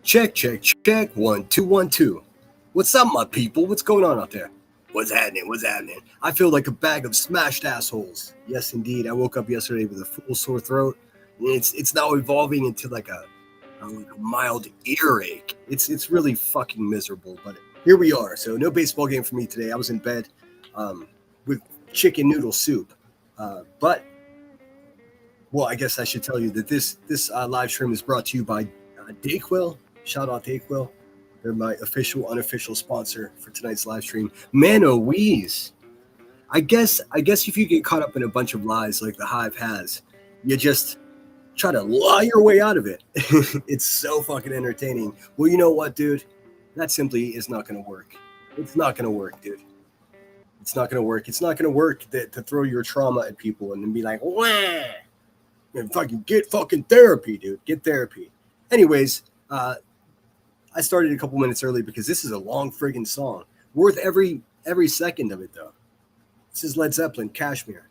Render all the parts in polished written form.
Check, check, check. 1, 2, 1, 2. What's up, my people? What's going on out there? What's happening? What's happening? I feel like a bag of smashed assholes. Yes, indeed. I woke up yesterday with a full sore throat. It's now evolving into like a mild earache. It's really fucking miserable. But here we are. So no baseball game for me today. I was in bed with chicken noodle soup. But I guess I should tell you that this live stream is brought to you by Dayquil. Shout out Dayquil. They're my official, unofficial sponsor for tonight's live stream. Man-o-weeze. I guess if you get caught up in a bunch of lies like the Hive has, you just try to lie your way out of it. It's so fucking entertaining. Well, you know what, dude? That simply is not going to work. It's not going to work, dude. It's not going to work. It's not going to work to throw your trauma at people and then be like, wah! And fucking get fucking therapy, dude. Get therapy. Anyways, I started a couple minutes early because this is a long friggin' song. Worth every second of it, though. This is Led Zeppelin, Kashmir.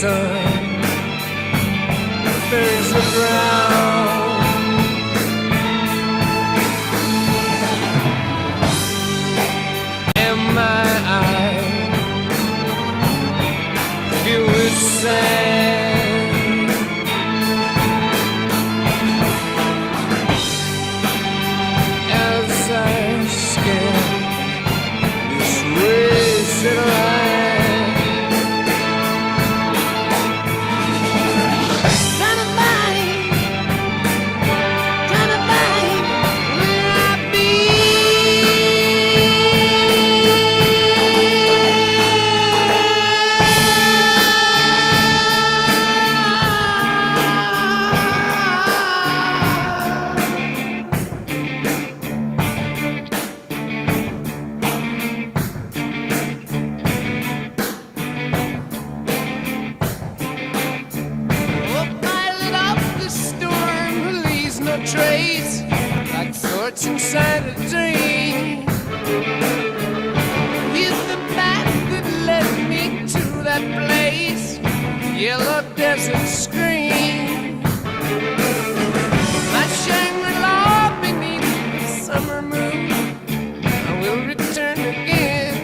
sun burns the ground. And my eyes filled with sand as I scan this wasted land. Trace like thoughts inside a dream. With the path that led me to that place, yellow desert screen. My Shangri-La beneath the summer moon, I will return again.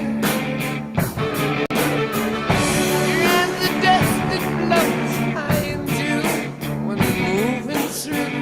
And the dust that floats high into when I'm moving through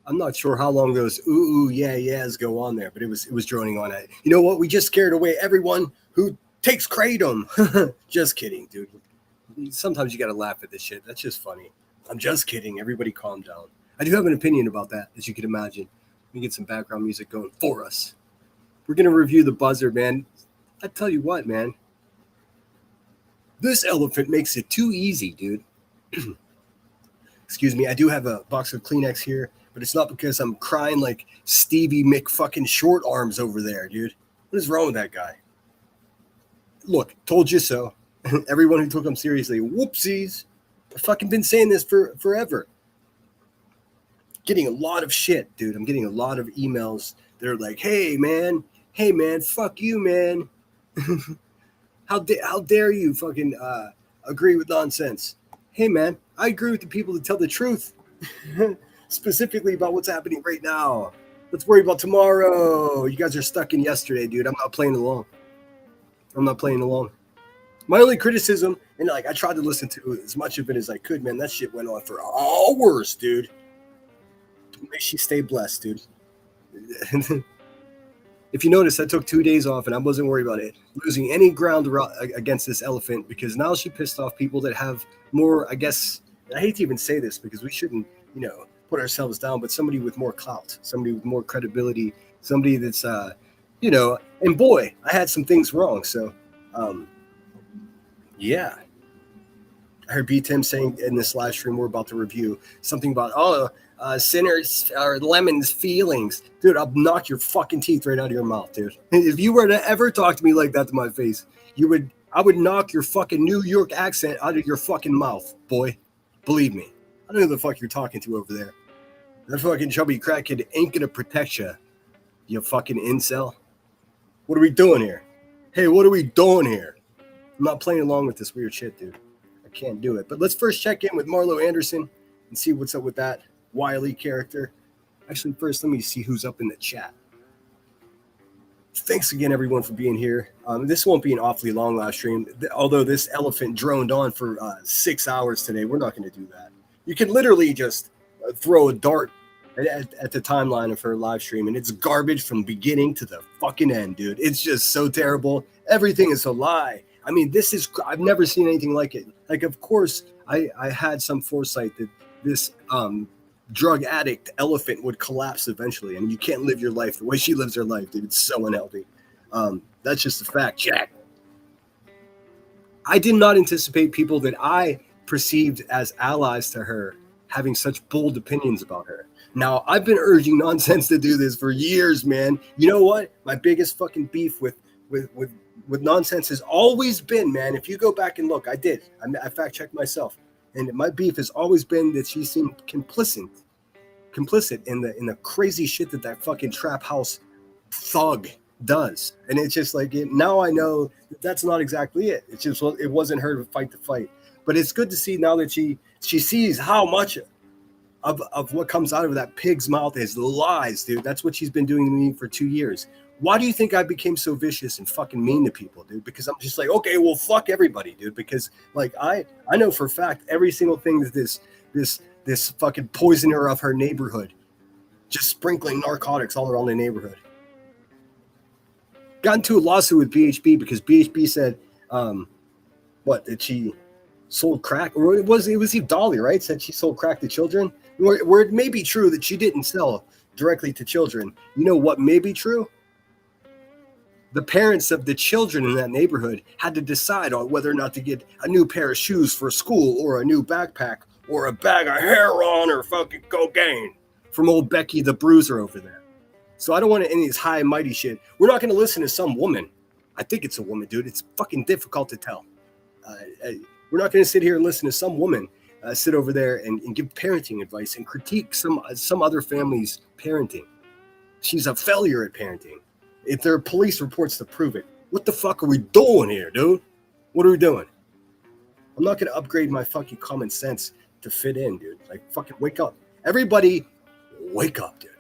I'm not sure how long those ooh, ooh, yeah, yeahs go on there, but it was droning on it. You know what? We just scared away everyone who Takes kratom. Just kidding, dude. Sometimes you gotta laugh at this shit. That's just funny. I'm just kidding. Everybody calm down. I do have an opinion about that, as you can imagine. Let me get some background music going for us. We're gonna review the buzzer, man. I tell you what, man. This elephant makes it too easy, dude. Excuse me. I do have a box of Kleenex here, but it's not because I'm crying like Stevie McFucking short arms over there, dude. What is wrong with that guy? Look, told you so. Everyone who took him seriously, whoopsies. I've fucking been saying this for forever. Getting a lot of shit, dude. I'm getting a lot of emails. They're like, hey, man, fuck you, man. How dare you fucking agree with nonsense? Hey, man, I agree with the people that tell the truth, specifically about what's happening right now. Let's worry about tomorrow. You guys are stuck in yesterday, dude. I'm not playing along. My only criticism, and like I tried to listen to as much of it as I could, man, that shit went on for hours, dude. May she stay blessed, dude. If you notice, I took 2 days off and I wasn't worried about it losing any ground against this elephant, because now she pissed off people that have more, I guess, I hate to even say this because we shouldn't, put ourselves down, but somebody with more clout, somebody with more credibility, somebody that's, and boy, I had some things wrong. So, yeah. I heard B. Tim saying in this live stream we're about to review something about, sinners or lemons feelings. Dude, I'll knock your fucking teeth right out of your mouth, dude. If you were to ever talk to me like that to my face, I would knock your fucking New York accent out of your fucking mouth, boy. Believe me. I don't know who the fuck you're talking to over there. That fucking chubby crackhead ain't gonna protect you fucking incel. What are we doing here? Hey, what are we doing here? I'm not playing along with this weird shit, dude. I can't do it. But let's first check in with Marlo Anderson and see what's up with that wily character. Actually, first, let me see who's up in the chat. Thanks again, everyone, for being here. This won't be an awfully long live stream. Although this elephant droned on for 6 hours today, we're not going to do that. You can literally just throw a dart at the timeline of her live stream, and it's garbage from beginning to the fucking end, dude. It's just so terrible. Everything is a lie. I mean, I've never seen anything like it. Like, of course, I had some foresight that this drug addict elephant would collapse eventually. I mean, you can't live your life the way she lives her life, dude. It's so unhealthy. That's just a fact, Jack. I did not anticipate people that I perceived as allies to her having such bold opinions about her. Now, I've been urging nonsense to do this for years, man. You know what? My biggest fucking beef with nonsense has always been, man, if you go back and look, I fact checked myself, and my beef has always been that she seemed complicit in the crazy shit that fucking trap house thug does. And it's just like, now I know that's not exactly it. It's just, it wasn't her to fight the fight. But it's good to see now that she sees how much of what comes out of that pig's mouth is lies, dude. That's what she's been doing to me for 2 years. Why do you think I became so vicious and fucking mean to people, dude? Because I'm just like, okay, well, fuck everybody, dude. Because like I know for a fact every single thing that this fucking poisoner of her neighborhood, just sprinkling narcotics all around the neighborhood. Got into a lawsuit with BHB because BHB said, that she sold crack, or it was Dolly, right? Said she sold crack to children. Where it may be true that she didn't sell directly to children. You know what may be true? The parents of the children in that neighborhood had to decide on whether or not to get a new pair of shoes for school, or a new backpack, or a bag of heroin or fucking cocaine from old Becky the Bruiser over there. So I don't want any of this high and mighty shit. We're not going to listen to some woman. I think it's a woman, dude. It's fucking difficult to tell. We're not going to sit here and listen to some woman sit over there and give parenting advice and critique some other family's parenting. She's a failure at parenting. If there are police reports to prove it, what the fuck are we doing here, dude? What are we doing? I'm not going to upgrade my fucking common sense to fit in, dude. Like, fucking wake up. Everybody, wake up, dude.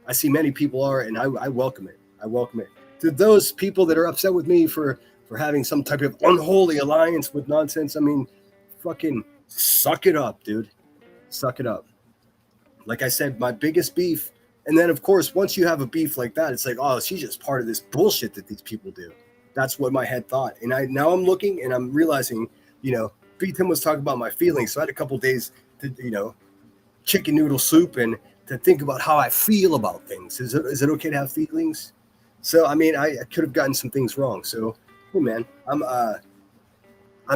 I see many people are, and I welcome it. I welcome it. To those people that are upset with me for having some type of unholy alliance with nonsense, I mean, fucking suck it up, dude. Suck it up. Like I said, my biggest beef, and then, of course, once you have a beef like that, it's like, oh, she's just part of this bullshit that these people do. That's what my head thought. And now I'm looking and I'm realizing, B Tim was talking about my feelings. So I had a couple days to, chicken noodle soup and to think about how I feel about things. Is it okay to have feelings? So I mean, I could have gotten some things wrong. So, hey man, I'm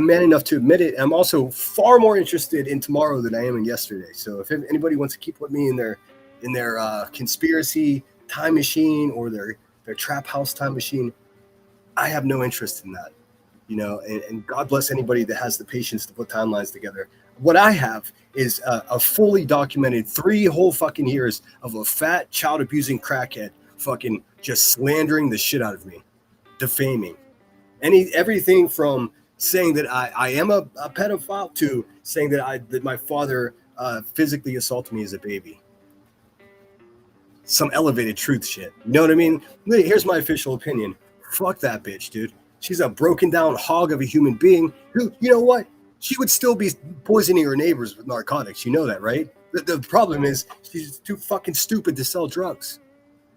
man enough to admit it. I'm also far more interested in tomorrow than I am in yesterday. So if anybody wants to keep with me in their conspiracy time machine or their trap house time machine, I have no interest in that. And God bless anybody that has the patience to put timelines together. What I have is a fully documented 3 whole fucking years of a fat child abusing crackhead fucking just slandering the shit out of me, defaming everything from saying that I am a pedophile to saying that my father physically assaulted me as a baby. Some elevated truth shit. You know what I mean? Here's my official opinion. Fuck that bitch, dude. She's a broken down hog of a human being who, you know what? She would still be poisoning her neighbors with narcotics. You know that, right? The problem is she's too fucking stupid to sell drugs.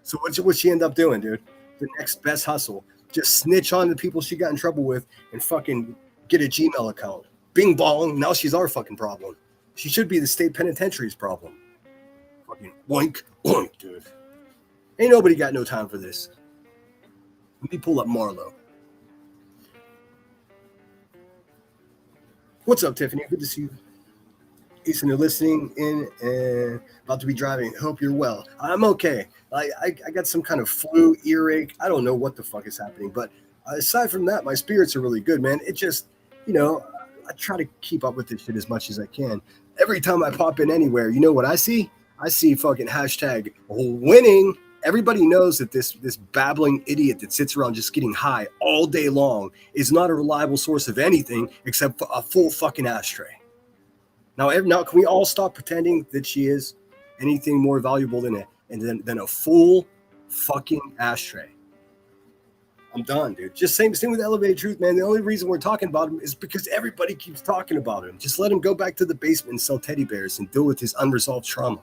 So what'd she end up doing, dude? The next best hustle. Just snitch on the people she got in trouble with and fucking get a Gmail account. Bing bong. Now she's our fucking problem. She should be the state penitentiary's problem. Fucking oink, oink, dude. Ain't nobody got no time for this. Let me pull up Marlo. What's up, Tiffany? Good to see you. Easton, you're listening in and about to be driving. Hope you're well. I'm okay. I got some kind of flu, earache. I don't know what the fuck is happening. But aside from that, my spirits are really good, man. It just, I try to keep up with this shit as much as I can. Every time I pop in anywhere, you know what I see? I see fucking hashtag winning. Everybody knows that this babbling idiot that sits around just getting high all day long is not a reliable source of anything except for a full fucking ashtray. Now, can we all stop pretending that she is anything more valuable than a full fucking ashtray? I'm done, dude. Just same with Elevated Truth, man. The only reason we're talking about him is because everybody keeps talking about him. Just let him go back to the basement and sell teddy bears and deal with his unresolved trauma.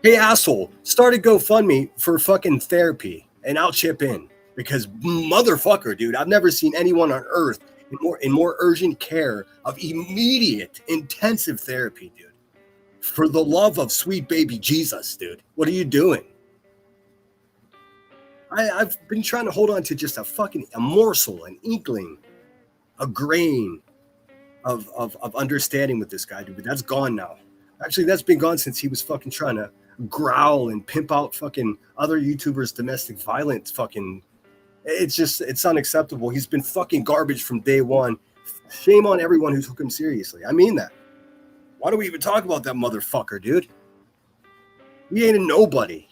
Hey, asshole, start a GoFundMe for fucking therapy and I'll chip in because motherfucker, dude, I've never seen anyone on earth in more urgent care of immediate intensive therapy, dude. For the love of sweet baby Jesus, dude, what are you doing? I've been trying to hold on to just a morsel, an inkling, a grain of understanding with this guy, dude, but that's gone now. Actually, that's been gone since he was fucking trying to growl and pimp out fucking other YouTubers' domestic violence fucking. It's unacceptable. He's been fucking garbage from day one. Shame on everyone who took him seriously. I mean that. Why do we even talk about that motherfucker, dude? He ain't nobody.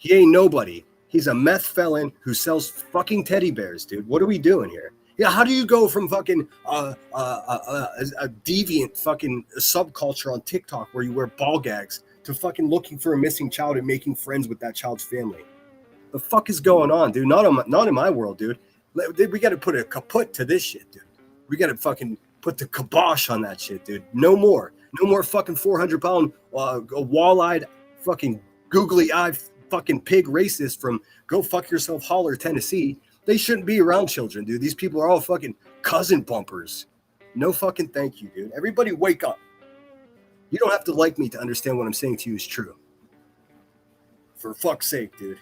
He's a meth felon who sells fucking teddy bears, dude. What are we doing here? Yeah, how do you go from fucking a deviant fucking subculture on TikTok where you wear ball gags to fucking looking for a missing child and making friends with that child's family? The fuck is going on, dude? Not in my world, dude. We got to put a kaput to this shit, dude. We got to fucking put the kibosh on that shit, dude. No more fucking 400-pound wall-eyed fucking googly-eyed fucking pig racist from Go Fuck Yourself Holler, Tennessee. They shouldn't be around children, dude. These people are all fucking cousin bumpers. No fucking thank you, dude. Everybody wake up. You don't have to like me to understand what I'm saying to you is true. For fuck's sake, dude.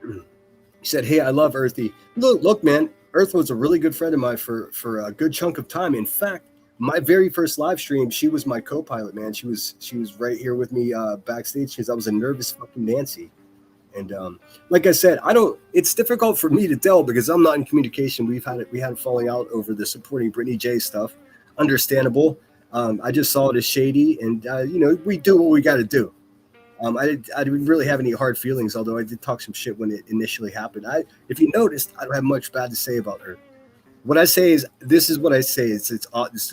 He said, hey, I love Earthy. Look, man, Earth was a really good friend of mine for a good chunk of time. In fact, my very first live stream, she was my co-pilot, man. She was right here with me backstage because I was a nervous fucking Nancy. And like I said, it's difficult for me to tell because I'm not in communication. We had a falling out over the supporting Brittany J stuff. Understandable. I just saw it as shady, and we do what we got to do. I didn't really have any hard feelings, although I did talk some shit when it initially happened. If you noticed, I don't have much bad to say about her. What I say is, this is what I say. It's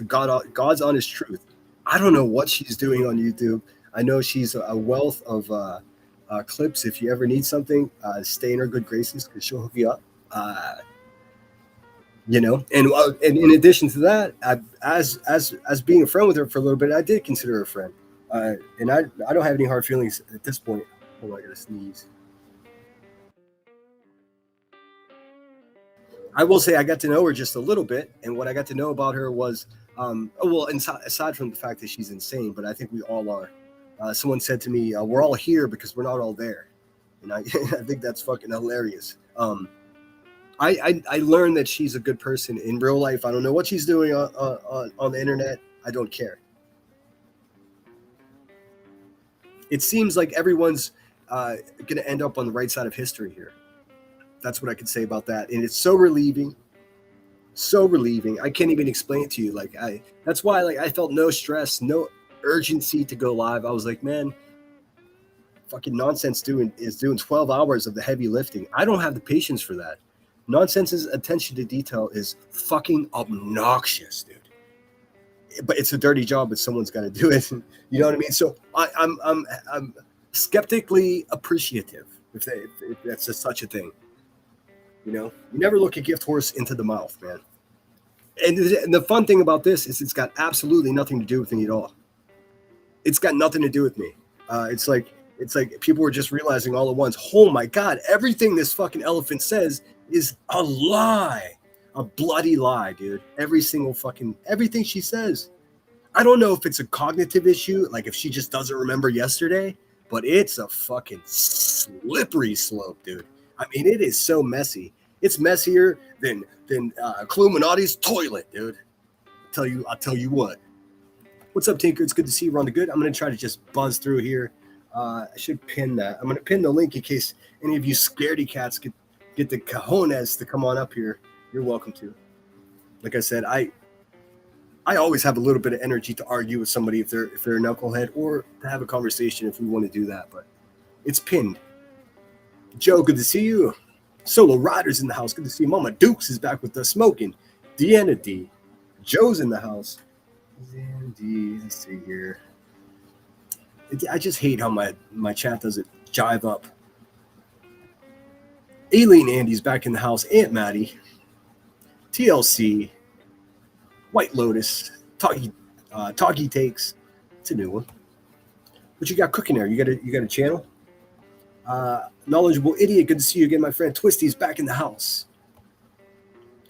God's honest truth. I don't know what she's doing on YouTube. I know she's a wealth of clips. If you ever need something, stay in her good graces because she'll hook you up. And in addition to that, as being a friend with her for a little bit, I did consider her a friend. And I don't have any hard feelings at this point. Hold on, I gotta sneeze. I will say I got to know her just a little bit, and what I got to know about her was, aside from the fact that she's insane, but I think we all are. Someone said to me, "We're all here because we're not all there," and I I think that's fucking hilarious. I learned that she's a good person in real life. I don't know what she's doing on the internet. I don't care. It seems like everyone's going to end up on the right side of history here. That's what I can say about that, and it's so relieving, so relieving. I can't even explain it to you. That's why I felt no stress, no urgency to go live. I was like, man, fucking nonsense is doing 12 hours of the heavy lifting. I don't have the patience for that. Nonsense's attention to detail is fucking obnoxious, dude. But it's a dirty job, but someone's got to do it. You know what I mean? So I'm skeptically appreciative, if that's such a thing. You know, you never look a gift horse into the mouth, man. And the fun thing about this is it's got absolutely nothing to do with me at all. It's got nothing to do with me. It's like people were just realizing all at once, oh my God, everything this fucking elephant says is a lie. A bloody lie, dude. Everything she says. I don't know if it's a cognitive issue, like if she just doesn't remember yesterday, but it's a fucking slippery slope, dude. I mean, it is so messy. It's messier than Cluminati's toilet, dude. I'll tell you what. What's up, Tinker? It's good to see you. We're on the good. I'm gonna try to just buzz through here. I should pin that. I'm gonna pin the link in case any of you scaredy cats get the cojones to come on up here. You're welcome to. Like I said, I always have a little bit of energy to argue with somebody if they're a knucklehead, or to have a conversation if we want to do that. But it's pinned. Joe, good to see you. Solo Riders in the house. Good to see you. Mama Dukes is back with us smoking. Deanna D. Joe's in the house. Deanna D. Let's see here. I just hate how my chat doesn't jive up. Aileen Andy's back in the house. Aunt Maddie. TLC. White Lotus. Toggy Takes. It's a new one. What you got cooking there? You got a channel? Knowledgeable Idiot, good to see you again, my friend. Twisty's back in the house.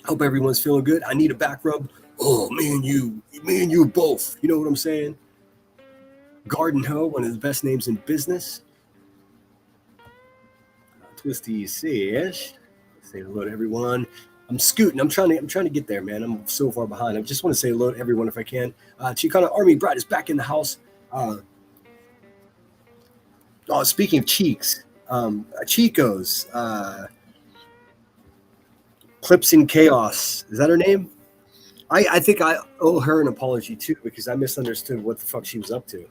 Hope everyone's feeling good. I need a back rub. Oh, me and you both. You know what I'm saying? Garden Hoe, one of the best names in business. Twisty says, say hello to everyone. I'm scooting. I'm trying to get there, man. I'm so far behind. I just want to say hello to everyone if I can. Chicana Army Bride is back in the house. Speaking of cheeks, Chico's Clips in Chaos. Is that her name? I think I owe her an apology too, because I misunderstood what the fuck she was up to.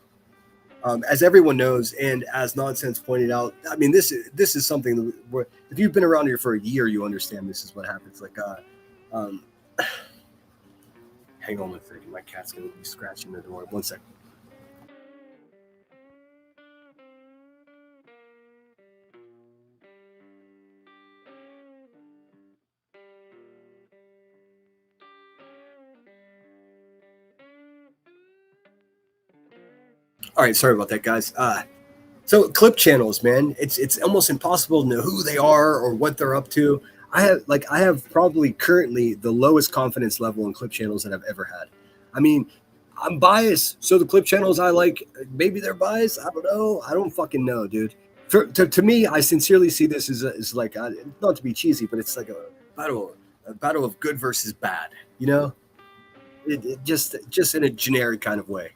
As everyone knows, and as Nonsense pointed out, I mean, this is something where if you've been around here for a year, you understand this is what happens. Like, hang on 1 second, my cat's gonna be scratching the door. 1 second. All right, sorry about that, guys. So clip channels, man, it's almost impossible to know who they are or what they're up to. I have probably currently the lowest confidence level in clip channels that I've ever had. I mean, I'm biased, so the clip channels I like, maybe they're biased. I don't know. I don't fucking know, dude. To me, I sincerely see this as like, not to be cheesy, but it's like a battle of good versus bad. You know, it just in a generic kind of way.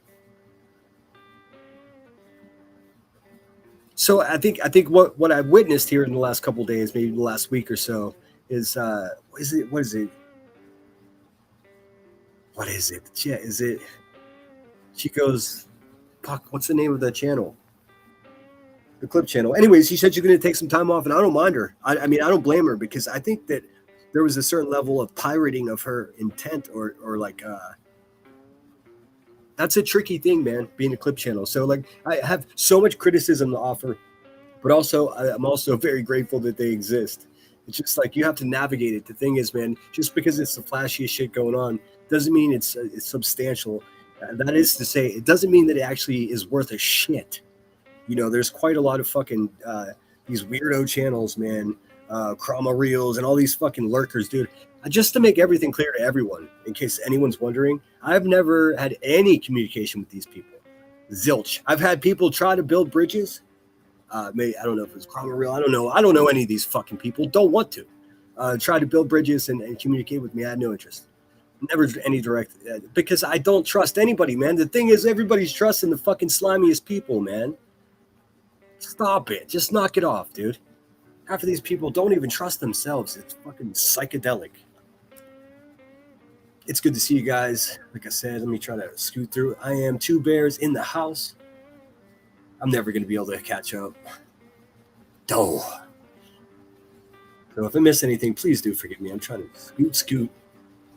So I think what I've witnessed here in the last couple of days, maybe the last week or so, is what is it? Yeah, is it Chico's? Fuck, what's the name of the channel? The clip channel. Anyways, she said she's going to take some time off, and I don't mind her. I mean, I don't blame her, because I think that there was a certain level of pirating of her intent, or like. That's a tricky thing, man, being a clip channel. So, like, I have so much criticism to offer, but also I'm also very grateful that they exist. It's just like you have to navigate it. The thing is, man, just because it's the flashiest shit going on doesn't mean it's substantial. That is to say, it doesn't mean that it actually is worth a shit. You know, there's quite a lot of fucking these weirdo channels, man, Chroma Reels, and all these fucking lurkers, dude. Just to make everything clear to everyone, in case anyone's wondering, I've never had any communication with these people. Zilch. I've had people try to build bridges. Maybe I don't know if it's Chroma Reel. I don't know. I don't know any of these fucking people. Don't want to. Try to build bridges and communicate with me. I had no interest. Never any direct, because I don't trust anybody, man. The thing is, everybody's trusting the fucking slimiest people, man. Stop it. Just knock it off, dude. Half of these people don't even trust themselves. It's fucking psychedelic. It's good to see you guys. Like I said, let me try to scoot through. I am Two Bears in the house. I'm never going to be able to catch up. So if I miss anything, please do forgive me. I'm trying to scoot.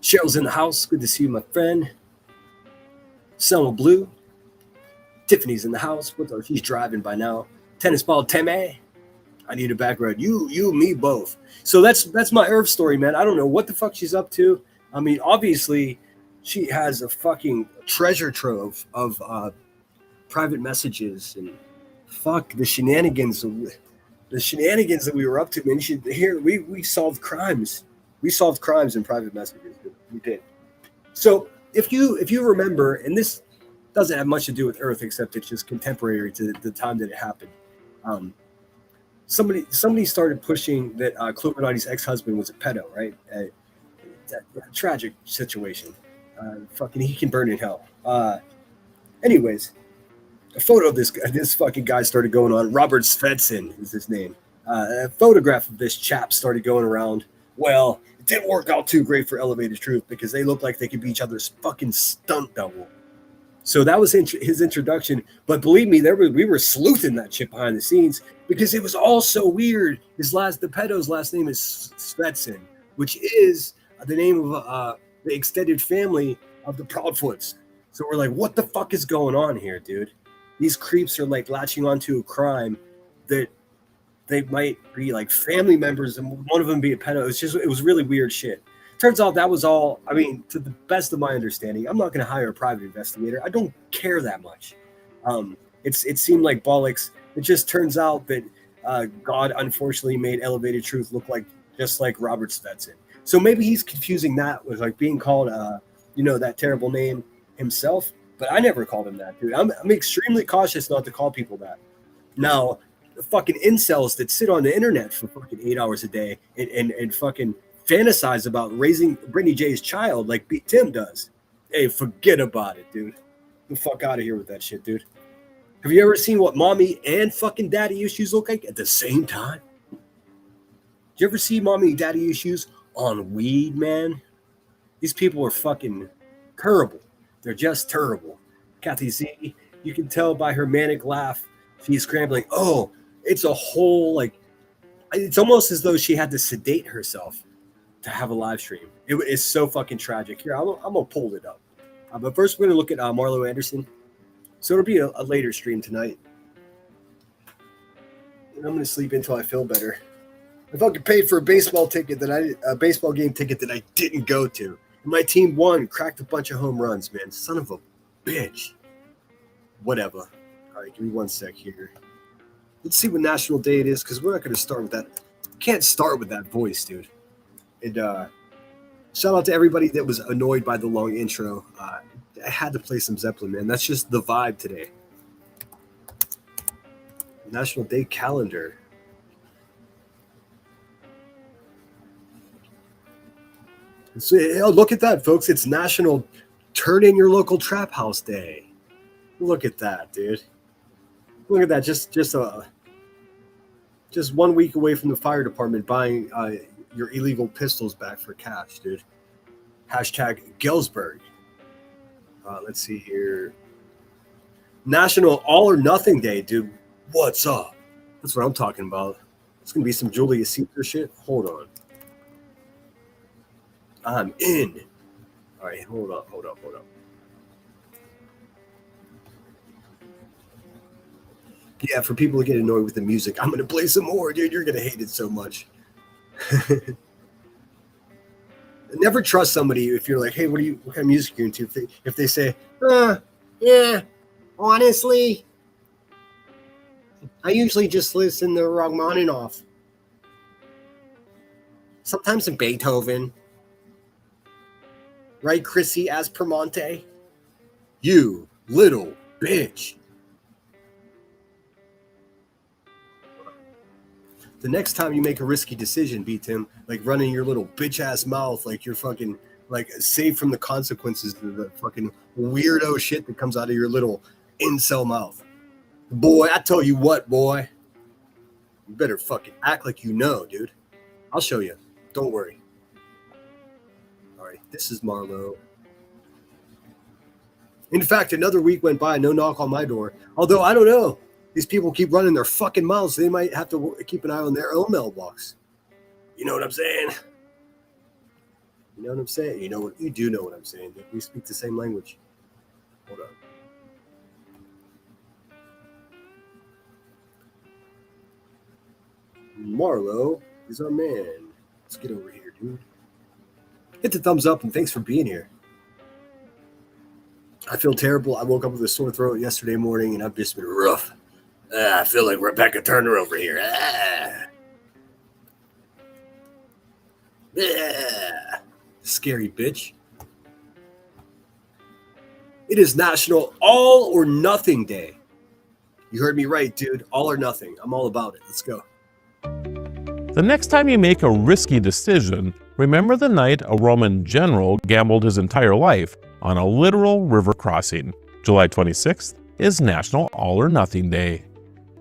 Cheryl's in the house. Good to see you, my friend. Selma Blue. Tiffany's in the house. She's driving by now. Tennis ball Teme. I need a background. You, me, both. So that's my Earth story, man. I don't know what the fuck she's up to. I mean, obviously, she has a fucking treasure trove of private messages and fuck the shenanigans. The shenanigans that we were up to, man. We solved crimes. We solved crimes in private messages. We did. So if you remember, and this doesn't have much to do with Earth, except it's just contemporary to the time that it happened. Somebody started pushing that Clovernity's ex-husband was a pedo, right? That tragic situation. Fucking, he can burn in hell. Anyways, a photo of this fucking guy started going on. Robert Svensson is his name. A photograph of this chap started going around. Well, it didn't work out too great for Elevated Truth because they looked like they could be each other's fucking stunt double. So that was his introduction. But believe me, we were sleuthing that shit behind the scenes because it was all so weird. The pedo's last name is Svensson, which is the name of the extended family of the Proudfoots. So we're like, what the fuck is going on here, dude? These creeps are like latching onto a crime that they might be like family members and one of them be a pedo. It was really weird shit. Turns out that was all, I mean, to the best of my understanding, I'm not going to hire a private investigator. I don't care that much. It seemed like bollocks. It just turns out that God unfortunately made Elevated Truth look just like Robert Svensson. So maybe he's confusing that with like being called, that terrible name himself. But I never called him that, dude. I'm extremely cautious not to call people that. Now, the fucking incels that sit on the internet for fucking 8 hours a day and fucking fantasize about raising Brittany J's child like Beat Tim does. Hey, forget about it, dude. Get the fuck out of here with that shit, dude. Have you ever seen what mommy and fucking daddy issues look like at the same time? Did you ever see mommy and daddy issues on weed, man? These people are fucking terrible. They're just terrible. Kathy Z, you can tell by her manic laugh, she's scrambling. Oh, it's a whole, it's almost as though she had to sedate herself to have a live stream. It is so fucking tragic. Here, I'm going to pull it up. But first, we're going to look at Marlo Anderson. So it'll be a later stream tonight. And I'm going to sleep until I feel better. I fucking paid for a baseball game ticket that I didn't go to. And my team won, cracked a bunch of home runs, man. Son of a bitch. Whatever. All right, give me 1 sec here. Let's see what national day it is, because we're not going to start with that. Can't start with that voice, dude. And shout out to everybody that was annoyed by the long intro. I had to play some Zeppelin, man. That's just the vibe today. National Day calendar. So, look at that, folks. It's National Turn In Your Local Trap House Day. Look at that, dude. Look at that. Just 1 week away from the fire department buying your illegal pistols back for cash, dude. Hashtag Galesburg. Let's see here. National All or Nothing Day, dude. What's up? That's what I'm talking about. It's going to be some Julius Caesar shit. Hold on. I'm in. All right, hold up. Yeah, for people to get annoyed with the music, I'm going to play some more, dude. You're going to hate it so much. Never trust somebody if you're like, hey, what kind of music are you into? If they say, yeah, honestly, I usually just listen to Rachmaninoff. sometimes in Beethoven. Right, Chrissy Aspermonte? You little bitch. The next time you make a risky decision, B-Tim, like running your little bitch-ass mouth like you're fucking, like, safe from the consequences of the fucking weirdo shit that comes out of your little incel mouth. Boy, I tell you what, boy. You better fucking act like you know, dude. I'll show you. Don't worry. All right, this is Marlo. In fact, another week went by, no knock on my door. Although, I don't know. These people keep running their fucking mouths. They might have to keep an eye on their own mailbox. You know what I'm saying? You know what I'm saying? You know what? You do know what I'm saying. We speak the same language. Hold on. Marlo is our man. Let's get over here, dude. Hit the thumbs up and thanks for being here. I feel terrible. I woke up with a sore throat yesterday morning and I've just been rough. I feel like Rebecca Turner over here. Scary bitch. It is National All or Nothing Day. You heard me right, dude. All or nothing. I'm all about it. Let's go. The next time you make a risky decision, remember the night a Roman general gambled his entire life on a literal river crossing. July 26th is National All or Nothing Day.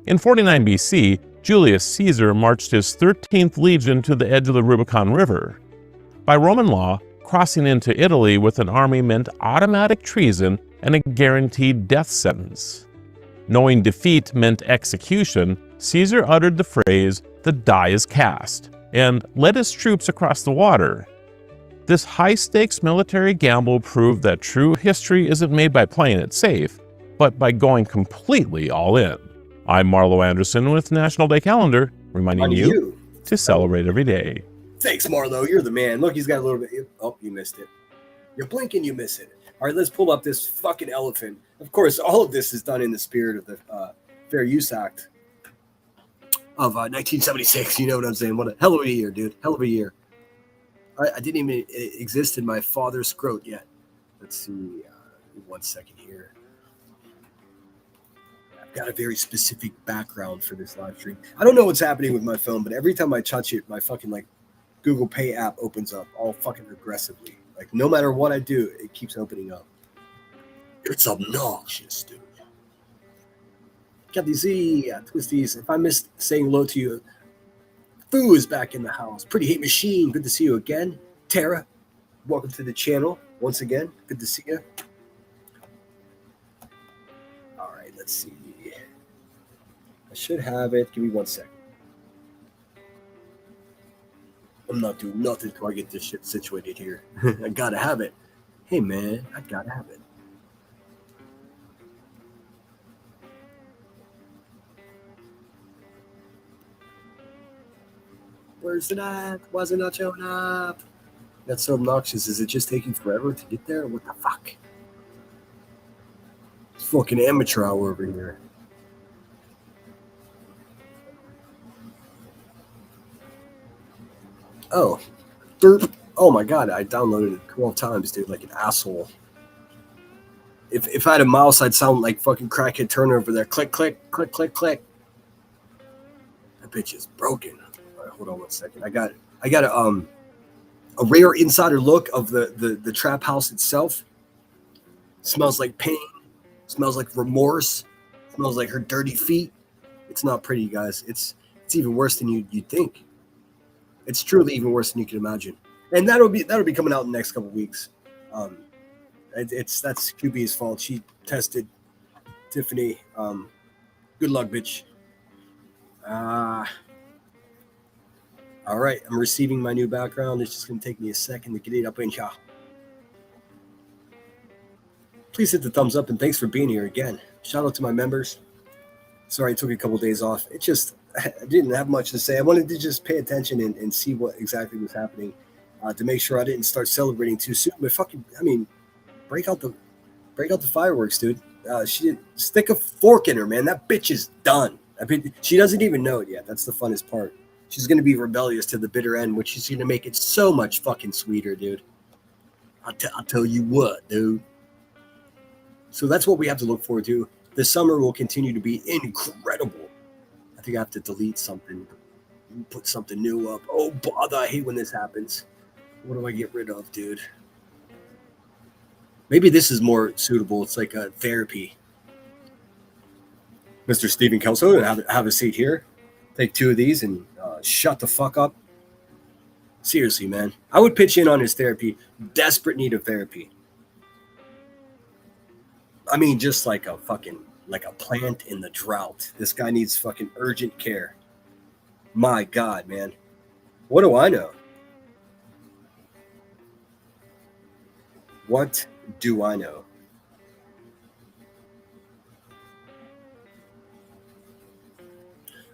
In 49 BC, Julius Caesar marched his 13th legion to the edge of the Rubicon River. By Roman law, crossing into Italy with an army meant automatic treason and a guaranteed death sentence. Knowing defeat meant execution, Caesar uttered the phrase, "The die is cast," and led his troops across the water. This high-stakes military gamble proved that true history isn't made by playing it safe, but by going completely all in. I'm Marlo Anderson with National Day Calendar, reminding you to celebrate every day. Thanks, Marlo. You're the man. Look, he's got a little bit. Oh, you missed it. You're blinking, you miss it. All right, let's pull up this fucking elephant. Of course, all of this is done in the spirit of the Fair Use Act of 1976. You know what I'm saying? What a hell of a year, dude. Hell of a year. I didn't even exist in my father's scrot yet. Let's see. 1 second here. I've got a very specific background for this live stream. I don't know what's happening with my phone, but every time I touch it, my fucking Google Pay app opens up all fucking aggressively. Like no matter what I do, it keeps opening up. It's obnoxious, dude. Got these twisties. If I missed saying hello to you, Foo is back in the house. Pretty Hate Machine. Good to see you again. Tara, welcome to the channel once again. Good to see you. All right, let's see. I should have it. Give me 1 second. I'm not doing nothing till I get this shit situated here. I gotta have it. Hey, man, I gotta have it. Where's it at? Why is it not showing up? That's so obnoxious. Is it just taking forever to get there? What the fuck? It's fucking amateur hour over here. Oh. Derp. Oh my god, I downloaded it 12 times, dude, like an asshole. If I had a mouse, I'd sound like fucking crackhead Turner over there. Click, click, click, click, click. That bitch is broken. All right, hold on 1 second. I got a rare insider look of the trap house itself. Smells like pain. Smells like remorse. Smells like her dirty feet. It's not pretty, guys. It's even worse than you'd think. It's truly even worse than you can imagine. And that'll be coming out in the next couple of weeks. That's QB's fault. She tested Tiffany. Good luck, bitch. All right, I'm receiving my new background. It's just gonna take me a second to get it up in here. Please hit the thumbs up and thanks for being here again. Shout out to my members. Sorry, I took a couple of days off. It just I didn't have much to say. I wanted to just pay attention and see what exactly was happening to make sure I didn't start celebrating too soon. But break out the fireworks, dude. She didn't stick a fork in her, man. That bitch is done. She doesn't even know it yet. That's the funnest part. She's going to be rebellious to the bitter end, which is going to make it so much fucking sweeter, dude. I'll tell you what, dude. So that's what we have to look forward to. The summer will continue to be incredible. I think I have to delete something, put something new up. Oh, bother. I hate when this happens. What do I get rid of, dude? Maybe this is more suitable. It's like a therapy. Mr. Stephen Kelso, have a seat here. Take 2 of these and shut the fuck up. Seriously, man. I would pitch in on his therapy. Desperate need of therapy. I mean, just like a plant in the drought. This guy needs fucking urgent care. My God, man. What do I know? What do I know?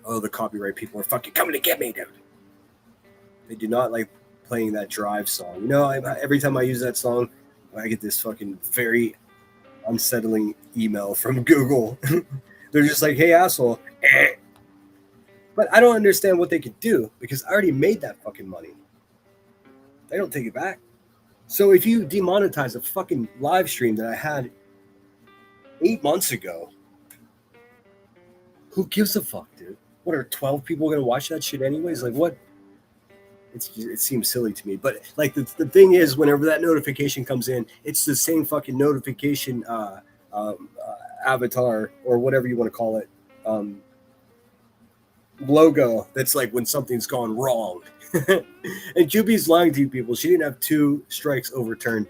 Oh, the copyright people are fucking coming to get me, dude. They do not like playing that Drive song. You know, every time I use that song, I get this fucking very unsettling email from Google. They're just like, hey, asshole. But I don't understand what they could do because I already made that fucking money. They don't take it back. So if you demonetize a fucking live stream that I had 8 months ago, who gives a fuck, dude? What are 12 people going to watch that shit anyways? Like, what? It seems silly to me. But, like, the thing is, whenever that notification comes in, it's the same fucking notification avatar or whatever you want to call it, logo that's like when something's gone wrong. And QB's lying to you people. She didn't have 2 strikes overturned.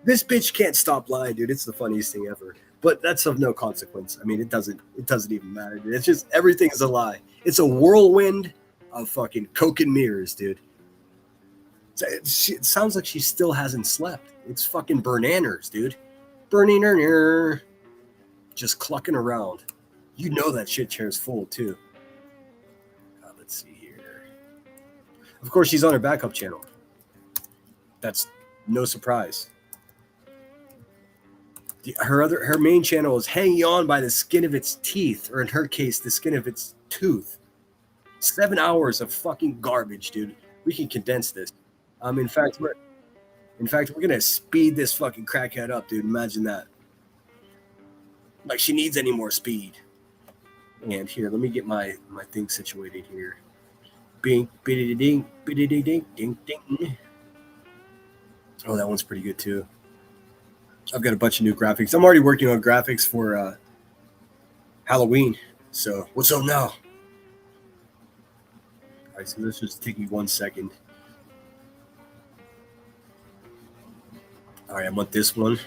This bitch can't stop lying, dude. It's the funniest thing ever. But that's of no consequence. I mean, it doesn't even matter, dude. It's just everything's a lie. It's a whirlwind of fucking coke and mirrors, dude. It sounds like she still hasn't slept. It's fucking burnanners, dude. Burning her, just clucking around. You know that shit chair's full too. Let's see here. Of course, she's on her backup channel. That's no surprise. Her main channel is hanging on by the skin of its teeth, or in her case, the skin of its tooth. 7 hours of fucking garbage, dude. We can condense this. In fact, we're gonna speed this fucking crackhead up, dude. Imagine that. Like she needs any more speed. And here, let me get my thing situated here. Bing, biddy ding, biddy ding, ding, ding. Oh, that one's pretty good too. I've got a bunch of new graphics. I'm already working on graphics for Halloween. So what's up now? All right, so this just take me 1 second. All right, I want this one.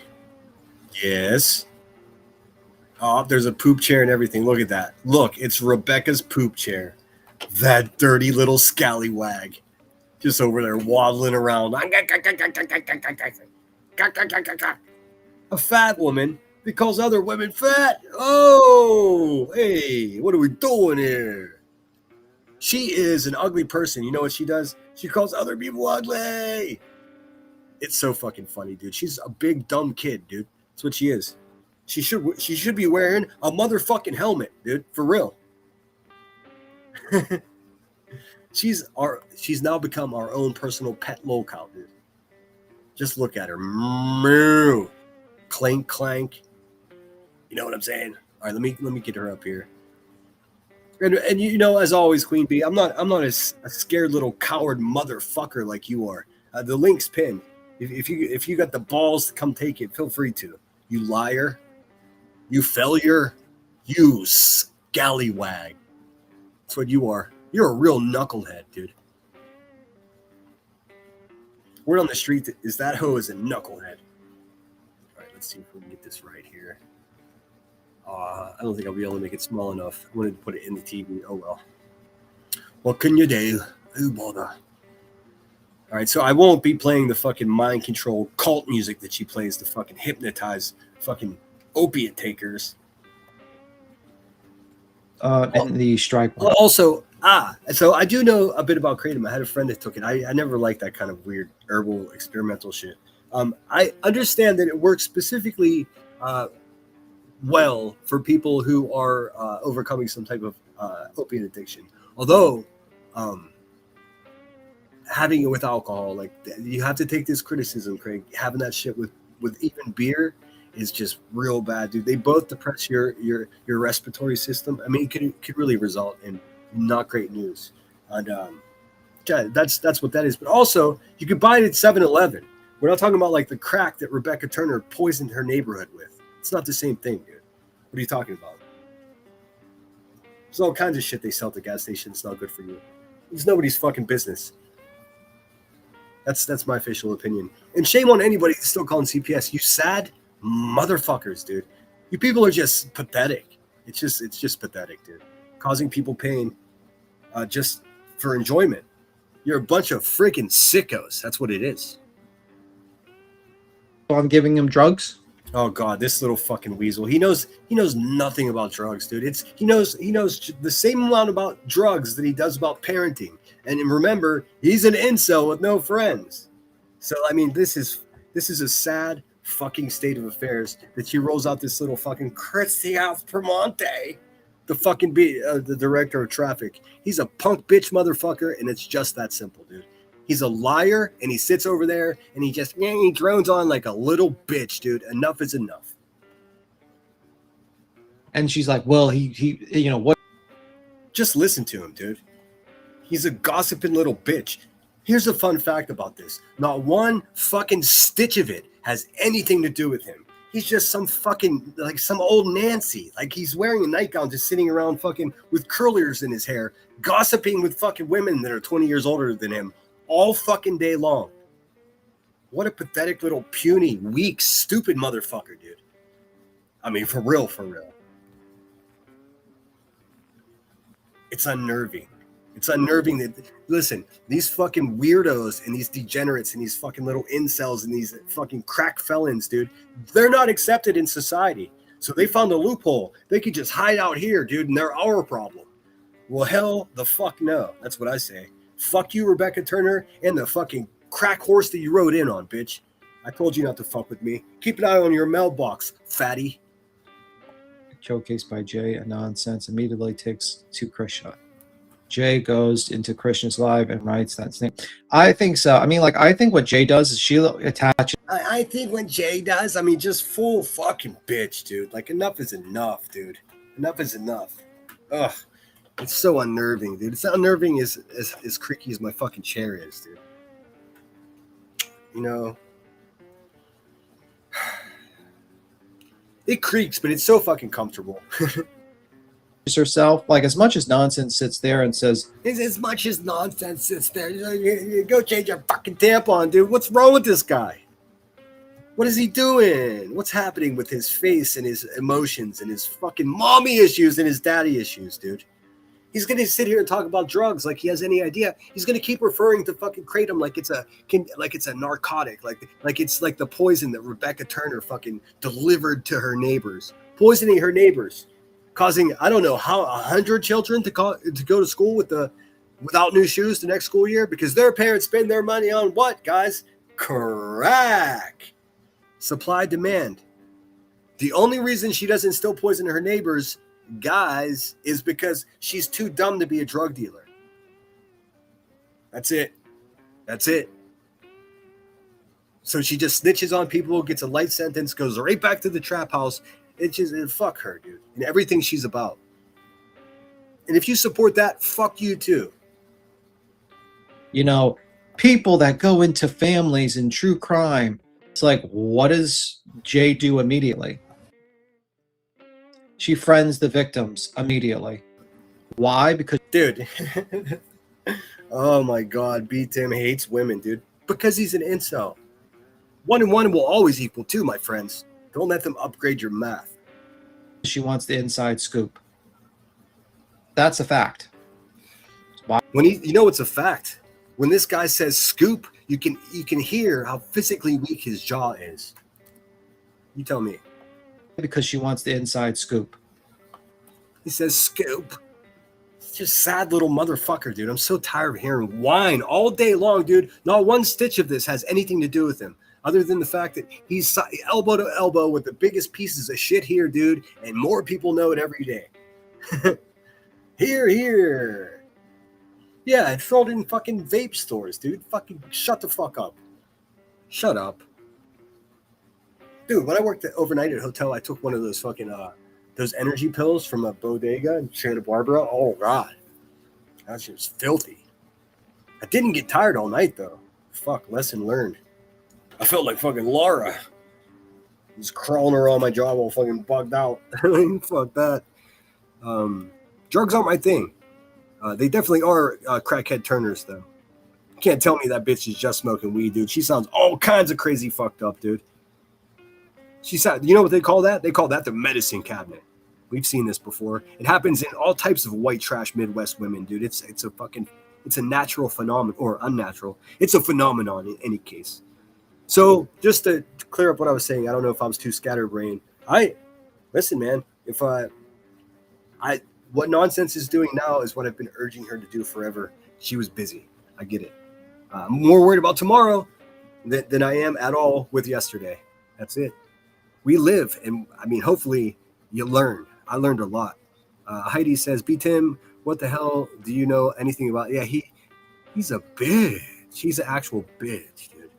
Yes. Oh, there's a poop chair and everything. Look at that. Look, it's Rebecca's poop chair. That dirty little scallywag. Just over there waddling around. A fat woman that calls other women fat. Oh, hey, what are we doing here? She is an ugly person. You know what she does? She calls other people ugly. It's so fucking funny, dude. She's a big dumb kid, dude. That's what she is. She should be wearing a motherfucking helmet, dude. For real. She's now become our own personal pet lolcow, dude. Just look at her. Moo. Clank clank. You know what I'm saying? All right, let me get her up here. And you know, as always, Queen Bee, I'm not a scared little coward motherfucker like you are. The link's pinned. If you got the balls to come take it, feel free to. You liar. You failure. You scallywag. That's what you are. You're a real knucklehead, dude. Word on the street is that hoe is a knucklehead. All right, let's see if we can get this right here. I don't think I'll be able to make it small enough. I wanted to put it in the TV. Oh, well. What can you do? Who bother? All right, so I won't be playing the fucking mind control cult music that she plays to fucking hypnotize fucking opiate takers. And the strike one. Also, so I do know a bit about kratom. I had a friend that took it. I never liked that kind of weird herbal experimental shit. I understand that it works specifically well for people who are overcoming some type of opiate addiction. Although having it with alcohol. Like, you have to take this criticism, Craig. Having that shit with even beer is just real bad, dude. They both depress your respiratory system. I mean, it could really result in not great news. And yeah, that's what that is. But also, you could buy it at 7-Eleven. We're not talking about like the crack that Rebecca Turner poisoned her neighborhood with. It's not the same thing, dude. What are you talking about? There's all kinds of shit they sell at the gas station. It's not good for you. It's nobody's fucking business. That's my official opinion. And shame on anybody that's still calling CPS. You sad motherfuckers, dude. You people are just pathetic. It's just pathetic, dude. Causing people pain just for enjoyment. You're a bunch of freaking sickos. That's what it is. I'm giving him drugs. Oh God, this little fucking weasel. He knows nothing about drugs, dude. He knows the same amount about drugs that he does about parenting. And remember, he's an incel with no friends. So I mean, this is a sad fucking state of affairs that she rolls out this little fucking Christian Permonte, the fucking the director of traffic. He's a punk bitch motherfucker, and it's just that simple, dude. He's a liar, and he sits over there, and he drones on like a little bitch, dude. Enough is enough. And she's like, well, he you know what? Just listen to him, dude. He's a gossiping little bitch. Here's a fun fact about this. Not one fucking stitch of it has anything to do with him. He's just some fucking, like some old Nancy. Like he's wearing a nightgown, just sitting around fucking with curlers in his hair, gossiping with fucking women that are 20 years older than him all fucking day long. What a pathetic little puny, weak, stupid motherfucker, dude. I mean, for real, for real. It's unnerving. It's unnerving that, listen, these fucking weirdos and these degenerates and these fucking little incels and these fucking crack felons, dude, they're not accepted in society. So they found a loophole. They could just hide out here, dude, and they're our problem. Well, hell the fuck no. That's what I say. Fuck you, Rebecca Turner, and the fucking crack horse that you rode in on, bitch. I told you not to fuck with me. Keep an eye on your mailbox, fatty. Showcased by Jay, a nonsense, immediately takes to Krishna. Jay goes into Krishna's live and writes that thing. I think so. I mean, like, I think what Jay does is she attaches. I think what Jay does, I mean, just full fucking bitch, dude. Like, enough is enough, dude. Enough is enough. Ugh. It's so unnerving, dude. It's unnerving as creaky as my fucking chair is, dude. You know? It creaks, but it's so fucking comfortable. Herself, like, as much as nonsense sits there and says, As much as nonsense sits there, you go change your fucking tampon, dude. What's wrong with this guy? What is he doing? What's happening with his face and his emotions and his fucking mommy issues and his daddy issues, dude? He's going to sit here and talk about drugs like he has any idea. He's going to keep referring to fucking kratom like it's a narcotic, like it's like the poison that Rebecca Turner fucking delivered to her neighbors, poisoning her neighbors, causing, I don't know how, 100 children to go to school without new shoes the next school year because their parents spend their money on what, guys? Crack. Supply demand. The only reason she doesn't still poison her neighbors, guys, is because she's too dumb to be a drug dealer. That's it. So she just snitches on people, gets a light sentence, goes right back to the trap house. Fuck her, dude, and everything she's about. And if you support that, fuck you too. you know, people that go into families in true crime. It's like, what does Jay do immediately? She friends the victims immediately. Why? Because, dude. Oh my God, B Tim hates women, dude. Because he's an incel. 1 and 1 will always equal 2, my friends. Don't let them upgrade your math. she wants the inside scoop. That's a fact. Why? When you know it's a fact. When this guy says scoop, you can hear how physically weak his jaw is. You tell me. Because she wants the inside scoop. He says scoop. It's just sad little motherfucker, dude. I'm so tired of hearing whine all day long, dude. Not one stitch of this has anything to do with him, other than the fact that he's elbow to elbow with the biggest pieces of shit here, dude, and more people know it every day. Here. Yeah, I sold in fucking vape stores, dude. Fucking shut the fuck up. Shut up. Dude, when I worked overnight at a hotel, I took one of those fucking those energy pills from a bodega in Santa Barbara. Oh god. That shit was filthy. I didn't get tired all night though. Fuck, lesson learned. I felt like fucking Laura. Just crawling around my jaw while fucking bugged out. Fuck that. Drugs aren't my thing. They definitely are crackhead turners, though. You can't tell me that bitch is just smoking weed, dude. She sounds all kinds of crazy fucked up, dude. She said, you know what they call that? They call that the medicine cabinet. We've seen this before. It happens in all types of white trash Midwest women, dude. It's a natural phenomenon, or unnatural. It's a phenomenon in any case. So just to clear up what I was saying, I don't know if I was too scatterbrained. Listen, man. If what Nonsense is doing now is what I've been urging her to do forever. She was busy. I get it. I'm more worried about tomorrow than I am at all with yesterday. That's it. We live, and I mean, hopefully you learn. I learned a lot. Heidi says, "B Tim, what the hell do you know anything about?" Yeah, he's a bitch. He's an actual bitch, dude.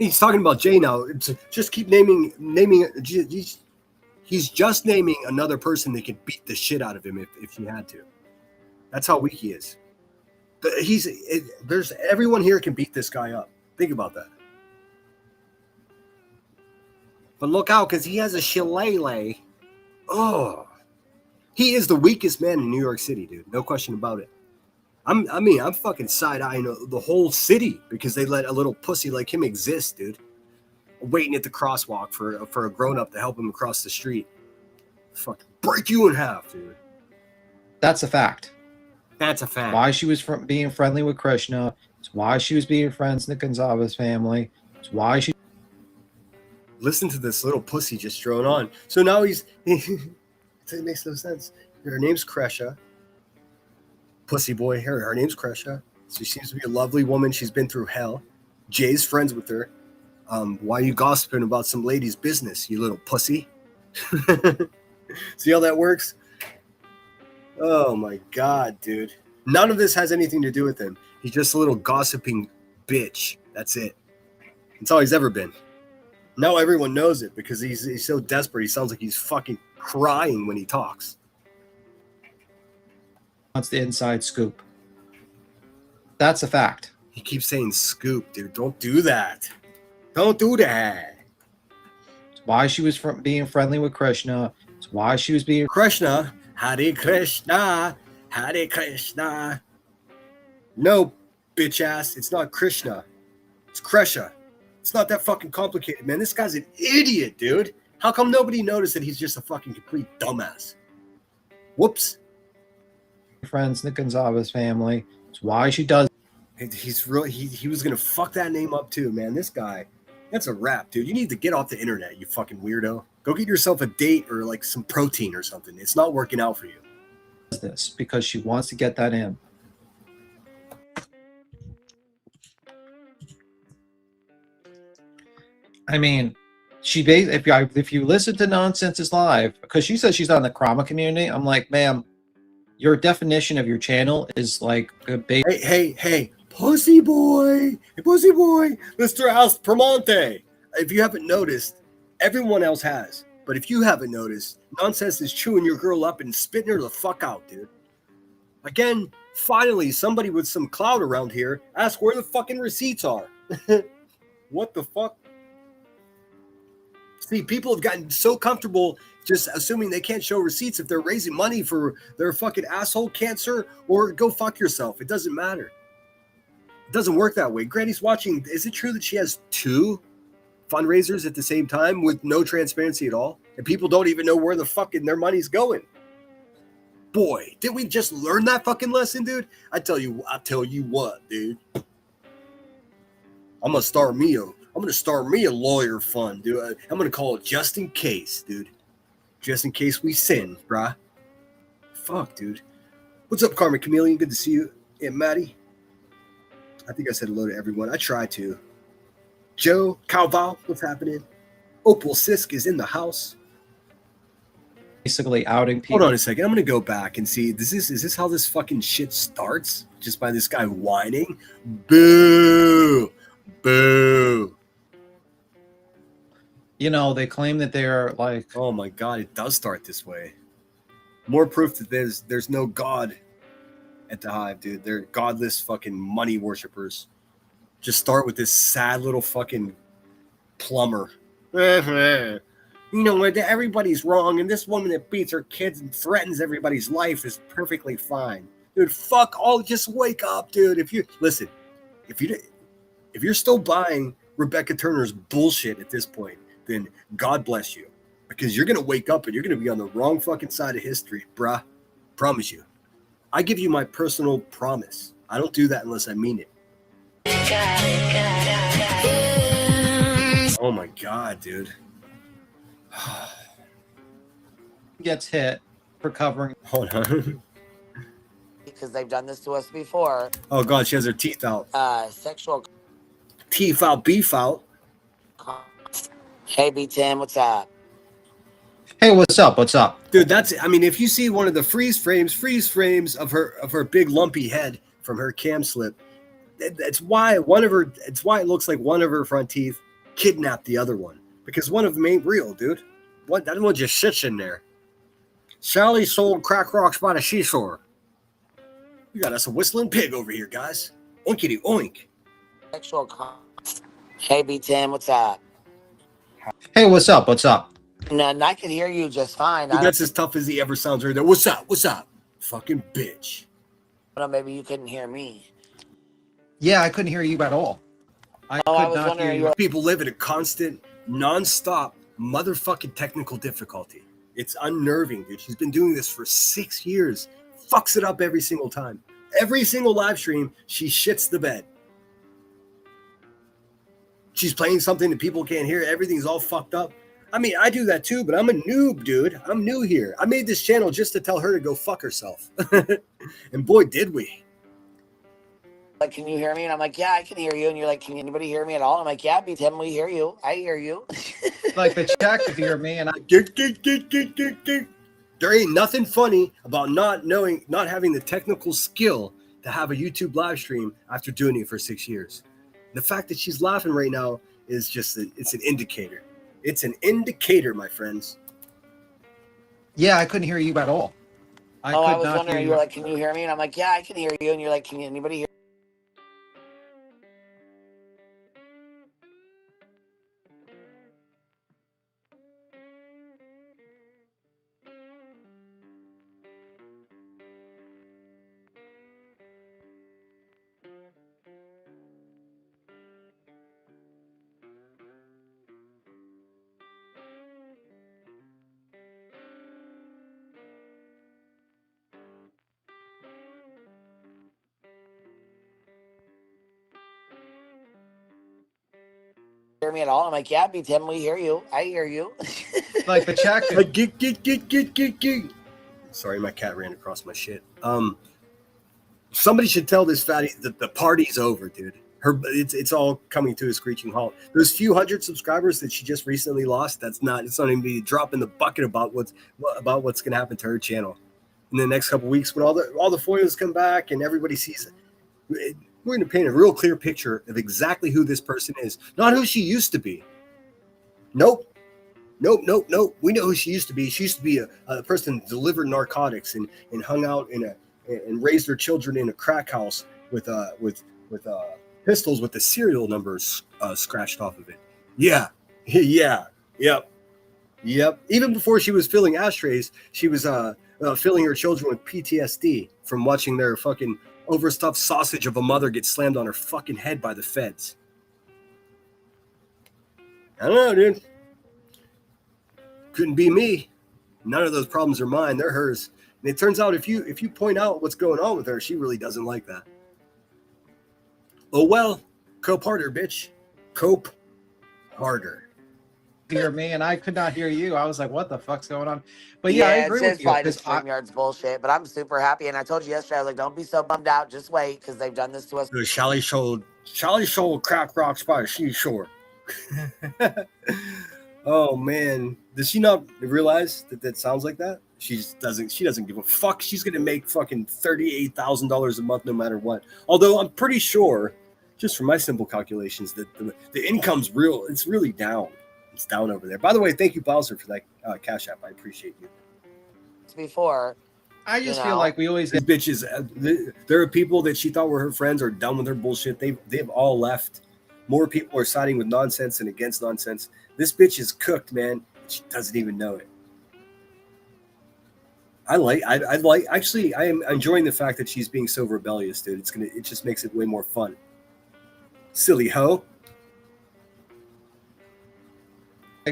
He's talking about Jay now. Just keep naming. He's just naming another person that could beat the shit out of him if he had to. That's how weak he is. There's everyone here can beat this guy up. Think about that. But look out, because he has a shillelagh. Oh, he is the weakest man in New York City, dude. No question about it. I'm fucking side-eyeing the whole city because they let a little pussy like him exist, dude. Waiting at the crosswalk for a grown-up to help him across the street. Fucking break you in half, dude. That's a fact. That's a fact. Why she was being friendly with Krishna. It's why she was being friends in the Gonzalez family. It's why she... Listen to this little pussy just drone on. So now it makes no sense. Her name's Kresha. Pussy boy. Her name's Kresha. So she seems to be a lovely woman. She's been through hell. Jay's friends with her. Why are you gossiping about some lady's business, you little pussy? See how that works? Oh my god, dude. None of this has anything to do with him. He's just a little gossiping bitch. That's it. That's all he's ever been. Now everyone knows it because he's so desperate. He sounds like he's fucking crying when he talks. wants the inside scoop. That's a fact. He keeps saying scoop, dude. Don't do that. Don't do that. It's why she was being friendly with Krishna. It's why she was being... Krishna. Hare Krishna. Hare Krishna. No, bitch ass. It's not Krishna. It's Kresha. It's not that fucking complicated, man. This guy's an idiot, dude. How come nobody noticed that he's just a fucking complete dumbass? Whoops. friends in the Gonzalez family. It's why she does... He's really he was gonna fuck that name up too, man. This guy, that's a wrap, dude. You need to get off the internet, you fucking weirdo. Go get yourself a date or like some protein or something. It's not working out for you. this because she wants to get that in. I mean, if you listen to Nonsense Live, because she says she's not in the Krama community, I'm like, ma'am, your definition of your channel is like a big... Hey, pussy boy, Mr. House Promonte. If you haven't noticed, everyone else has. But if you haven't noticed, Nonsense is chewing your girl up and spitting her the fuck out, dude. Again, finally, somebody with some clout around here asked where the fucking receipts are. What the fuck? See, people have gotten so comfortable just assuming they can't show receipts if they're raising money for their fucking asshole cancer or go fuck yourself. It doesn't matter. It doesn't work that way. Granny's watching. Is it true that she has 2 fundraisers at the same time with no transparency at all? And people don't even know where the fucking their money's going. Boy, did we just learn that fucking lesson, dude? I tell you what, dude. I'm gonna start me a lawyer fund, dude. I'm gonna call it just in case, dude. Just in case we sin, brah. Fuck, dude. What's up, Carmen Chameleon? Good to see you. And Maddie. I think I said hello to everyone. I try to. Joe, Calval, what's happening? Opal Sisk is in the house. basically outing people. Hold on a second. I'm gonna go back and see. Is this how this fucking shit starts? Just by this guy whining? Boo! Boo! You know, they claim that they're like, Oh my god, it does start this way. More proof that there's no God at the Hive, dude. They're godless fucking money worshippers. Just start with this sad little fucking plumber. You know what? Everybody's wrong, and this woman that beats her kids and threatens everybody's life is perfectly fine, dude. Fuck all. Just wake up, dude. If you're still buying Rebecca Turner's bullshit at this point, then God bless you, because you're gonna wake up and you're gonna be on the wrong fucking side of history, bruh. Promise you. I give you my personal promise. I don't do that unless I mean it. Oh my god, dude. gets hit for covering. Hold on. Because they've done this to us before. Oh god, she has her teeth out. Sexual. Teeth out, beef out. Hey, B10, what's up? Hey, what's up? What's up? Dude, I mean, if you see one of the freeze frames of her big lumpy head from her cam slip, it's why it looks like one of her front teeth kidnapped the other one. Because one of them ain't real, dude. That one just sits in there. Sally sold crack rocks by the seashore. We got us a whistling pig over here, guys. Oinkity oink. Sexual. Hey, B10, what's up? Hey, what's up? What's up? No, I can hear you just fine. Dude, that's as tough as he ever sounds right there. What's up? What's up? Fucking bitch. Well, maybe you couldn't hear me. Yeah, I couldn't hear you at all. I was not wondering. hear you. People live in a constant, non-stop motherfucking technical difficulty. It's unnerving, dude. She's been doing this for 6 years. Fucks it up every single time. Every single live stream, she shits the bed. She's playing something that people can't hear. Everything's all fucked up. I mean, I do that too, but I'm a noob, dude. I'm new here. I made this channel just to tell her to go fuck herself. And boy, did we. Like, can you hear me? And I'm like, yeah, I can hear you. And you're like, can anybody hear me at all? I'm like, yeah, B10, we hear you. I hear you. Like the check if you hear me and I. There ain't nothing funny about not having the technical skill to have a YouTube live stream after doing it for 6 years. The fact that she's laughing right now is just it's an indicator. It's an indicator, my friends. Yeah, I couldn't hear you at all. I was wondering. You're like, can you hear me? And I'm like, yeah, I can hear you. And you're like, can anybody hear? Me at all? I'm like, yeah, B10, we hear you. I hear you. Like the check. Get. Sorry, my cat ran across my shit. Somebody should tell this fatty that the party's over, dude. It's all coming to a screeching halt. Those few hundred subscribers that she just recently lost, it's not even a drop in the bucket about what's gonna happen to her channel in the next couple weeks when all the foils come back and everybody sees it. We're going to paint a real clear picture of exactly who this person is, not who she used to be. Nope. We know who she used to be. She used to be a person that delivered narcotics and hung out and raised her children in a crack house with pistols with the serial numbers scratched off of it. Yeah. Yep. Even before she was filling ashtrays, she was filling her children with PTSD from watching their fucking overstuffed sausage of a mother gets slammed on her fucking head by the feds. I don't know, dude. Couldn't be me. None of those problems are mine. They're hers. And it turns out if you point out what's going on with her, she really doesn't like that. Oh well, cope harder, bitch. Cope harder. Hear me and I could not hear you. I was like, what the fuck's going on? But yeah, I agree with you. It's StreamYard's bullshit, but I'm super happy. And I told you yesterday, I was like, don't be so bummed out. Just wait, because they've done this to us. Sally sold crack rocks by the seashore. Oh man, Does she not realize that that sounds like that? She just doesn't. She doesn't give a fuck. She's gonna make fucking $38,000 a month no matter what. Although I'm pretty sure, just from my simple calculations, that the income's real. It's really down. It's down over there. By the way, thank you, Bowser, for that Cash App. I appreciate you. Before. I just feel like we always These get bitches. There are people that she thought were her friends are done with her bullshit. They've all left. More people are siding with nonsense and against nonsense. This bitch is cooked, man. She doesn't even know it. I am enjoying the fact that she's being so rebellious, dude. It just makes it way more fun. Silly hoe.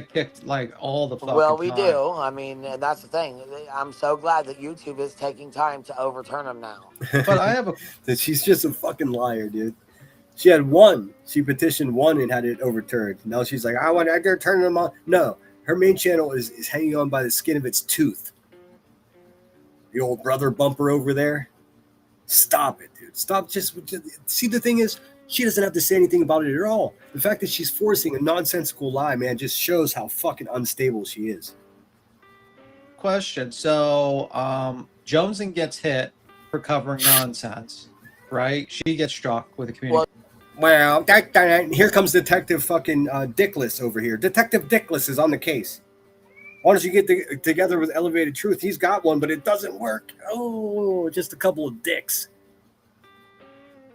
kicked like all the fucking Well, we time. do. I mean, that's the thing. I'm so glad that YouTube is taking time to overturn them now. But I have a That she's just a fucking liar, dude. She had one. She petitioned one and had it overturned. Now she's like, I want to turn them on. No, her main channel is hanging on by the skin of its tooth. The old brother bumper over there. Stop it, dude. Stop. Just see, the thing is, she doesn't have to say anything about it at all. The fact that she's forcing a nonsensical lie, man, just shows how fucking unstable she is. question. So Joneson gets hit for covering nonsense, right? She gets struck with a community. Well, here comes Detective fucking Dickless over here. Detective Dickless is on the case. Why don't you get together with Elevated Truth? He's got one, but it doesn't work. Oh, just a couple of dicks.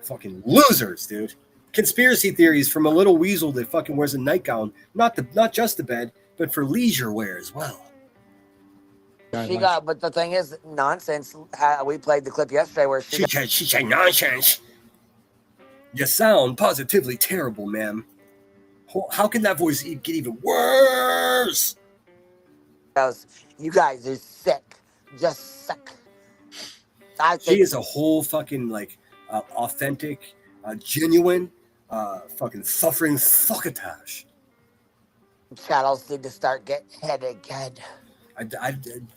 Fucking losers, dude. Conspiracy theories from a little weasel that fucking wears a nightgown, not just the bed, but for leisure wear as well. She got, but the thing is, nonsense. We played the clip yesterday where she said nonsense. You sound positively terrible, ma'am. How can that voice get even worse? goes, "You guys are sick, just sick." She is a whole fucking like authentic, genuine, fucking suffering fuckatash. Channels need to start getting head again.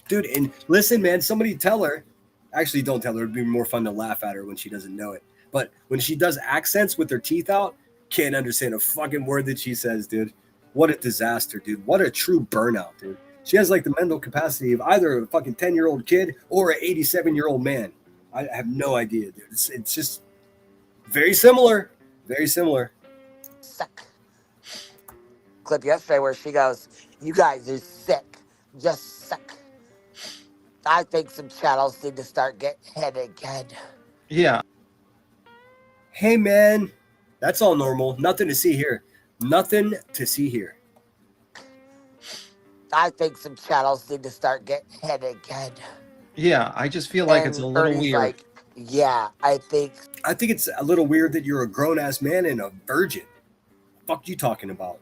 Dude, and listen, man, somebody tell her. Actually, don't tell her. It'd be more fun to laugh at her when she doesn't know it. But when she does accents with her teeth out, can't understand a fucking word that she says, dude. What a disaster, dude. What a true burnout, dude. She has like the mental capacity of either a fucking 10-year-old kid or an 87-year-old man. I have no idea, dude. It's just very similar. Very similar. Sick. Clip yesterday where she goes, "You guys are sick, just sick." I think some channels need to start getting head again. Yeah. Hey, man. That's all normal. Nothing to see here. Nothing to see here. I think some channels need to start getting head again. Yeah, I just feel like And it's a little Ernie's weird. like, yeah, I think it's a little weird that you're a grown-ass man and a virgin. Fuck you talking about?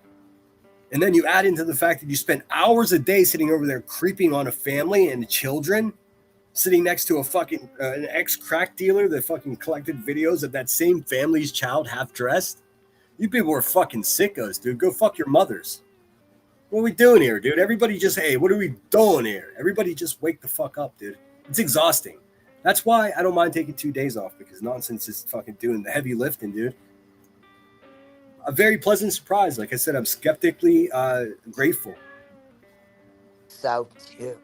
And then you add into the fact that you spend hours a day sitting over there creeping on a family and children, sitting next to a fucking an ex-crack dealer that fucking collected videos of that same family's child half-dressed. You people are fucking sickos, dude. Go fuck your mothers. What are we doing here, dude? Everybody just, hey, what are we doing here? Everybody just wake the fuck up, dude. It's exhausting. That's why I don't mind taking 2 days off, because nonsense is fucking doing the heavy lifting, dude. A very pleasant surprise. Like I said, I'm skeptically grateful. so too.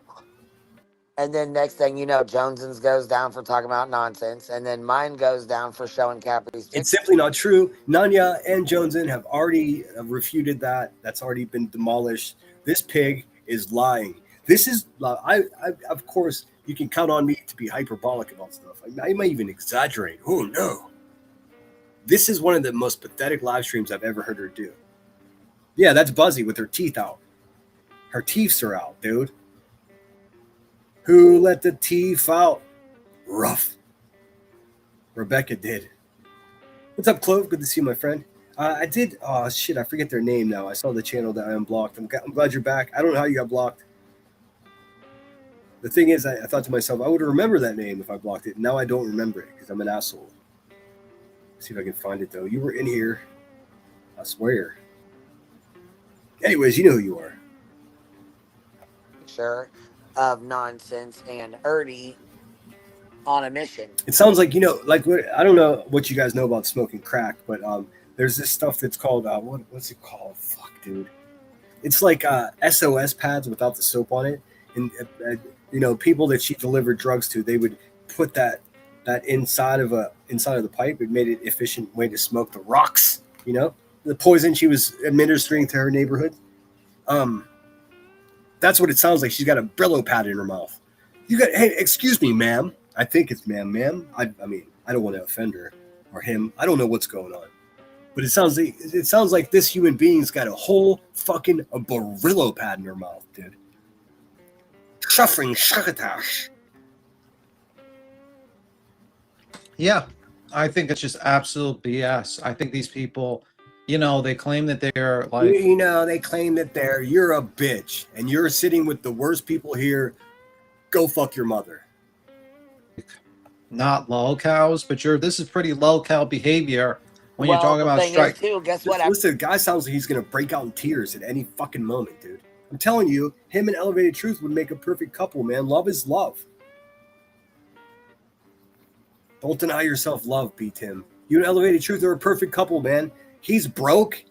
And then next thing you know, Joneson's goes down for talking about nonsense, and then mine goes down for showing Capri's. It's simply not true. Nanya and Joneson have already refuted that. That's already been demolished. This pig is lying. This is, I of course, you can count on me to be hyperbolic about stuff. I might even exaggerate. Oh, no. This is one of the most pathetic live streams I've ever heard her do. Yeah, that's Buzzy with her teeth out. Her teeth are out, dude. Who let the teeth out? Rough. Rebecca did. What's up, Clove? Good to see you, my friend. I did. Oh, shit. I forget their name now. I saw the channel that I unblocked. I'm glad you're back. I don't know how you got blocked. The thing is, I thought to myself, I would remember that name if I blocked it. Now I don't remember it because I'm an asshole. Let's see if I can find it, though. You were in here. I swear. Anyways, you know who you are. Sure. Of nonsense and Ernie on a mission. It sounds like, like I don't know what you guys know about smoking crack, but there's this stuff that's called what's it called? Fuck, dude. It's like SOS pads without the soap on it, and people that she delivered drugs to, they would put that inside of the pipe. It made it efficient way to smoke the rocks. The poison she was administering to her neighborhood. That's what it sounds like. She's got a Brillo pad in her mouth. Hey, excuse me, ma'am. I think it's ma'am. I mean, I don't want to offend her or him. I don't know what's going on. But it sounds like this human being's got a whole fucking Brillo pad in her mouth, dude. Suffering succotash. Yeah, I think it's just absolute BS. I think these people, they claim that they're like, they claim that you're a bitch and you're sitting with the worst people here. Go fuck your mother. not lolcows, but this is pretty lolcow behavior when you're talking about strike. Too, guess what? Listen, the guy sounds like he's gonna break out in tears at any fucking moment, dude. I'm telling you, him and Elevated Truth would make a perfect couple, man. Love is love. Don't deny yourself love, B. Tim. You and Elevated Truth are a perfect couple, man. He's broke.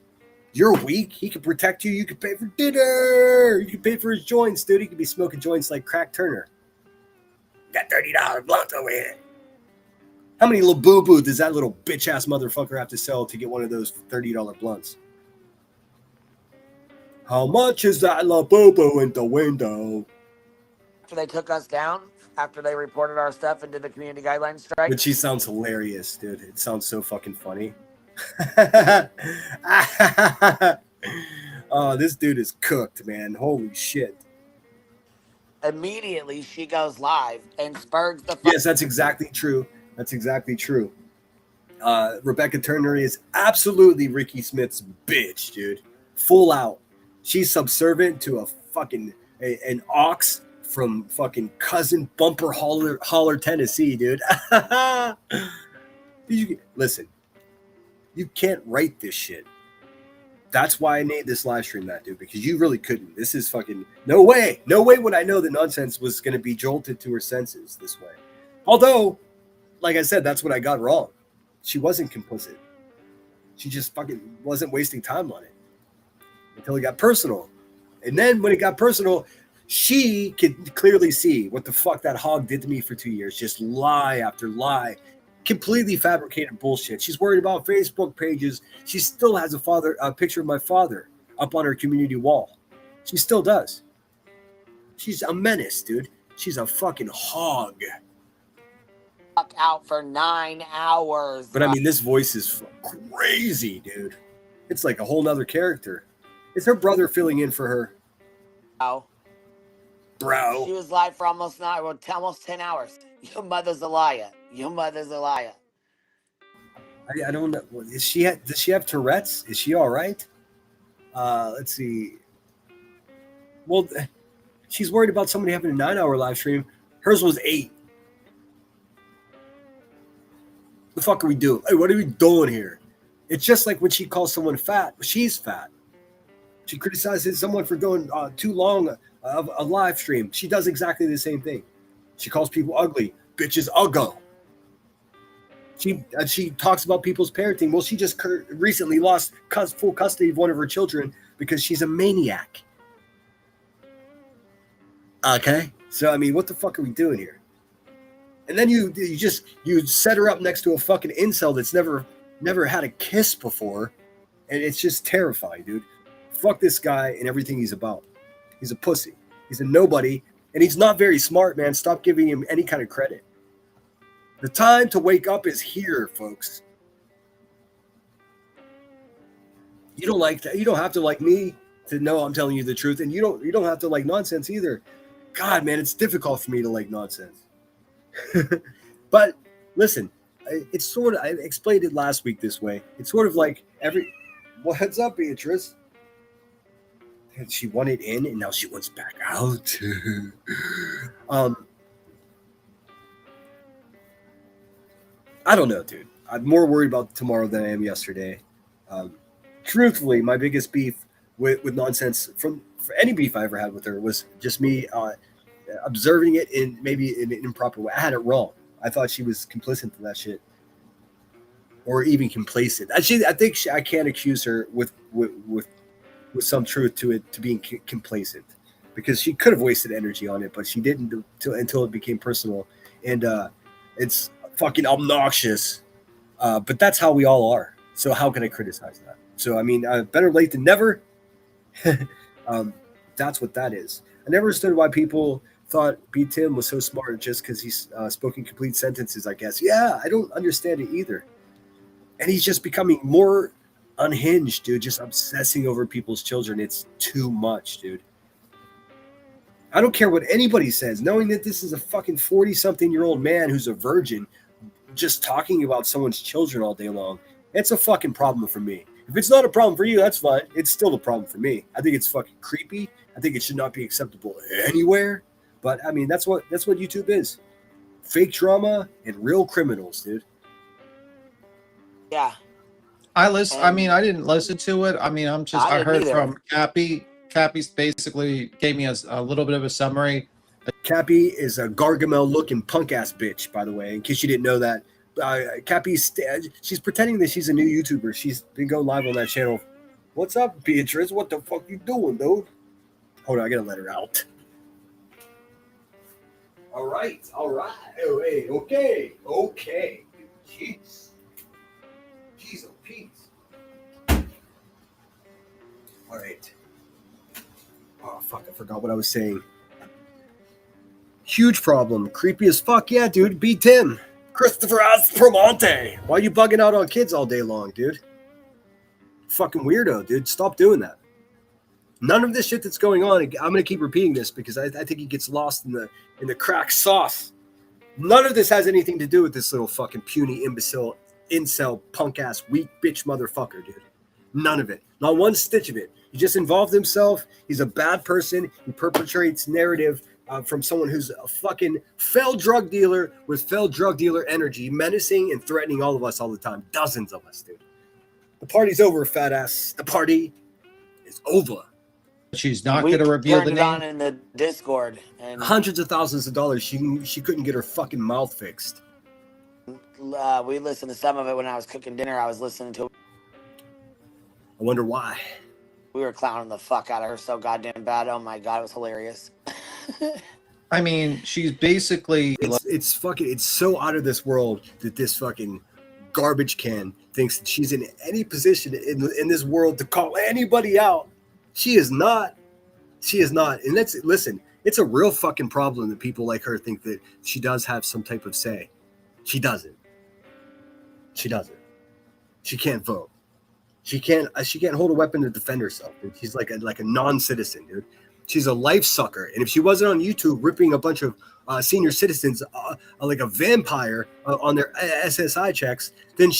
You're weak. He can protect you. You can pay for dinner. You can pay for his joints, dude. He could be smoking joints like Crack Turner. Got $30 blunt over here. How many boo does that little bitch-ass motherfucker have to sell to get one of those $30 blunts? How much is that boo in the window? After they took us down, after they reported our stuff and did the community guidelines strike. But she sounds hilarious, dude. It sounds so fucking funny. Oh, this dude is cooked, man. Holy shit. Immediately, she goes live and spurgs the... Yes, that's exactly true. That's exactly true. Rebecca Turner is absolutely Ricky Smith's bitch, dude. Full out. She's subservient to a fucking... an ox from fucking cousin Bumper Holler, Tennessee, dude. Listen, you can't write this shit. That's why I made this live stream that, dude, because you really couldn't. This is fucking no way would I know that Nonsense was going to be jolted to her senses this way. Although, like I said, that's what I got wrong. She wasn't complicit. She just fucking wasn't wasting time on it until it got personal. And then when it got personal, she could clearly see what the fuck that hog did to me for 2 years. Just lie after lie. Completely fabricated bullshit. She's worried about Facebook pages. She still has a picture of my father up on her community wall. She still does. She's a menace, dude. She's a fucking hog. Fuck out for 9 hours. But I mean, this voice is crazy, dude. It's like a whole nother character. It's her brother filling in for her. Oh. Bro. She was live for almost 10 hours. Your mother's a liar. Your mother's a liar. I don't know. Does she have Tourette's? Is she all right? Let's see. Well, she's worried about somebody having a 9-hour live stream. Hers was 8. The fuck are we doing? Hey, what are we doing here? It's just like when she calls someone fat. She's fat. She criticizes someone for going too long of a live stream. She does exactly the same thing. She calls people ugly. Bitches uggo. She talks about people's parenting. Well, she just recently lost full custody of one of her children because she's a maniac. Okay? So, I mean, what the fuck are we doing here? And then you set her up next to a fucking incel that's never had a kiss before, and it's just terrifying, dude. Fuck this guy and everything he's about. He's a pussy. He's a nobody, and he's not very smart, man. Stop giving him any kind of credit. The time to wake up is here, folks. You don't like that. You don't have to like me to know I'm telling you the truth, and you don't have to like Nonsense either. God, man, it's difficult for me to like Nonsense. But listen, it's sort of, I explained it last week this way. It's sort of like what's up, Beatrice? And she wanted in, and now she wants back out. I don't know, dude. I'm more worried about tomorrow than I am yesterday. Truthfully, my biggest beef with Nonsense for any beef I ever had with her was just me observing it in maybe in an improper way. I had it wrong. I thought she was complicit to that shit, or even complacent. I think I can't accuse her with with some truth to it to being complacent, because she could have wasted energy on it, but she didn't until it became personal, and it's fucking obnoxious. But that's how we all are. So how can I criticize that? So I mean, better late than never. That's what that is. I never understood why people thought B. Tim was so smart just because he's spoken complete sentences, I guess. Yeah, I don't understand it either. And he's just becoming more unhinged, dude, just obsessing over people's children. It's too much, dude. I don't care what anybody says, knowing that this is a fucking 40-something-year-old man who's a virgin just talking about someone's children all day long. It's a fucking problem for me. If it's not a problem for you, that's fine. It's still a problem for me. I think it's fucking creepy. I think it should not be acceptable anywhere. But I mean, that's what YouTube is. Fake drama and real criminals, dude. Yeah. I I didn't listen to it. I mean, I heard from Cappy. Cappy's basically gave me a little bit of a summary. Cappy is a Gargamel-looking punk-ass bitch, by the way, in case you didn't know that. She's pretending that she's a new YouTuber. She's been going live on that channel. What's up, Beatrice? What the fuck you doing, dude? Hold on, I gotta let her out. All right. Oh, hey, okay. Jeez. Jeez, oh, peace. All right. Oh, fuck, I forgot what I was saying. Huge problem. Creepy as fuck. Yeah, dude, beat Tim. Christopher Aspromonte. Why are you bugging out on kids all day long, dude? Fucking weirdo, dude. Stop doing that. None of this shit that's going on, I'm going to keep repeating this because I think he gets lost in the crack sauce. None of this has anything to do with this little fucking puny imbecile, incel, punk-ass, weak bitch motherfucker, dude. None of it. Not one stitch of it. He just involved himself. He's a bad person. He perpetrates narrative from someone who's a fucking failed drug dealer with failed drug dealer energy, menacing and threatening all of us all the time. Dozens of us, dude. The party's over, fat ass. The party is over. She's not going to reveal the name. On in the Discord. And hundreds of thousands of dollars. She couldn't get her fucking mouth fixed. We listened to some of it when I was cooking dinner. I was listening to it. I wonder why. We were clowning the fuck out of her so goddamn bad. Oh my god, it was hilarious. I mean, she's basically... It's so out of this world that this fucking garbage can thinks that she's in any position in this world to call anybody out. She is not. And listen, it's a real fucking problem that people like her think that she does have some type of say. She doesn't. She can't vote. She can't hold a weapon to defend herself. She's like a non-citizen, dude. She's a life sucker. And if she wasn't on YouTube ripping a bunch of senior citizens like a vampire on their SSI checks, then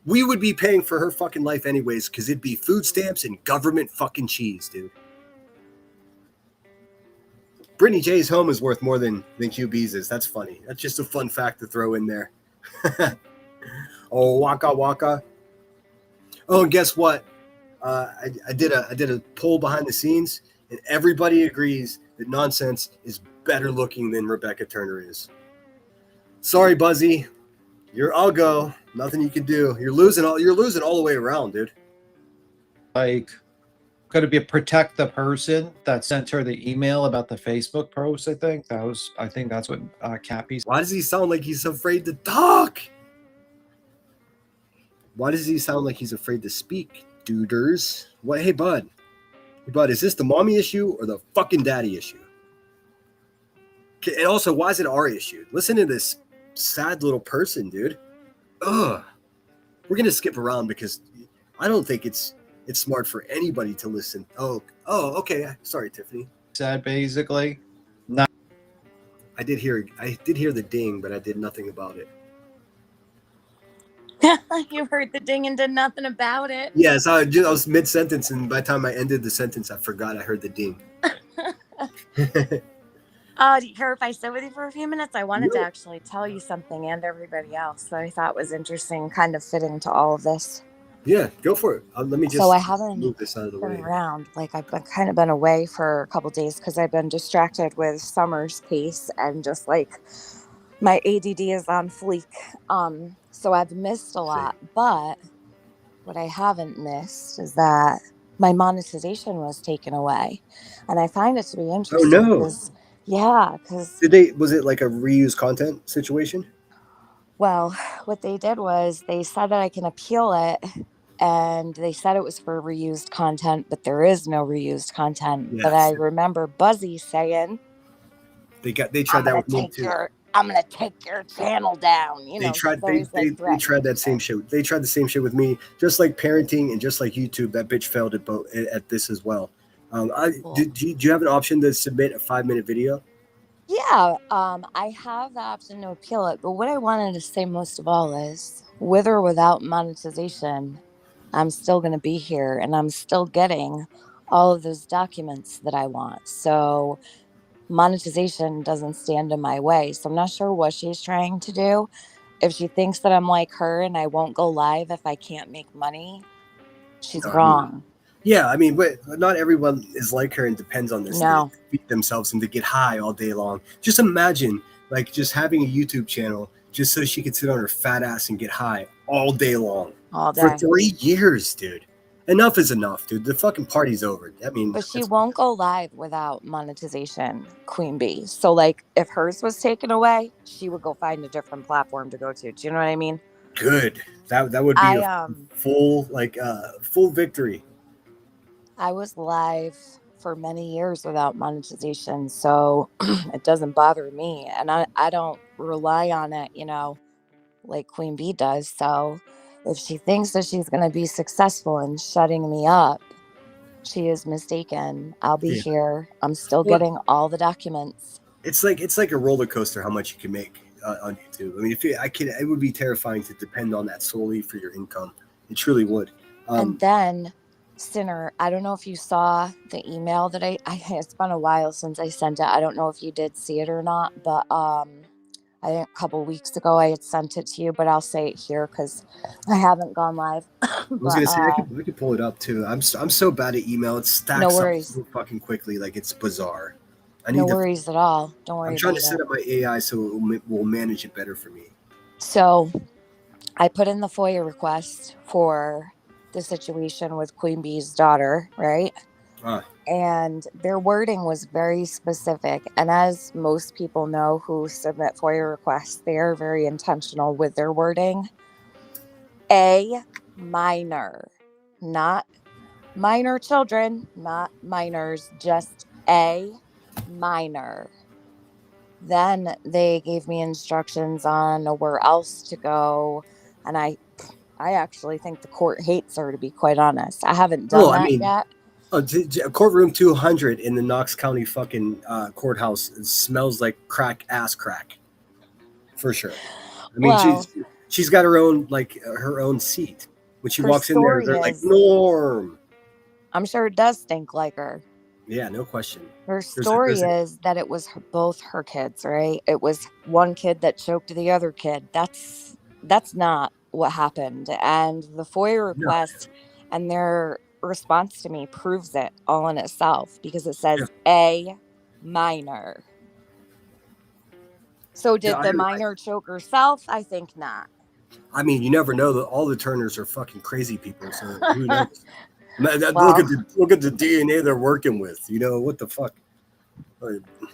we would be paying for her fucking life anyways, because it'd be food stamps and government fucking cheese, dude. Brittany J's home is worth more than QB's is. That's funny. That's just a fun fact to throw in there. Oh, waka waka. Oh, and guess what? I did a poll behind the scenes, and everybody agrees that Nonsense is better looking than Rebecca Turner is. Sorry, Buzzy. I'll go. Nothing you can do. You're losing all the way around, dude. Like, could it be protect the person that sent her the email about the Facebook post? I think that's what Cappy said. Why does he sound like he's afraid to talk? Why does he sound like he's afraid to speak, duders? What? Hey, bud. Hey, bud, is this the mommy issue or the fucking daddy issue? Okay, and also, why is it our issue? Listen to this sad little person, dude. Ugh. We're gonna skip around because I don't think it's smart for anybody to listen. Oh, okay. Sorry, Tiffany. Said basically. I did hear the ding, but I did nothing about it. You heard the ding and did nothing about it. Yes, I was mid-sentence, and by the time I ended the sentence, I forgot I heard the ding. Do you care if I sit with you for a few minutes? I wanted to actually tell you something and everybody else that I thought was interesting, kind of fitting to all of this. Yeah, go for it. Let me just I haven't move this out of the way. Around. Like, I've kind of been away for a couple days because I've been distracted with Summer's case, and just like my ADD is on fleek. So I've missed a lot, but what I haven't missed is that my monetization was taken away. And I find it to be Oh interesting no! because, yeah, because, Was it like a reused content situation? well, what they did was they said that I can appeal it, and they said it was for reused content, but there is no reused content. But I Yes, remember Buzzy saying, they tried that with me too. I'm gonna take your channel down. You They know, she's tried they, always they like they tried threatening that same people. shit. They tried the same shit with me, just like parenting and just like YouTube. That bitch failed at both at this as well. Well, Do you have an option to submit a 5-minute video? yeah, I have the option to appeal it, but what I wanted to say most of all is, with or without monetization, I'm still going to be here and I'm still getting all of those documents that I want. So monetization doesn't stand in my way. So I'm not sure what she's trying to do. If she thinks that I'm like her and I won't go live if I can't make money, she's No, I mean, wrong. yeah, I mean, but not everyone is like her and depends on this to No. feed themselves and to get high all day long. Just imagine, like, just having a YouTube channel just so she could sit on her fat ass and get high all day long All for day. 3 years, dude. Enough is enough, dude. The fucking party's over. I mean, But she that's won't go live without monetization, Queen Bee. So, like, if hers was taken away, she would go find a different platform to go to. Do you know what I mean? good. That would be I a full full victory. I was live for many years without monetization, so it doesn't bother me, and I don't rely on it, you know, like Queen Bee does. So, if she thinks that she's going to be successful in shutting me up, she is mistaken. I'll be Yeah. here. I'm still Well, getting all the documents. it's like a roller coaster how much you can make on YouTube. I mean, it would be terrifying to depend on that solely for your income. It truly would. And then, Sinner, I don't know if you saw the email that it's been a while since I sent it. I don't know if you did see it or not, but I think a couple weeks ago I had sent it to you, but I'll say it here because I haven't gone live. I was But gonna say I could pull it up too. I'm so bad at email. It no stacks up worries. so fucking quickly, like it's bizarre. I No need to. worries at all. Don't I'm worry trying to about set it. up my AI so it will manage it better for me. So I put in the FOIA request for the situation with Queen Bee's daughter, right? Ah, And their wording was very specific. And as most people know who submit FOIA requests, they are very intentional with their wording. A minor, not minor children, not minors, just a minor. Then they gave me instructions on where else to go. And I actually think the court hates her, to be quite honest. I haven't done I that mean, yet. courtroom 200 in the Knox County fucking courthouse smells like crack for sure. I mean, Well, she's got her own her own seat. When she her walks in there, story they're like is, Norm. I'm sure it does stink like her. Yeah, no question. Her story is that it was both her kids, right? It was one kid that choked the other kid. That's not what happened. And the FOIA No, request and their response to me proves it all in itself because it yeah. says a minor. So Yeah, did the minor choke herself? I think not. I mean, you never know. That all the Turners are fucking crazy people. So who knows? Look Well, at the DNA they're working with. You know what the fuck?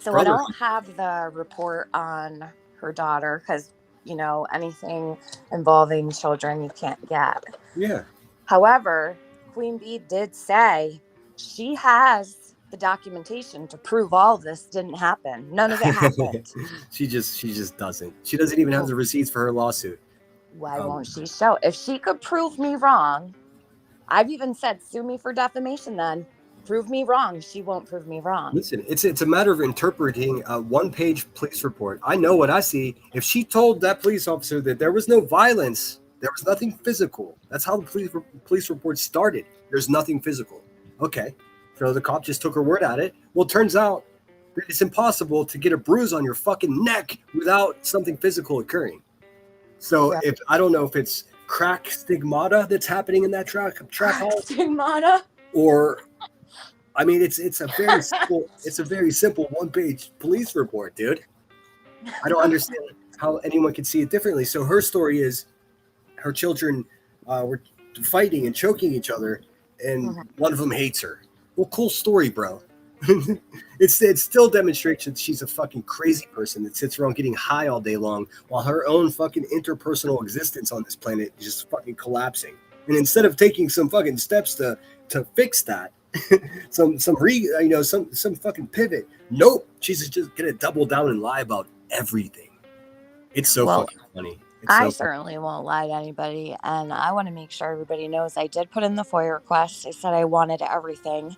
so I don't have the report on her daughter because, you know, anything involving children you can't get. Yeah. However, Queen Bee did say she has the documentation to prove all of this didn't happen. None of it happened. she just doesn't. She doesn't even have the receipts for her lawsuit. Why won't she show? If she could prove me wrong, I've even said sue me for defamation then. Prove me wrong. She won't prove me wrong. Listen, it's a matter of interpreting a one-page police report. I know what I see. If she told that police officer that there was no violence, there was nothing physical. That's how the police report started. There's nothing physical. Okay. So the cop just took her word at it. Well, it turns out that it's impossible to get a bruise on your fucking neck without something physical occurring. So if I don't know if it's crack stigmata that's happening in that trap house. Stigmata? Or I mean, it's a very simple one-page police report, dude. I don't understand how anyone can see it differently. So her story is her children were fighting and choking each other, and Mhm. one of them hates her. Well, cool story, bro. It still demonstrates that she's a fucking crazy person that sits around getting high all day long while her own fucking interpersonal existence on this planet is just fucking collapsing. And instead of taking some fucking steps to fix that, some fucking pivot, nope, she's just gonna double down and lie about everything. It's so Well, fucking funny. It's I so certainly won't lie to anybody, and I want to make sure everybody knows I did put in the FOIA request. I said I wanted everything.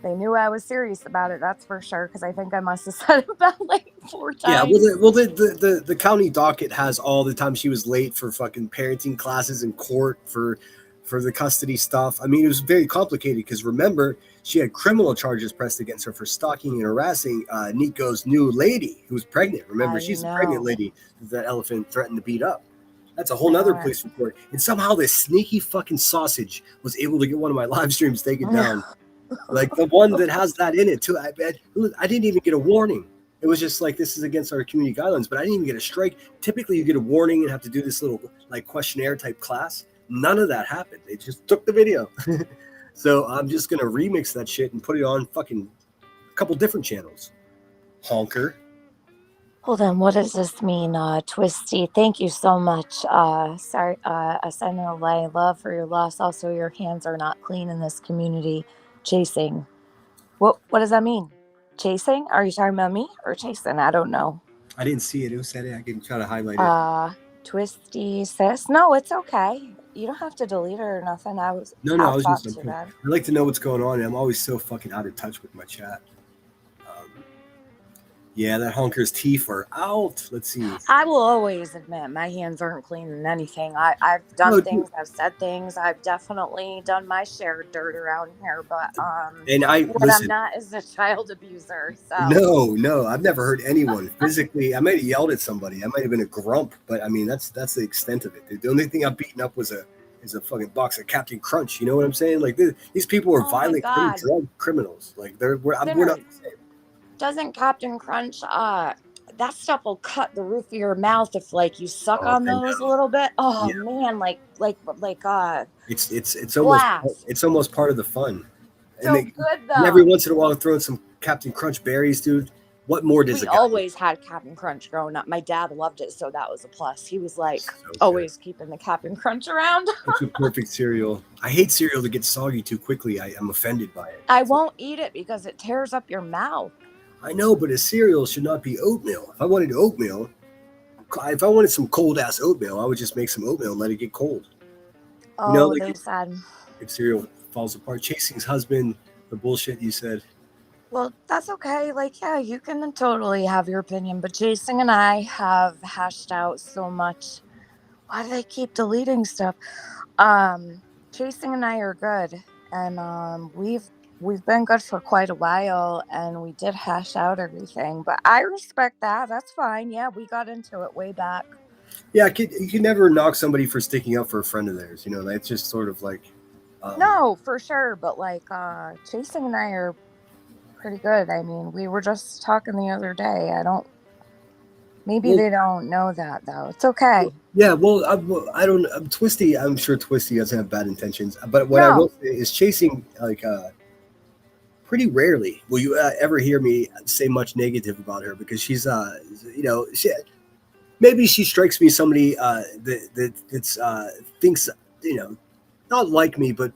They knew I was serious about it, that's for sure, because I think I must have said it about like 4 Yeah, times. the county docket has all the time she was late for fucking parenting classes in court for the custody stuff. I mean, it was very complicated because remember, she had criminal charges pressed against her for stalking and harassing Nico's new lady who was pregnant. Remember, I she's a pregnant know. lady that elephant threatened to beat up. That's a whole I nother know. police report. And somehow this sneaky fucking sausage was able to get one of my live streams taken down. Like the one that has that in it too. I didn't even get a warning. It was just like, this is against our community guidelines, but I didn't even get a strike. Typically you get a warning and have to do this little like questionnaire type class. None of that happened. They just took the video. So I'm just gonna remix that shit and put it on fucking a couple different channels. Honker. Hold on, what does this mean? Twisty, thank you so much. Sorry, I send a lie love for your loss. Also, your hands are not clean in this community. Chasing. What does that mean? Chasing? Are you talking about me or chasing? I don't know. I didn't see it. It was said it. I can try to highlight it. Twisty sis. No, it's okay. You don't have to delete it or nothing. I was just I like to know what's going on. I'm always so fucking out of touch with my chat. Yeah, that honker's teeth are out. Let's see. I will always admit my hands aren't clean in anything. I've done things. I've said things. I've definitely done my share of dirt around here. But I'm not is a child abuser. So No, I've never heard anyone physically. I might have yelled at somebody. I might have been a grump, but I mean that's the extent of it. Dude. The only thing I've beaten up was a fucking box of Captain Crunch. You know what I'm saying? Like these people are violent drug criminals. Like we're not the same. Doesn't Captain Crunch that stuff will cut the roof of your mouth if like you suck on those a little bit? Oh yeah. Man, like it's almost part of the fun. So good though. And every once in a while throw in some Captain Crunch berries, dude. What more does we always had Captain Crunch growing up. My dad loved it, so that was a plus. He was like always keeping the Captain Crunch around. It's a perfect cereal. I hate cereal that gets soggy too quickly. I'm offended by it. I won't eat it because it tears up your mouth. I know, but a cereal should not be oatmeal. If I wanted some cold ass oatmeal, I would just make some oatmeal and let it get cold. Oh, they said if cereal falls apart, chasing's husband, the bullshit you said. Well, that's okay. Like, yeah, you can totally have your opinion, but Chasing and I have hashed out so much. Why do they keep deleting stuff? Chasing and I are good, and we've been good for quite a while, and we did hash out everything. But I respect that. That's fine. Yeah, we got into it way back. Yeah, you can never knock somebody for sticking up for a friend of theirs. You know, that's just sort of like. No, for sure. But like, Chasing and I are pretty good. I mean, we were just talking the other day. They don't know that though. It's okay. Yeah, well, I don't. Twisty. I'm sure Twisty doesn't have bad intentions. But what I will say is, Chasing like. Pretty rarely will you ever hear me say much negative about her because she's, maybe she strikes me somebody that thinks, not like me, but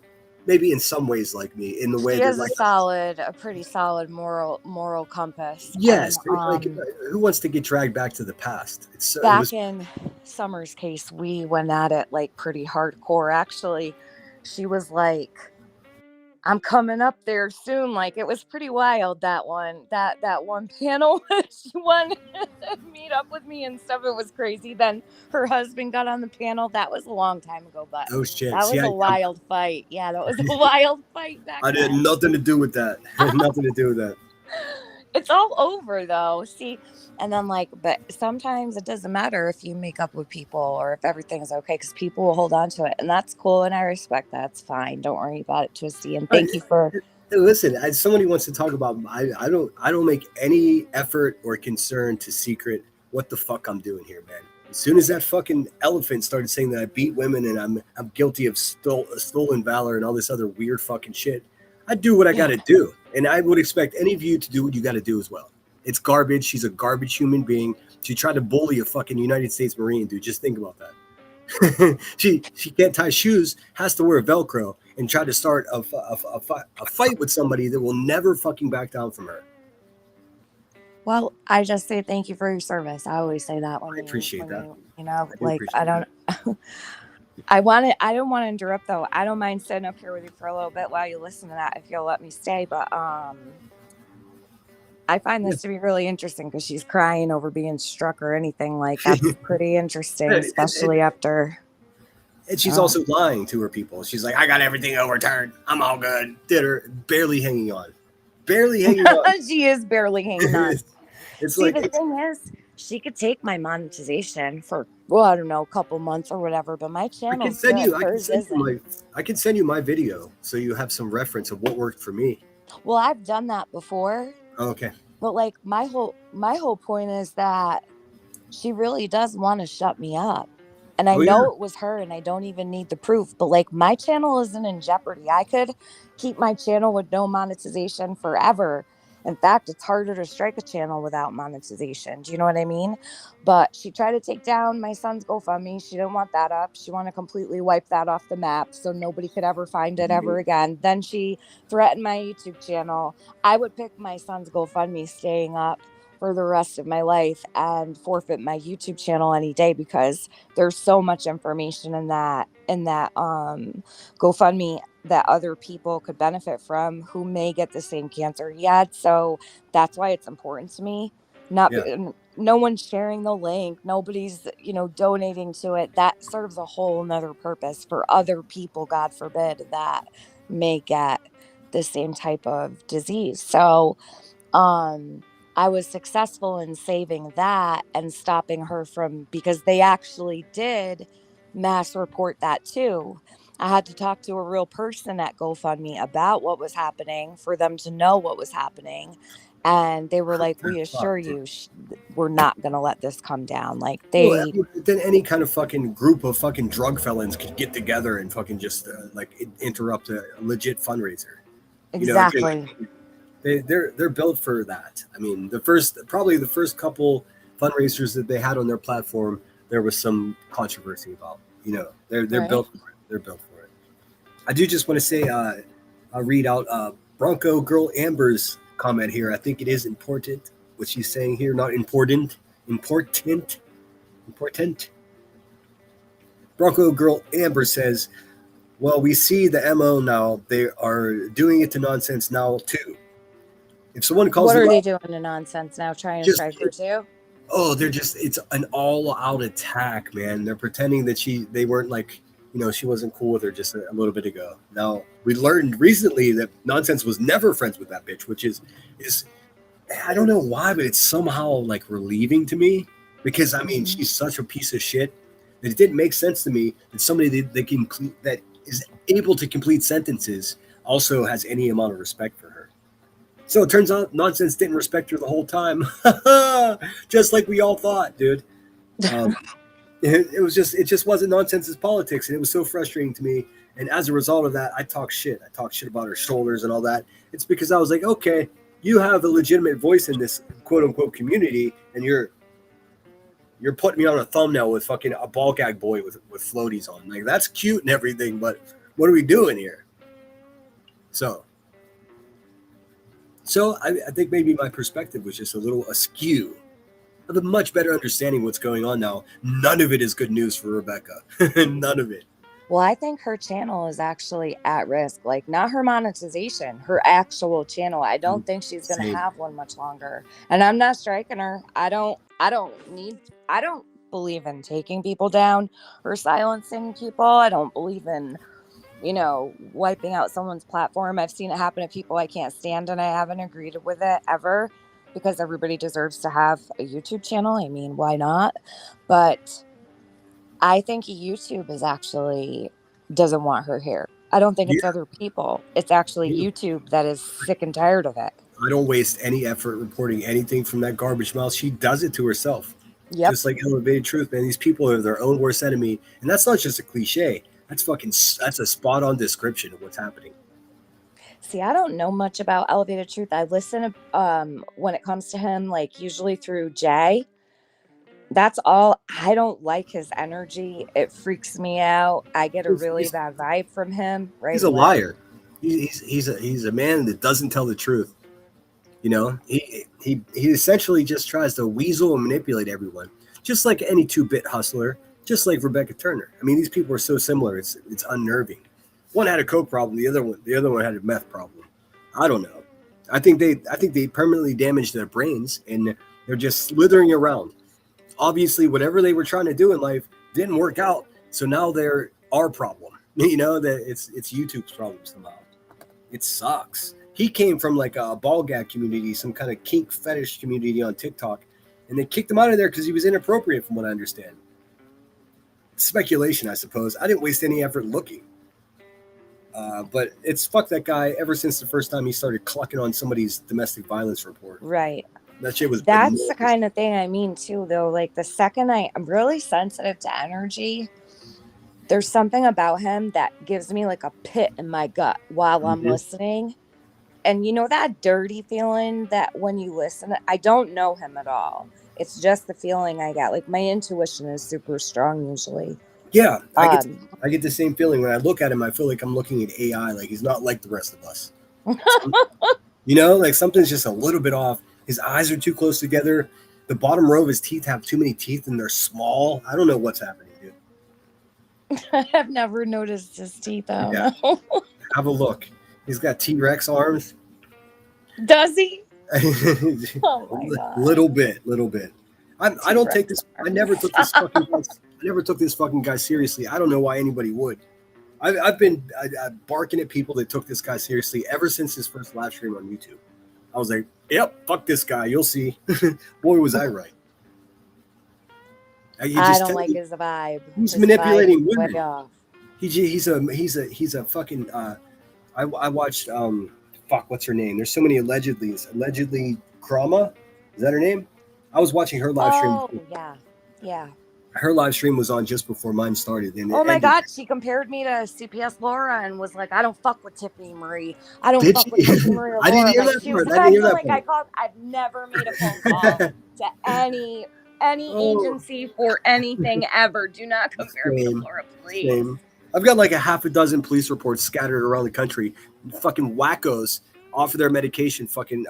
maybe in some ways like me in the way she that has a pretty solid moral compass. Yes, and, who wants to get dragged back to the past? In Summer's case, we went at it like pretty hardcore. Actually, she was like, I'm coming up there soon. Like it was pretty wild that one panel. She wanted to meet up with me and stuff. It was crazy. Then her husband got on the panel. That was a long time ago, but oh shit, that was a wild fight. Yeah, that was a wild fight back I then. had nothing to do with that. Nothing to do with that. It's all over though. See. And then but sometimes it doesn't matter if you make up with people or if everything's okay because people will hold on to it. And that's cool. And I respect that. It's fine. Don't worry about it, Twisty. And thank you for. Listen, as somebody wants to talk about, I don't make any effort or concern to secret what the fuck I'm doing here, man. As soon as that fucking elephant started saying that I beat women and I'm guilty of stolen valor and all this other weird fucking shit, I do what I got to do. And I would expect any of you to do what you got to do as well. It's garbage. She's a garbage human being. She tried to bully a fucking United States Marine, dude. Just think about that. she can't tie shoes, has to wear Velcro, and try to start a fight with somebody that will never fucking back down from her. Well, I just say thank you for your service. I always say that when I appreciate that. You know, I like I don't. I don't want to interrupt though. I don't mind sitting up here with you for a little bit while you listen to that if you'll let me stay. But I find this to be really interesting because she's crying over being struck or anything like that's pretty interesting, especially after. And she's also lying to her people. She's like, I got everything overturned. I'm all good. Did her barely hanging on. Barely hanging on. She is barely hanging on. It's See, like the thing is, she could take my monetization for, well, I don't know, a couple months or whatever, but my channel. I can send you my video so you have some reference of what worked for me. Well, I've done that before. Oh, okay. But like my whole point is that she really does want to shut me up. And I know it was her and I don't even need the proof, but like my channel isn't in jeopardy. I could keep my channel with no monetization forever. In fact, it's harder to strike a channel without monetization. Do you know what I mean? But she tried to take down my son's GoFundMe. She didn't want that up. She wanted to completely wipe that off the map so nobody could ever find it ever again. Then she threatened my YouTube channel. I would pick my son's GoFundMe staying up for the rest of my life and forfeit my YouTube channel any day because there's so much information in that GoFundMe that other people could benefit from who may get the same cancer yet. So that's why it's important to me. No one's sharing the link. Nobody's, donating to it. That serves a whole nother purpose for other people, God forbid, that may get the same type of disease. So, I was successful in saving that and stopping her from, because they actually did mass report that too. I had to talk to a real person at GoFundMe about what was happening for them to know what was happening. And they were like, we assure you, we're not going to let this come down. Like then any kind of fucking group of fucking drug felons could get together and fucking just interrupt a legit fundraiser. Exactly. They're built for that. I mean, the first couple fundraisers that they had on their platform, there was some controversy about. They're built for it. They're built for it. I do just want to say, I'll read out Bronco Girl Amber's comment here. I think it is important what she's saying here. Not important. Important. Bronco Girl Amber says, well, we see the MO now. They are doing it to nonsense now too. If someone calls, what are they doing to nonsense now? Trying to strike her too? Oh, it's an all-out attack, man. They're pretending that they weren't like, she wasn't cool with her just a little bit ago. Now we learned recently that nonsense was never friends with that bitch, which is I don't know why, but it's somehow like relieving to me because I mean she's such a piece of shit that it didn't make sense to me that somebody that is able to complete sentences also has any amount of respect for her. So it turns out nonsense didn't respect her the whole time, just like we all thought, dude. It just wasn't nonsense's politics, and it was so frustrating to me. And as a result of that, I talk shit. I talk shit about her shoulders and all that. It's because I was like, okay, you have a legitimate voice in this quote unquote community, and you're putting me on a thumbnail with fucking a ball gag boy with floaties on. Like that's cute and everything, but what are we doing here? So I think maybe my perspective was just a little askew. I have a much better understanding of what's going on now. None of it is good news for Rebecca. None of it. Well, I think her channel is actually at risk. Like not her monetization, her actual channel. I don't think she's going to have one much longer. And I'm not striking her. I don't believe in taking people down or silencing people. I don't believe in wiping out someone's platform. I've seen it happen to people I can't stand, and I haven't agreed with it ever because everybody deserves to have a YouTube channel. I mean, why not? But I think YouTube doesn't want her here. I don't think it's other people. It's actually YouTube that is sick and tired of it. I don't waste any effort reporting anything from that garbage mouth. She does it to herself. Yep. Just like elevated truth, man. These people are their own worst enemy, and that's not just a cliche. That's a spot on description of what's happening. See, I don't know much about Elevated Truth. I listen when it comes to him, like usually through Jay. That's all. I don't like his energy. It freaks me out. I get a really bad vibe from him right He's a away. liar. He's a man that doesn't tell the truth. You know, he essentially just tries to weasel and manipulate everyone, just like any 2-bit hustler, just like Rebecca Turner. I mean, these people are so similar. It's unnerving. One had a coke problem, the other one had a meth problem. I don't know. I think they permanently damaged their brains, and they're just slithering around. Obviously, whatever they were trying to do in life didn't work out, so now they're our problem. You know, that it's YouTube's problem somehow. It sucks. He came from like a ball gag community, some kind of kink fetish community on TikTok, and they kicked him out of there because he was inappropriate, from what I understand. Speculation, I suppose. I didn't waste any effort looking. But it's fuck that guy ever since the first time he started clucking on somebody's domestic violence report. Right. That shit was That's enormous. the kind of thing I mean too, though. Like the second I'm really sensitive to energy. There's something about him that gives me like a pit in my gut while I'm listening. And you know that dirty feeling that when you listen, I don't know him at all. It's just the feeling I get. Like my intuition is super strong usually. Yeah, I get the same feeling when I look at him. I feel like I'm looking at AI. Like he's not like the rest of us. You know, like something's just a little bit off. His eyes are too close together. The bottom row of his teeth have too many teeth and they're small. I don't know what's happening, dude. I've never noticed his teeth. I don't know. Have a look. He's got T-Rex arms. Does he? Oh my God. Little bit. I don't take this. I never took this fucking guy seriously. I don't know why anybody would. I've been barking at people that took this guy seriously ever since his first live stream on YouTube. I was like, yep, fuck this guy. You'll see. Boy, was I right. I don't like his vibe. He's manipulating women. He's a fucking. I watched what's her name? There's so many allegedly Krama. Is that her name? I was watching her live stream. Oh yeah. Her live stream was on just before mine started. And oh my God, she compared me to CPS Laura and was like, I don't fuck with Tiffany Marie. I don't fuck with Tiffany Marie. I didn't hear that part. I've never made a phone call to any agency for anything ever. Do not compare me to Laura, please. Same. I've got like a half a dozen police reports scattered around the country. Fucking wackos off of their medication, fucking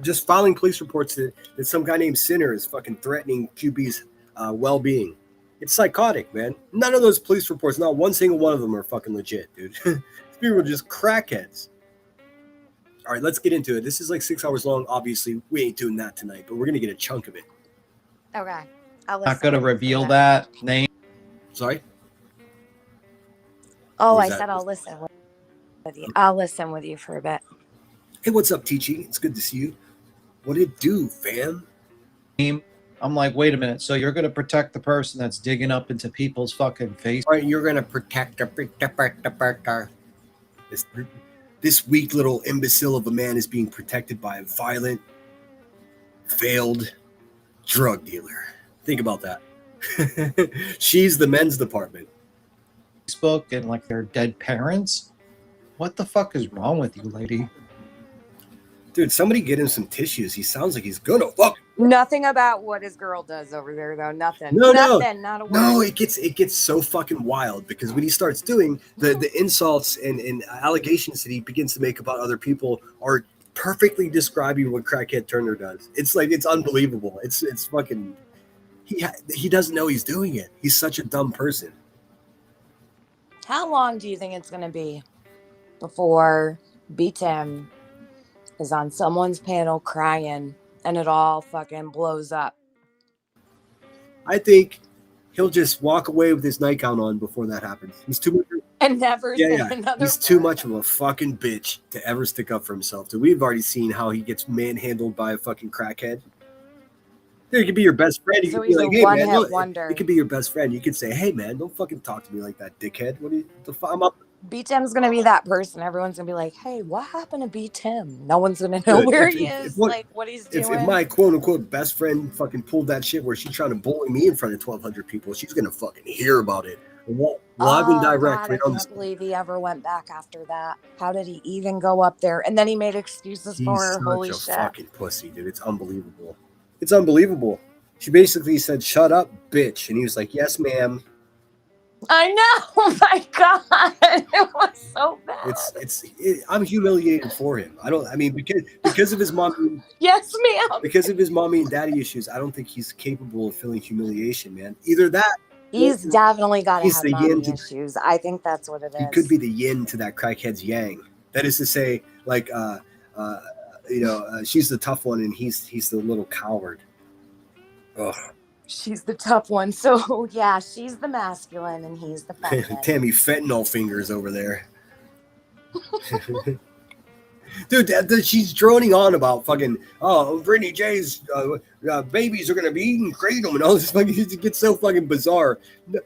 just filing police reports that some guy named Sinner is fucking threatening QB's well-being. It's psychotic, man. None of those police reports, not one single one of them are fucking legit, dude. People are just crackheads. All right, let's get into it. This is like 6 hours long. Obviously, we ain't doing that tonight, but we're gonna get a chunk of it. Okay. Not gonna reveal that name. Sorry? Oh, I said I'll listen with you. I'll listen with you for a bit. Hey, what's up, Teachy? It's good to see you. What it do, fam? I'm like, wait a minute. So you're going to protect the person that's digging up into people's fucking face? All right, you're going to protect this weak little imbecile of a man is being protected by a violent, failed drug dealer. Think about that. She's the men's department. Facebook and like their dead parents? What the fuck is wrong with you, lady? Dude, somebody get him some tissues. He sounds like he's gonna fuck. Nothing about what his girl does over there, though. Nothing. Nothing. Not a word. No, it gets so fucking wild because when he starts doing the insults and allegations that he begins to make about other people are perfectly describing what Crackhead Turner does. It's like it's unbelievable. It's fucking. He doesn't know he's doing it. He's such a dumb person. How long do you think it's gonna be before B10 is on someone's panel crying and it all fucking blows up? I think he'll just walk away with his nightgown on before that happens. He's too much. And never say another He's too much of a fucking bitch to ever stick up for himself. Dude, we've already seen how he gets manhandled by a fucking crackhead. Dude, he could be your best friend. He so could be like, hey, man, wonder. He could be your best friend. You could say, hey, man, don't fucking talk to me like that, dickhead. What are you, I'm up B Tim's gonna be that person. Everyone's gonna be like, "Hey, what happened to B Tim?" No one's gonna know where he is, like what he's if doing. my quote unquote best friend fucking pulled that shit where she's trying to bully me in front of 1,200 people, she's gonna fucking hear about it. Live and direct. God, I can't believe he ever went back after that. How did he even go up there? And then he made excuses for her. Holy Such a shit! fucking pussy, dude. It's unbelievable. It's unbelievable. She basically said, "Shut up, bitch," and he was like, "Yes, ma'am." I know. Oh my God, it was so bad. I'm humiliated for him. I mean, because of his mommy. Yes, ma'am. Because of his mommy and daddy issues, I don't think he's capable of feeling humiliation, man. Either that. He's definitely got to have the mommy yin issues. I think that's what it is. He could be the yin to that crackhead's yang. That is to say, like, she's the tough one and he's the little coward. Ugh. She's the tough one. So yeah, she's the masculine and he's the feminine. Tammy fentanyl fingers over there. Dude, she's droning on about fucking, Brittany J's babies are going to be eating kratom and all this fucking, it gets so fucking bizarre.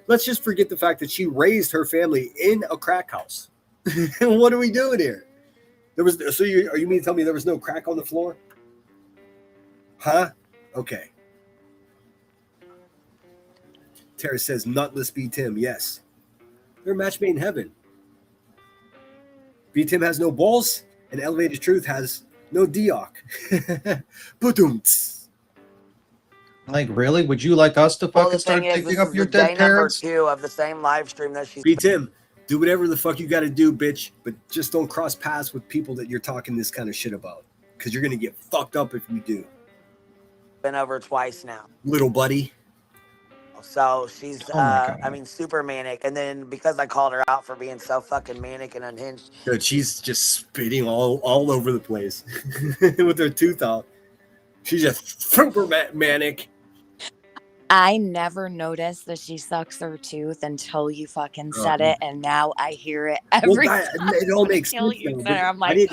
Let's just forget the fact that she raised her family in a crack house. What are we doing here? Are you mean to tell me there was no crack on the floor? Huh? Okay. Tara says, nutless B Tim. Yes. They're a match made in heaven. B Tim has no balls. And Elevated Truth has no Dioc. Like, really? Would you like us to fucking start picking up your dead parents? Day number 2 of the same live stream that she's... B Tim, do whatever the fuck you got to do, bitch. But just don't cross paths with people that you're talking this kind of shit about. Because you're going to get fucked up if you do. Been over twice now. Little buddy. So she's, super manic. And then because I called her out for being so fucking manic and unhinged. Dude, she's just spitting all over the place with her tooth out. She's just super manic. I never noticed that she sucks her tooth until you fucking said it. And now I hear it every time. It all makes sense. I'm like,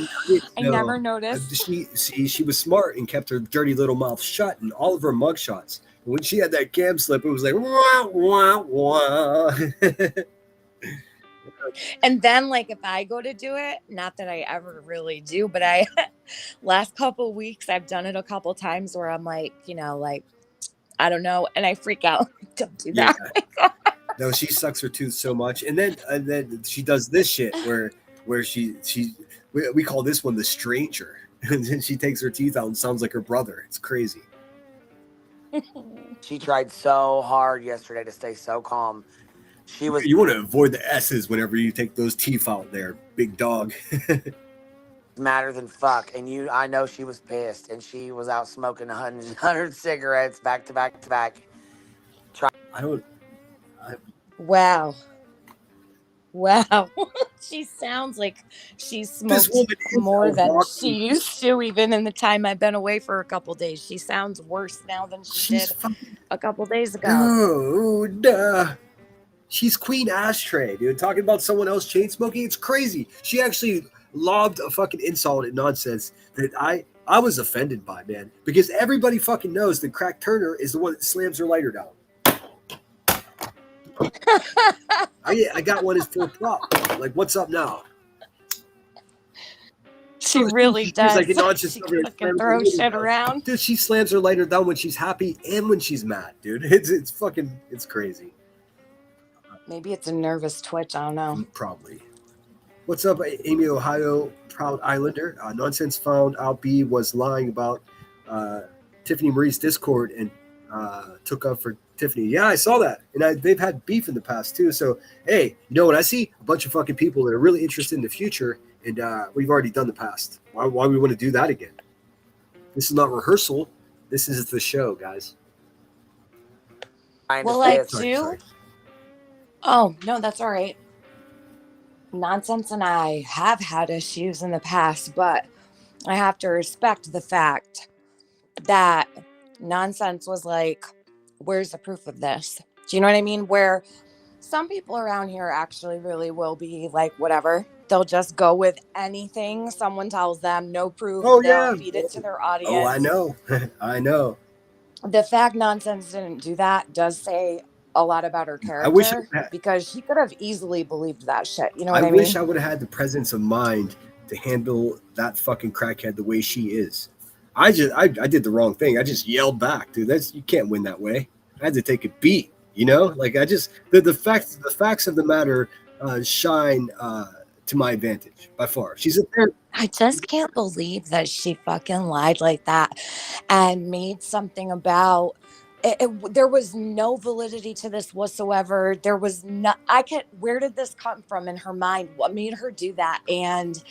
I never noticed. She was smart and kept her dirty little mouth shut in all of her mugshots. When she had that cam slip, it was like, wah, wah, wah. And then, like, if I go to do it, not that I ever really do, but last couple weeks, I've done it a couple times where I'm like, I don't know. And I freak out. Don't do that. Yeah. No, she sucks her tooth so much. And then she does this shit where we call this one the stranger. And then she takes her teeth out and sounds like her brother. It's crazy. She tried so hard yesterday to stay so calm. You want to avoid the S's whenever you take those teeth out there, big dog. Madder than fuck. And I know she was pissed, and she was out smoking 100 cigarettes back to back to back. Wow. She sounds like she smokes more than she used to, even in the time I've been away for a couple days. She sounds worse now than she did a couple days ago. Dude, she's Queen Ashtray, dude. Talking about someone else chain smoking, it's crazy. She actually lobbed a fucking insult and nonsense that I was offended by, man, because everybody fucking knows that Crack Turner is the one that slams her lighter down. I got one as full prop. Like, what's up now? She really does. Like, she fucking throws shit around. Dude, she slams her lighter down when she's happy and when she's mad, dude. It's crazy. Maybe it's a nervous twitch. I don't know. Probably. What's up, Amy, Ohio, proud Islander? Nonsense found out B was lying about Tiffany Marie's Discord and took up for Tiffany. Yeah, I saw that. And they've had beef in the past, too. So, hey, when I see a bunch of fucking people that are really interested in the future, and we've already done the past, why we want to do that again? This is not rehearsal. This is the show, guys. Well, I do. Oh, no, that's all right. Nonsense and I have had issues in the past, but I have to respect the fact that Nonsense was like, where's the proof of this? Do you know what I mean? Where some people around here actually really will be like, whatever. They'll just go with anything someone tells them, no proof. They'll feed it to their audience. Oh, I know. I know. The fact Nonsense didn't do that does say a lot about her I wish character because she could have easily believed that shit. You know what I wish mean? I would have had the presence of mind to handle that fucking crackhead the way she is. I did the wrong thing. I just yelled back, dude. You can't win that way. I had to take a beat, you know? Like the facts of the matter shine to my advantage by far. She's a I just can't believe that she fucking lied like that and made something about it. There was no validity to this whatsoever. There was no, where did this come from in her mind? What made her do that? And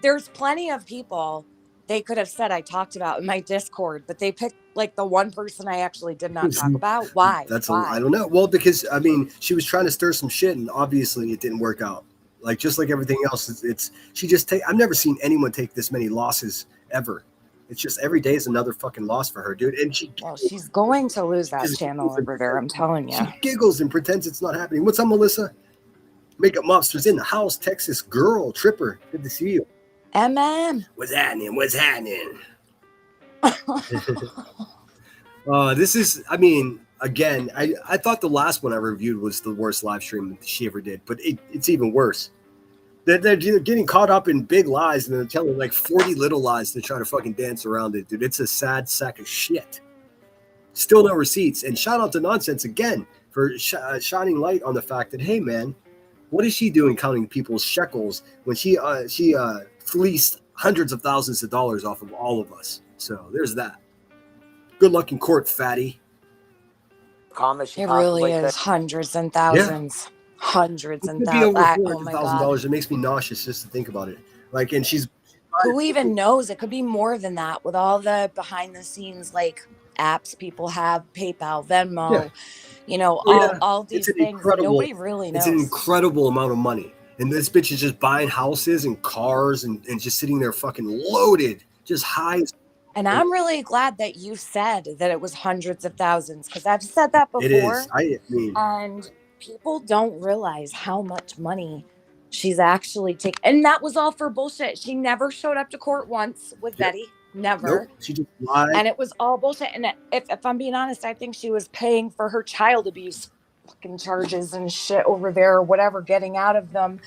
there's plenty of people they could have said I talked about in my Discord, but they picked like the one person I actually did not talk about. Why? I don't know. Well, because I mean, she was trying to stir some shit, and obviously it didn't work out. Like just like everything else, I've never seen anyone take this many losses ever. It's just every day is another fucking loss for her, dude. And she's going to lose that channel over there. I'm telling you. She giggles and pretends it's not happening. What's up, Melissa? Makeup Mobsters in the house. Texas girl, Tripper. Good to see you. What's happening? This is, I mean, again, I thought the last one I reviewed was the worst live stream she ever did, but it's even worse. They're getting caught up in big lies and they're telling like 40 little lies to try to fucking dance around it, dude. It's a sad sack of shit. Still no receipts. And shout out to Nonsense again for shining light on the fact that, hey, man, what is she doing counting people's shekels when she fleeced hundreds of thousands of dollars off of all of us? So there's that. Good luck in court, fatty. It really is hundreds and thousands. Yeah. Hundreds and thousands. Oh my God. It makes me nauseous just to think about it. Like, and who even knows? It could be more than that with all the behind the scenes like apps people have, PayPal, Venmo, all these things. Nobody really knows. It's an incredible amount of money. And this bitch is just buying houses and cars and just sitting there fucking loaded, just high. And I'm really glad that you said that it was hundreds of thousands because I've said that before. It is. I mean, and people don't realize how much money she's actually taking. And that was all for bullshit. She never showed up to court once with Betty. Never. Nope. She just lied. And it was all bullshit. And if I'm being honest, I think she was paying for her child abuse fucking charges and shit over there or whatever, getting out of them.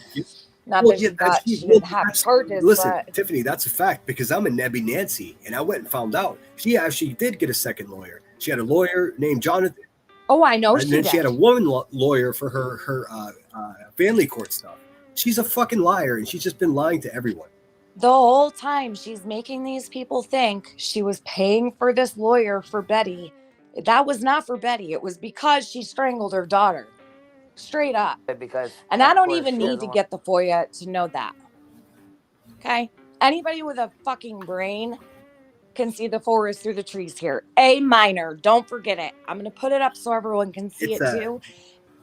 Not that she didn't have charges. Listen, Tiffany, that's a fact because I'm a Nebby Nancy and I went and found out she actually did get a second lawyer. She had a lawyer named Jonathan. Oh, I know. And then she had a woman lawyer for her family court stuff. She's a fucking liar, and she's just been lying to everyone. The whole time she's making these people think she was paying for this lawyer for Betty. That was not for Betty. It was because she strangled her daughter. Straight up. And I don't even need to get the FOIA to know that. Okay? Anybody with a fucking brain can see the forest through the trees here. A minor. Don't forget it. I'm going to put it up so everyone can see it too.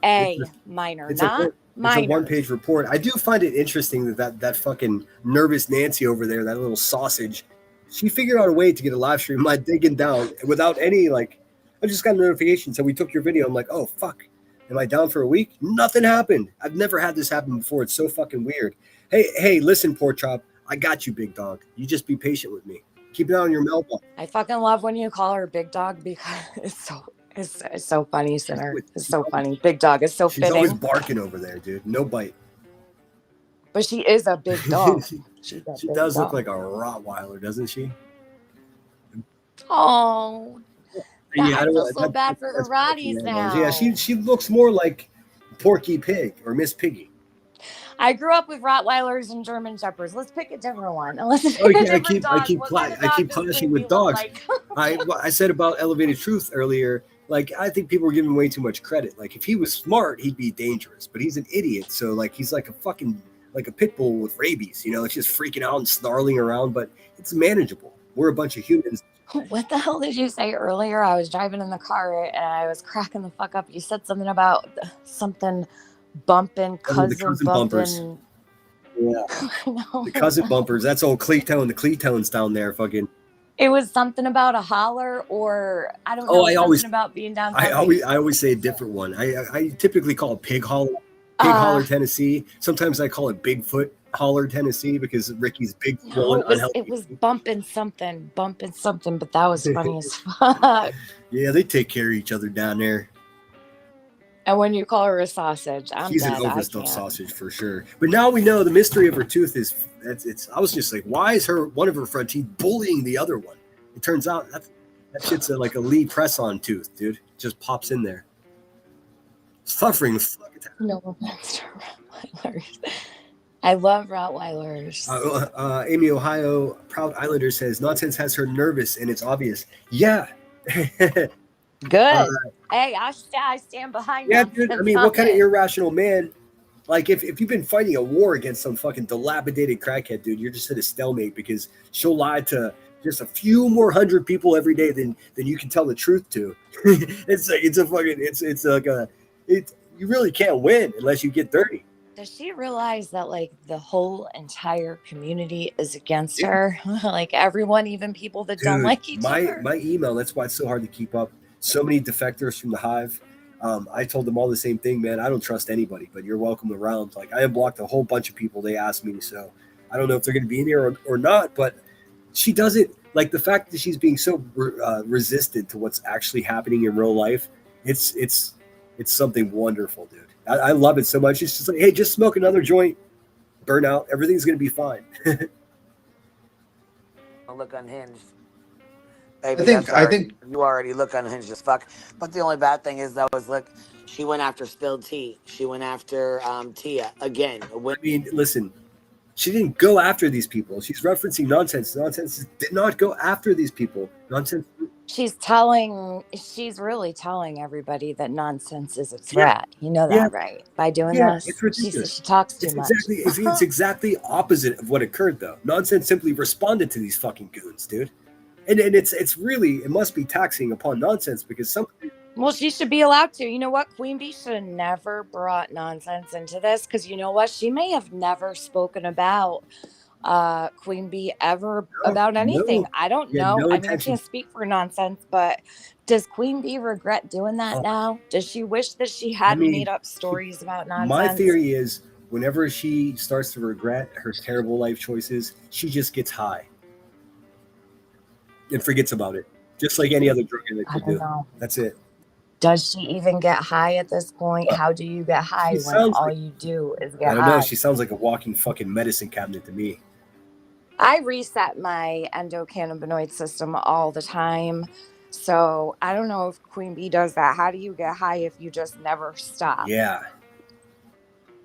A minor, not minor. It's a one-page report. I do find it interesting that fucking nervous Nancy over there, that little sausage, she figured out a way to get a live stream by digging down without any, like, I just got a notification. So we took your video. I'm like, oh, fuck. Am I down for a week? Nothing happened. I've never had this happen before. It's so fucking weird. Hey, listen, Pork Chop. I got you, big dog. You just be patient with me. Keep it on your mailbox. I fucking love when you call her big dog because it's so funny, Sinner. It's so funny. Big dog is so fitting. She's always barking over there, dude. No bite. But she is a big dog. She does look like a Rottweiler, doesn't she? Oh, I feel so bad for the Rotties now. Yeah, she looks more like Porky Pig or Miss Piggy. I grew up with Rottweilers and German Shepherds. Let's pick a different one. I keep clashing with dogs. Like? I said about Elevated Truth earlier. Like, I think people were giving way too much credit. Like, if he was smart, he'd be dangerous. But he's an idiot. So, like, he's like a pit bull with rabies. You know, it's just freaking out and snarling around. But it's manageable. We're a bunch of humans. What the hell did you say earlier? I was driving in the car and I was cracking the fuck up. You said something about something bumping, cousin bumpers. Yeah. The cousin bumpers. That's old Cleatone. The Cleatones down there, fucking. It was something about a holler, or I don't know. Something about being down. I always say a different one. I typically call it Pig Holler, Tennessee. Sometimes I call it Bigfoot. Holler, Tennessee, because Ricky's big, No, swollen, it was unhealthy. bumping something, but that was funny as fuck. Yeah, they take care of each other down there. And when you call her a sausage, I'm She's dead. an I overstuffed can't. sausage for sure. But now we know the mystery of her tooth is. I was just like, why is one of her front teeth bullying the other one? It turns out that shit's like a Lee press-on tooth, dude. It just pops in there. Suffering the fuck. No offense to Rottweilers. I love Rottweilers. Amy Ohio, Proud Islander says nonsense has her nervous and it's obvious. Yeah. Good. Hey, I stand behind Yeah, that. dude. I mean, what kind of irrational man? Like, if you've been fighting a war against some fucking dilapidated crackhead, dude, you're just at a stalemate because she'll lie to just a few more hundred people every day than you can tell the truth to. You really can't win unless you get dirty. Does she realize that like the whole entire community is against her? Like everyone, even people that don't like each other. My email, that's why it's so hard to keep up. So many defectors from the Hive. I told them all the same thing, man. I don't trust anybody, but you're welcome around. Like, I unblocked a whole bunch of people. They asked me, so I don't know if they're going to be in here or not, but she doesn't. Like, the fact that she's being so resistant to what's actually happening in real life, it's something wonderful, dude. I love it so much. It's just like, hey, just smoke another joint, burn out. Everything's going to be fine. I'll look unhinged. Baby, I think you already look unhinged as fuck. But the only bad thing is, though, is look, she went after Spilled Tea. She went after Tia again. I mean, listen, she didn't go after these people. She's referencing nonsense. Nonsense did not go after these people. Nonsense. She's really telling everybody that nonsense is a threat. Yeah. You know that, right? By doing this, she talks too much. It's exactly opposite of what occurred, though. Nonsense simply responded to these fucking goons, dude. And it's really, it must be taxing upon nonsense because well, she should be allowed to. You know what? Queen Bee should have never brought nonsense into this because you know what? She may have never spoken about Queen Bee ever about anything. I don't know. I mean, I can't speak for nonsense, but does Queen Bee regret doing that now? Does she wish that she hadn't made up stories about nonsense? My theory is whenever she starts to regret her terrible life choices, she just gets high and forgets about it, just like any other drug addict would do. That's it. Does she even get high at this point? How do you get high when all you do is get high? I don't know. She sounds like a walking fucking medicine cabinet to me. I reset my endocannabinoid system all the time. So I don't know if Queen Bee does that. How do you get high if you just never stop? Yeah.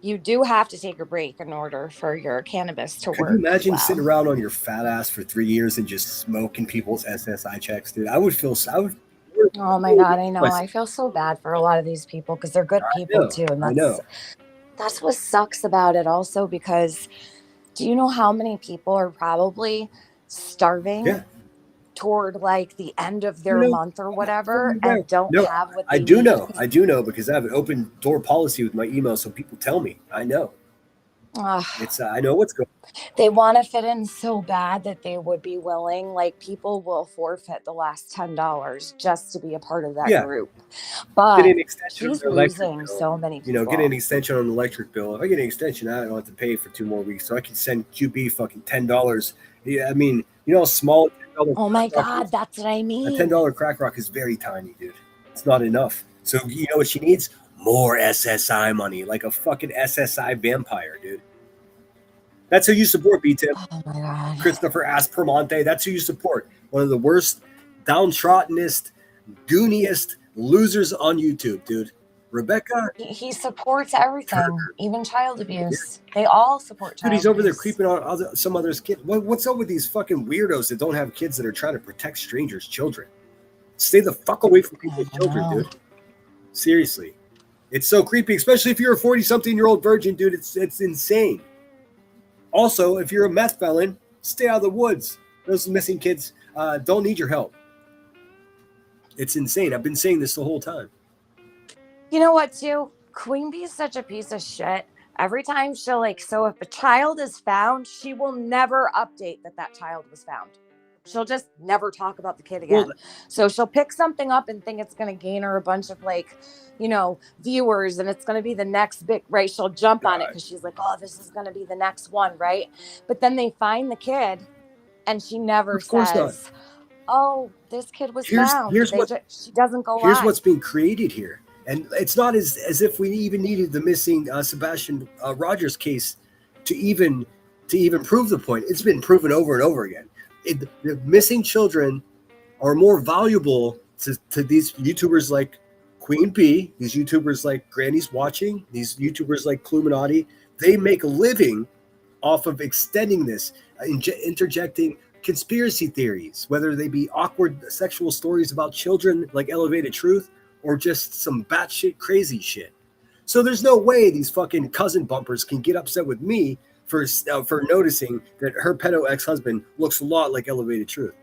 You do have to take a break in order for your cannabis to work. Could you imagine sitting around on your fat ass for 3 years and just smoking people's SSI checks, dude? I would. Oh my God, I know. I feel so bad for a lot of these people because they're good people too. And that's what sucks about it also, because do you know how many people are probably starving toward like the end of their month or whatever and don't have what they need? I do know because I have an open door policy with my email, so people tell me. I know. I know what's going on. They want to fit in so bad that they would be willing, like people will forfeit the last $10 just to be a part of that group. But she's losing so many people. You know, get an extension on the electric bill. If I get an extension, I don't have to pay for 2 more weeks, so I can send QB fucking $10. Yeah, I mean, you know how small $10 oh my God, that's what I mean. A $10 crack rock is very tiny, dude. It's not enough. So you know what she needs? More SSI money, like a fucking SSI vampire, dude. That's who you support, B-Tip. Oh my God. Christopher Aspermonte. That's who you support. One of the worst, downtroddenest, gooniest losers on YouTube, dude. Rebecca. He supports everything, even child abuse. Yeah. They all support child abuse. He's over there creeping on some other's kid. What's up with these fucking weirdos that don't have kids that are trying to protect strangers' children? Stay the fuck away from people's children, dude. Seriously. It's so creepy, especially if you're a 40-something-year-old virgin, dude. It's insane. Also, if you're a meth felon, stay out of the woods. Those missing kids don't need your help. It's insane. I've been saying this the whole time. You know what, too? Queen Bee is such a piece of shit. Every time she'll so if a child is found, she will never update that child was found. She'll just never talk about the kid Well, again. So she'll pick something up and think it's going to gain her a bunch of like, you know, viewers, and it's going to be the next big, right? She'll jump on it because she's like, oh, this is going to be the next one, right? But then they find the kid and she never of course not. says, oh, this kid was found. She doesn't go Here's live. what's being created here. And it's not as if we even needed the missing Sebastian Rogers case to even prove the point. It's been proven over and over again. The missing children are more valuable to these YouTubers like Queen Bee, these YouTubers like Granny's Watching, these YouTubers like Cluminati. They make a living off of extending this, interjecting conspiracy theories, whether they be awkward sexual stories about children like Elevated Truth or just some batshit crazy shit. So there's no way these fucking cousin bumpers can get upset with me for noticing that her pedo ex-husband looks a lot like Elevated Truth.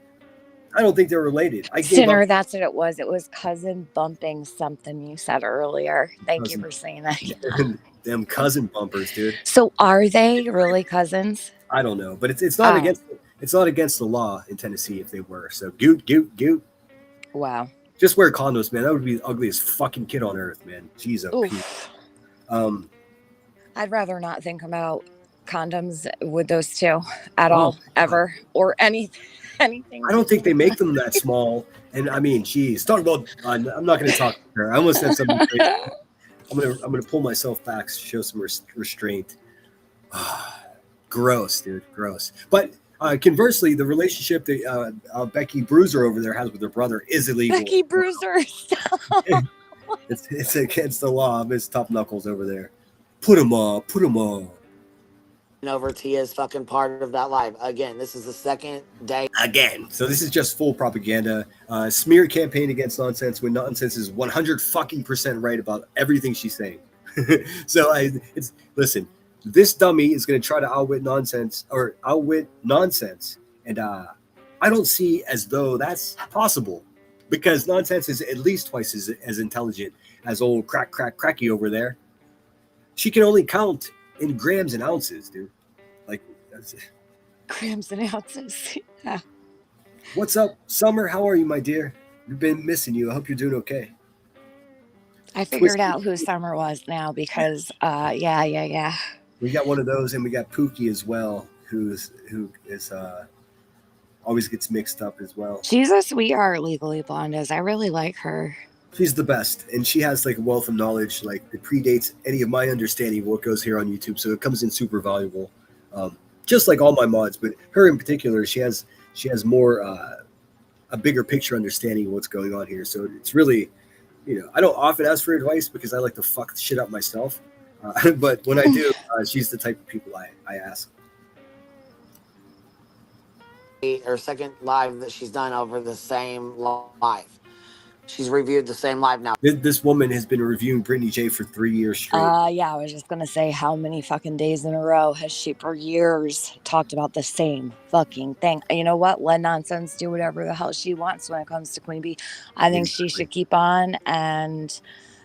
I don't think they're related. Sinner, that's what it was. It was cousin bumping something you said earlier. Thank you for saying that. Them cousin bumpers, dude. So are they really cousins? I don't know, but it's not against the law in Tennessee if they were. So goot. Wow. Just wear condoms, man. That would be the ugliest fucking kid on earth, man. Jeez, I'd rather not think about condoms with those two at all, ever, or anything. I don't think they make them that small. And I mean, geez, talk about. I'm not going to talk to her. I almost said something crazy. I'm gonna pull myself back, show some restraint. Gross, dude, gross. But conversely, the relationship that Becky Bruiser over there has with her brother is illegal. Becky Bruiser, it's against the law. Miss Tough Knuckles over there. Put him on. Over Tia's fucking part of that live. Again, this is the second day. Again. So this is just full propaganda. Smear campaign against Nonsense when Nonsense is 100% right about everything she's saying. So listen, this dummy is going to try to outwit Nonsense. And I don't see as though that's possible because Nonsense is at least twice as intelligent as old cracky over there. She can only count in grams and ounces, dude. Like, that's it. Grams and ounces. Yeah. What's up, Summer? How are you, my dear? We've been missing you. I hope you're doing okay. I figured out who Summer was now because, yeah. We got one of those, and we got Pookie as well, who is always gets mixed up as well. She's a sweetheart, Legally Blonde is. I really like her. She's the best, and she has like a wealth of knowledge like that predates any of my understanding of what goes here on YouTube. So it comes in super valuable, just like all my mods. But her in particular, she has more a bigger picture understanding of what's going on here. So it's really, I don't often ask for advice because I like to fuck shit up myself. But when I do, she's the type of people I ask. Her second live that she's done over the same live. She's reviewed the same live now. This woman has been reviewing Brittany J for 3 years straight. Yeah, I was just going to say how many fucking days in a row has she for years talked about the same fucking thing. You know what? Let Nonsense do whatever the hell she wants when it comes to Queen Bee. I think she should keep on. And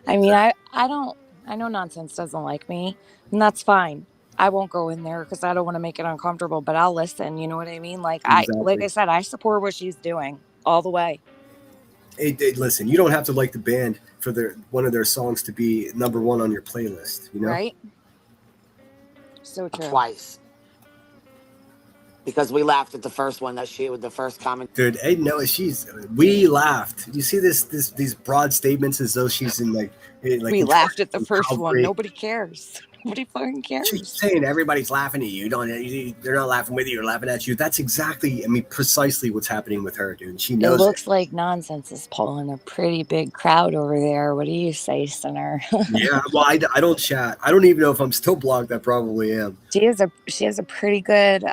I mean, I know Nonsense doesn't like me, and that's fine. I won't go in there because I don't want to make it uncomfortable, but I'll listen. You know what I mean? Like like I said, I support what she's doing all the way. Hey, listen, you don't have to like the band for one of their songs to be number one on your playlist, Right? So true. Twice. Because we laughed at the first one with the first comment. Dude, hey, no, we laughed. You see these broad statements as though she's in like we laughed at the first one. Nobody cares. Nobody fucking cares. She's saying everybody's laughing at you. They're not laughing with you. They're laughing at you. That's exactly, precisely what's happening with her, dude. She knows. It looks like Nonsense is pulling a pretty big crowd over there. What do you say, Sinner? Yeah, well, I don't chat. I don't even know if I'm still blocked. I probably am. She has a pretty good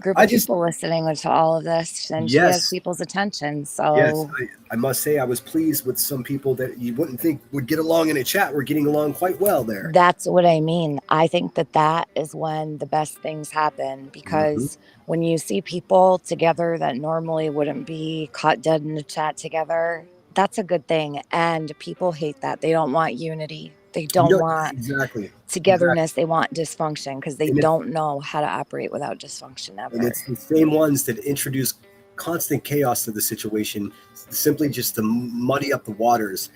group of people listening to all of this, and she has people's attention. So yes, I must say I was pleased with some people that you wouldn't think would get along in a chat. We're getting along quite well there. That's what I mean. I think that is when the best things happen, because when you see people together that normally wouldn't be caught dead in a chat together, that's a good thing. And people hate that. They don't want unity. They don't want exactly togetherness. They want dysfunction because they And don't know how to operate without dysfunction ever. And it's the same ones that introduce constant chaos to the situation, simply just to muddy up the waters.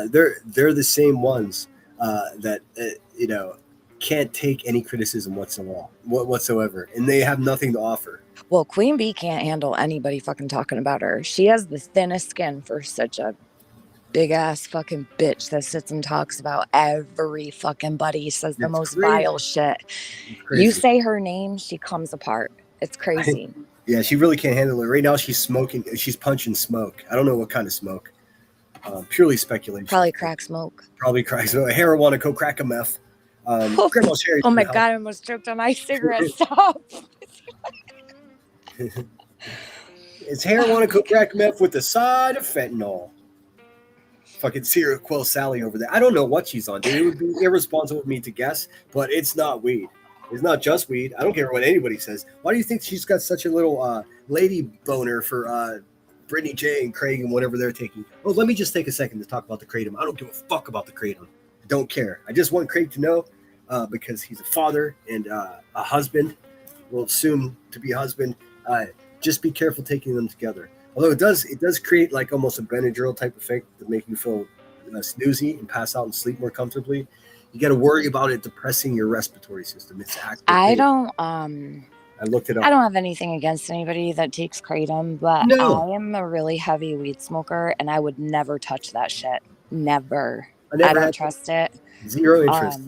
They're the same ones that can't take any criticism whatsoever, and they have nothing to offer. Well, Queen Bee can't handle anybody fucking talking about her. She has the thinnest skin for such a big ass fucking bitch that sits and talks about every fucking buddy, says the most vile shit. You say her name, she comes apart. It's crazy. Yeah, she really can't handle it. Right now she's smoking. She's punching smoke. I don't know what kind of smoke. Purely speculation. Probably crack smoke. Probably crack smoke. Marijuana, coke, crack, a meth. Grandma's cherry. Oh my God, I almost choked on my cigarette. Stop. It's marijuana, coke, crack, meth with a side of fentanyl. Fucking Sierra Quill Sally over there. I don't know what she's on, dude. It would be irresponsible of me to guess, but it's not weed. It's not just weed. I don't care what anybody says. Why do you think she's got such a little lady boner for Brittany J and Craig and whatever they're taking? Oh, let me just take a second to talk about the Kratom. I don't give a fuck about the Kratom. I don't care. I just want Craig to know because he's a father and a husband, well, soon to be husband. Just be careful taking them together. Although it does create like almost a Benadryl type effect to make you feel snoozy and pass out and sleep more comfortably. You got to worry about it depressing your respiratory system. It's active. I looked it up. I don't have anything against anybody that takes Kratom, but I am a really heavy weed smoker, and I would never touch that shit. Never. I don't trust it. Zero interest.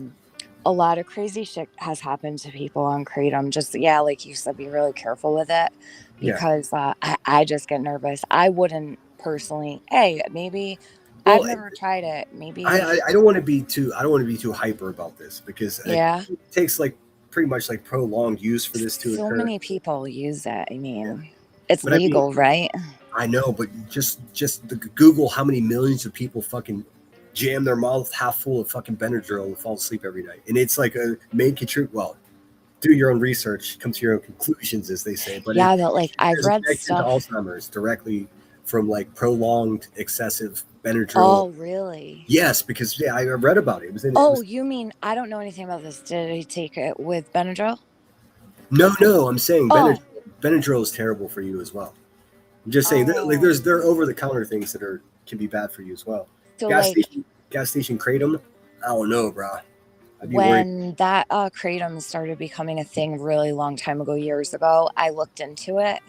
A lot of crazy shit has happened to people on Kratom. Just, like you said, be really careful with it because I just get nervous. I wouldn't personally. Hey, maybe I've never tried it. Maybe I don't want to be too. I don't want to be too hyper about this because it takes like pretty much like prolonged use for this to occur. So many people use it. I mean, it's legal, right? I know, but just Google how many millions of people fucking jam their mouth half full of fucking Benadryl and fall asleep every night. And it's like a main contributor. Well, do your own research, come to your own conclusions, as they say. But but like I've read stuff to Alzheimer's directly from like prolonged excessive Benadryl. Oh, really? Yes, because I read about it. You mean I don't know anything about this? Did he take it with Benadryl? No, I'm saying Benadryl is terrible for you as well. I'm just saying there are over the counter things that can be bad for you as well. So gas station Kratom, I don't know, bro. When that Kratom started becoming a thing really long time ago, years ago, I looked into it,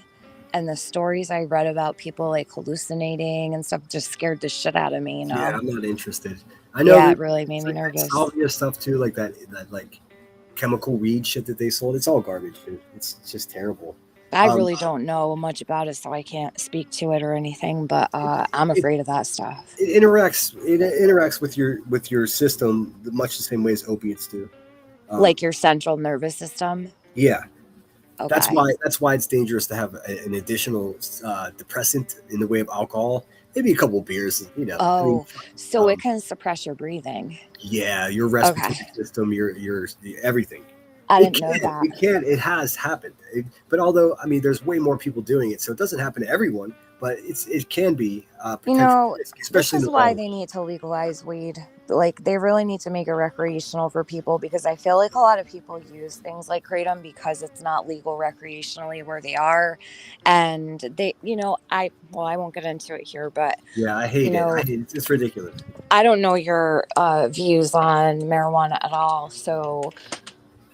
and the stories I read about people like hallucinating and stuff just scared the shit out of me. Yeah, I'm not interested. I know it really made me nervous. Salvia stuff too, like that like chemical weed shit that they sold. It's all garbage, dude. It's just terrible. I really don't know much about it, so I can't speak to it or anything. But I'm afraid of that stuff. It interacts with your system much the same way as opiates do. Like your central nervous system. Yeah. Okay. That's why it's dangerous to have an additional depressant in the way of alcohol. Maybe a couple of beers, so it can suppress your breathing. Yeah, your respiratory system, your everything. I didn't know that. It has happened. But although, I mean, there's way more people doing it, so it doesn't happen to everyone, but it can be especially this is why they need to legalize weed. Like, they really need to make it recreational for people, because I feel like a lot of people use things like Kratom because it's not legal recreationally where they are. And they, I won't get into it here, but yeah, I hate it. It's ridiculous. I don't know your views on marijuana at all. So,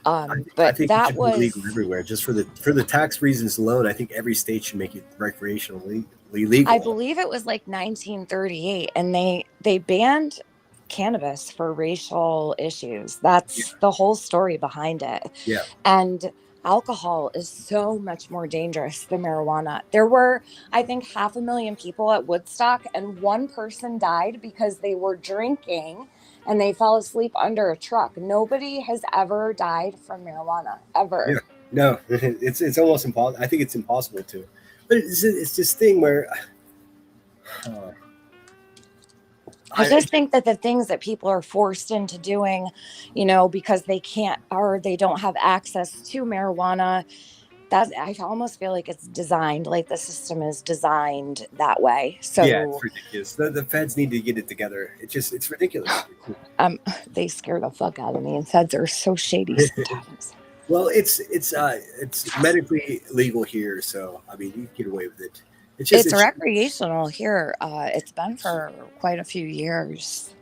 I think that was legal everywhere. Just for the tax reasons alone, I think every state should make it recreationally legal. I believe it was like 1938, and they banned cannabis for racial issues. That's the whole story behind it. Yeah. And alcohol is so much more dangerous than marijuana. There were, I think, 500,000 people at Woodstock, and one person died because they were drinking and they fell asleep under a truck. Nobody has ever died from marijuana, ever. Yeah. No, it's almost impossible. I think it's impossible to. But it's this thing where I just think that the things that people are forced into doing, because they can't or they don't have access to marijuana, I almost feel like it's designed, like the system is designed that way. So Yeah, it's ridiculous. The feds need to get it together. It's ridiculous. they scare the fuck out of me, and feds are so shady sometimes. Well, it's medically legal here, so I mean you can get away with it. It's recreational here. It's been for quite a few years.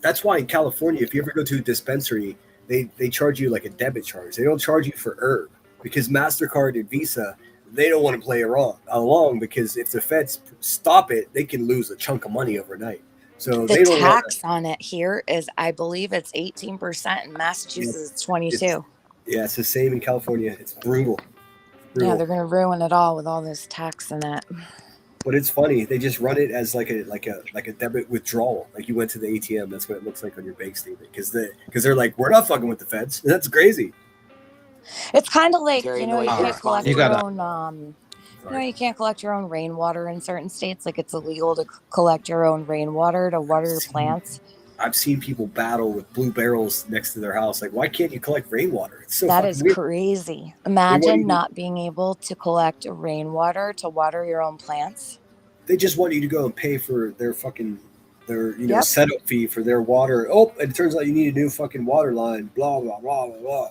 That's why in California, if you ever go to a dispensary, they charge you like a debit charge. They don't charge you for herb because MasterCard and Visa, they don't want to play along because if the feds stop it, they can lose a chunk of money overnight. So the they don't tax on it here is, I believe it's 18%. In Massachusetts, it's 22%. Yeah, it's the same in California. It's brutal. Yeah, they're gonna ruin it all with all this tax in it. But it's funny. They just run it as like a debit withdrawal. Like you went to the ATM. That's what it looks like on your bank statement. Because they're like, we're not fucking with the feds. That's crazy. It's kind of like, Very you know, you noisy. can't collect You your gotta- own. You know, you can't collect your own rainwater in certain states. Like it's illegal to collect your own rainwater to water your plants. I've seen people battle with blue barrels next to their house. Like, why can't you collect rainwater? It's so That fucking is weird. crazy. What do Imagine you- not being able to collect rainwater to water your own plants. They just want you to go and pay for their fucking Yep. setup fee for their water. Oh, and it turns out you need a new fucking water line. Blah blah blah blah blah.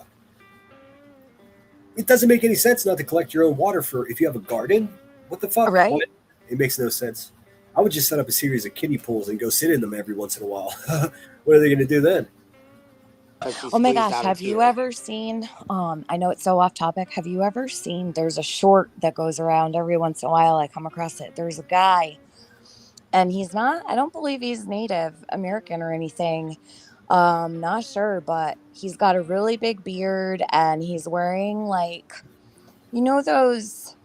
It doesn't make any sense not to collect your own water for if you have a garden. What the fuck? Right. What? It makes no sense. I would just set up a series of kiddie pools and go sit in them every once in a while. What are they going to do then? Oh my gosh, have you ever seen, I know it's so off topic. Have you ever seen, there's a short that goes around every once in a while. I come across it. There's a guy and he's not, I don't believe he's Native American or anything. Not sure, but he's got a really big beard and he's wearing like, you know those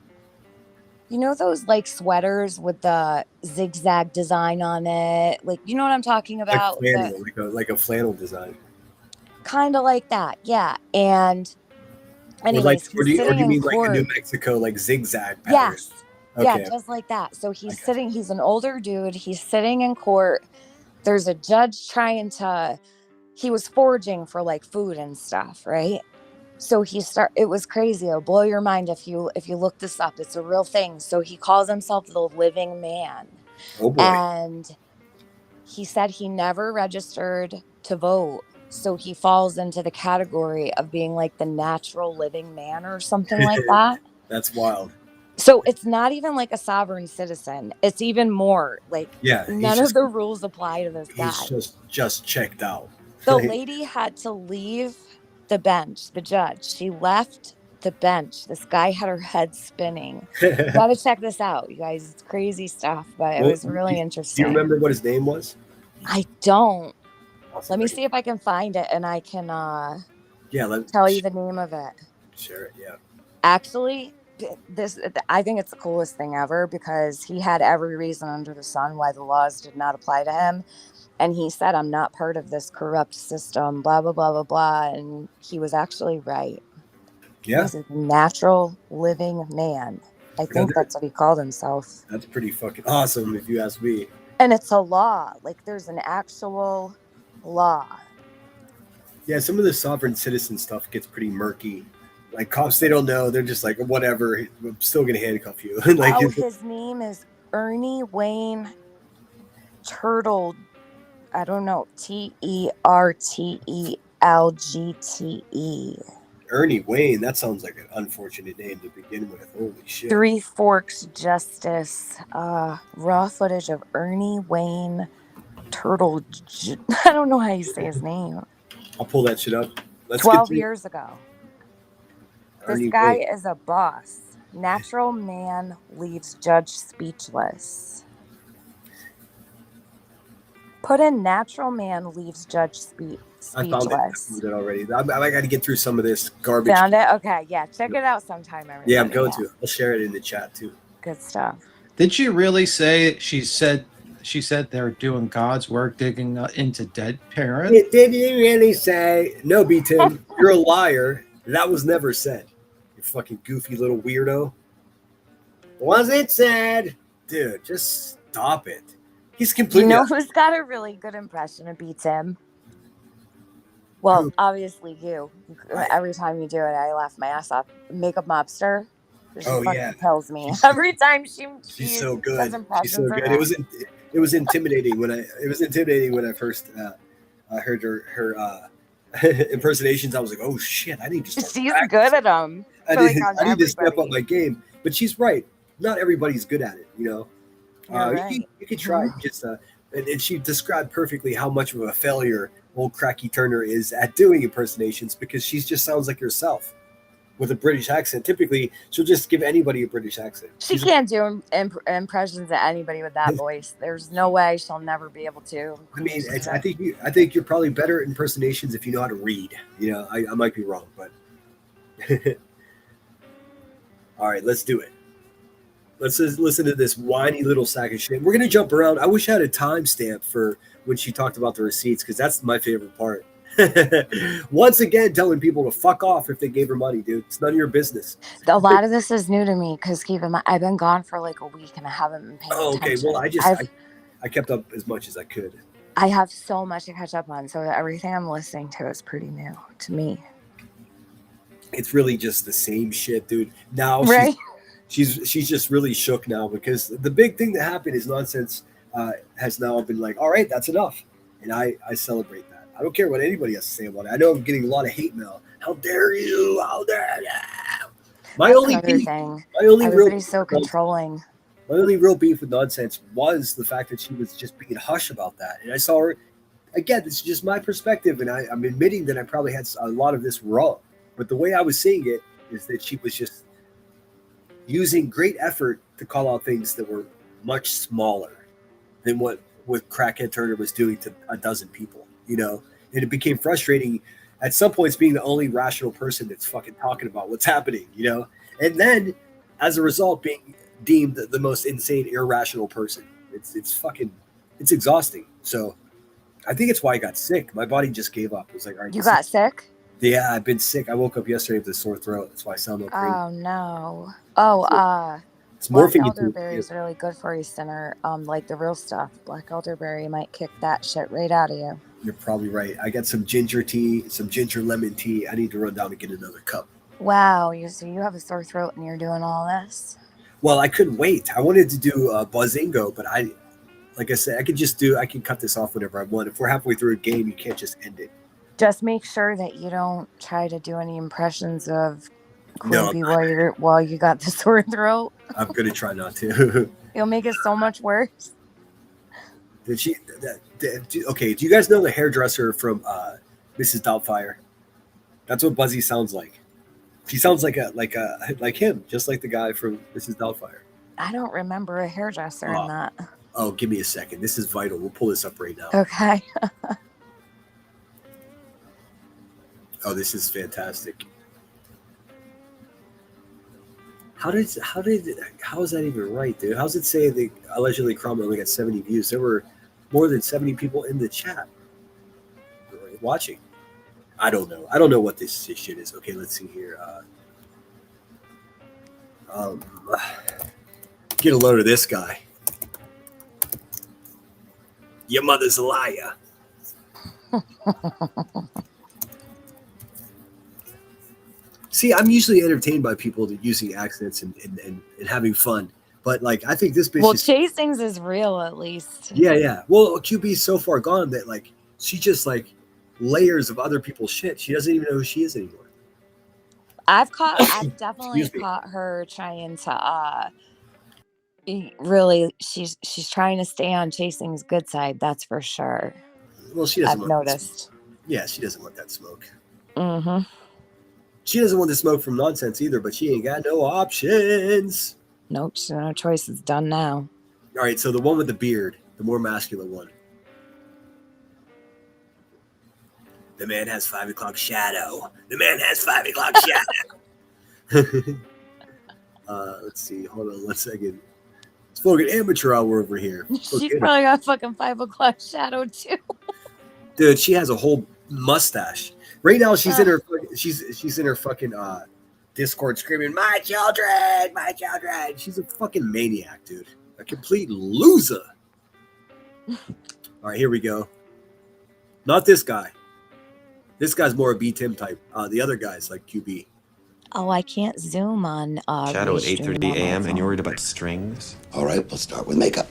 like sweaters with the zigzag design on it? Like, you know what I'm talking about? Like a flannel design. Kind of like that, yeah. And anyways, Or do you mean court. like a New Mexico like zigzag pattern? Yes. Okay. Yeah, just like that. So he's sitting, he's an older dude. He's sitting in court. There's a judge he was foraging for like food and stuff, right? So it was crazy. It'll blow your mind if you look this up. It's a real thing. So he calls himself the living man. Oh boy. And he said he never registered to vote. So he falls into the category of being like the natural living man or something like that. That's wild. So it's not even like a sovereign citizen. It's even more like none of the rules apply to this guy. He's just checked out. The lady had to leave the bench, the judge. She left the bench. This guy had her head spinning. You gotta check this out, you guys. It's crazy stuff, but it was really interesting. Do you remember what his name was? I don't. Let me see if I can find it and I can tell you the name of it. Share it, yeah. Actually, I think it's the coolest thing ever because he had every reason under the sun why the laws did not apply to him. And he said, I'm not part of this corrupt system, blah, blah, blah, blah, blah. And he was actually right. Yeah. He's a natural living man. I think that's what he called himself. That's pretty fucking awesome if you ask me. And it's a law. Like there's an actual law. Yeah, some of the sovereign citizen stuff gets pretty murky. Like cops, they don't know. They're just like, whatever. I'm still going to handcuff you. Like, his name is Ernie Wayne Turtle. I don't know. Tertelgte. Ernie Wayne. That sounds like an unfortunate name to begin with. Holy shit. Three Forks Justice. Raw footage of Ernie Wayne Turtle. I don't know how you say his name. I'll pull that shit up. 12 years ago. Ernie This guy Wayne. is a boss. Natural man leaves judge speechless. Put in natural man leaves judge speechless. I found it already. I got to get through some of this garbage. Found it? Okay, yeah. Check it out sometime. Everybody. Yeah, I'm going to. I'll share it in the chat too. Good stuff. Did she really say she said they're doing God's work digging into dead parents? Did you really say? No, B-Tim, you're a liar. That was never said. You fucking goofy little weirdo. Was it said? Dude, just stop it. He's completely... You know who's got a really good impression of B-Tim? Well, obviously you. I- Every time you do it, I laugh my ass off. Makeup mobster. She oh fucking yeah, kills me she's every time she's she so does good. She's impressions so of good. her. It was intimidating when I first heard her impersonations. I was like, oh shit, I need to start She's good practicing. at them. Like on I need to step up everybody. my game. But she's right. Not everybody's good at it, you know. You're right. You can try. Just and she described perfectly how much of a failure old Cracky Turner is at doing impersonations because she just sounds like herself with a British accent. Typically, she'll just give anybody a British accent. She can't do impressions of anybody with that voice. There's no way she'll never be able to. I mean, I think you're probably better at impersonations if you know how to read. You know, I might be wrong, but all right, let's do it. Let's just listen to this whiny little sack of shit. We're gonna jump around. I wish I had a timestamp for when she talked about the receipts because that's my favorite part. Once again, telling people to fuck off if they gave her money, dude. It's none of your business. A lot of this is new to me because keep in mind, I've been gone for like a week and I haven't been paying attention. Well, I kept up as much as I could. I have so much to catch up on, so everything I'm listening to is pretty new to me. It's really just the same shit, dude. Now right? she's just really shook now because the big thing that happened is Nonsense has now been like, all right, that's enough, and I celebrate that. I don't care what anybody has to say about it. I know I'm getting a lot of hate mail. How dare you? How dare you? Everybody's so controlling. My only real beef with Nonsense was the fact that she was just being hush about that. And I saw her, again, this is just my perspective, and I'm admitting that I probably had a lot of this wrong. But the way I was seeing it is that she was just using great effort to call out things that were much smaller than what Crackhead Turner was doing to a dozen people, you know? And it became frustrating at some points being the only rational person that's fucking talking about what's happening, you know? And then, as a result, being deemed the most insane, irrational person. It's exhausting. So I think it's why I got sick. My body just gave up. It was like, all right. You got sick? Yeah, I've been sick. I woke up yesterday with a sore throat. That's why I sound like crazy. Oh no. Oh, it's morphine. Black elderberry is really good for you, Sinner. Like the real stuff. Black elderberry might kick that shit right out of you. You're probably right. I got some ginger tea, some ginger lemon tea. I need to run down and get another cup. Wow, so you have a sore throat and you're doing all this? Well, I couldn't wait. I wanted to do Buzzingo, but like I said, I can cut this off whenever I want. If we're halfway through a game, you can't just end it. Just make sure that you don't try to do any impressions of Quimby while you got the sore throat. I'm gonna try not to. You'll make it so much worse. Okay, do you guys know the hairdresser from Mrs. Doubtfire? That's what Buzzy sounds like. He sounds like him, just like the guy from Mrs. Doubtfire. I don't remember a hairdresser in that. Oh, give me a second. This is vital. We'll pull this up right now. Okay. Oh, this is fantastic. How is that even right, dude? How's it say that allegedly Cromwell only got 70 views? There were more than 70 people in the chat watching. I don't know. I don't know what this shit is. Okay, let's see here. Get a load of this guy. Your mother's a liar. See, I'm usually entertained by people using accents and having fun. But, like, I think this bitch Chasings is real, at least. Yeah. Well, QB's so far gone that, like, she just, like, layers of other people's shit. She doesn't even know who she is anymore. I've definitely caught her trying to, really, she's trying to stay on Chasing's good side. That's for sure. Well, she doesn't. I've noticed. Yeah, she doesn't want that smoke. Mm-hmm. She doesn't want the smoke from Nonsense either, but she ain't got no options. Nope, no choice is done now. All right, so the one with the beard, the more masculine one. The man has 5 o'clock shadow. The man has 5 o'clock shadow. Let's see. Hold on 1 second. It's fucking amateur hour over here. She's probably got fucking 5 o'clock shadow too. Dude, she has a whole mustache. Right now, she's in her she's in her fucking Discord screaming, "My children, my children!" She's a fucking maniac, dude. A complete loser. All right, here we go. Not this guy. This guy's more a B Tim type. The other guy's like QB. Oh, I can't zoom on Shadow at Restream 8:30 on my a.m. and you're worried phone. about strings? All right, we'll start with makeup.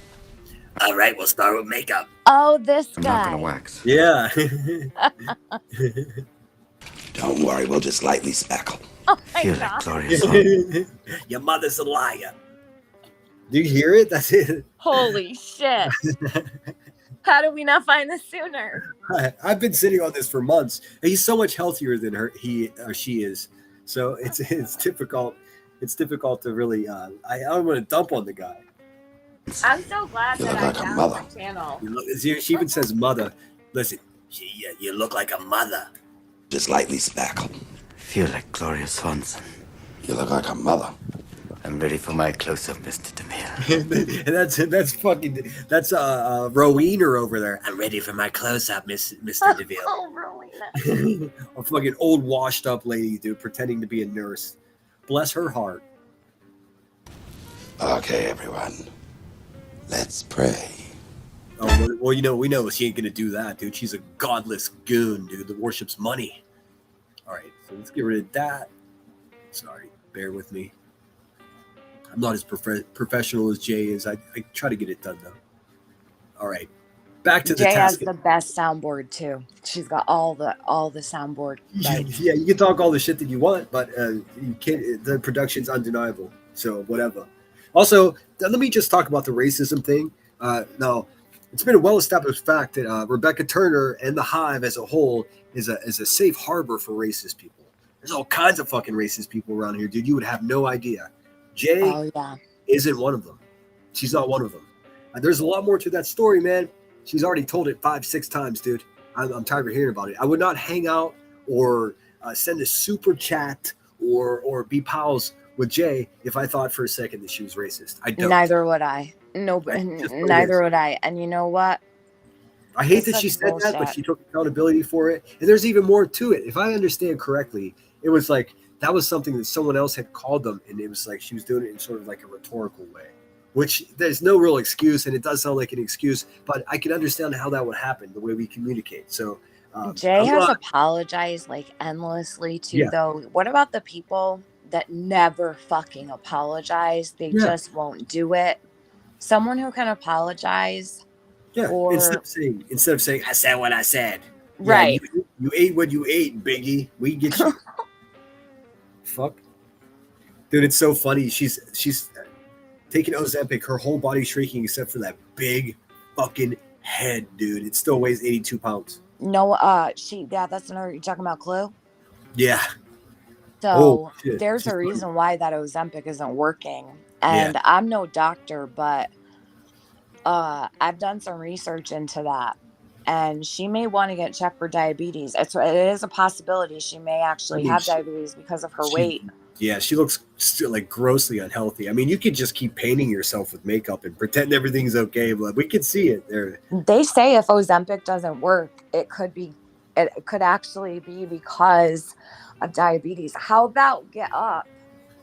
All right, we'll start with makeup. Oh, this I'm not gonna guy. wax. Yeah. Don't worry, we'll just lightly spackle. Oh my Feel god. like glorious. Your mother's a liar. Do you hear it? That's it. Holy shit. How did we not find this sooner? I've been sitting on this for months. He's so much healthier than he or she is. So it's difficult. It's difficult to really. I don't want to dump on the guy. I'm so glad You that look I like a found mother. the channel. She even says mother. Listen, you look like a mother. Just lightly spackle. Feel like Gloria Swanson. You look like a mother. I'm ready for my close-up, Mr. DeMille. And that's Rowena over there. I'm ready for my close-up, Mr. DeVille. Oh, Rowena. A fucking old washed up lady, dude, pretending to be a nurse. Bless her heart. Okay, everyone. Let's pray. Oh, well, we know she ain't gonna do that, dude. She's a godless goon, dude, that worships money. All right, so let's get rid of that. Sorry, bear with me. I'm not as professional as Jay is. I try to get it done, though. All right, back to the Jay task. has the best soundboard too. She's got all the soundboard. Right. Yeah, you can talk all the shit that you want, but you can't. The production's undeniable. So whatever. Also, let me just talk about the racism thing. Now, it's been a well-established fact that Rebecca Turner and the Hive as a whole is a safe harbor for racist people. There's all kinds of fucking racist people around here, dude. You would have no idea. Jay isn't one of them. She's not one of them. There's a lot more to that story, man. She's already told it 5-6 times, dude. I'm tired of hearing about it. I would not hang out or send a super chat or be pals with Jay if I thought for a second that she was racist. I don't. Neither would I. No, neither would I. And you know what? I hate It's that she such said that, but bullshit. she took accountability for it. And there's even more to it. If I understand correctly, it was like that was something that someone else had called them, and it was like she was doing it in sort of like a rhetorical way, which there's no real excuse, and it does sound like an excuse, but I can understand how that would happen, the way we communicate. So Jay has apologized like endlessly too, Yeah. though. What about the people that never fucking apologize? They just won't do it. Someone who can apologize. Yeah. Or Instead of saying I said what I said. Right. Yeah, you ate what you ate, Biggie. We get you. Fuck. Dude, it's so funny. She's taking Ozempic, her whole body's shrinking except for that big fucking head, dude. It still weighs 82 pounds. No, that's another, you're talking about Clue? Yeah. So shit. there's She's a funny. reason why that Ozempic isn't working. And I'm no doctor, but I've done some research into that. And she may want to get checked for diabetes. It is a possibility she may actually have diabetes because of her weight. Yeah, she looks still like grossly unhealthy. I mean, you could just keep painting yourself with makeup and pretend everything's okay, but we can see it there. They say if Ozempic doesn't work, it could actually be because of diabetes. How about get up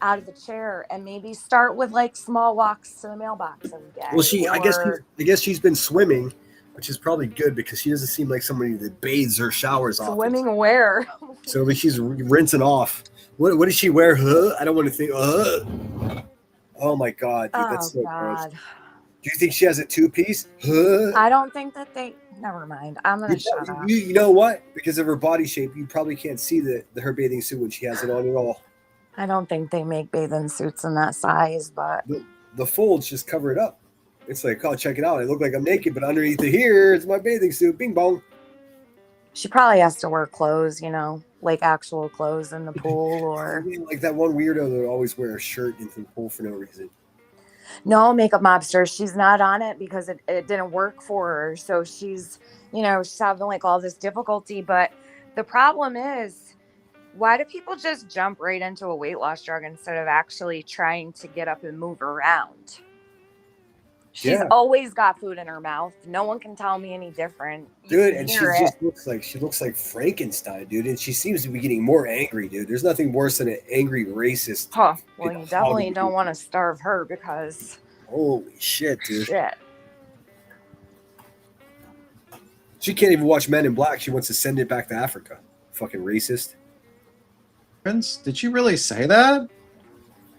out of the chair and maybe start with like small walks to the mailbox every day? Well, I guess she's been swimming, which is probably good because she doesn't seem like somebody that bathes or showers often. Swimming where? So she's rinsing off. What does she wear? Huh? I don't want to think. Oh my god, dude, that's so gross. Do you think she has a 2-piece? Huh? I don't think that they. Never mind. I'm gonna shut up. You know what? Because of her body shape, you probably can't see her bathing suit when she has it on at all. I don't think they make bathing suits in that size, but the folds just cover it up. It's like, oh, check it out. I look like I'm naked, but underneath it here is my bathing suit. Bing bong. she probably has to wear clothes, like actual clothes in the pool or. Like that one weirdo that always wear a shirt into the pool for no reason. No, makeup mobster. She's not on it because it didn't work for her. So she's having like all this difficulty. But the problem is, why do people just jump right into a weight loss drug instead of actually trying to get up and move around? She's always got food in her mouth. No one can tell me any different. Dude, and she looks like Frankenstein, dude. And she seems to be getting more angry, dude. There's nothing worse than an angry racist. Huh. Well, you definitely don't want to starve her because. Holy shit, dude. Shit. She can't even watch Men in Black. She wants to send it back to Africa. fucking racist. Prince, did you really say that?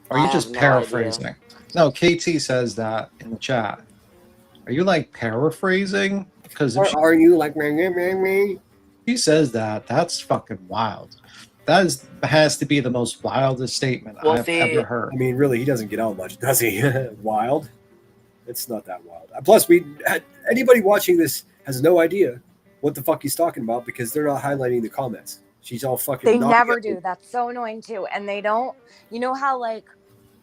Or are you I just have no paraphrasing? idea. No, KT says that in the chat. Are you like paraphrasing? Because if Are you like me? she says that, that's fucking wild. Has to be the most wildest statement Well, I've see, ever heard. I mean, really, he doesn't get out much, does he? Wild. It's not that wild. Plus, anybody watching this has no idea what the fuck he's talking about because they're not highlighting the comments. She's all fucking. They knocking never up do. That's so annoying too. And they don't, you know how like,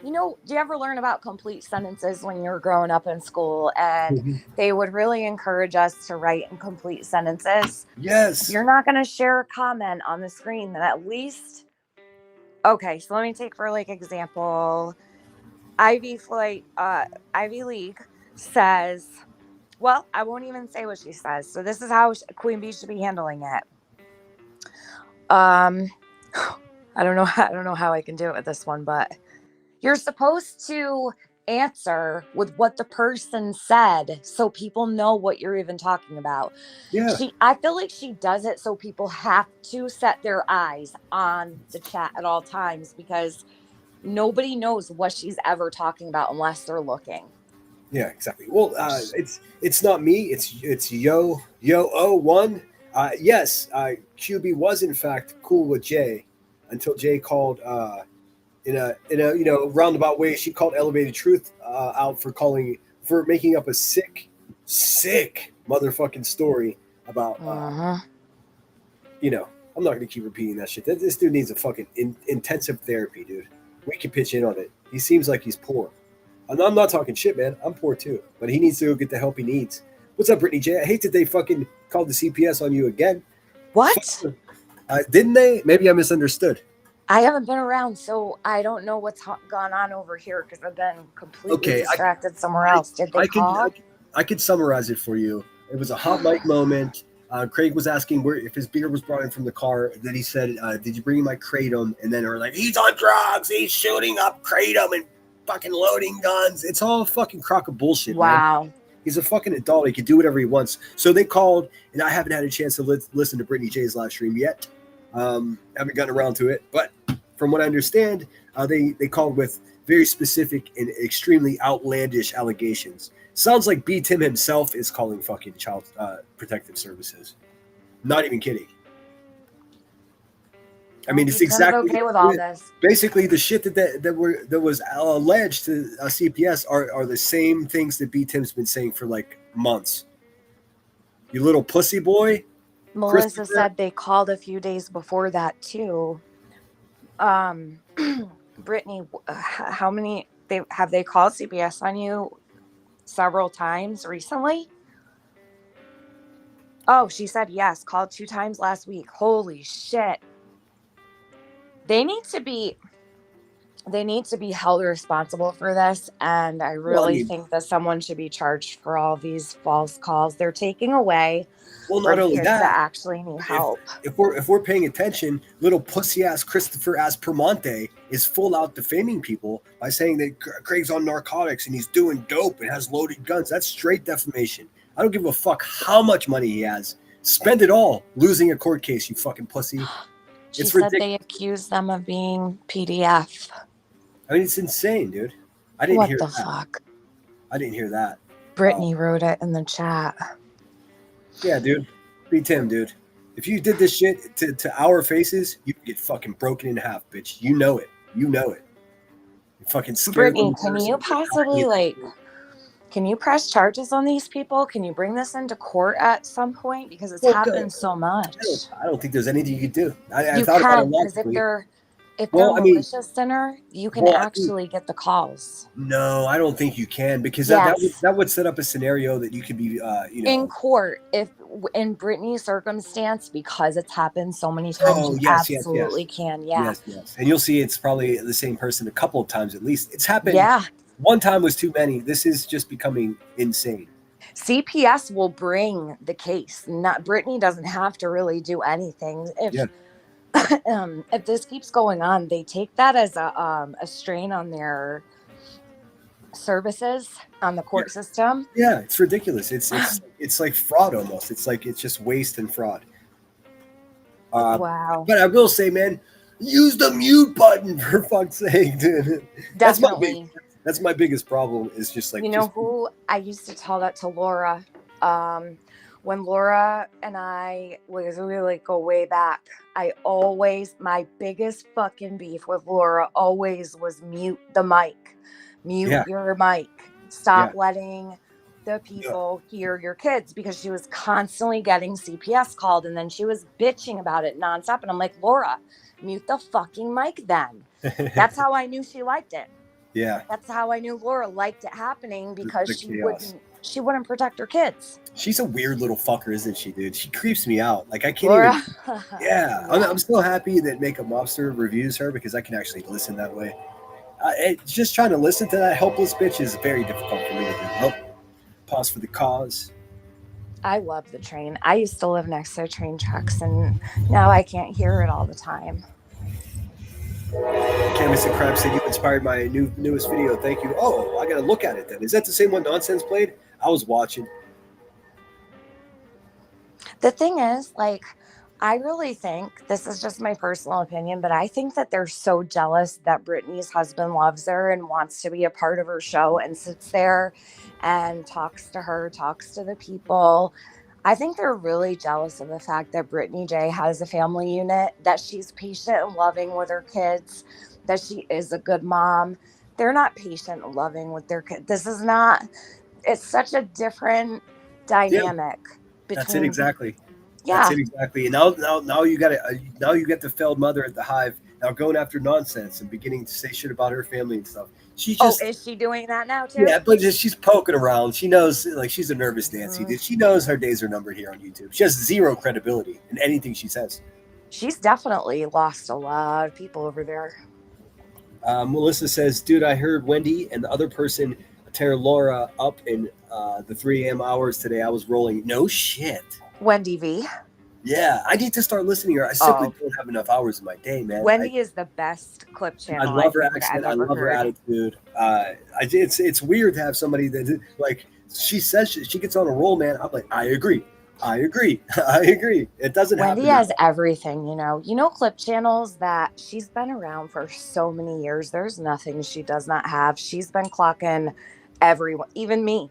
do you ever learn about complete sentences when you're growing up in school? And Mhm. they would really encourage us to write in complete sentences. Yes. If you're not going to share a comment on the screen, then at least, okay, so let me take for like example, Ivy League says, well, I won't even say what she says. So this is how Queen Bee should be handling it. I don't know how I can do it with this one, but you're supposed to answer with what the person said so people know what you're even talking about. Yeah. I feel like she does it so people have to set their eyes on the chat at all times because nobody knows what she's ever talking about unless they're looking. Yeah, exactly. Well, it's not me. It's Yo01. Yes, QB was in fact cool with Jay until Jay called in a roundabout way. She called Elevated Truth out for making up a sick motherfucking story about I'm not gonna keep repeating that shit. This dude needs a fucking intensive therapy, dude. We can pitch in on it. He seems like he's poor. I'm not talking shit, man. I'm poor too, but he needs to go get the help he needs. What's up, Brittany J? I hate that they fucking called the CPS on you again. What? Didn't they? Maybe I misunderstood. I haven't been around, so I don't know what's gone on over here because I've been completely distracted somewhere else. Did they call? I could summarize it for you. It was a hot mic moment. Craig was asking if his beer was brought in from the car. And then he said, did you bring my Kratom? And then they were like, he's on drugs. He's shooting up Kratom and fucking loading guns. It's all fucking crock of bullshit, wow. Man. He's a fucking adult. He can do whatever he wants. So they called, and I haven't had a chance to listen to Brittany J's live stream yet. Haven't gotten around to it. But from what I understand, they called with very specific and extremely outlandish allegations. Sounds like B. Tim himself is calling fucking Child Protective Services. Not even kidding. I mean, it's exactly okay with all this. Basically the shit that was alleged to CPS are the same things that B. Tim's been saying for like months. You little pussy boy. Melissa said they called a few days before that too. Brittany, how many have they called CPS on you? Several times recently? Oh, she said yes, called 2 times last week. Holy shit. They need to be held responsible for this, and I really think that someone should be charged for all these false calls they're taking away. Well, not only that, actually need help. If we're paying attention, little pussy ass Christopher ass Permonte is full out defaming people by saying that Craig's on narcotics and he's doing dope and has loaded guns. That's straight defamation. I don't give a fuck how much money he has. Spend it all losing a court case, you fucking pussy. She said they accused them of being PDF. I mean, it's insane, dude. I didn't hear that. What the fuck? I didn't hear that. Brittany wrote it in the chat. Yeah, dude. Be Tim, dude. If you did this shit to our faces, you could get fucking broken in half, bitch. You know it. You know it. You fucking scared. Brittany, can you possibly can you press charges on these people? Can you bring this into court at some point? Because it's happened so much. I don't think there's anything you could do. You can, because if they're malicious sinner, you can actually get the calls. No, I don't think you can, because that would set up a scenario that you could be, in court. If in Brittany's circumstance, because it's happened so many times, you absolutely can. Yeah. Yes. And you'll see it's probably the same person a couple of times at least. It's happened. Yeah. One time was too many. This is just becoming insane. CPS will bring the case. Not Brittany doesn't have to really do anything. If this keeps going on, they take that as a strain on their services on the court system. Yeah, it's ridiculous. It's like fraud almost. It's just waste and fraud. Wow. But I will say, man, use the mute button for fuck's sake, dude. Definitely. That's my biggest problem. Is just like You know who I used to tell that to Laura. When Laura and I was we like go way back, my biggest fucking beef with Laura always was mute the mic. Mute your mic. Stop letting the people hear your kids, because she was constantly getting CPS called, and then she was bitching about it nonstop. And I'm like, Laura, mute the fucking mic then. That's how I knew she liked it. Yeah. That's how I knew Laura liked it happening, because she wouldn't protect her kids. She's a weird little fucker, isn't she, dude? She creeps me out. Like I can't Laura. even. Yeah. I'm so happy that Make a Mobster reviews her, because I can actually listen that way. Just trying to listen to that helpless bitch is very difficult for me to do. Oh, pause for the cause. I love the train. I used to live next to train tracks, and now I can't hear it all the time. Canvas and Crab said you inspired my newest video. Thank you. Oh, I gotta look at it then. Is that the same one Nonsense played? I was watching. The thing is, like, I really think, this is just my personal opinion, but I think that they're so jealous that Brittany's husband loves her and wants to be a part of her show and sits there and talks to her, talks to the people. I think they're really jealous of the fact that Brittany J has a family unit, that she's patient and loving with her kids, that she is a good mom. They're not patient and loving with their kids. It's such a different dynamic. That's it exactly. Yeah. That's it exactly. And now you got the failed mother at the Hive now going after Nonsense and beginning to say shit about her family and stuff. She just is she doing that now too? Yeah, but she's poking around. She knows, like, she's a nervous Nancy. Dude. She knows her days are numbered here on YouTube. She has zero credibility in anything she says. She's definitely lost a lot of people over there. Melissa says, dude, I heard Wendy and the other person tear Laura up in the 3 a.m. hours today. I was rolling. No shit. Wendy V. Yeah, I need to start listening to her. I simply don't have enough hours in my day, man. Wendy is the best clip channel. I love her accent. I love her attitude. It's weird to have somebody that, like, she says she gets on a roll, man. I'm like, I agree. It doesn't happen. Wendy has everything, you know, clip channels that she's been around for so many years. There's nothing she does not have. She's been clocking everyone, even me.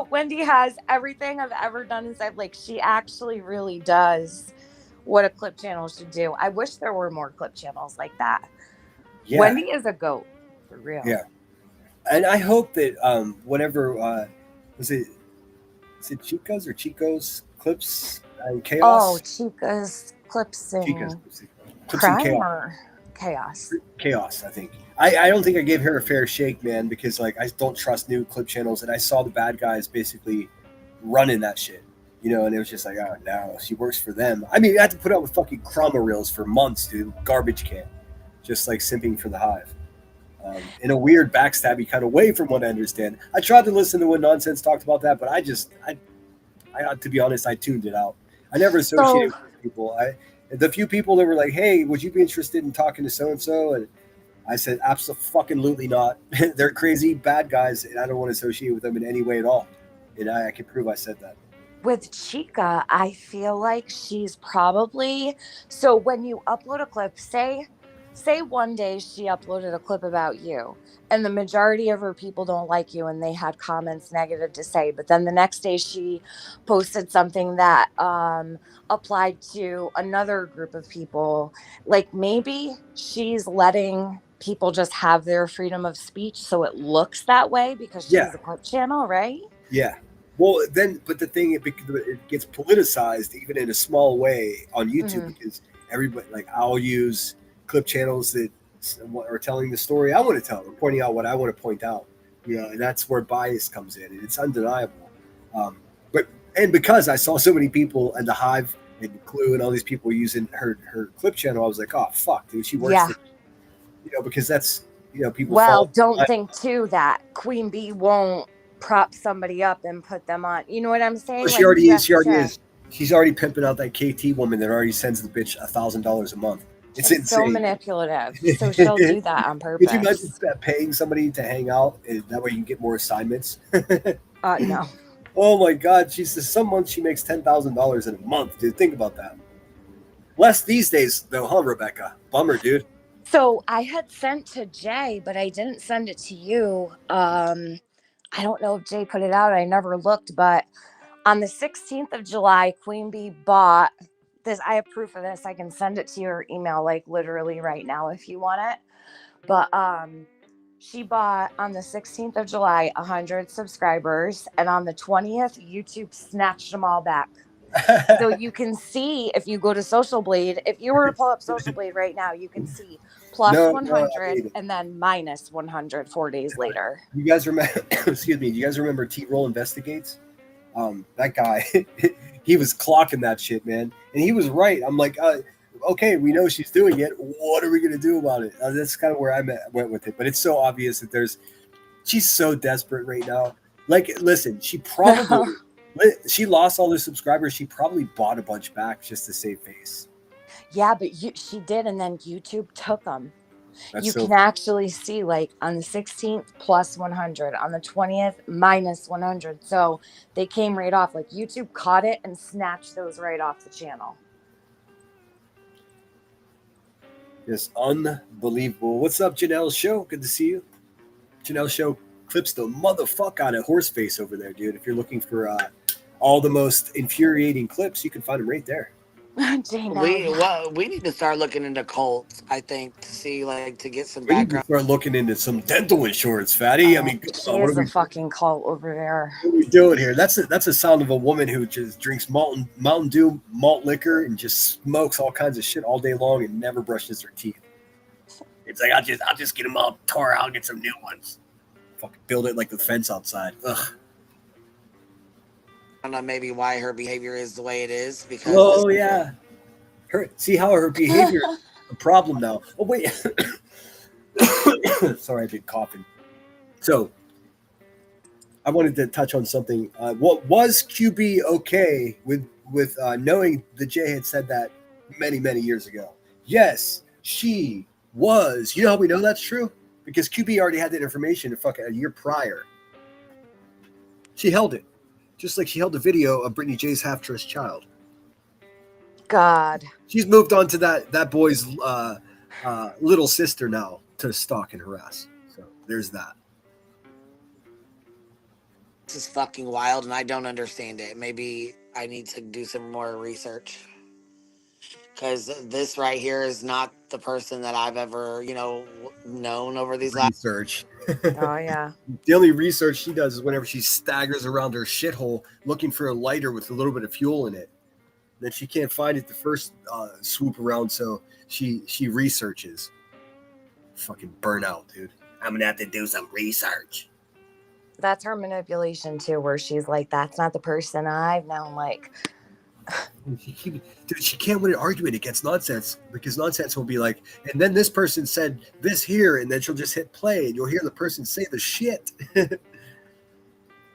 Wendy has everything I've ever done inside. Like, she actually really does what a clip channel should do. I wish there were more clip channels like that. Yeah. Wendy is a goat, for real. Yeah. And I hope that whenever was it Chica's or Chico's clips and chaos? Oh, Chica's clips and crime or chaos? Chaos, I think. I don't think I gave her a fair shake, man, because, like, I don't trust new clip channels, and I saw the bad guys basically running that shit, you know, and it was just like, oh, no, she works for them. I mean, I had to put up with fucking chroma reels for months, dude, garbage can, just like simping for the Hive. In a weird backstabby kind of way, from what I understand. I tried to listen to when Nonsense talked about that, but I to be honest, I tuned it out. I never associated with people. The few people that were like, hey, would you be interested in talking to so-and-so? And I said, absolutely not. They're crazy bad guys, and I don't want to associate with them in any way at all. And I can prove I said that. With Chica, I feel like she's probably, so when you upload a clip, say one day she uploaded a clip about you, and the majority of her people don't like you, and they had comments negative to say, but then the next day she posted something that applied to another group of people. Like, maybe she's letting people just have their freedom of speech, so it looks that way because she's a clip channel, right? Yeah. Well, then, but the thing, it gets politicized even in a small way on YouTube, because everybody, like, I'll use clip channels that are telling the story I want to tell, or pointing out what I want to point out, you know, and that's where bias comes in, and it's undeniable. But because I saw so many people and the Hive and Clue and all these people using her clip channel, I was like, oh fuck, dude, she works. You know, because that's, you know, people. Well, don't think too that Queen Bee won't prop somebody up and put them on. You know what I'm saying? Well, she already is. She's already pimping out that KT woman that already sends the bitch $1,000 a month. It's insane. So manipulative. So she'll do that on purpose. Could you imagine paying somebody to hang out, and that way you can get more assignments? No. Oh my God, she says some months she makes $10,000 in a month. Dude, think about that. Less these days, though, huh, Rebecca? Bummer, dude. So I had sent to Jay, but I didn't send it to you. I don't know if Jay put it out. I never looked, but on the 16th of July, Queen Bee bought this. I have proof of this. I can send it to your email, like literally right now if you want it. But she bought on the 16th of July 100 subscribers, and on the 20th, YouTube snatched them all back. So you can see if you go to Social Blade, if you were to pull up Social Blade right now, you can see plus 100 and then minus 100 4 days later. You guys remember? Excuse me. Do you guys remember T-Roll Investigates? That guy, he was clocking that shit, man, and he was right. I'm like, okay, we know she's doing it. What are we gonna do about it? That's kind of where I went with it. But it's so obvious that she's so desperate right now. Like, listen, she probably. She lost all her subscribers. She probably bought a bunch back just to save face. Yeah, but she did, and then YouTube took them. You so can actually see, like, on the 16th, plus 100. On the 20th, minus 100. So they came right off. Like, YouTube caught it and snatched those right off the channel. It's unbelievable. What's up, Janelle Show? Good to see you. Janelle Show clips the motherfuck out of Horseface over there, dude. If you're looking for all the most infuriating clips, you can find them right there. We need to start looking into cults, I think, to see, like, to get some We need to background. start looking into some dental insurance, fatty. I mean, She is a fucking cult over there. What are we doing here? That's a sound of a woman who just drinks Mountain Dew malt liquor and just smokes all kinds of shit all day long and never brushes her teeth. It's like, I'll just get them all tore out and get some new ones. Fucking build it like the fence outside. Ugh. I don't know maybe why her behavior is the way it is, because yeah. See how her behavior is a problem now. Oh wait. Sorry, I've been coughing. So I wanted to touch on something. What was QB okay with knowing that Jay had said that many years ago? Yes, she was. You know how we know that's true? Because QB already had that information a year prior. She held it. Just like she held the video of Brittany J's half-dressed child. God. She's moved on to that boy's little sister now to stalk and harass. So there's that. this is fucking wild and I don't understand it. Maybe I need to do some more research. Because this right here is not the person that I've ever, known over these research. Oh, yeah. The only research she does is whenever she staggers around her shithole looking for a lighter with a little bit of fuel in it. Then she can't find it the first swoop around, so she researches. Fucking burnout, dude. I'm going to have to do some research. That's her manipulation, too, where she's like, that's not the person I've known. Like, Dude, she can't win an argument against nonsense because nonsense will be like, and then this person said this here, and then she'll just hit play and you'll hear the person say the shit.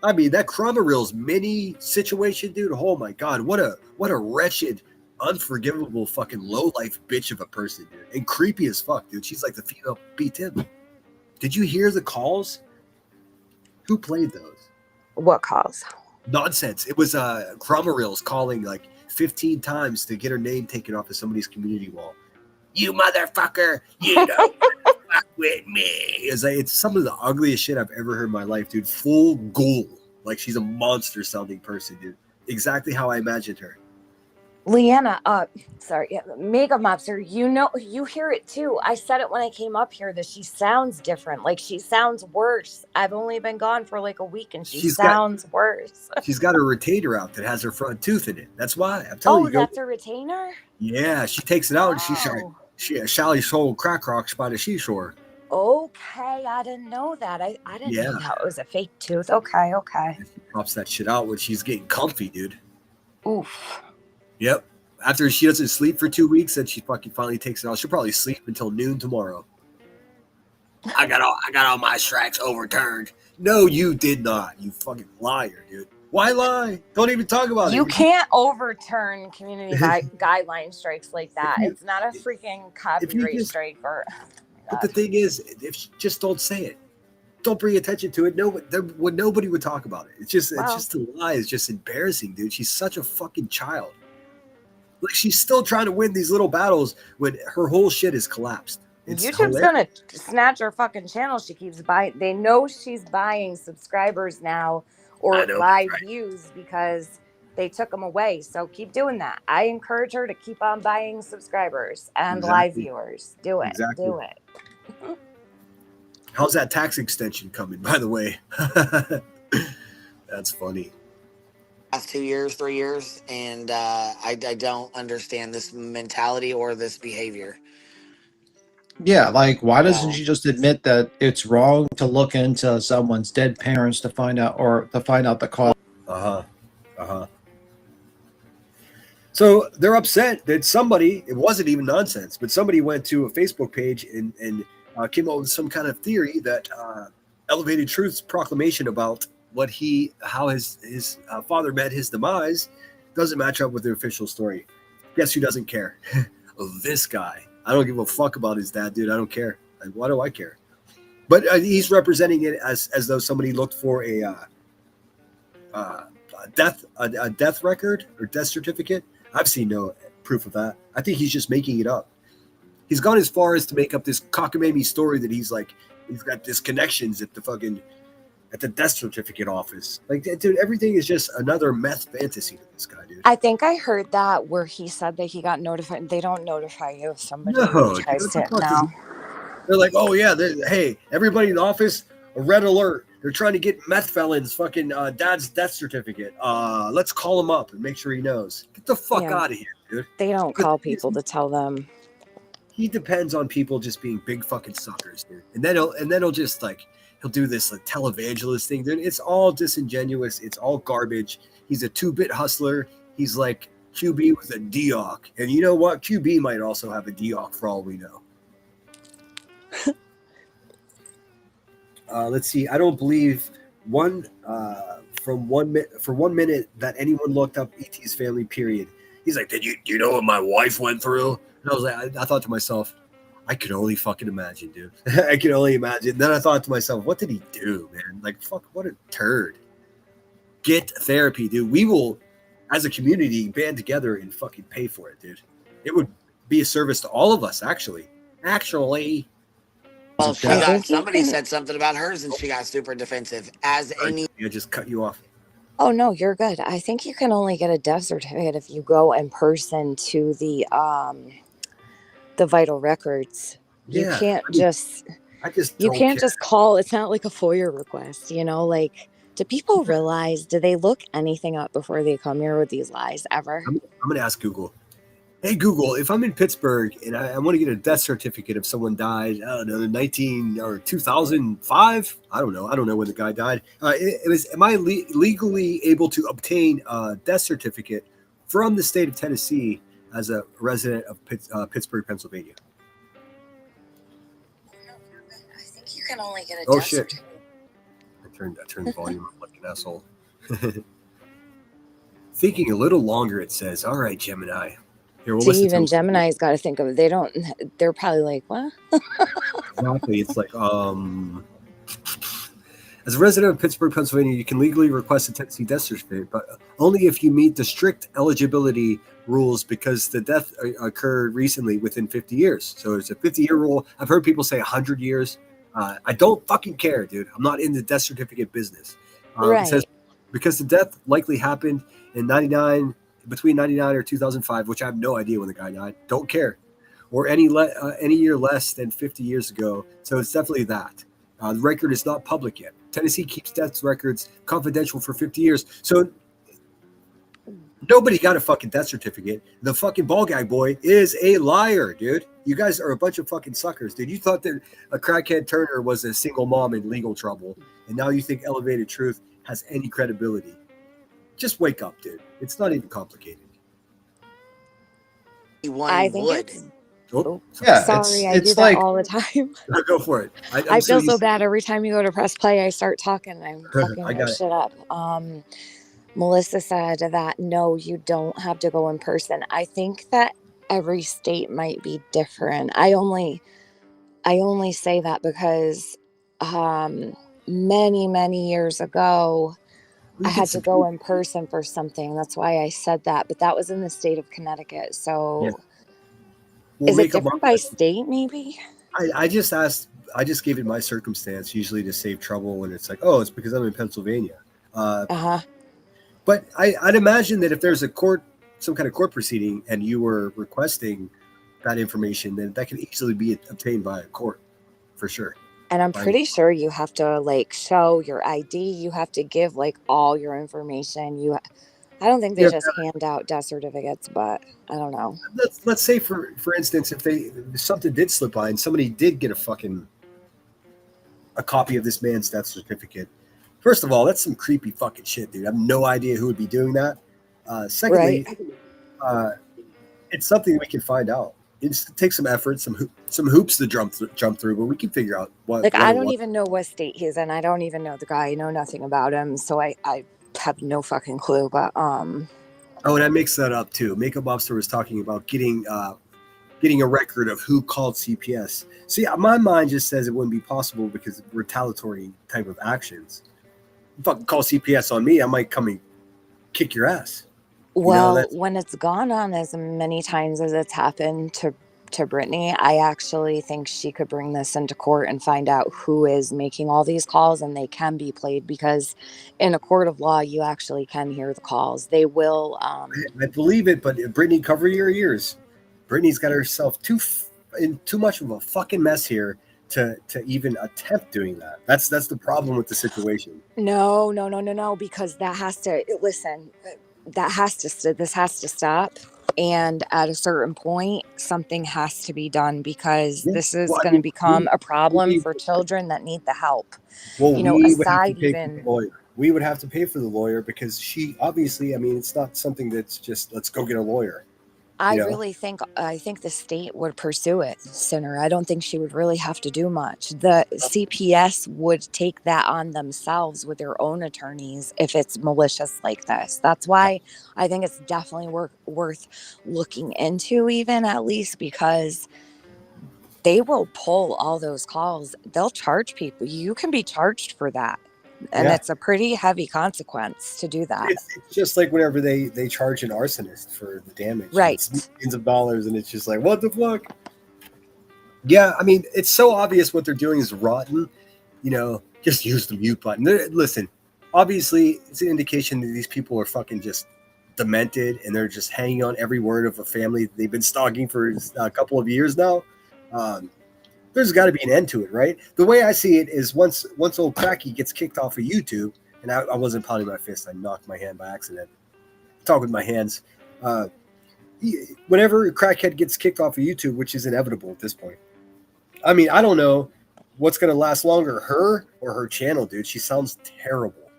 I mean, that Chroma Reels mini situation, dude. Oh my God, what a wretched, unforgivable, fucking low life bitch of a person, dude, and creepy as fuck, dude. She's like the female B-Tim. Did you hear the calls? Who played those? What calls? Nonsense. It was Chroma Reels calling like 15 times to get her name taken off of somebody's community wall. You motherfucker, you don't fuck with me. It's some of the ugliest shit I've ever heard in my life, dude. Full ghoul. Like she's a monster sounding person, dude. Exactly how I imagined her. Leanna, Mega Mobster, you hear it too. I said it when I came up here that she sounds different. Like she sounds worse. I've only been gone for like a week and she sounds worse. She's got a retainer out that has her front tooth in it. That's why. I'm telling you. Oh, that's a retainer? Yeah, she takes it out and she Sally sold crack rocks by the seashore. Okay, I didn't know that. I didn't know that was a fake tooth. Okay. She pops that shit out when she's getting comfy, dude. Oof. Yep. After she doesn't sleep for 2 weeks, then she fucking finally takes it out. She'll probably sleep until noon tomorrow. I got all my strikes overturned. No, you did not. You fucking liar, dude. Why lie? Don't even talk about it. You can't overturn community guideline strikes like that. It's not a freaking copyright strike. But the thing is, just don't say it. Don't bring attention to it. Nobody would talk about it. It's just a lie. It's just embarrassing, dude. She's such a fucking child. Like she's still trying to win these little battles when her whole shit is collapsed. It's YouTube's hilarious. gonna snatch her fucking channel. She keeps buying. They know she's buying subscribers now I or know, live right? views because they took them away. So keep doing that. I encourage her to keep on buying subscribers and live Exactly. viewers. Do it. Exactly. Do it. How's that tax extension coming, by the way? That's funny. Last 2 years, 3 years, and I don't understand this mentality or this behavior. Yeah, like why doesn't So she just admit that it's wrong to look into someone's dead parents to find out the cause? So they're upset that somebody, it wasn't even nonsense, but somebody went to a Facebook page and came up with some kind of theory that Elevated Truth's proclamation about how his father met his demise doesn't match up with the official story. Guess who doesn't care? This guy. I don't give a fuck about his dad, dude. I don't care. Why do I care? But he's representing it as though somebody looked for a death record or death certificate. At seen no proof of that. I think he's just making it up. He's gone as far as to make up this cockamamie story that he's got this connections at the death certificate office. Like, dude, everything is just another meth fantasy to this guy, dude. I think I heard that where he said that he got notified. They don't notify you if somebody tries to. No. They're like, oh yeah, hey, everybody in the office, a red alert. They're trying to get meth felons fucking dad's death certificate. Let's call him up and make sure he knows. Get the fuck out of here, dude. They don't call people to tell them. He depends on people just being big fucking suckers, dude. And then he'll just he'll do this like televangelist thing, dude. It's all disingenuous. It's all garbage. He's a 2-bit hustler. He's like QB with a D-Ock. And you know what? QB might also have a D-Ock for all we know. Let's see. I don't believe for 1 minute that anyone looked up ET's family. Period. He's like, do you know what my wife went through? And I was like, I thought to myself, I could only fucking imagine, dude. I could only imagine. Then I thought to myself, what did he do, man? Like, fuck, what a turd. Get therapy, dude. We will, as a community, band together and fucking pay for it, dude. It would be a service to all of us, actually. Well, somebody said something about hers and she got super defensive. I just cut you off. Oh no, you're good. I think you can only get a death certificate if you go in person to the vital records. You can't just call. It's not like a FOIA request, like. Do people realize? Do they look anything up before they come here with these lies ever? I'm gonna ask Google. Hey Google, if I'm in Pittsburgh and I want to get a death certificate if someone died, I don't know, 19 or 2005. I don't know when the guy died. Am I legally able to obtain a death certificate from the state of Tennessee as a resident of Pittsburgh, Pennsylvania? I think you can only get a death certificate. I turned the volume up like an asshole. Thinking a little longer, it says, all right, Gemini. Here, we'll even Gemini's got to think of it. They're probably like, what? Exactly. It's like, as a resident of Pittsburgh, Pennsylvania, you can legally request a Tennessee death certificate, but only if you meet the strict eligibility rules because the death occurred recently within 50 years. So it's a 50-year rule. I've heard people say 100 years. I don't fucking care, dude. I'm not in the death certificate business. Right. It says because the death likely happened in between 99 or 2005, which I have no idea when the guy died. Don't care. Or any year less than 50 years ago. So it's definitely that. The record is not public yet. Tennessee keeps death records confidential for 50 years. So nobody got a fucking death certificate. The fucking ball gag boy is a liar, dude. You guys are a bunch of fucking suckers, dude. You thought that a crackhead Turner was a single mom in legal trouble, and now you think Elevated Truth has any credibility. Just wake up, dude. It's not even complicated. I think Yeah, sorry, I do that all the time. Go for it. I feel so bad every time you go to press play. I start talking and I'm fucking your shit up. Melissa said that no, you don't have to go in person. I think that every state might be different. I only say that because many years ago, I had to go in person for something. That's why I said that. But that was in the state of Connecticut. So Yeah. We'll is it make a different by state, maybe? I just asked. I just gave it my circumstance, usually to save trouble when it's like, oh, it's because I'm in Pennsylvania. Uh-huh. But I'd imagine that if there's some kind of court proceeding, and you were requesting that information, then that can easily be obtained by a court, for sure. And I'm pretty sure you have to like show your ID. You have to give like all your information. I don't think they just hand out death certificates, but I don't know. Let's say for instance, if something did slip by and somebody did get a copy of this man's death certificate. First of all, that's some creepy fucking shit, dude. I have no idea who would be doing that. Secondly, it's something we can find out. It takes some effort, some hoops to jump through, but we can figure out what. Like, I don't even know what state he's in. I don't even know the guy. I know nothing about him, so I have no fucking clue. But Oh, and I mixed that up too. Makeup Officer was talking about getting a record of who called CPS. See, my mind just says it wouldn't be possible because of retaliatory type of actions. You fucking call CPS on me, I might come and kick your ass. Well, when it's gone on as many times as it's happened to Brittany, I actually think she could bring this into court and find out who is making all these calls, and they can be played because in a court of law, you actually can hear the calls. They will. I believe it, but Brittany, cover your ears. Brittany's got herself in too much of a fucking mess here to even attempt doing that. That's the problem with the situation. No, because that has to listen. This has to stop. And at a certain point, something has to be done because this is going to become a problem for children that need the help. Well, we would have to pay for the lawyer because she obviously, I mean, it's not something that's just let's go get a lawyer. I think the state would pursue it sooner. I don't think she would really have to do much. The CPS would take that on themselves with their own attorneys if it's malicious like this. That's why I think it's definitely worth looking into, even at least because they will pull all those calls. They'll charge people. You can be charged for that. And it's a pretty heavy consequence to do that. It's just like whenever they charge an arsonist for the damage. Right. It's millions of dollars, and it's just like, what the fuck? Yeah, I mean, it's so obvious what they're doing is rotten. Just use the mute button. Listen, obviously, it's an indication that these people are fucking just demented, and they're just hanging on every word of a family they've been stalking for a couple of years now. There's got to be an end to it, right? The way I see it is once old Cracky gets kicked off of YouTube, and I wasn't pounding my fist, I knocked my hand by accident. Talk with my hands. Whenever Crackhead gets kicked off of YouTube, which is inevitable at this point. I mean, I don't know what's going to last longer, her or her channel, dude. She sounds terrible.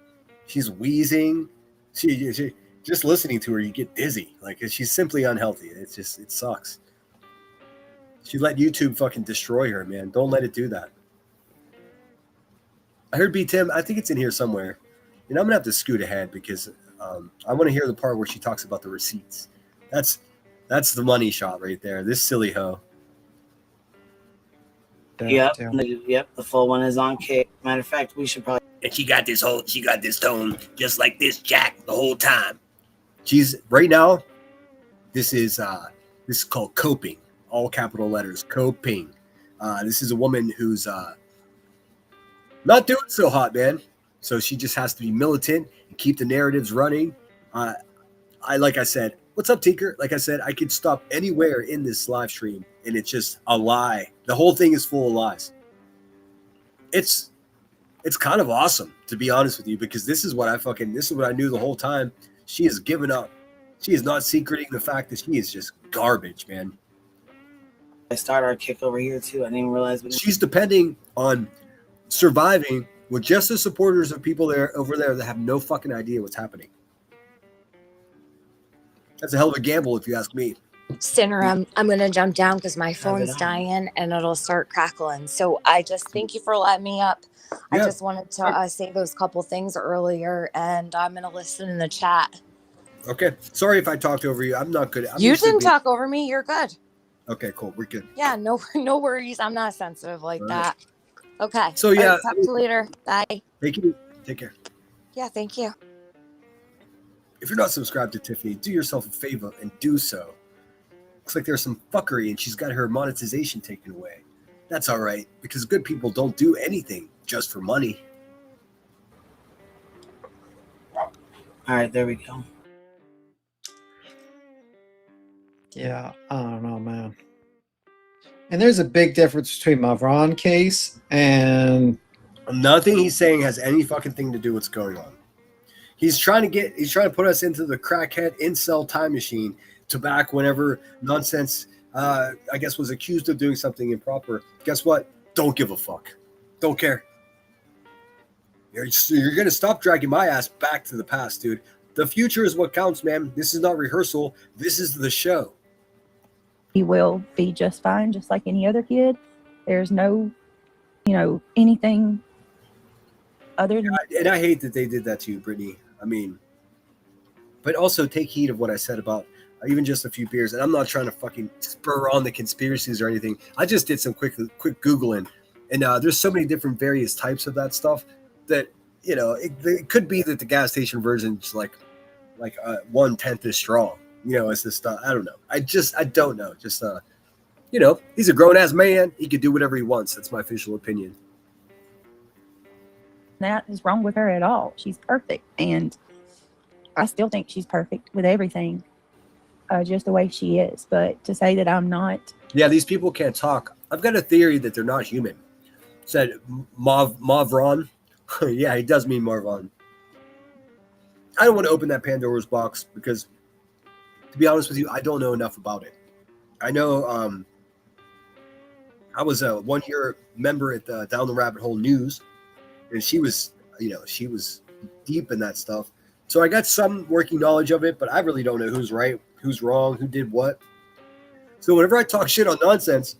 She's wheezing. She just listening to her, you get dizzy. Like, she's simply unhealthy. It sucks. She let YouTube fucking destroy her, man. Don't let it do that. I heard B. Tim, I think it's in here somewhere. And I'm going to have to scoot ahead because I want to hear the part where she talks about the receipts. That's the money shot right there. This silly hoe. Yep, the full one is on K. Matter of fact, we should probably... And she got this tone just like this, Jack, the whole time. She's, right now, this is called coping. All capital letters, coping. This is a woman who's not doing so hot, man. So she just has to be militant and keep the narratives running. Like I said, what's up, Tinker? Like I said, I could stop anywhere in this live stream, and it's just a lie. The whole thing is full of lies. It's kind of awesome, to be honest with you, because this is what I knew the whole time. She has given up. She is not secreting the fact that she is just garbage, man. I start our kick over here too. I didn't even realize she's depending on surviving with just the supporters of people over there that have no fucking idea what's happening. That's a hell of a gamble, if you ask me. Sinner, I'm gonna jump down because my phone's dying and it'll start crackling. So I just thank you for letting me up. Yeah. I just wanted to say those couple things earlier, and I'm gonna listen in the chat. Okay, sorry if I talked over you. I'm not good. You didn't talk over me. You're good. Okay, cool. We're good. Yeah, no worries. I'm not sensitive like that. Okay. So yeah, talk to you later. Bye. Take care. Yeah, thank you. If you're not subscribed to Tiffany, do yourself a favor and do so. Looks like there's some fuckery and she's got her monetization taken away. That's all right, because good people don't do anything just for money. All right, there we go. Yeah, I don't know, man. And there's a big difference between Mavron case and nothing he's saying has any fucking thing to do with what's going on. He's trying to put us into the crackhead incel time machine to back whenever nonsense, I guess, was accused of doing something improper. Guess what? Don't give a fuck. Don't care. You're going to stop dragging my ass back to the past, dude. The future is what counts, man. This is not rehearsal. This is the show. He will be just fine, just like any other kid. There's no, anything other than... And I hate that they did that to you, Brittany. I mean, but also take heed of what I said about even just a few beers. And I'm not trying to fucking spur on the conspiracies or anything. I just did some quick Googling. And there's so many different various types of that stuff that, it could be that the gas station version is like 1/10 is strong. It's this stuff. I don't know. I don't know. Just, he's a grown ass man. He can do whatever he wants. That's my official opinion. That is wrong with her at all. She's perfect. And I still think she's perfect with everything, just the way she is. But to say that I'm not. Yeah, these people can't talk. I've got a theory that they're not human. Said Mavron. Yeah, he does mean Marvon. I don't want to open that Pandora's box because, to be honest with you, I don't know enough about it. I know I was a 1-year member at the Down the Rabbit Hole News, and she was deep in that stuff. So I got some working knowledge of it, but I really don't know who's right, who's wrong, who did what. So whenever I talk shit on nonsense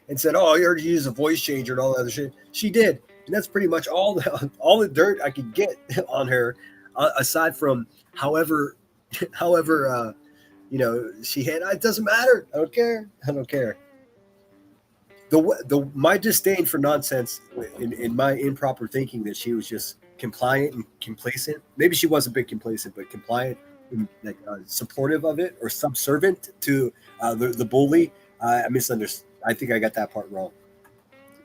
and said, "Oh, I heard you use a voice changer and all that other shit," she did, and that's pretty much all the dirt I could get on her, aside from however she had. It doesn't matter. I don't care. My disdain for nonsense in my improper thinking that she was just compliant and complacent. Maybe she was a bit complacent, but compliant and supportive of it, or subservient to the bully. I misunderstood. I think I got that part wrong.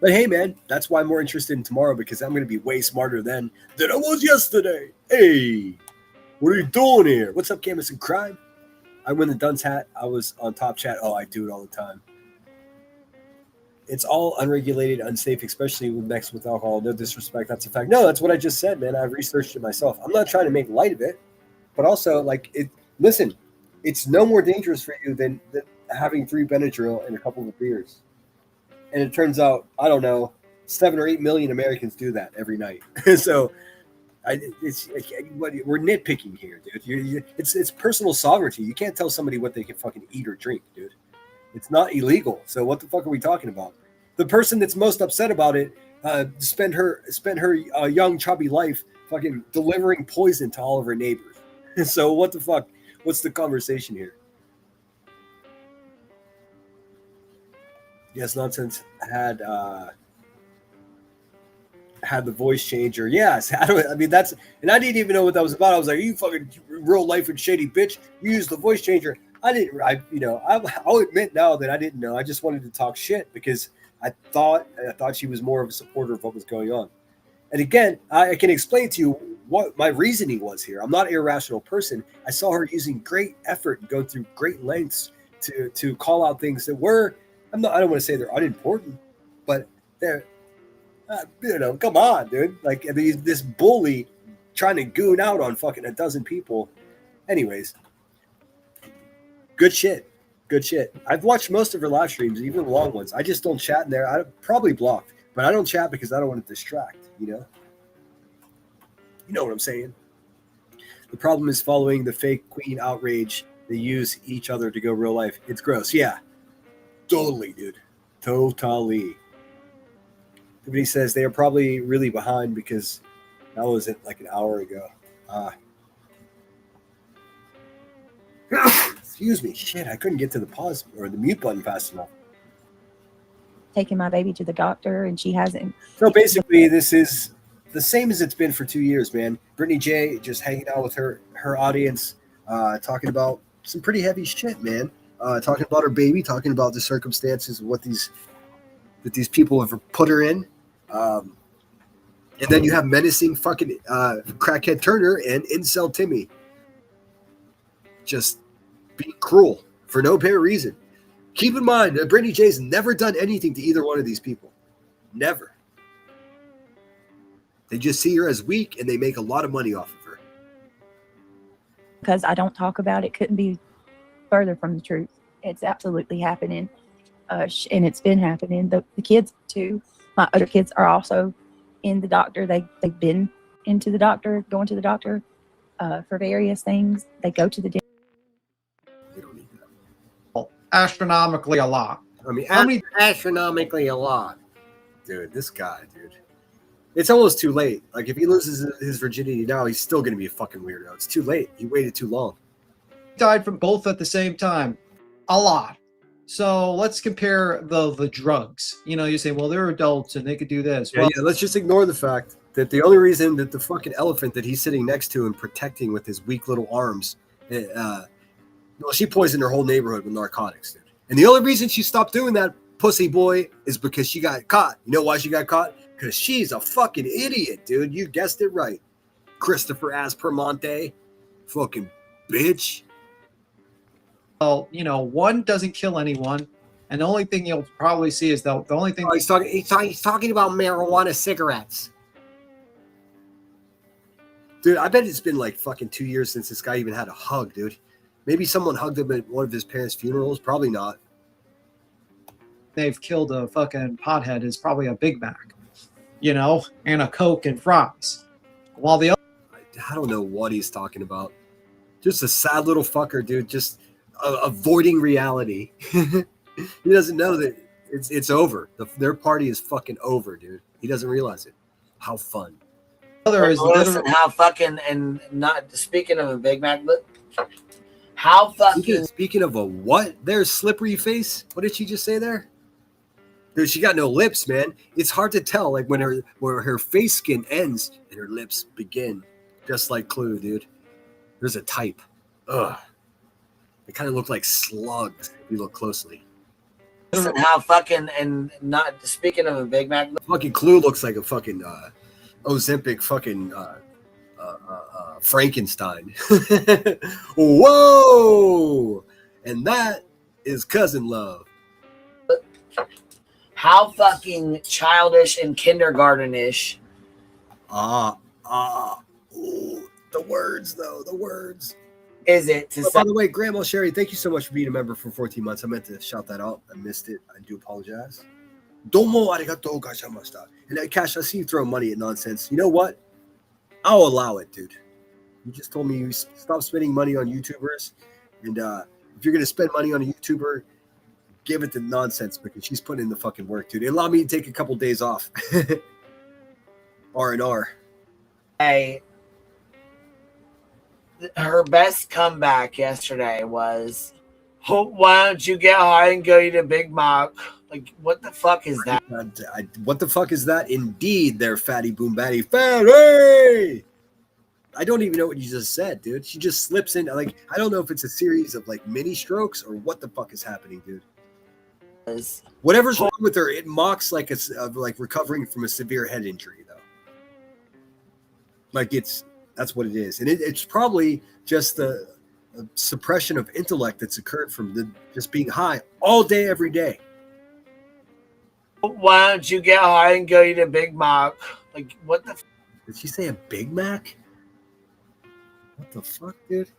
But hey, man, that's why I'm more interested in tomorrow, because I'm going to be way smarter than I was yesterday. Hey, what are you doing here? What's up, Camus and Crime? I win the Dunce hat. I was on Top Chat. Oh, I do it all the time. It's all unregulated, unsafe, especially mixed with alcohol. No disrespect. That's a fact. No, that's what I just said, man. I've researched it myself. I'm not trying to make light of it, but also, listen, it's no more dangerous for you than having 3 Benadryl and a couple of beers. And it turns out, I don't know, 7 or 8 million Americans do that every night. So we're nitpicking here, dude. It's personal sovereignty. You can't tell somebody what they can fucking eat or drink, dude. It's not illegal. So what the fuck are we talking about? The person that's most upset about it spent her young chubby life fucking delivering poison to all of her neighbors. So what the fuck? What's the conversation here? Yes, nonsense had the voice changer. Yes, I mean that's, and I didn't even know what that was about. I was like, "You fucking real life and shady bitch! You used the voice changer." I'll admit now that I didn't know. I just wanted to talk shit because I thought she was more of a supporter of what was going on. And again, I can explain to you what my reasoning was here. I'm not an irrational person. I saw her using great effort and going through great lengths to call out things that were, I don't want to say they're unimportant, but they're, come on, dude. Like this bully trying to goon out on fucking a dozen people. Anyways, good shit. I've watched most of her live streams, even the long ones. I just don't chat in there. I probably blocked, but I don't chat because I don't want to distract, You know what I'm saying? The problem is following the fake queen outrage. They use each other to go real life. It's gross. Yeah, totally, dude. Totally. Everybody says they are probably really behind because that was like an hour ago. Excuse me. Shit, I couldn't get to the pause or the mute button fast enough. Taking my baby to the doctor, and she hasn't. So basically, this is the same as it's been for 2 years, man. Brittany J just hanging out with her audience, talking about some pretty heavy shit, man. Talking about her baby, talking about the circumstances of what these people have put her in. And then you have menacing fucking crackhead Turner and incel Timmy just being cruel for no apparent reason. Keep in mind that Brittany J's never done anything to either one of these people. Never. They just see her as weak and they make a lot of money off of her. Because I don't talk about it, couldn't be further from the truth. It's absolutely happening. And it's been happening. The kids too. My other kids are also in the doctor. They've been into the doctor, going to the doctor for various things. They go to the dentist. They don't need that. Well, astronomically a lot. I mean, How many- astronomically a lot. Dude, this guy, dude. It's almost too late. Like, if he loses his virginity now, he's still going to be a fucking weirdo. It's too late. He waited too long. Died from both at the same time. A lot. So let's compare the drugs. You know, you say, well, they're adults and they could do this. Yeah, let's just ignore the fact that the only reason that the fucking elephant that he's sitting next to and protecting with his weak little arms, well, she poisoned her whole neighborhood with narcotics, dude. And the only reason she stopped doing that, pussy boy, is because she got caught. You know why she got caught? Because she's a fucking idiot, dude. You guessed it right. Christopher Aspermonte. Fucking bitch. Well, you know, one doesn't kill anyone. And the only thing you'll probably see is the only thing. Oh, he's talking about marijuana cigarettes. Dude, I bet it's been like fucking 2 years since this guy even had a hug, dude. Maybe someone hugged him at one of his parents' funerals. Probably not. They've killed a fucking pothead is probably a Big Mac, you know, and a Coke and fries. While the other, I don't know what he's talking about. Just a sad little fucker, dude. Just avoiding reality. He doesn't know that it's over. Their party is fucking over, dude. He doesn't realize it. How fun. other is Listen, how fucking, and not speaking of a Big Mac, but how fucking. Speaking of a what? There's slippery face. What did she just say there? Dude, she got no lips, man. It's hard to tell, like where her face skin ends and her lips begin, just like Clue, dude. There's a type. Ugh. They kind of look like slugs if you look closely. Listen, how fucking, and not speaking of a Big Mac, but Fucking Clue looks like a fucking Ozempic fucking Frankenstein. Whoa! And that is cousin love. how fucking childish and kindergartenish. Ooh, the words, though, the words. Is it to Oh, say? by the way, Grandma Sherry, thank you so much for being a member for 14 months. I meant to shout that out. I missed it. I do apologize. Domo arigatou gozaimashita. And Cash, I see you throwing money at nonsense. You know what? I'll allow it, dude. You just told me you stop spending money on YouTubers. And if you're going to spend money on a YouTuber, give it to nonsense because she's putting in the fucking work, dude. Allow me to take a couple days off. R&R. Hey, her best comeback yesterday was, oh, why don't you get high and go eat a Big Mac? Like, what the fuck is that? What the fuck is that? Indeed, there, fatty boom batty. Fatty! I don't even know what you just said, dude. She just slips in. Like, I don't know if it's a series of, like, mini strokes or what the fuck is happening, dude. Whatever's wrong with her, it mocks like it's like recovering from a severe head injury, though. Like, that's what it is. And it's probably just the suppression of intellect that's occurred from just being high all day, every day. Why don't you get high and go eat a Big Mac? Like, what the? Did she say a Big Mac? What the fuck, dude?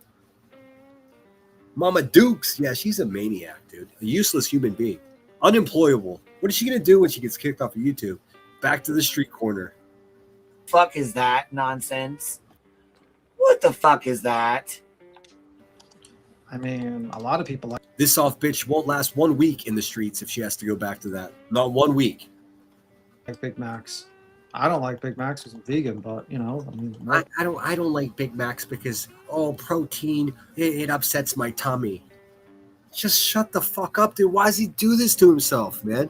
Mama Dukes. Yeah, she's a maniac, dude. A useless human being. Unemployable. What is she going to do when she gets kicked off of YouTube? Back to the street corner. Fuck is that nonsense? What the fuck is that? I mean, a lot of people like This soft bitch won't last 1 week in the streets if she has to go back to that. Not 1 week. Big Macs. I don't like Big Macs because I'm vegan, but you know, I mean, I don't like Big Macs because protein it upsets my tummy. Just shut the fuck up, dude. Why does he do this to himself, man?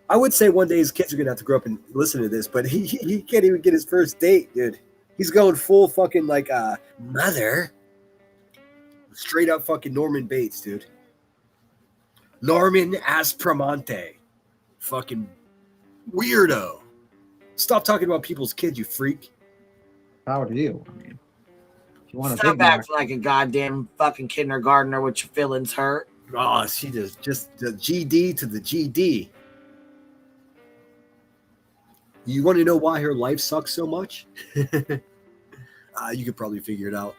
I would say one day his kids are gonna have to grow up and listen to this, but he can't even get his first date, dude. He's going full fucking like mother. Straight up fucking Norman Bates, dude. Norman Aspromonte. Fucking weirdo. Stop talking about people's kids, you freak. How do you? I mean, if you want to Stop Big Mac, acting like a goddamn fucking kindergartner with your feelings hurt. Oh, she just the GD to the GD. You want to know why her life sucks so much? You could probably figure it out.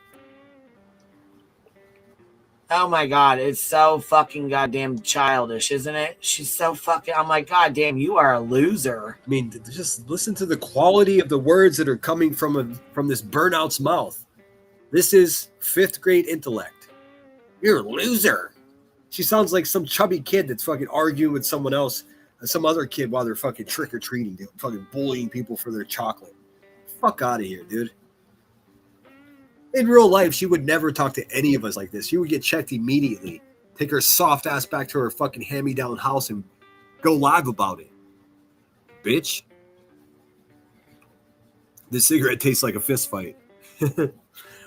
Oh my god, it's so fucking goddamn childish, isn't it? She's so fucking. I'm like, goddamn, you are a loser. I mean, just listen to the quality of the words that are coming from this burnout's mouth. This is 5th grade intellect. You're a loser. She sounds like some chubby kid that's fucking arguing with someone else, some other kid while they're fucking trick-or-treating, dude. Fucking bullying people for their chocolate. Fuck out of here, dude. In real life, she would never talk to any of us like this. She would get checked immediately. Take her soft ass back to her fucking hand-me-down house and go live about it. Bitch. This cigarette tastes like a fist fight.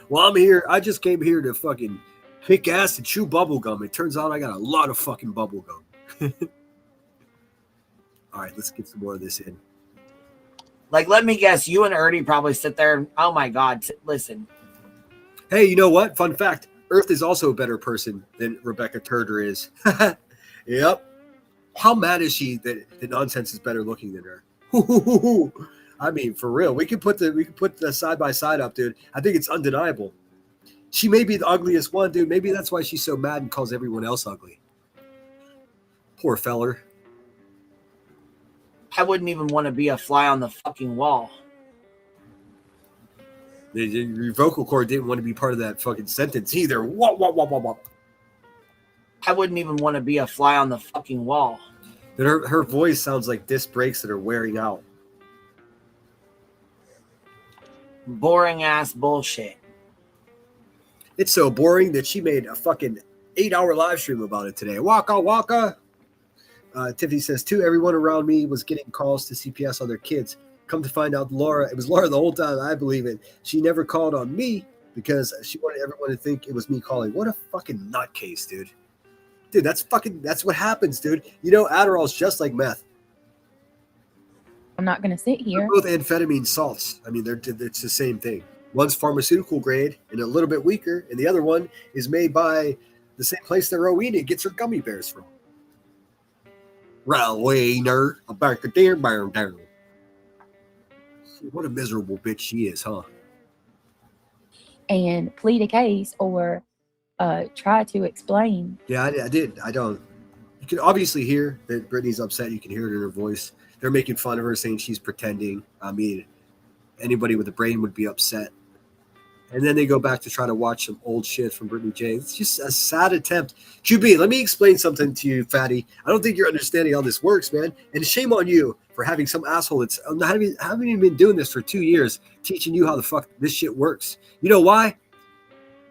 Well, I'm here. I just came here to fucking kick ass and chew bubble gum. It turns out I got a lot of fucking bubble gum. All right, let's get some more of this in. Like, let me guess, you and Ernie probably sit there and, oh my god, listen. Hey, you know what? Fun fact. Earth is also a better person than Rebecca Turner is. Yep. How mad is she that the nonsense is better looking than her? I mean, for real. We could put the side by side up, dude. I think it's undeniable. She may be the ugliest one, dude. Maybe that's why she's so mad and calls everyone else ugly. Poor feller. I wouldn't even want to be a fly on the fucking wall. Your vocal cord didn't want to be part of that fucking sentence either. Wah, wah, wah, wah, wah. I wouldn't even want to be a fly on the fucking wall. Her voice sounds like disc brakes that are wearing out. Boring ass bullshit. It's so boring that she made a fucking 8-hour live stream about it today. Waka waka. Tiffany says, too, everyone around me was getting calls to CPS on their kids. Come to find out, it was Laura the whole time. I believe it. She never called on me because she wanted everyone to think it was me calling. What a fucking nutcase, dude. Dude, that's what happens, dude. You know, Adderall's just like meth. I'm not going to sit here. They're both amphetamine salts. I mean, it's the same thing. One's pharmaceutical grade and a little bit weaker, and the other one is made by the same place that Rowena gets her gummy bears from. Rowena, a back of there, down. What a miserable bitch she is, huh? And plead a case or try to explain. Yeah, I did. I don't. You can obviously hear that Brittany's upset. You can hear it in her voice. They're making fun of her, saying she's pretending. I mean, anybody with a brain would be upset. And then they go back to try to watch some old shit from Brittany J. It's just a sad attempt. QB, let me explain something to you, fatty. I don't think you're understanding how this works, man. And shame on you for having some asshole that's haven't even been doing this for 2 years, teaching you how the fuck this shit works. You know why?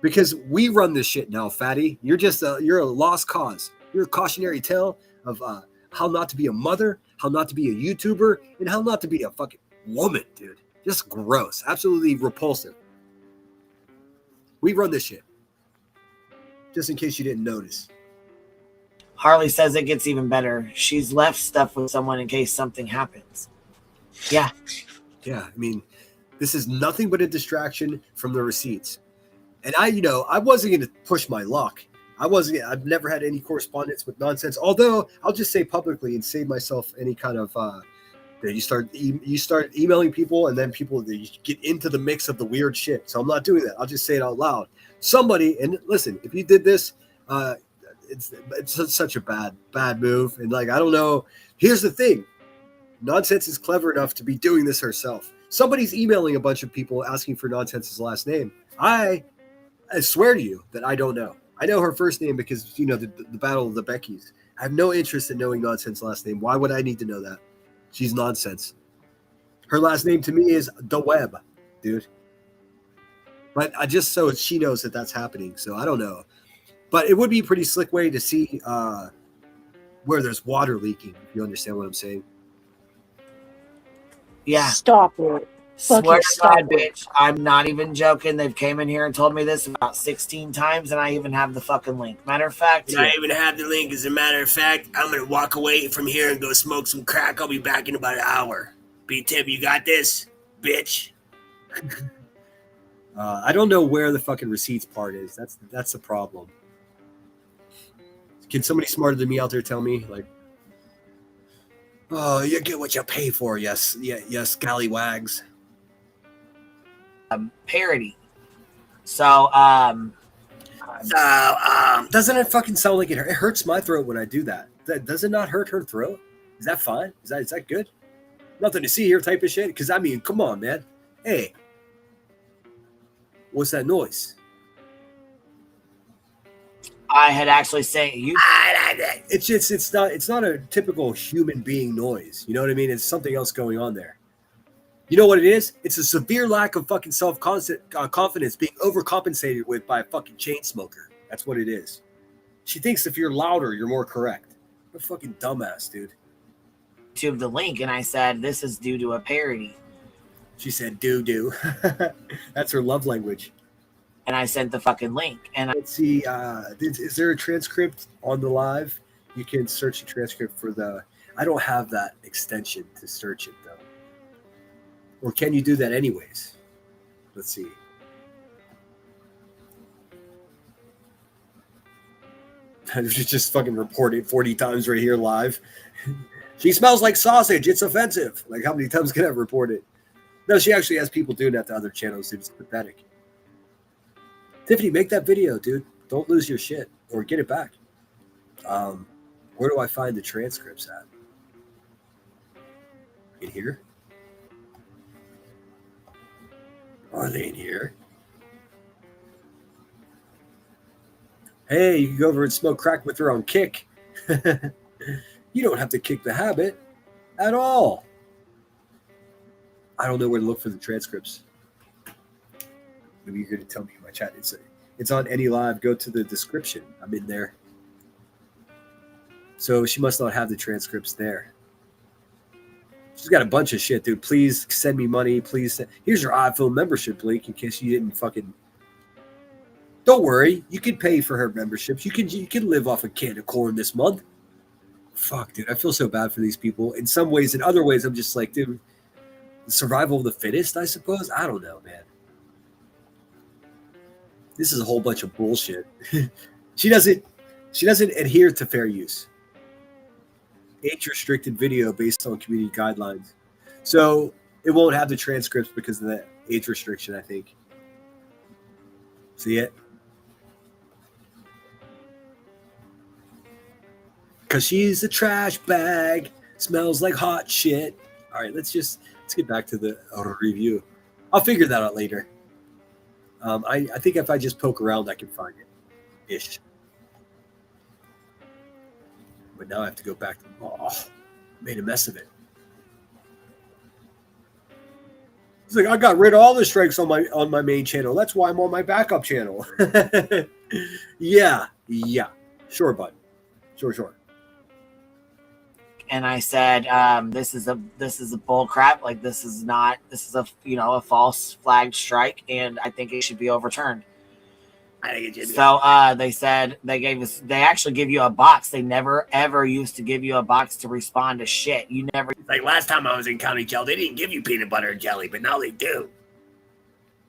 Because we run this shit now, fatty. You're a lost cause. You're a cautionary tale of how not to be a mother, how not to be a YouTuber, and how not to be a fucking woman, dude. Just gross. Absolutely repulsive. We run this shit. Just in case you didn't notice. Harley says it gets even better. She's left stuff with someone in case something happens. Yeah. Yeah, I mean, this is nothing but a distraction from the receipts. And I wasn't going to push my luck. I've never had any correspondence with nonsense. Although I'll just say publicly and save myself any kind of you start emailing people, and then people you get into the mix of the weird shit. So I'm not doing that. I'll just say it out loud. Somebody, and listen, if you did this, it's such a bad move. And like, I don't know. Here's the thing: Nonsense is clever enough to be doing this herself. Somebody's emailing a bunch of people asking for Nonsense's last name. I swear to you that I don't know. I know her first name because the Battle of the Beckys. I have no interest in knowing Nonsense's last name. Why would I need to know that? She's nonsense. Her last name to me is The Web, dude. But I just so she knows that that's happening. So I don't know. But it would be a pretty slick way to see where there's water leaking, if you understand what I'm saying. Yeah. Stop it. Swear Fucking to stop God, bitch. I'm not even joking. They've came in here and told me this about 16 times, and I even have the fucking link. Matter of fact, And I even have the link. As a matter of fact, I'm going to walk away from here and go smoke some crack. I'll be back in about an hour. B-Tip, you got this, bitch. I don't know where the fucking receipts part is. That's the problem. Can somebody smarter than me out there tell me? Like, oh, you get what you pay for. Yes, scallywags. parody. So, doesn't it fucking sound like it hurts my throat when I do that? Does it not hurt her throat? Is that fine? Is that good? Nothing to see here type of shit? Because, I mean, come on, man. Hey, what's that noise? I had actually saying you. It's not a typical human being noise. You know what I mean? It's something else going on there. You know what it is? It's a severe lack of fucking self-confidence being overcompensated with by a fucking chain smoker. That's what it is. She thinks if you're louder, you're more correct. What a fucking dumbass, dude. To the link, and I said this is due to a parody. She said doo-doo. That's her love language. And I sent the fucking link. And let's see, is there a transcript on the live? You can search the transcript for the... I don't have that extension to search it, though. Or can you do that anyways? Let's see. I just fucking reported 40 times right here live. She smells like sausage. It's offensive. Like, how many times can I report it? No, she actually has people doing that to other channels. It's pathetic. Tiffany, make that video, dude. Don't lose your shit or get it back. Where do I find the transcripts at? In here? Are they in here? Hey, you can go over and smoke crack with her on Kick. You don't have to kick the habit at all. I don't know where to look for the transcripts. Maybe you're going to tell me in my chat. It's on any live. Go to the description. I'm in there. So she must not have the transcripts there. She's got a bunch of shit, dude. Please send me money. Please. Here's your iPhone membership link in case you didn't fucking. Don't worry. You can pay for her memberships. You can live off a can of corn this month. Fuck, dude. I feel so bad for these people. In some ways, in other ways, I'm just like, dude, survival of the fittest, I suppose. I don't know, man. This is a whole bunch of bullshit. She doesn't adhere to fair use. Age-restricted video based on community guidelines. So it won't have the transcripts because of the age restriction, I think. See it? Because she's a trash bag. Smells like hot shit. All right, let's get back to the review. I'll figure that out later. I think if I just poke around, I can find it. Ish. But now I have to go back to... Oh, made a mess of it. It's like, I got rid of all the strikes on my main channel. That's why I'm on my backup channel. Yeah. Sure, bud. Sure. And I said, this is a bull crap. Like, this is a false flagged strike, and I think it should be overturned. I think it should be. So they said they actually give you a box. They never ever used to give you a box to respond to shit. You never, like last time I was in county jail, they didn't give you peanut butter and jelly, but now they do.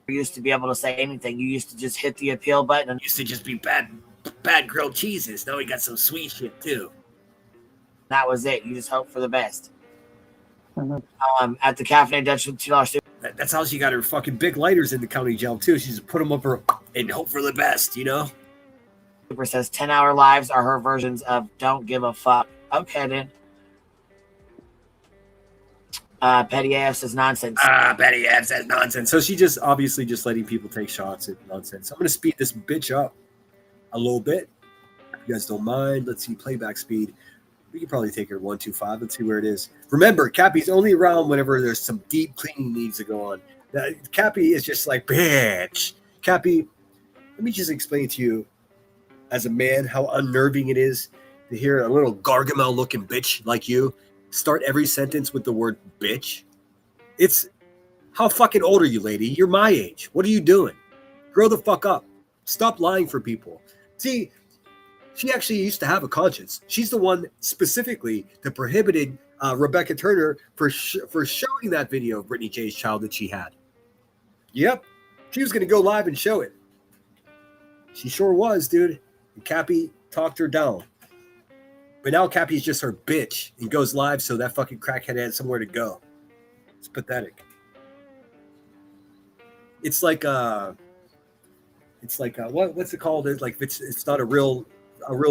You used to be able to say anything. You used to just hit the appeal button. And it used to just be bad grilled cheeses. Now we got some sweet shit too. That was it. You just hope for the best. At the caffeinated Dutch with $2 That's how she got her fucking big lighters in the county jail too. She just put them up her and hope for the best, you know. Super says 10-hour lives are her versions of don't give a fuck. Okay then. Petty AF says nonsense. Petty AF says nonsense. So she just obviously just letting people take shots at nonsense. I'm gonna speed this bitch up a little bit. If you guys don't mind. Let's see playback speed. We can probably take her 125. Let's see where it is. Remember, Cappy's only around whenever there's some deep cleaning needs to go on. Cappy is just like, bitch. Cappy, let me just explain to you, as a man, how unnerving it is to hear a little Gargamel-looking bitch like you start every sentence with the word bitch. It's How fucking old are you, lady? You're my age. What are you doing? Grow the fuck up. Stop lying for people. See, she actually used to have a conscience. She's the one specifically that prohibited Rebecca Turner for showing that video of Brittany J's child that she had. Yep. She was going to go live and show it. She sure was, dude. And Cappy talked her down. But now Cappy's just her bitch and goes live so that fucking crackhead had somewhere to go. It's pathetic. It's like what's it called? It's like it's not a real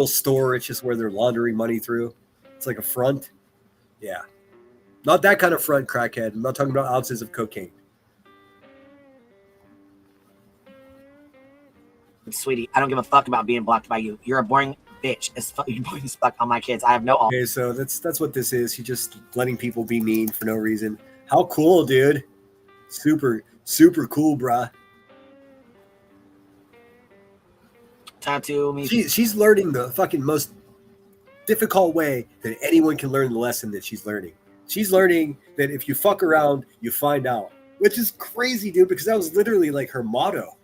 store. It's just where they're laundering money through. It's like a front. Yeah, not that kind of front, crackhead. I'm not talking about ounces of cocaine. Sweetie, I don't give a fuck about being blocked by you. You're a boring bitch. You're boring as fuck on my kids. I have no. Okay, so that's what this is. You're just letting people be mean for no reason. How cool, dude! Super cool, bruh. Tattoo me. She's learning the fucking most difficult way that anyone can learn the lesson that she's learning. She's learning that if you fuck around, you find out, which is crazy, dude, because that was literally like her motto.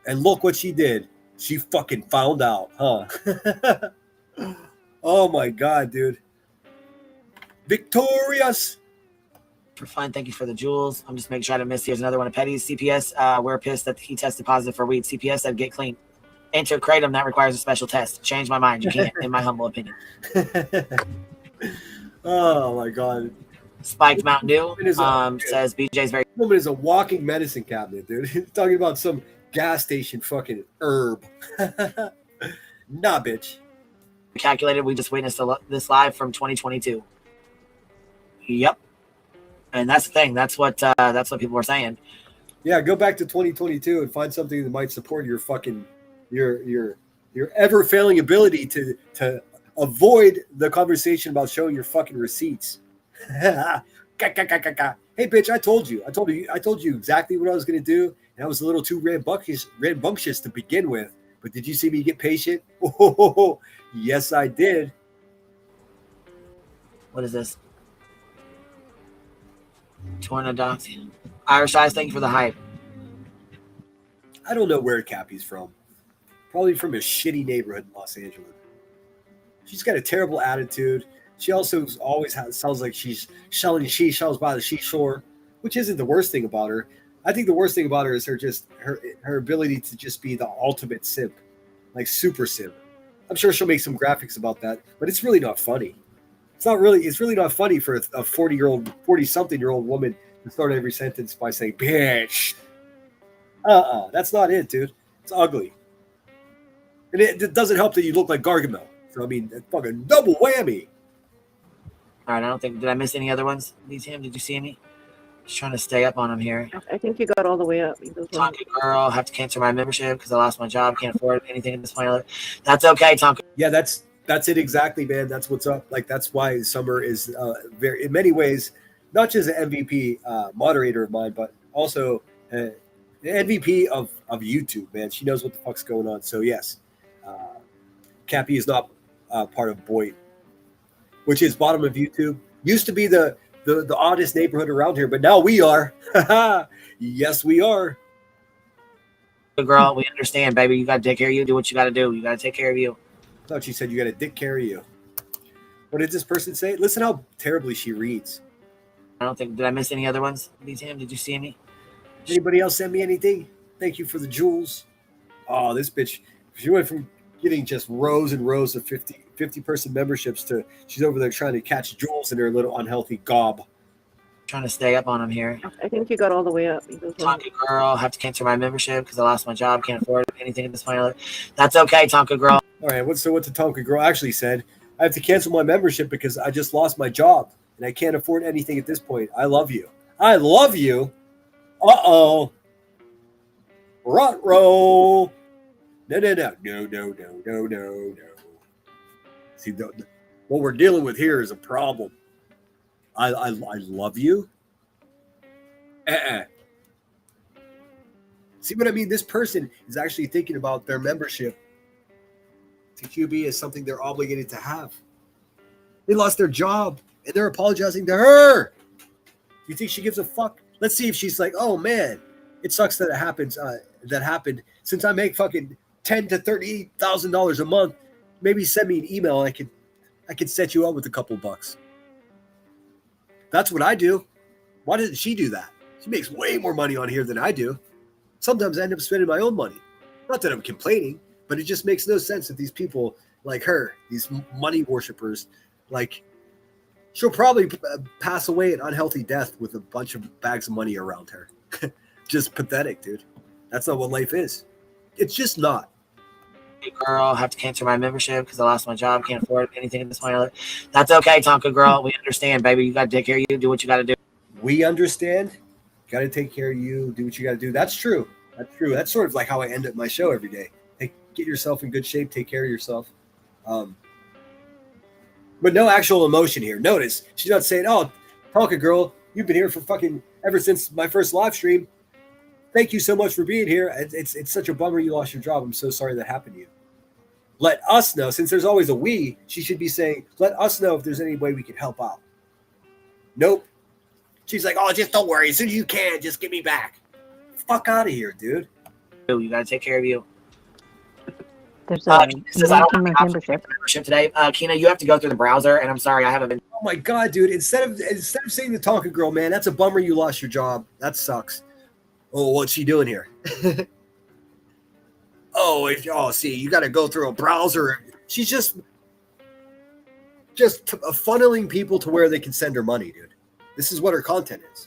And look what she did. She fucking found out, huh? Oh my God, dude. Victorious. For fun, thank you for the jewels. I'm just making sure I don't miss. Here's another one of Petty's. CPS, we're pissed that he tested positive for weed. CPS said get clean. Enter kratom, that requires a special test. Change my mind. You can't, in my humble opinion. Oh my God. Spiked Mountain Dew says BJ's very. Woman is a walking medicine cabinet, dude. Talking about some gas station fucking herb. Nah, bitch. Calculated. We just witnessed this live from 2022. Yep. And that's the thing. That's what people were saying. Yeah, go back to 2022 and find something that might support your fucking your ever failing ability to avoid the conversation about showing your fucking receipts. Hey, bitch, I told you exactly what I was gonna do, and I was a little too rambunctious to begin with. But did you see me get patient? Oh, yes, I did. What is this? Tornadoxy. Irish Eyes, thank you for the hype. I don't know where Cappy's from. Probably from a shitty neighborhood in Los Angeles. She's got a terrible attitude. She also always sounds like she's selling seashells by the seashore, which isn't the worst thing about her. I think the worst thing about her is her ability to just be the ultimate simp, like super simp. I'm sure she'll make some graphics about that, but it's really not funny. It's really not funny for a 40-something-year-old woman to start every sentence by saying, bitch. That's not it, dude. It's ugly. And it doesn't help that you look like Gargamel. So, I mean, fucking double whammy. All right, I don't think, did I miss any other ones? Did you see any? Just trying to stay up on them here. I think you got all the way up. Tonka Girl, have to cancel my membership because I lost my job. Can't afford anything at this point. That's okay, Tonka. Yeah, that's it exactly, man. That's what's up. Like, that's why Summer is very, in many ways, not just an MVP moderator of mine, but also the MVP of YouTube, man. She knows what the fuck's going on. So, yes, Cappy is not part of Boyd, which is bottom of YouTube. Used to be the oddest neighborhood around here, but now we are. Yes, we are. Girl, we understand, baby. You got to take care of you. Do what you got to do. You got to take care of you. I thought she said you got to dick care of you. What did this person say? Listen how terribly she reads. I don't think, did I miss any other ones? Did you see any? Anybody else send me anything? Thank you for the jewels. Oh, this bitch. She went from getting just rows and rows of 50-person memberships to she's over there trying to catch jewels in her little unhealthy gob. Trying to stay up on them here. I think you got all the way up. Tonka Girl, have to cancel my membership because I lost my job. Can't afford anything at this point. That's okay, Tonka Girl. All right, what the Tonka Girl actually said? I have to cancel my membership because I just lost my job and I can't afford anything at this point. I love you. I love you. Uh-oh. Ruh-roh. No. See, what we're dealing with here is a problem. I love you. See what I mean? This person is actually thinking about their membership to QB as something they're obligated to have. They lost their job and they're apologizing to her. Do you think she gives a fuck? Let's see if she's like, oh man, it sucks that it happens. That happened. Since I make fucking $10,000 to $30,000 a month, maybe send me an email. And I could set you up with a couple bucks. That's what I do. Why doesn't she do that? She makes way more money on here than I do. Sometimes I end up spending my own money. Not that I'm complaining, but it just makes no sense that these people like her, these money worshipers, like, she'll probably pass away an unhealthy death with a bunch of bags of money around her. Just pathetic, dude. That's not what life is. It's just not. Hey girl, I have to cancel my membership because I lost my job. Can't afford anything at this point. That's okay, Tonka girl. We understand, baby. You got to take care of you. Do what you got to do. We understand. Got to take care of you. Do what you got to do. That's true. That's true. That's sort of like how I end up my show every day. Hey, get yourself in good shape. Take care of yourself. But no actual emotion here. Notice she's not saying, "Oh, Tonka girl, you've been here for fucking ever since my first live stream. Thank you so much for being here. It's such a bummer you lost your job. I'm so sorry that happened to you. Let us know." Since there's always a we, she should be saying, "Let us know if there's any way we can help out." Nope. She's like, "Oh, just don't worry. As soon as you can, just get me back." Fuck out of here, dude. You got to take care of you. There's a says, I don't have membership today. Kina, you have to go through the browser, and I'm sorry, I haven't been. Oh my god, dude! Instead of saying the Tonka girl, man, that's a bummer you lost your job. That sucks. Oh, what's she doing here? See, you got to go through a browser. She's just funneling people to where they can send her money, dude. This is what her content is.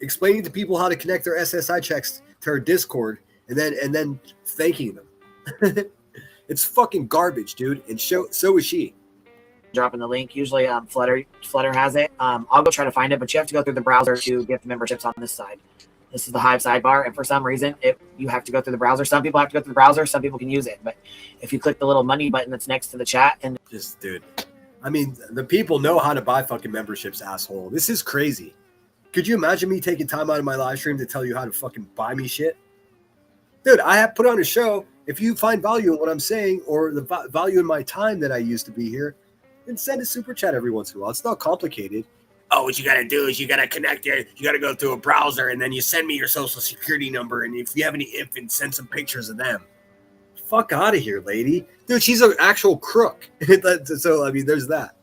Explaining to people how to connect their SSI checks to her Discord, and then thanking them. It's fucking garbage, dude. And so is she. Dropping the link. Usually, Flutter has it. I'll go try to find it, but you have to go through the browser to get the memberships on this side. This is the Hive sidebar, and for some reason, you have to go through the browser. Some people have to go through the browser. Some people can use it, but if you click the little money button that's next to the chat, and just, dude, I mean, the people know how to buy fucking memberships, asshole. This is crazy. Could you imagine me taking time out of my live stream to tell you how to fucking buy me shit? Dude, I have put on a show. If you find value in what I'm saying or the value in my time that I used to be here, then send a super chat every once in a while. It's not complicated. Oh, what you got to do is you got to connect it. You got to go through a browser, and then you send me your social security number. And if you have any infants, send some pictures of them. Fuck out of here, lady. Dude, she's an actual crook. So, I mean, there's that.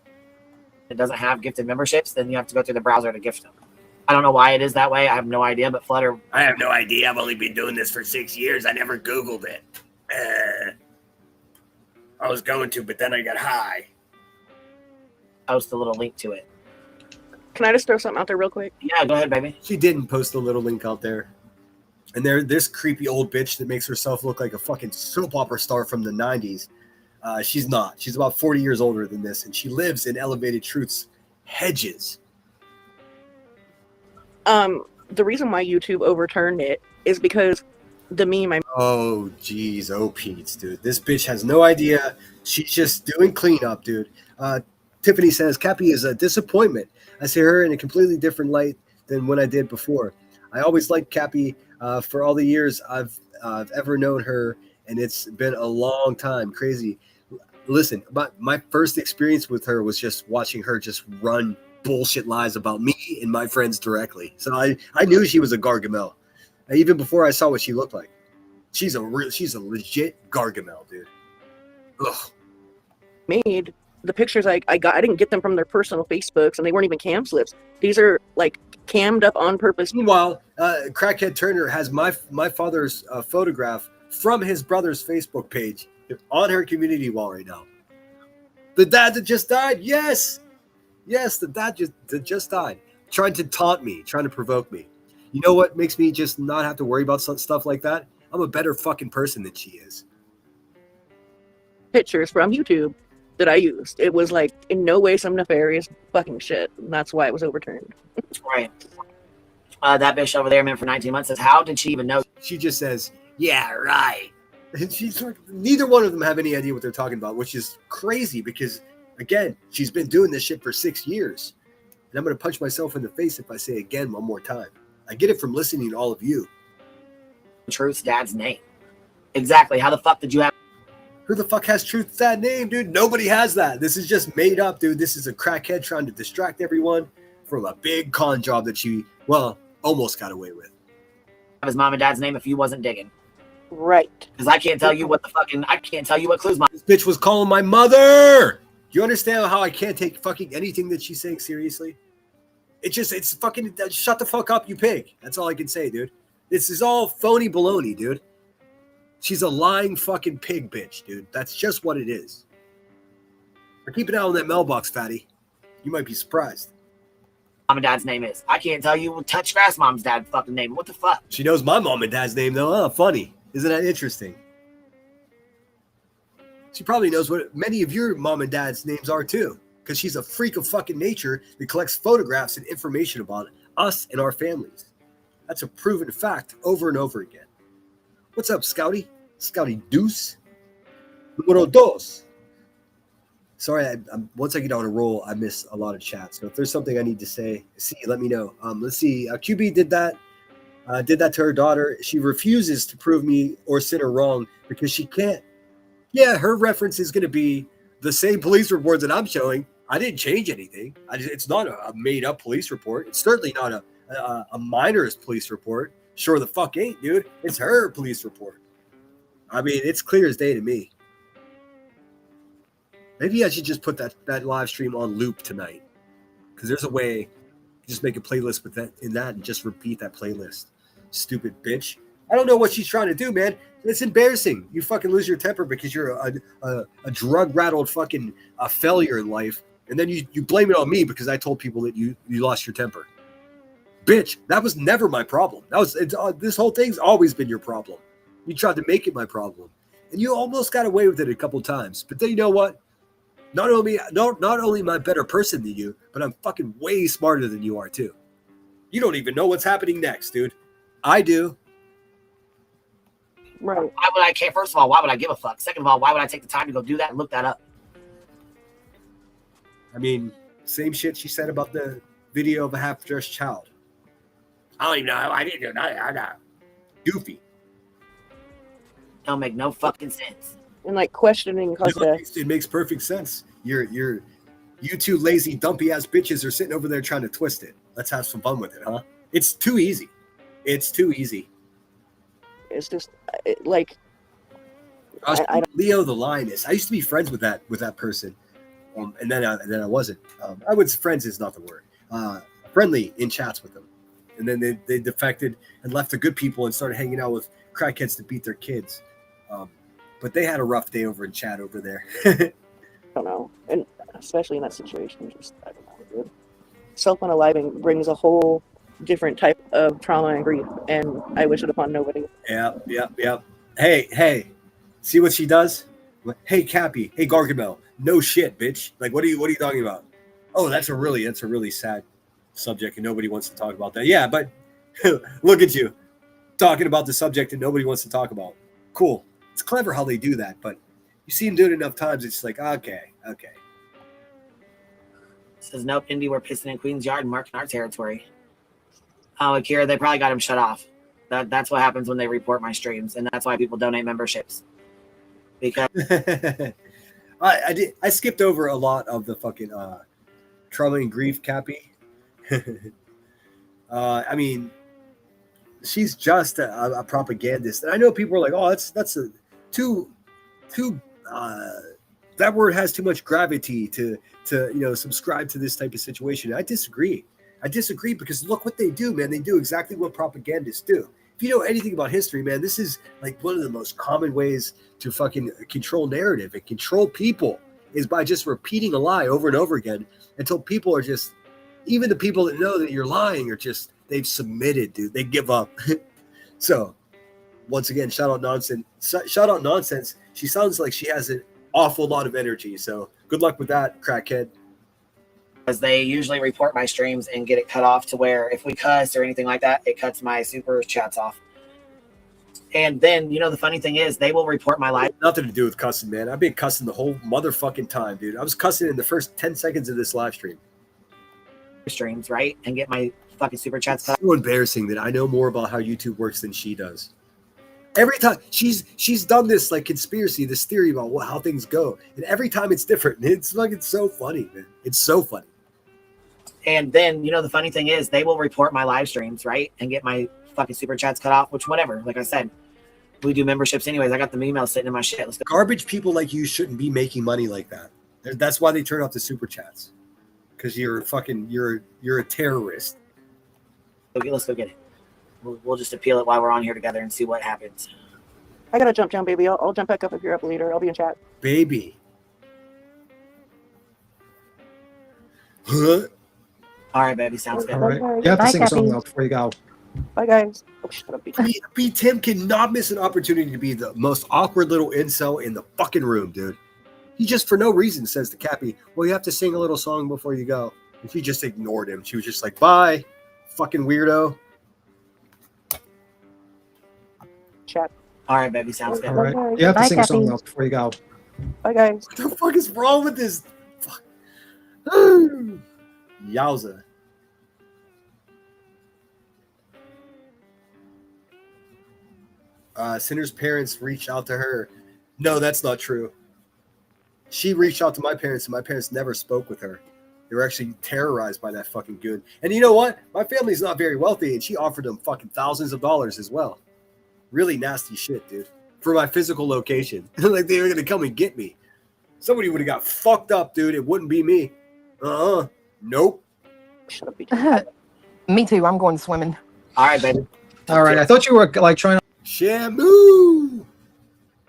It doesn't have gifted memberships, then you have to go through the browser to gift them. I don't know why it is that way. I have no idea, but Flutter. I have no idea. I've only been doing this for 6 years. I never Googled it. I was going to, but then I got high. Post a little link to it. Can I just throw something out there real quick? Yeah, go ahead, baby. She didn't post a little link out there. And this creepy old bitch that makes herself look like a fucking soap opera star from the 90s. She's not. She's about 40 years older than this, and she lives in Elevated Truth's hedges. The reason why YouTube overturned it is because the meme. Oh, geez. Oh, Pete, dude. This bitch has no idea. She's just doing cleanup, dude. Tiffany says, Cappy is a disappointment. I see her in a completely different light than when I did before. I always liked Cappy for all the years I've ever known her, and it's been a long time. Crazy. Listen, my first experience with her was just watching her just run bullshit lies about me and my friends directly. So I knew she was a Gargamel, even before I saw what she looked like. She's a legit Gargamel, dude. Ugh. Made the pictures I didn't get them from their personal Facebooks, and they weren't even cam slips. These are like cammed up on purpose. Meanwhile, Crackhead Turner has my father's photograph from his brother's Facebook page on her community wall right now. The dad that just died, yes, the dad that just died, trying to taunt me, trying to provoke me. You know what makes me just not have to worry about stuff like that? I'm a better fucking person than she is. Pictures from YouTube that I used. It was like in no way some nefarious fucking shit. And that's why it was overturned. Right. That bitch over there, man, for 19 months says, how did she even know? She just says, yeah, right. And she's like, neither one of them have any idea what they're talking about, which is crazy because, again, she's been doing this shit for 6 years. And I'm going to punch myself in the face if I say again one more time. I get it from listening to all of you. Truth's dad's name. Exactly. How the fuck did you have? Who the fuck has Truth's dad name, dude? Nobody has that. This is just made up, dude. This is a crackhead trying to distract everyone. from a big con job that she, well, almost got away with. His mom and dad's name if you wasn't digging. Right. Because I can't tell you what I can't tell you what clues my. This bitch was calling my mother. Do you understand how I can't take fucking anything that she's saying seriously? It's fucking, shut the fuck up, you pig. That's all I can say, dude. This is all phony baloney, dude. She's a lying fucking pig bitch, dude. That's just what it is. Or keep an eye on that mailbox, fatty. You might be surprised. Mom and dad's name is. I can't tell you what touch grass mom's dad's fucking name. What the fuck? She knows my mom and dad's name, though. Huh? Funny. Isn't that interesting? She probably knows what many of your mom and dad's names are, too. Because she's a freak of fucking nature that collects photographs and information about us and our families. That's a proven fact over and over again. What's up, Scouty? Scouty Deuce. Numero dos. Sorry, I'm once I get on a roll, I miss a lot of chats. So if there's something I need to say, let me know. Let's see. QB did that to her daughter. She refuses to prove me or Sinner wrong because she can't. Yeah, her reference is going to be the same police report that I'm showing. I didn't change anything. It's not a made-up police report. It's certainly not a minor's police report. Sure the fuck ain't, dude. It's her police report. I mean, it's clear as day to me. Maybe I should just put that live stream on loop tonight. Because there's a way to just make a playlist with that in that and just repeat that playlist. Stupid bitch. I don't know what she's trying to do, man. It's embarrassing. You fucking lose your temper because you're a drug-rattled fucking failure in life. And then you blame it on me because I told people that you lost your temper. Bitch, that was never my problem. This whole thing's always been your problem. You tried to make it my problem. And you almost got away with it a couple times. But then you know what? Not only am I a better person than you, but I'm fucking way smarter than you are too. You don't even know what's happening next, dude. I do. Right. Why would I care? First of all, why would I give a fuck? Second of all, why would I take the time to go do that and look that up? I mean, same shit she said about the video of a half-dressed child. I don't even know. I didn't do that. I got goofy. Don't make no fucking sense. And like questioning it makes perfect sense. You two lazy, dumpy ass bitches are sitting over there trying to twist it. Let's have some fun with it, huh? It's too easy. It's too easy. It's just Leo the Lioness. I used to be friends with that person, and then I wasn't. I was friends is not the word. Friendly in chats with them, and then they defected and left the good people and started hanging out with crackheads to beat their kids. But they had a rough day over in chat over there. I don't know, and especially in that situation, just I don't know, dude. Self-unaliving brings a whole different type of trauma and grief, and I wish it upon nobody. Yeah. Hey, see what she does? Hey, Cappy. Hey, Gargamel. No shit, bitch. Like, what are you talking about? Oh, that's a really sad subject, and nobody wants to talk about that. Yeah, but look at you talking about the subject that nobody wants to talk about. Cool. It's clever how they do that, but you see them do it enough times, it's like, okay. Says nope, Indy, we're pissing in Queen's Yard and marking our territory. Oh, Akira, they probably got him shut off. That's what happens when they report my streams, and that's why people donate memberships. Because I skipped over a lot of the fucking trauma and grief, Cappy. I mean, she's just a propagandist, and I know people are like, "Oh, that's a too that word has too much gravity to subscribe to this type of situation." I disagree because look what they do, man. They do exactly what propagandists do. If you know anything about history, man, this is like one of the most common ways to fucking control narrative and control people is by just repeating a lie over and over again until people are just, even the people that know that you're lying are just, they've submitted, dude. They give up. So once again, shout out nonsense. She sounds like she has an awful lot of energy. So good luck with that, crackhead. Because they usually report my streams and get it cut off to where if we cuss or anything like that, it cuts my super chats off. And then, the funny thing is they will report my live. Nothing to do with cussing, man. I've been cussing the whole motherfucking time, dude. I was cussing in the first 10 seconds of this live stream. Streams, right? And get my fucking super chats cut. It's so embarrassing that I know more about how YouTube works than she does. Every time she's done this like conspiracy, this theory about how things go, and every time it's different. It's fucking so funny, man. It's so funny. And then, you know, the funny thing is they will report my live streams, right? And get my fucking super chats cut off, which whatever. Like I said, we do memberships anyways. I got the email sitting in my shit. Let's go. Garbage people like you shouldn't be making money like that. That's why they turn off the super chats. Because you're a terrorist. Okay, let's go get it. We'll just appeal it while we're on here together and see what happens. I gotta jump down, baby. I'll jump back up if you're up later. I'll be in chat. Baby. Huh? All right, baby. Sounds good. All right. You have to sing a song though before you go. Bye, guys. Oh, shut up, B. Tim cannot miss an opportunity to be the most awkward little incel in the fucking room, dude. He just, for no reason, says to Cappy, well, you have to sing a little song before you go. And she just ignored him. She was just like, bye, fucking weirdo. Chat. All right, baby. Sounds good. All right. You have to sing a song though before you go. Bye, guys. What the fuck is wrong with this? Fuck. Yowza. Cinder's parents reached out to her. No, that's not true. She reached out to my parents, and my parents never spoke with her. They were actually terrorized by that fucking goon. And you know what? My family's not very wealthy, and she offered them fucking thousands of dollars as well. Really nasty shit, dude. For my physical location. Like they were going to come and get me. Somebody would have got fucked up, dude. It wouldn't be me. Nope. Shut up, Me too. I'm going swimming. All right, baby. All right. I thought you were like trying to Shamu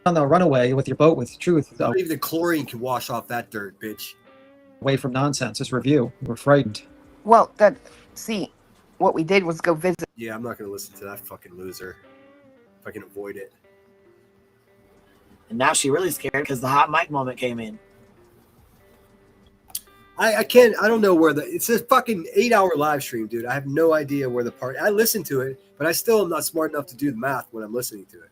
on the runaway with your boat with truth. Though. Not even the chlorine can wash off that dirt, bitch. Away from nonsense. This review. We're frightened. Well, see, what we did was go visit. Yeah, I'm not going to listen to that fucking loser. If I can avoid it. And now she's really scared because the hot mic moment came in. I don't know where it's a fucking 8-hour live stream, dude. I have no idea where the part. I listen to it, but I still am not smart enough to do the math when I'm listening to it.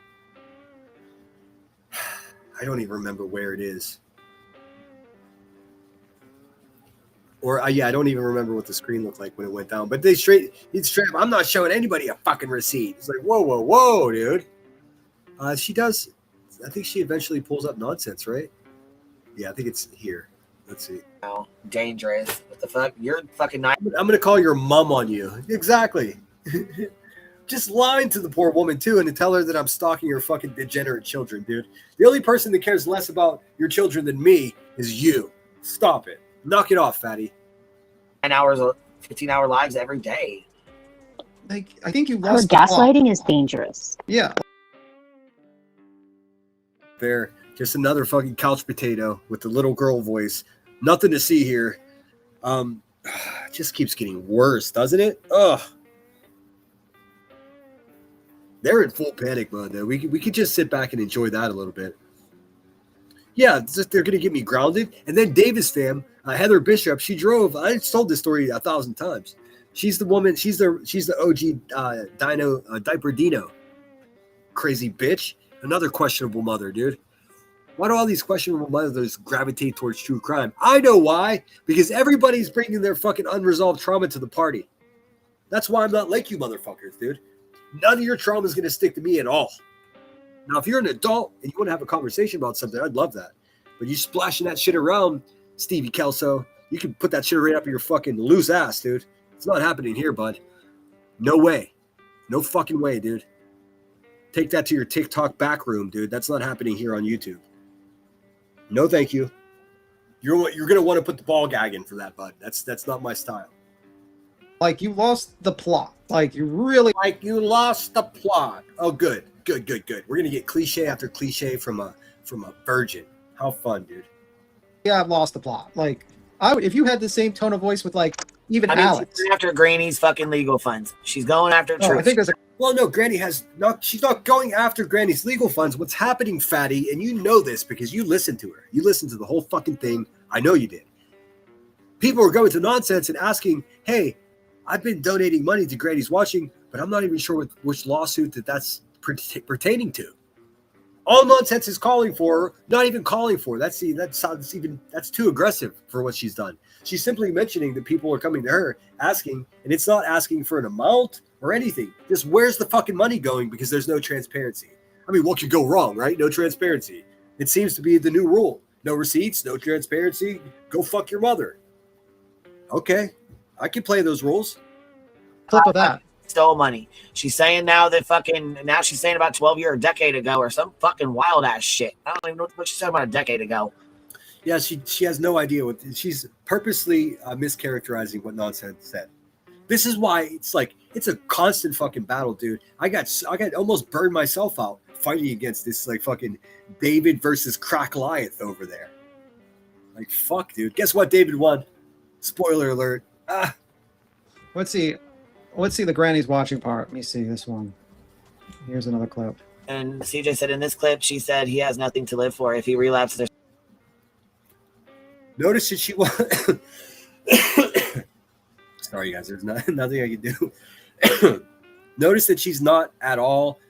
I don't even remember where it is. Or I don't even remember what the screen looked like when it went down. But it's straight up, I'm not showing anybody a fucking receipt. It's like, whoa, dude. She does. I think she eventually pulls up nonsense, right? Yeah, I think it's here. Let's see. Oh, dangerous. What the fuck? You're fucking nice. I'm going to call your mom on you. Exactly. Just lying to the poor woman, too, and to tell her that I'm stalking her fucking degenerate children, dude. The only person that cares less about your children than me is you. Stop it. Knock it off, fatty. 9 hours, 15-hour lives every day. Like, I think you Her lost. gaslighting is dangerous. Yeah. There. Just another fucking couch potato with the little girl voice. Nothing to see here. It just keeps getting worse, doesn't it? Ugh. They're in full panic mode, though. We could just sit back and enjoy that a little bit. Yeah, they're going to get me grounded. And then Davis fam, Heather Bishop, she drove. I told this story 1,000 times. She's the woman. She's the OG diaper Dino. Crazy bitch. Another questionable mother, dude. Why do all these questionable mothers gravitate towards true crime? I know why. Because everybody's bringing their fucking unresolved trauma to the party. That's why I'm not like you motherfuckers, dude. None of your trauma is going to stick to me at all. Now, if you're an adult and you want to have a conversation about something, I'd love that. But you splashing that shit around, Stevie Kelso, you can put that shit right up your fucking loose ass, dude. It's not happening here, bud. No way. No fucking way, dude. Take that to your TikTok back room, dude. That's not happening here on YouTube. No, thank you. You're going to want to put the ball gag in for that, bud. That's not my style. Like, you lost the plot. Like, you really... Like, you lost the plot. Oh, good. We're going to get cliche after cliche from a virgin. How fun, dude. Yeah, I've lost the plot. Like, if you had the same tone of voice with, like, even Alex. She's going after Granny's fucking legal funds. She's going after truth. I think there's a... Well, no, Granny she's not going after Granny's legal funds. What's happening, fatty, and you know this because you listened to her. You listened to the whole fucking thing. I know you did. People are going to nonsense and asking, hey, I've been donating money to Granny's watching, but I'm not even sure which lawsuit that's pertaining to. All nonsense is calling for, not even calling for. That's too aggressive for what she's done. She's simply mentioning that people are coming to her asking, and it's not asking for an amount or anything. Just where's the fucking money going? Because there's no transparency. I mean, what could go wrong, right? No transparency. It seems to be the new rule. No receipts, no transparency. Go fuck your mother. Okay. I can play those roles. Clip of that. Stole money. She's saying now that now she's saying about 12 years or a decade ago or some fucking wild ass shit. I don't even know what she said about a decade ago. Yeah, she has no idea what she's purposely mischaracterizing what Nonsense said. This is why it's like it's a constant fucking battle, dude. I got almost burned myself out fighting against this like fucking David versus Crack Goliath over there. Like fuck, dude. Guess what? David won. Spoiler alert. Let's see the granny's watching part. Let me see this one. Here's another clip. And CJ said in this clip, she said he has nothing to live for. If he relapses, Notice that she was. Sorry, guys. There's nothing I can do. Notice that she's not at all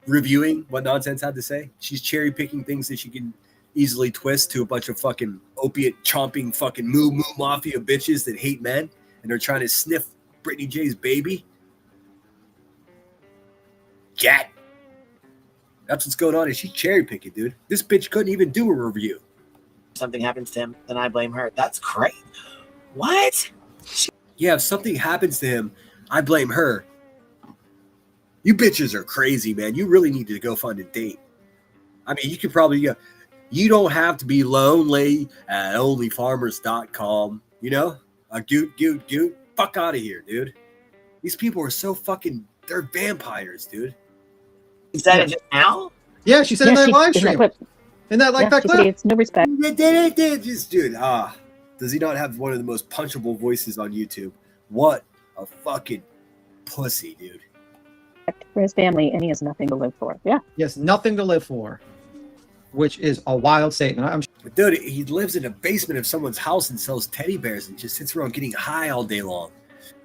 reviewing what Nonsense had to say. She's cherry picking things that she can easily twist to a bunch of fucking opiate chomping fucking moo mafia bitches that hate men and are trying to sniff Brittany J's baby. Cat. That's what's going on. And she's cherry picking, dude. This bitch couldn't even do a review. something happens to him, then I blame her. That's crazy. What? Yeah, if something happens to him, I blame her. You bitches are crazy, man. You really need to go find a date. I mean, you could probably, you don't have to be lonely at onlyfarmers.com, you know? Goot. Fuck out of here, dude. These people are so fucking, they're vampires, dude. You said it just now? Yeah, she said in that live stream. Isn't that like that clip? It's no respect. Just, dude, does he not have one of the most punchable voices on YouTube? What a fucking pussy, dude. For his family, and he has nothing to live for. Yeah. He has nothing to live for, which is a wild statement. But dude, he lives in a basement of someone's house and sells teddy bears and just sits around getting high all day long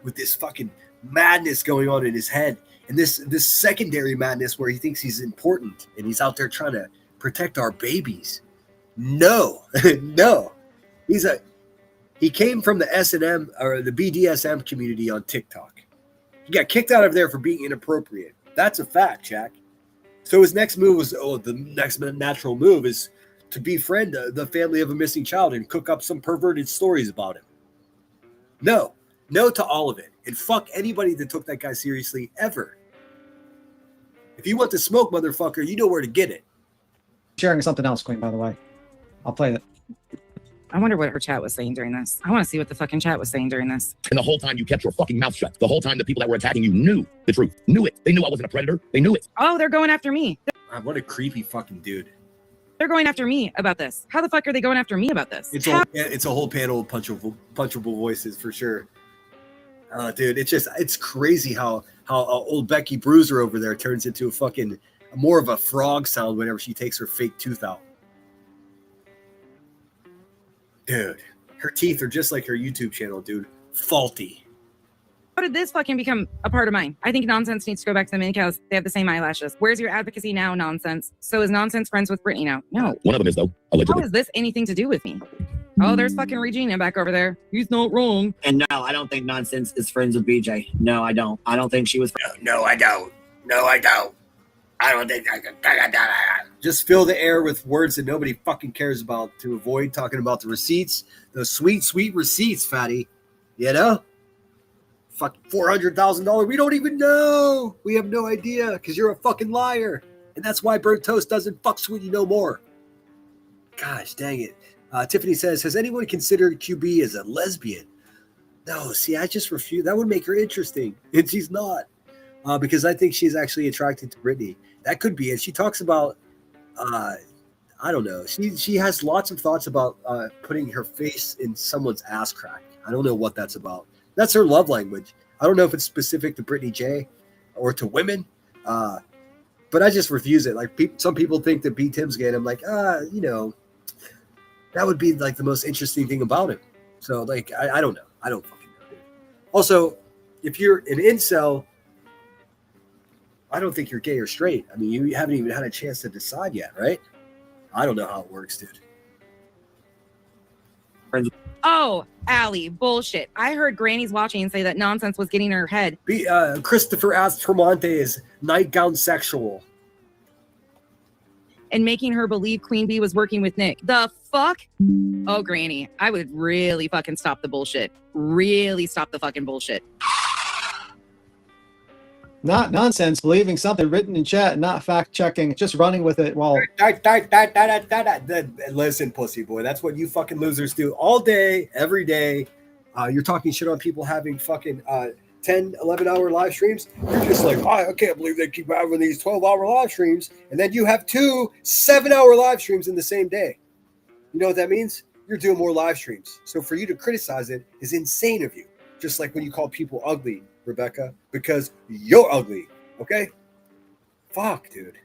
with this fucking madness going on in his head. And this secondary madness where he thinks he's important and he's out there trying to protect our babies. No, no. He came from the S&M or the BDSM community on TikTok. He got kicked out of there for being inappropriate. That's a fact, Jack. So his next move was, the next natural move is to befriend the family of a missing child and cook up some perverted stories about him. No to all of it. And fuck anybody that took that guy seriously ever. If you want to smoke, motherfucker, you know where to get it. Sharing something else, Queen, by the way. I'll play it. I wonder what her chat was saying during this. I want to see what the fucking chat was saying during this. And the whole time you kept your fucking mouth shut. The whole time the people that were attacking you knew the truth. Knew it. They knew I wasn't a predator. They knew it. Oh, they're going after me. What a creepy fucking dude. They're going after me about this. How the fuck are they going after me about this? It's a whole panel of punchable voices for sure. Dude, it's crazy how old Becky Bruiser over there turns into a fucking more of a frog sound whenever she takes her fake tooth out. Dude, her teeth are just like her YouTube channel, dude. Faulty. How did this fucking become a part of mine? I think Nonsense needs to go back to the mini cows. They have the same eyelashes. Where's your advocacy now, Nonsense? So is Nonsense friends with Brittany now? No. One of them is, though, allegedly. How is this anything to do with me? Oh, there's fucking Regina back over there. He's not wrong. And no, I don't think Nonsense is friends with BJ. No, I don't. I don't think she was. No, I don't. I don't think I can. Just fill the air with words that nobody fucking cares about to avoid talking about the receipts. Those sweet, sweet receipts, fatty. You know? Fucking $400,000. We don't even know. We have no idea because you're a fucking liar. And that's why Burnt Toast doesn't fuck with you no more. Gosh, dang it. Tiffany says, has anyone considered QB as a lesbian? No, see, I just refuse. That would make her interesting. And she's not. Because I think she's actually attracted to Brittany. That could be it. She talks about, I don't know. She has lots of thoughts about putting her face in someone's ass crack. I don't know what that's about. That's her love language. I don't know if it's specific to Brittany J or to women. But I just refuse it. Like some people think that B. Tim's gay. And I'm like, you know, that would be like the most interesting thing about him. So like, I don't know. I don't fucking know. Also, if you're an incel, I don't think you're gay or straight. I mean, you haven't even had a chance to decide yet, right? I don't know how it works, dude. Oh, Allie, bullshit. I heard Granny's watching and say that Nonsense was getting in her head. Christopher asked Tremonte is nightgown sexual. and making her believe Queen Bee was working with Nick. The fuck? Oh, Granny, I would really fucking stop the bullshit. Really stop the fucking bullshit. Not nonsense, believing something written in chat and not fact checking, just running with it while. Listen, pussy boy, that's what you fucking losers do all day, every day. You're talking shit on people having fucking 10, 11-hour live streams. You're just like, I can't believe they keep having these 12-hour live streams. And then you have 2 7-hour live streams in the same day. You know what that means? You're doing more live streams. So for you to criticize it is insane of you. Just like when you call people ugly, Rebecca, because you're ugly, okay? Fuck, dude.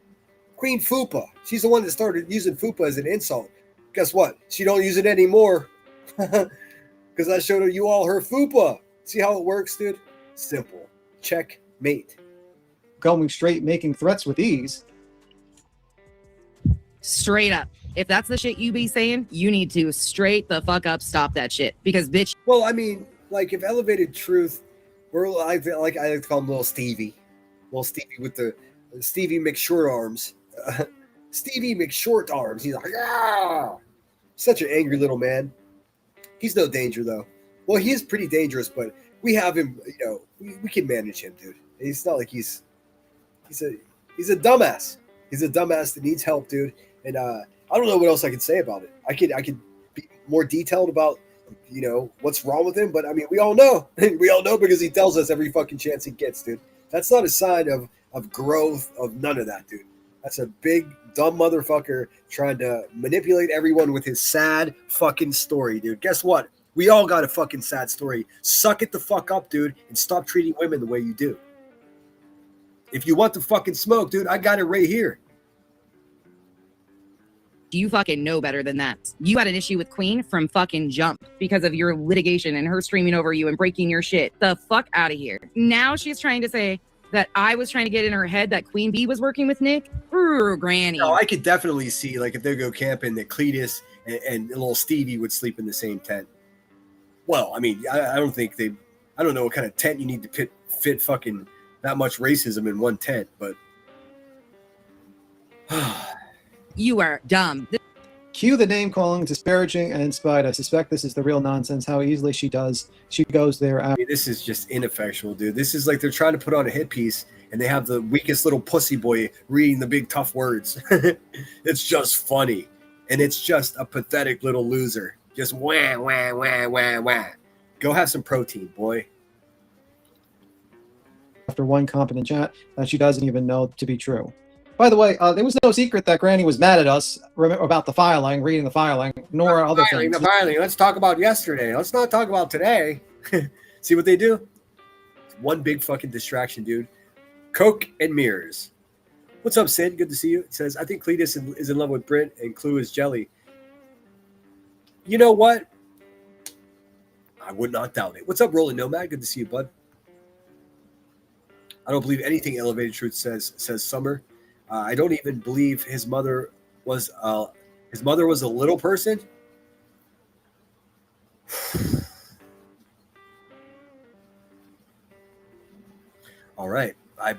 Queen Fupa. She's the one that started using Fupa as an insult. Guess what? She don't use it anymore. Because I showed you all her Fupa. See how it works, dude? Simple. Checkmate. Going straight, making threats with ease. Straight up. If that's the shit you be saying, you need to straight the fuck up stop that shit. Because, bitch. Well, I mean, like, if Elevated Truth, I like to call him Little Stevie. Little Stevie with the Stevie McShort arms. Stevie McShort arms. He's like, ah! Such an angry little man. He's no danger, though. Well, he is pretty dangerous, but we have him, you know, we can manage him, dude. It's not like he's a dumbass. He's a dumbass that needs help, dude. And I don't know what else I can say about it. I could be more detailed about, you know, what's wrong with him, but I mean, we all know. We all know because he tells us every fucking chance he gets, dude. That's not a sign of growth, of none of that, dude. That's a big, dumb motherfucker trying to manipulate everyone with his sad fucking story, dude. Guess what? We all got a fucking sad story. Suck it the fuck up, dude, and stop treating women the way you do. If you want the fucking smoke, dude, I got it right here. You fucking know better than that. You had an issue with Queen from fucking jump because of your litigation and her streaming over you and breaking your shit. The fuck out of here. Now she's trying to say that I was trying to get in her head that Queen Bee was working with Nick. Ooh, Granny. No, I could definitely see, like, if they go camping, that Cletus and little Stevie would sleep in the same tent. Well, I mean, I don't think I don't know what kind of tent you need to fit fucking that much racism in one tent, but. You are dumb. Cue the name calling, disparaging, and inspired. I suspect this is the real nonsense. How easily she goes there. I mean, this is just ineffectual, dude. This is like they're trying to put on a hit piece, and they have the weakest little pussy boy reading the big tough words. It's just funny, and it's just a pathetic little loser. Just wah wah wah wah wah. Go have some protein, boy. After one competent chat that she doesn't even know to be true. By the way, there was no secret that Granny was mad at us about the filing, reading the filing, nor other things. The filing. Let's talk about yesterday. Let's not talk about today. See what they do? It's one big fucking distraction, dude. Coke and mirrors. What's up, Sid? Good to see you. It says, I think Cletus is in love with Brent and Clue is jelly. You know what? I would not doubt it. What's up, Rolling Nomad? Good to see you, bud. I don't believe anything Elevated Truth says Summer. I don't even believe his mother was a little person. All right, I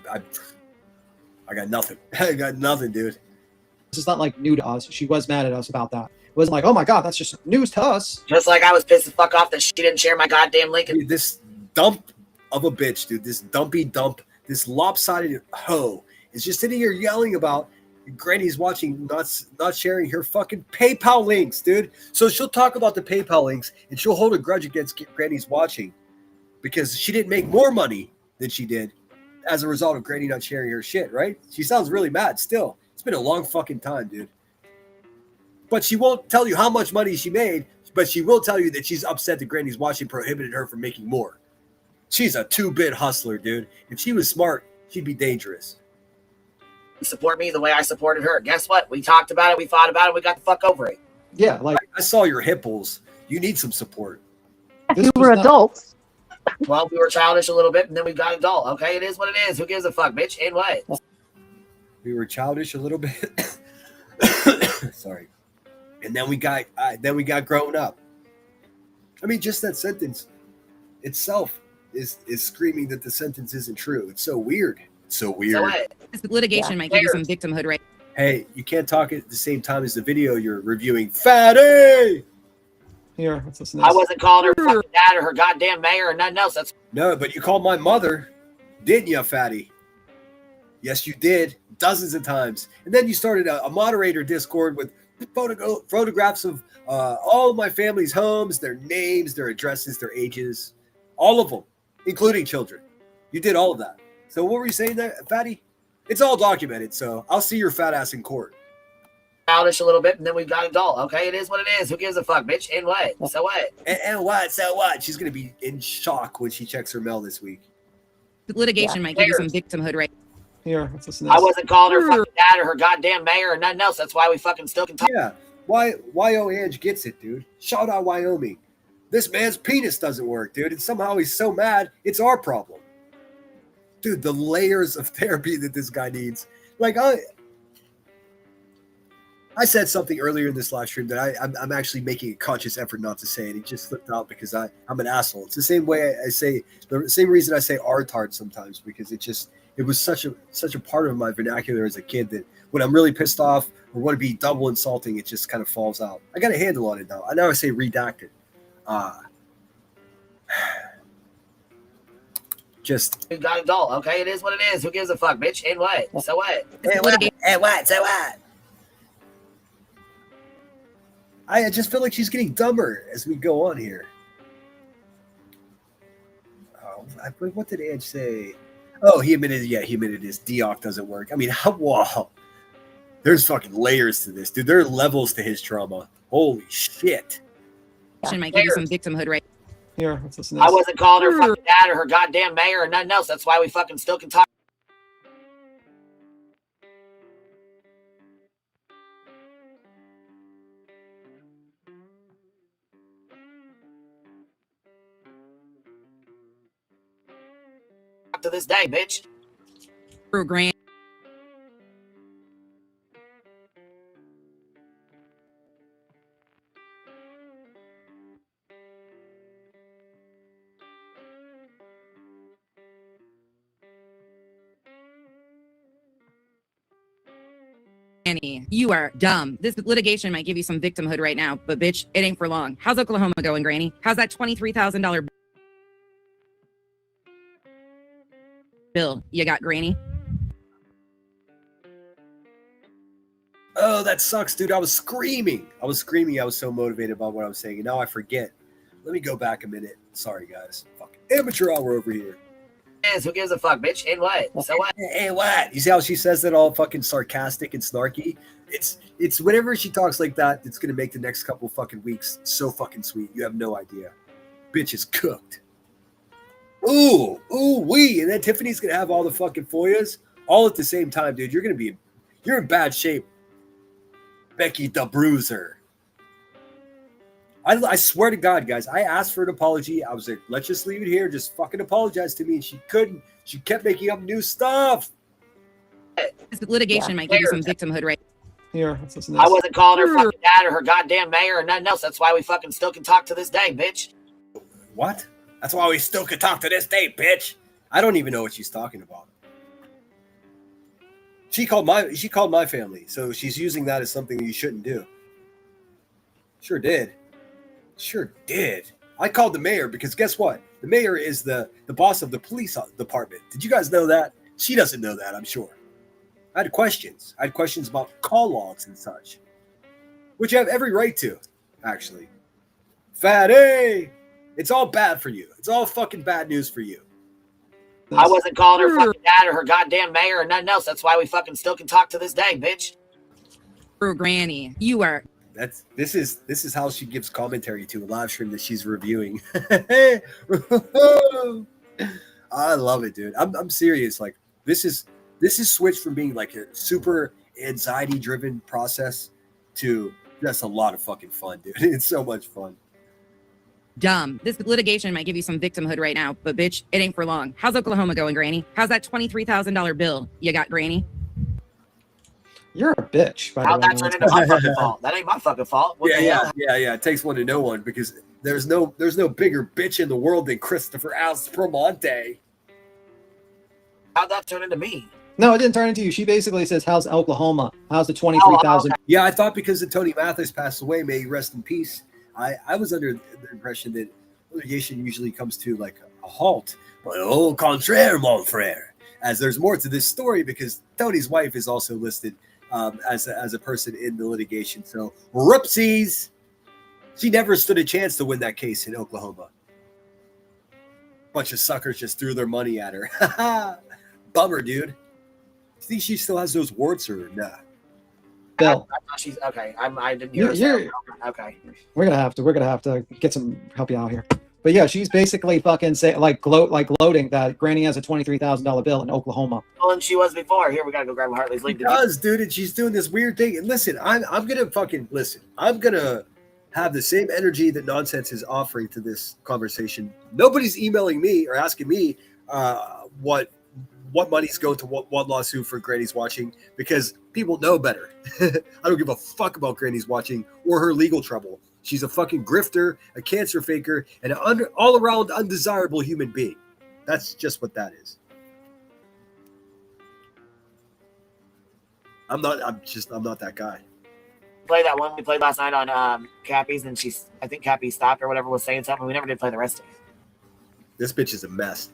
got nothing. I got nothing, dude. This is not like new to us. She was mad at us about that. It wasn't like, oh my god, that's just news to us. Just like I was pissed the fuck off that she didn't share my goddamn link. Dude, this dump of a bitch, dude. This dumpy dump. This lopsided hoe is just sitting here yelling about Granny's watching, not sharing her fucking PayPal links, dude. So she'll talk about the PayPal links and she'll hold a grudge against Granny's watching because she didn't make more money than she did as a result of Granny not sharing her shit, right? She sounds really mad still. It's been a long fucking time, dude. But she won't tell you how much money she made, but she will tell you that she's upset that Granny's watching prohibited her from making more. She's a 2-bit hustler, dude. If she was smart, she'd be dangerous. Support me the way I supported her. Guess what? We talked about it. We thought about it. We got the fuck over it. Yeah, like I saw your hipples. You need some support. You were adults. Well, we were childish a little bit, and then we got adult. Okay, it is what it is. Who gives a fuck, bitch? And what? We were childish a little bit. Sorry. And then we got grown up. I mean, just that sentence itself is screaming that the sentence isn't true. It's so weird. It's so weird. This litigation might give you some victimhood, right? Hey, you can't talk at the same time as the video you're reviewing. Fatty! Here, let's listen to I this. wasn't calling her fucking dad or her goddamn mayor or nothing else. That's No, but you called my mother, didn't you, Fatty? Yes, you did, dozens of times. And then you started a moderator Discord with photographs of all of my family's homes, their names, their addresses, their ages, all of them, including children. You did all of that. So what were you saying there, Fatty? It's all documented, so I'll see your fat ass in court. childish a little bit, and then we've got adult. Okay, it is what it is. Who gives a fuck, bitch? And what? So what? And what? So what? She's going to be in shock when she checks her mail this week. Litigation might give you some victimhood, right? Here, let's listen to this. I wasn't calling her fucking dad or her goddamn mayor or nothing else. That's why we fucking still can talk. Yeah. Wyo Ange gets it, dude. Shout out Wyoming. This man's penis doesn't work, dude. And somehow he's so mad, it's our problem. Dude, the layers of therapy that this guy needs. Like, I said something earlier in this live stream that I'm actually making a conscious effort not to say it. It just slipped out because I'm an asshole. It's the same way I say, the same reason I say artard sometimes, because it was such a part of my vernacular as a kid that when I'm really pissed off or want to be double insulting, it just kind of falls out. I got a handle on it now. I now say redacted. Just We got adult. Okay, it is what it is. Who gives a fuck, bitch? And what? So what? And what? So what? I just feel like she's getting dumber as we go on here. Oh, what did Ange say? Oh, he admitted his Deoc doesn't work. I mean, wow. There's fucking layers to this, dude. There are levels to his trauma. Holy shit. Might give you some victimhood, right? Here, let's listen to this. I wasn't calling her fucking dad or her goddamn mayor or nothing else. That's why we fucking still can talk. To this day, bitch. True, Grant. Annie, you are dumb. This litigation might give you some victimhood right now, but bitch, it ain't for long. How's Oklahoma going, Granny? How's that $23,000 bill you got, Granny? Oh, that sucks, dude. I was screaming. I was so motivated by what I was saying, and now I forget. Let me go back a minute. Sorry, guys. Fucking amateur hour over here. Who gives a fuck, bitch? And what? So what? Hey, what? You see how she says that all fucking sarcastic and snarky? It's whenever she talks like that, it's gonna make the next couple fucking weeks so fucking sweet. You have no idea. Bitch is cooked. Ooh, wee. And then Tiffany's gonna have all the fucking foyas all at the same time, dude. You're in bad shape. Becky the Bruiser. I swear to God, guys, I asked for an apology. I was like, let's just leave it here. Just fucking apologize to me. And she couldn't. She kept making up new stuff. This litigation might give you some victimhood, right? Here, let's listen to this. I wasn't calling her fucking dad or her goddamn mayor or nothing else. That's why we fucking still can talk to this day, bitch. What? That's why we still can talk to this day, bitch. I don't even know what she's talking about. She called my family, so she's using that as something you shouldn't do. Sure did. I called the mayor because guess what? The mayor is the boss of the police department. Did you guys know that? She doesn't know that, I'm sure. I had questions. About call logs and such, which you have every right to, actually. Fatty! It's all bad for you. It's all fucking bad news for you. I wasn't calling her fucking dad or her goddamn mayor or nothing else. That's why we fucking still can talk to this day, bitch. True, Granny, you are. This is how she gives commentary to a live stream that she's reviewing. I love it, dude. I'm serious. Like this is switched from being like a super anxiety driven process to that's a lot of fucking fun, dude. It's so much fun. Dumb. This litigation might give you some victimhood right now, but bitch, it ain't for long. How's Oklahoma going, Granny? How's that $23,000 bill you got, Granny? You're a bitch. How'd that turn into my fucking fault? That ain't my fucking fault. What the hell? Yeah. It takes one to know one because there's no bigger bitch in the world than Christopher Aspromonte. How'd that turn into me? No, it didn't turn into you. She basically says, "How's Oklahoma? How's the 23,000?" Yeah, I thought because of Tony Mathis passed away, may he rest in peace. I was under the impression that litigation usually comes to like a halt. But au contraire, mon frère. As there's more to this story because Tony's wife is also listed as a person in the litigation. So, whoopsies. She never stood a chance to win that case in Oklahoma. Bunch of suckers just threw their money at her. Bummer, dude. You think she still has those warts or nah? Bill, She's okay. I didn't hear. You're- Okay. we're gonna have to get some help you out here. But yeah, she's basically fucking gloating that Granny has a $23,000 bill in Oklahoma. Well, and she was before. Here, we gotta go grab Hartley's link. She does, dude, and she's doing this weird thing. And listen, I'm gonna fucking listen. I'm gonna have the same energy that Nonsense is offering to this conversation. Nobody's emailing me or asking me what money's going to what lawsuit for Granny's watching because people know better. I don't give a fuck about Granny's watching or her legal trouble. She's a fucking grifter, a cancer faker, and an all-around undesirable human being. That's just what that is. I'm not that guy. Play that one we played last night on Cappy's, and I think Cappy stopped or whatever was saying something. We never did play the rest of it. This bitch is a mess.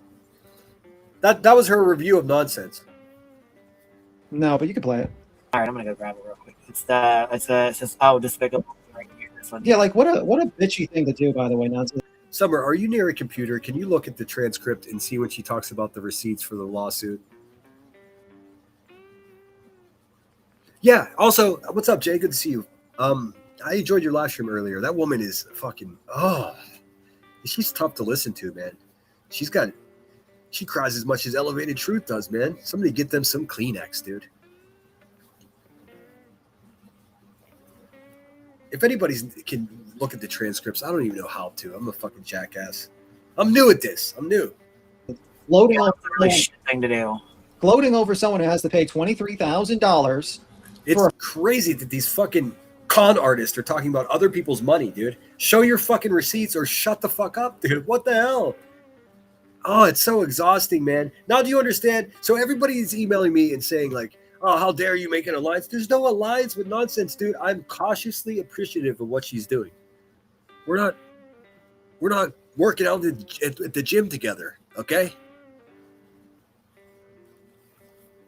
That was her review of Nonsense. No, but you can play it. All right, I'm gonna go grab it real quick. It says despicable right here. This one. Yeah, like what a bitchy thing to do, by the way, Nonsense. Summer, are you near a computer? Can you look at the transcript and see when she talks about the receipts for the lawsuit? Yeah. Also, what's up, Jay? Good to see you. I enjoyed your live stream earlier. That woman is fucking she's tough to listen to, man. She cries as much as Elevated Truth does, man. Somebody get them some Kleenex, dude. If anybody can look at the transcripts, I don't even know how to. I'm a fucking jackass. I'm new at this. I'm new. Gloating over really shit thing to do. Gloating over someone who has to pay $23,000. It's crazy that these fucking con artists are talking about other people's money, dude. Show your fucking receipts or shut the fuck up, dude. What the hell? Oh, it's so exhausting, man. Now do you understand? So everybody's emailing me and saying like, oh, how dare you make an alliance? There's no alliance with Nonsense, dude. I'm cautiously appreciative of what she's doing. We're not working out at the gym together, okay?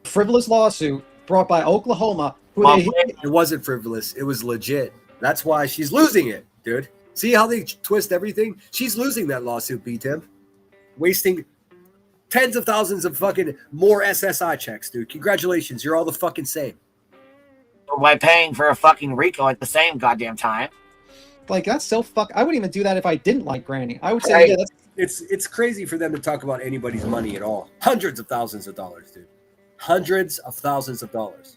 Frivolous lawsuit brought by Oklahoma. It wasn't frivolous. It was legit. That's why she's losing it, dude. See how they twist everything? She's losing that lawsuit, B-Tim. Wasting tens of thousands of fucking more SSI checks, dude. Congratulations. You're all the fucking same. By paying for a fucking RICO at the same goddamn time. Like, that's so I wouldn't even do that if I didn't like Granny. I would say, yeah, it's crazy for them to talk about anybody's money at all. Hundreds of thousands of dollars, dude. Hundreds of thousands of dollars.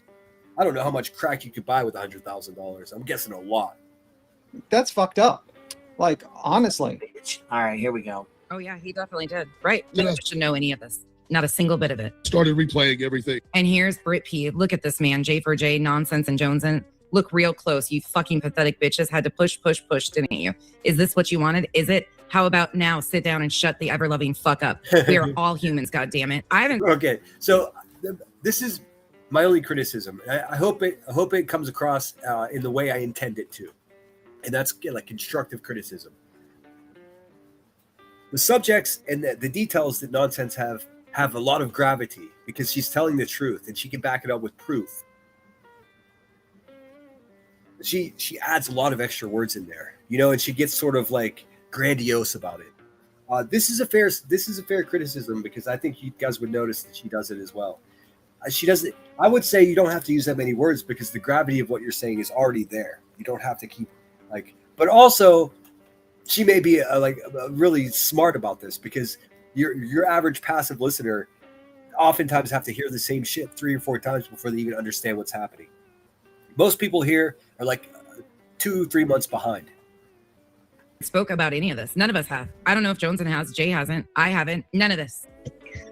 I don't know how much crack you could buy with $100,000. I'm guessing a lot. That's fucked up. Like, honestly. All right, here we go. Oh, yeah, he definitely did. Right. You don't should know any of this. Not a single bit of it. Started replaying everything. And here's Brit P. Look at this man, J for J, Nonsense and Joneson. Look real close. You fucking pathetic bitches had to push, didn't you? Is this what you wanted? Is it? How about now sit down and shut the ever-loving fuck up? We are all humans, goddammit. I haven't... Okay, so this is my only criticism. I hope it comes across in the way I intend it to. And that's like constructive criticism. The subjects and the details that Nonsense have a lot of gravity because she's telling the truth and she can back it up with proof. She adds a lot of extra words in there, you know, and she gets sort of like grandiose about it. This is a fair criticism because I think you guys would notice that she does it as well. She doesn't. I would say you don't have to use that many words because the gravity of what you're saying is already there. You don't have to keep but also. She may be really smart about this because your average passive listener oftentimes have to hear the same shit 3 or 4 times before they even understand what's happening. Most people here are like 2-3 months behind. Spoke about any of this. None of us have. I don't know if Joneson has. Jay hasn't. I haven't. None of this.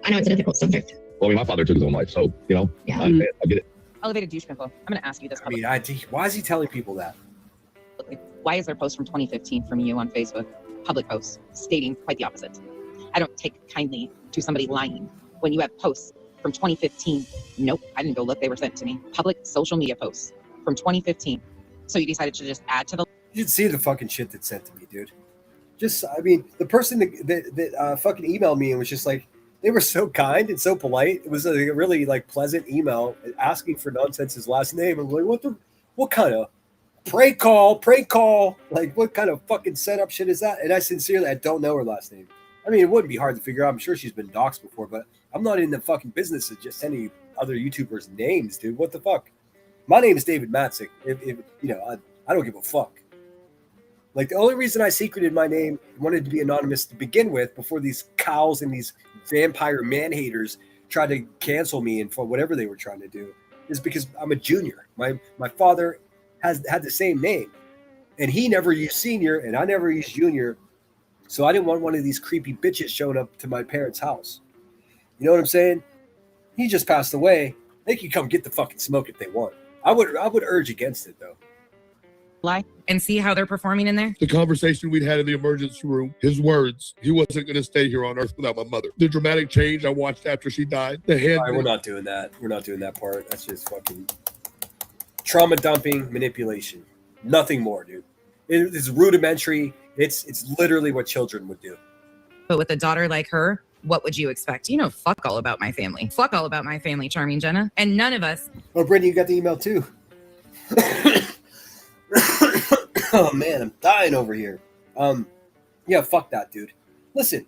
I know it's a difficult subject. Well, I mean, my father took his own life, so, you know, Yeah. I get it. Elevated douche pimple. I'm going to ask you this. I mean, why is he telling people that? Why is there a post from 2015 from you on Facebook, public posts, stating quite the opposite? I don't take kindly to somebody lying when you have posts from 2015. Nope, I didn't go look. They were sent to me. Public social media posts from 2015. So you decided to just add to the. You should see the fucking shit that's sent to me, dude. Just, I mean, the person that fucking emailed me and was just like, they were so kind and so polite. It was a really like pleasant email asking for Nonsense's last name. I'm like, what kind of prank call? Like, what kind of fucking setup shit is that? And I don't know her last name. I mean, it wouldn't be hard to figure out. I'm sure she's been doxxed before, but I'm not in the fucking business of just sending other YouTubers names, dude. What the fuck? My name is David Matzik. I don't give a fuck. Like, the only reason I secreted my name, wanted to be anonymous to begin with, before these cows and these vampire man-haters tried to cancel me and for whatever they were trying to do, is because I'm a junior. My father had the same name, and he never used senior, and I never used junior, so I didn't want one of these creepy bitches showing up to my parents' house. You know what I'm saying? He just passed away. They can come get the fucking smoke if they want. I would urge against it, though. And see how they're performing in there? The conversation we'd had in the emergency room, his words, he wasn't going to stay here on earth without my mother. The dramatic change I watched after she died. The hand. All right, we're not doing that. We're not doing that part. That's just fucking trauma dumping, manipulation. Nothing more, dude. It's rudimentary. It's literally what children would do. But with a daughter like her, what would you expect? You know, fuck all about my family. Fuck all about my family, Charming Jenna. And none of us. Oh, Brittany, you got the email too. Oh man, I'm dying over here. Yeah, fuck that, dude. Listen,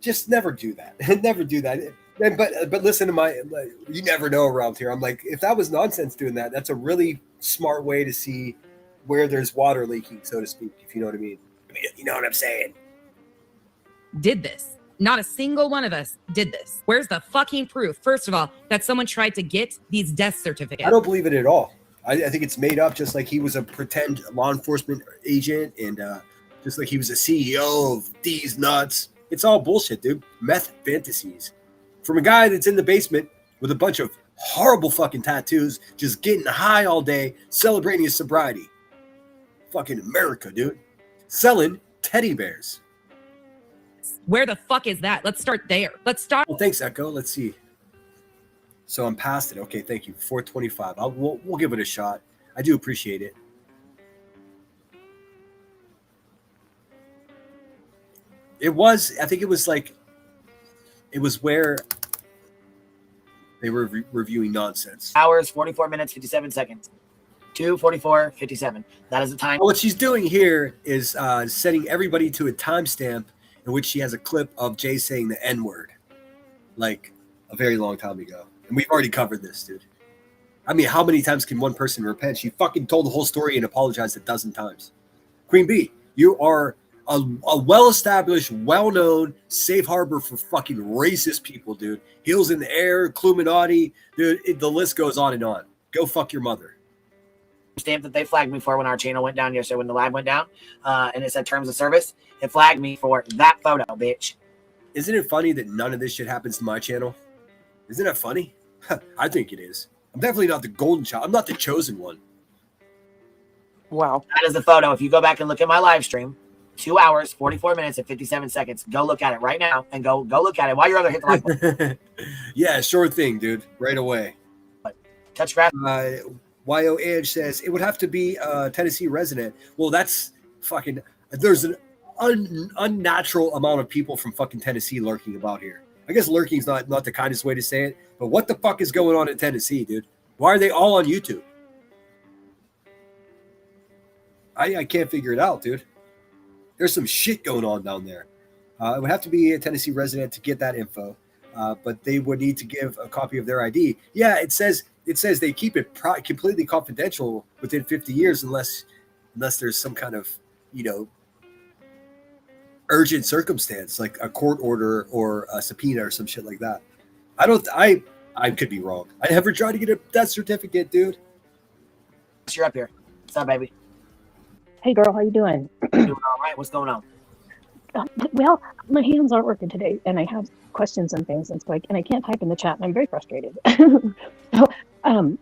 just never do that. Never do that. But listen to you never know around here. I'm like, if that was Nonsense doing that, that's a really smart way to see where there's water leaking, so to speak, if you know what I mean. You know what I'm saying? Did this. Not a single one of us did this. Where's the fucking proof, first of all, that someone tried to get these death certificates? I don't believe it at all. I think it's made up, just like he was a pretend law enforcement agent and just like he was a CEO of these nuts. It's all bullshit, dude. Meth fantasies. From a guy that's in the basement with a bunch of horrible fucking tattoos, just getting high all day, celebrating his sobriety. Fucking America, dude. Selling teddy bears. Where the fuck is that? Let's start there. Let's start. Well, thanks, Echo. Let's see. So I'm past it. Okay, thank you. 425. We'll give it a shot. I do appreciate it. I think it was where they were reviewing Nonsense. Hours, 44 minutes, 57 seconds. 2:44:57. That is the time. What she's doing here is setting everybody to a timestamp in which she has a clip of Jay saying the N-word, like a very long time ago. And we've already covered this, dude. I mean, how many times can one person repent? She fucking told the whole story and apologized 12 times. Queen Bee, you are a well-established, well-known safe harbor for fucking racist people, dude. Heels in the air, Cluminati, dude. The list goes on and on. Go fuck your mother. Stamp that they flagged me for when our channel went down yesterday, when the live went down, and it said terms of service. It flagged me for that photo, bitch. Isn't it funny that none of this shit happens to my channel? Isn't that funny? I think it is. I'm definitely not the golden child. I'm not the chosen one. Wow. That is the photo. If you go back and look at my live stream, 2 hours, 44 minutes, and 57 seconds. Go look at it right now and go look at it while you're over there. Hit the like button. Yeah, sure thing, dude. Right away. Touch graph. YO Edge says it would have to be a Tennessee resident. Well, that's fucking. There's an unnatural amount of people from fucking Tennessee lurking about here. I guess lurking's not the kindest way to say it, but what the fuck is going on in Tennessee, dude? Why are they all on YouTube? I can't figure it out, dude. There's some shit going on down there. It would have to be a Tennessee resident to get that info, but they would need to give a copy of their ID. Yeah, it says they keep it completely confidential within 50 years unless there's some kind of, urgent circumstance, like a court order or a subpoena or some shit like that. I could be wrong. I never tried to get a death certificate, dude. You're up here. What's up, baby? Hey, girl, how you doing? Doing all right. What's going on? Well, my hands aren't working today, and I have questions and things, and so I can't type in the chat, and I'm very frustrated. So, I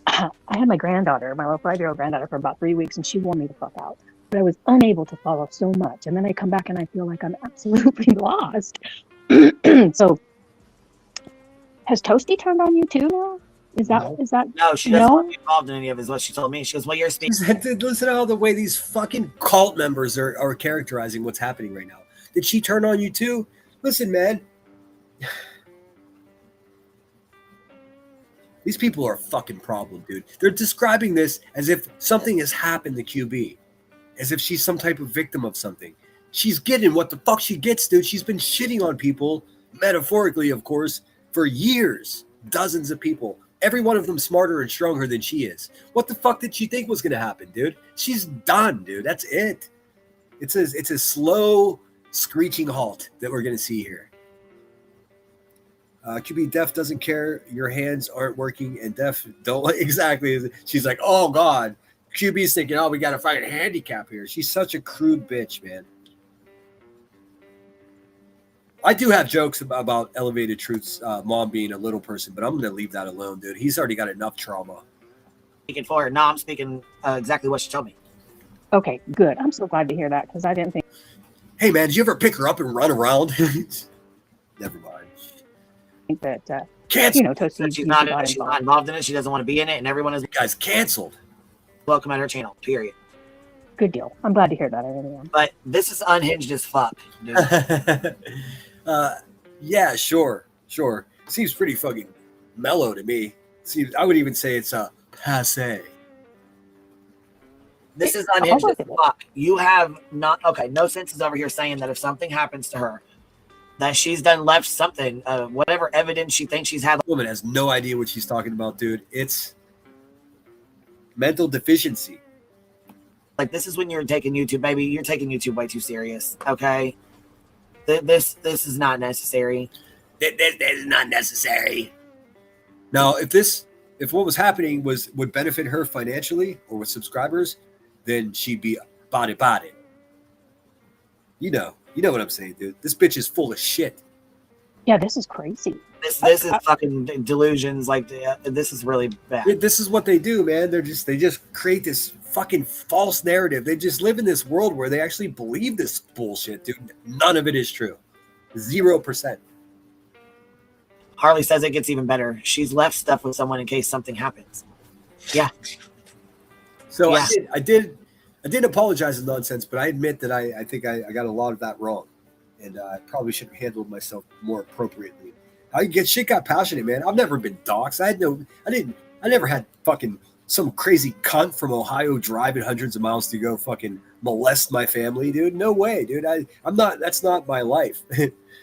had my granddaughter, my little 5-year-old granddaughter, for about 3 weeks, and she wore me the fuck out. But I was unable to follow so much, and then I come back and I feel like I'm absolutely lost. So, Has Toasty turned on you too now? Is that No, she doesn't want to be involved in any of it, is what she told me. She goes, well, you're speaking. Listen to all the way these fucking cult members are characterizing what's happening right now. Did she turn on you too? Listen, man. These people are a fucking problem, dude. They're describing this as if something has happened to QB. As if she's some type of victim of something. She's getting what the fuck she gets, dude. She's been shitting on people, metaphorically, of course, for years. Dozens of people. Every one of them smarter and stronger than she is. What the fuck did she think was going to happen, dude? She's done, dude. That's it. It's a slow, screeching halt that we're going to see here. QB Def doesn't care. Your hands aren't working, and Def don't. Exactly. She's like, oh, God. QB's thinking, oh, we got to fight a handicap here. She's such a crude bitch, man. I do have jokes about Elevated Truth's mom being a little person, but I'm going to leave that alone, dude. He's already got enough trauma. Speaking for her. No, I'm speaking exactly what she told me. Okay, good. I'm so glad to hear that because I didn't think. Hey, man, did you ever pick her up and run around? Never mind. That Toasty, she's not involved in it. She doesn't want to be in it, and everyone is. You guys canceled. Welcome at her channel. Period. Good deal. I'm glad to hear that. I really am. But this is unhinged as fuck, dude. Yeah, sure. Seems pretty fucking mellow to me. I would even say it's passe. This is unhinged as fuck. You have no sense is over here saying that if something happens to her, that she's left something, whatever evidence she thinks she's had. The woman has no idea what she's talking about, dude. It's mental deficiency. Like, this is when you're taking YouTube, baby. You're taking YouTube way too serious, okay? This is not necessary. This is not necessary. Now, if what was happening would benefit her financially or with subscribers, then she'd be about it. You know what I'm saying, dude. This bitch is full of shit. Yeah, this is crazy. This is fucking delusions. Like, this is really bad. This is what they do, man. They just create this fucking false narrative. They just live in this world where they actually believe this bullshit, dude. None of it is true. 0%. Harley says it gets even better. She's left stuff with someone in case something happens. Yeah. So yeah. I did apologize for nonsense, but I admit that I think I got a lot of that wrong, and I probably should have handled myself more appropriately. Shit got passionate, man. I've never been doxxed. I never had fucking some crazy cunt from Ohio driving hundreds of miles to go fucking molest my family, dude. No way, dude. That's not my life.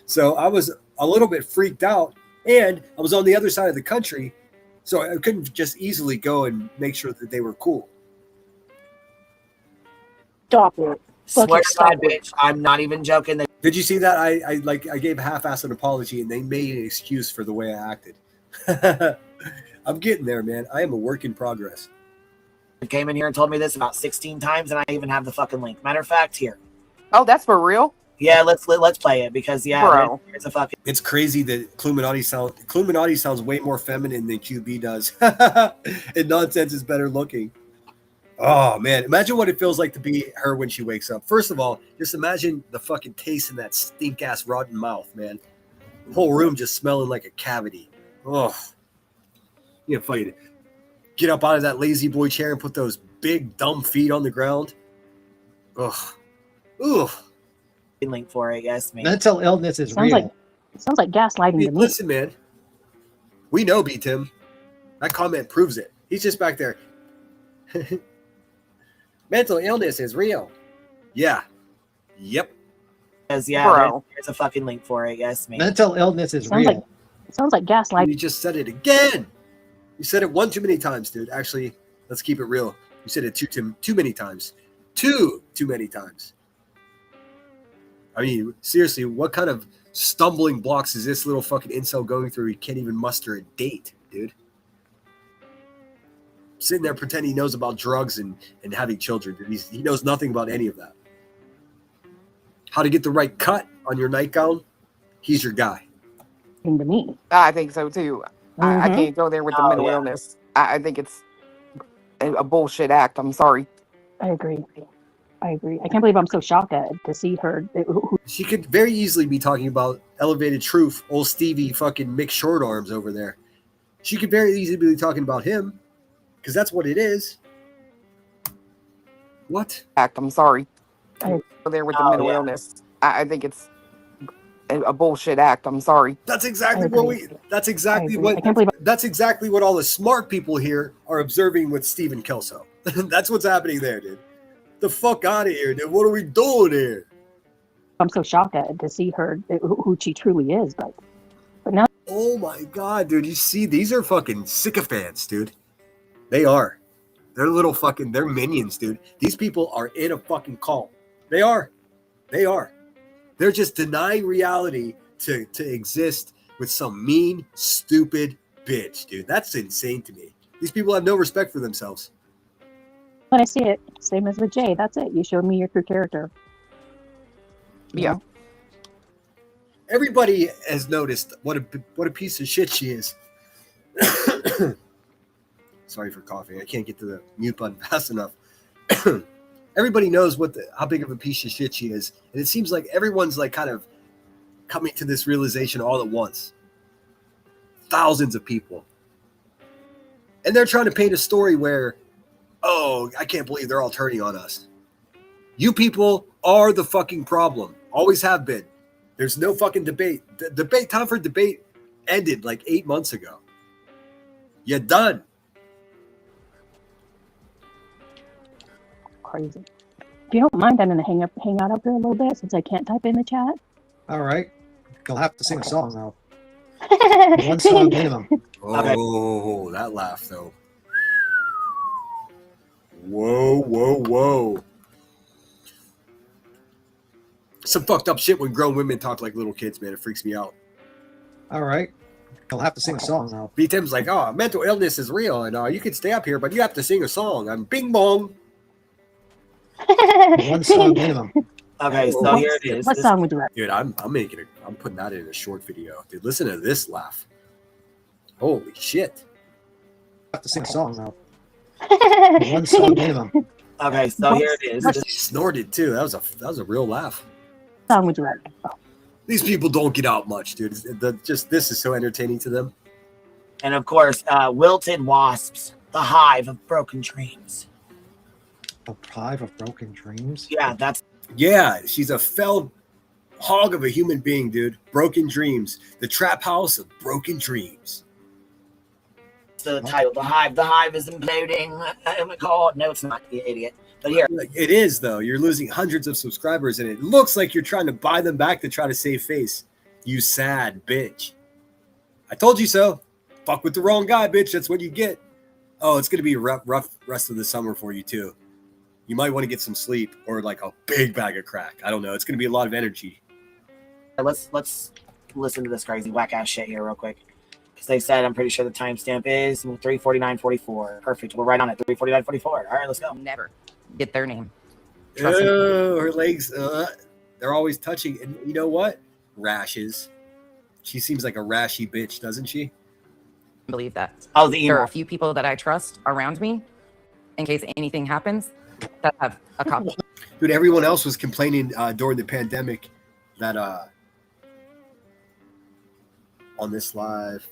So I was a little bit freaked out, and I was on the other side of the country, so I couldn't just easily go and make sure that they were cool. Stop it. Swear to God, bitch. I'm not even joking. Did you see that? I gave half-assed an apology, and they made an excuse for the way I acted. I'm getting there, man. I am a work in progress. Came in here and told me this about 16 times, and I even have the fucking link. Matter of fact, here. Oh, that's for real? Yeah, let's play it because Bro. it's a fucking. It's crazy that Cluminati sounds way more feminine than QB does, and nonsense is better looking. Oh man, imagine what it feels like to be her when she wakes up. First of all, just imagine the fucking taste in that stink ass rotten mouth, man. The whole room just smelling like a cavity. Oh, you fucking get up out of that lazy boy chair and put those big dumb feet on the ground. Ugh. Link for it, yes, man. Mental illness is real. Sounds like gaslighting to me. Listen, man. We know B Tim. That comment proves it. He's just back there. Mental illness is real. Yeah. Yep. Because there's a fucking link for it. Yes, man. Mental illness is real. Sounds like gaslighting. You just said it again. You said it one too many times, dude. Actually, let's keep it real. You said it too many times. Too many times. I mean, seriously, what kind of stumbling blocks is this little fucking incel going through? He can't even muster a date, dude. Sitting there pretending he knows about drugs and having children. He knows nothing about any of that. How to get the right cut on your nightgown? He's your guy. To me. I think so too. I can't go there with the mental illness. I think it's a bullshit act. I'm sorry. I agree. I agree. I can't believe I'm so shocked to see her. She could very easily be talking about Elevated Truth, old Stevie fucking Mick Short Arms over there. She could very easily be talking about him, because that's what it is. What? I'm sorry. Go there with the mental illness. I think it's a bullshit act. I'm sorry. That's exactly what that's exactly what all the smart people here are observing with Stephen Kelso. That's what's happening there, dude. The fuck out of here, dude. What are we doing here? I'm so shocked to see her, who she truly is. But now, oh my god, dude! You see, these are fucking sycophants, dude. They are. They're little fucking. They're minions, dude. These people are in a fucking cult. They are. They are. They're just denying reality to exist with some mean, stupid bitch, dude. That's insane to me. These people have no respect for themselves. when I see it, same as with Jay, that's it. You showed me your true character. Yeah. Everybody has noticed what a piece of shit she is. Sorry for coughing. I can't get to the mute button fast enough. Everybody knows how big of a piece of shit she is, and it seems like everyone's like kind of coming to this realization all at once. Thousands of people, and they're trying to paint a story where, oh, I can't believe they're all turning on us. You people are the fucking problem. Always have been. There's no fucking debate. Time for debate ended like 8 months ago. You're done. Crazy. If you don't mind, I'm going to hang out up here a little bit since I can't type in the chat. All right. You'll have to sing a song now. One song minimum. Oh, that laugh though. Whoa, whoa, whoa. Some fucked up shit when grown women talk like little kids, man. It freaks me out. All right. You'll have to sing a song now. B-Tim's like, oh, mental illness is real, and you can stay up here, but you have to sing a song. I'm bing bong. One song minimum. Okay, so here it is. What song would you like? Dude, I'm putting that in a short video. Dude, listen to this laugh. Holy shit. I have to sing a song now. One song minimum. Okay, so here it is. She snorted too. That was a real laugh. What song would you like? These people don't get out much, dude. This is so entertaining to them. And of course, wilted wasps, the hive of broken dreams. The hive of broken dreams? Yeah, she's a felled hog of a human being, dude. Broken dreams. The trap house of broken dreams. The title, the hive is imploding. No, it's not, you idiot. But here, it is though. You're losing hundreds of subscribers, and it looks like you're trying to buy them back to try to save face. You sad bitch. I told you so. Fuck with the wrong guy, bitch. That's what you get. Oh, it's gonna be a rough rest of the summer for you too. You might want to get some sleep or like a big bag of crack. I don't know. It's gonna be a lot of energy. let's listen to this crazy whack ass shit here real quick. Because they said, I'm pretty sure the timestamp is 3:49:44. Perfect. We're right on it. 3:49:44. All right, let's go. Never get their name. Her legs, they're always touching. And you know what? Rashes. She seems like a rashy bitch, doesn't she? Believe that. Oh, the there are email. a few people that I trust around me in case anything happens that have a copy. Dude, everyone else was complaining during the pandemic that on this live.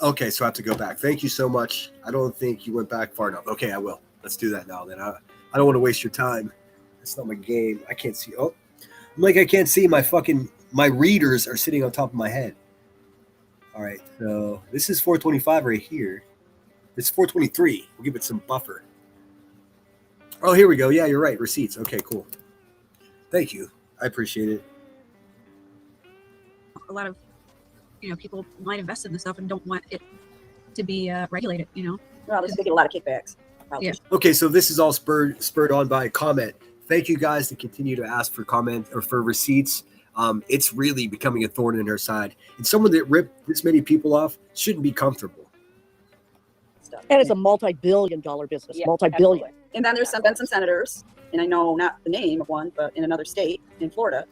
Okay, so I have to go back. Thank you so much. I don't think you went back far enough. Okay, I will. Let's do that now. Then I don't want to waste your time. It's not my game. I can't see. Oh, I'm like I can't see. My readers are sitting on top of my head. All right, so this is 425 right here. It's 423. We'll give it some buffer. Oh, here we go. Yeah, you're right. Receipts. Okay, cool. Thank you. I appreciate it. A lot of people might invest in this stuff and don't want it to be regulated. Well, there's going to get a lot of kickbacks. Yeah. Okay, so this is all spurred on by a comment. Thank you guys to continue to ask for comment or for receipts. It's really becoming a thorn in her side. And someone that ripped this many people off shouldn't be comfortable. And it's a multi-billion-dollar business. Yeah, Multi-billion. absolutely. And then there's been some senators, and I know not the name of one, but in another state, in Florida.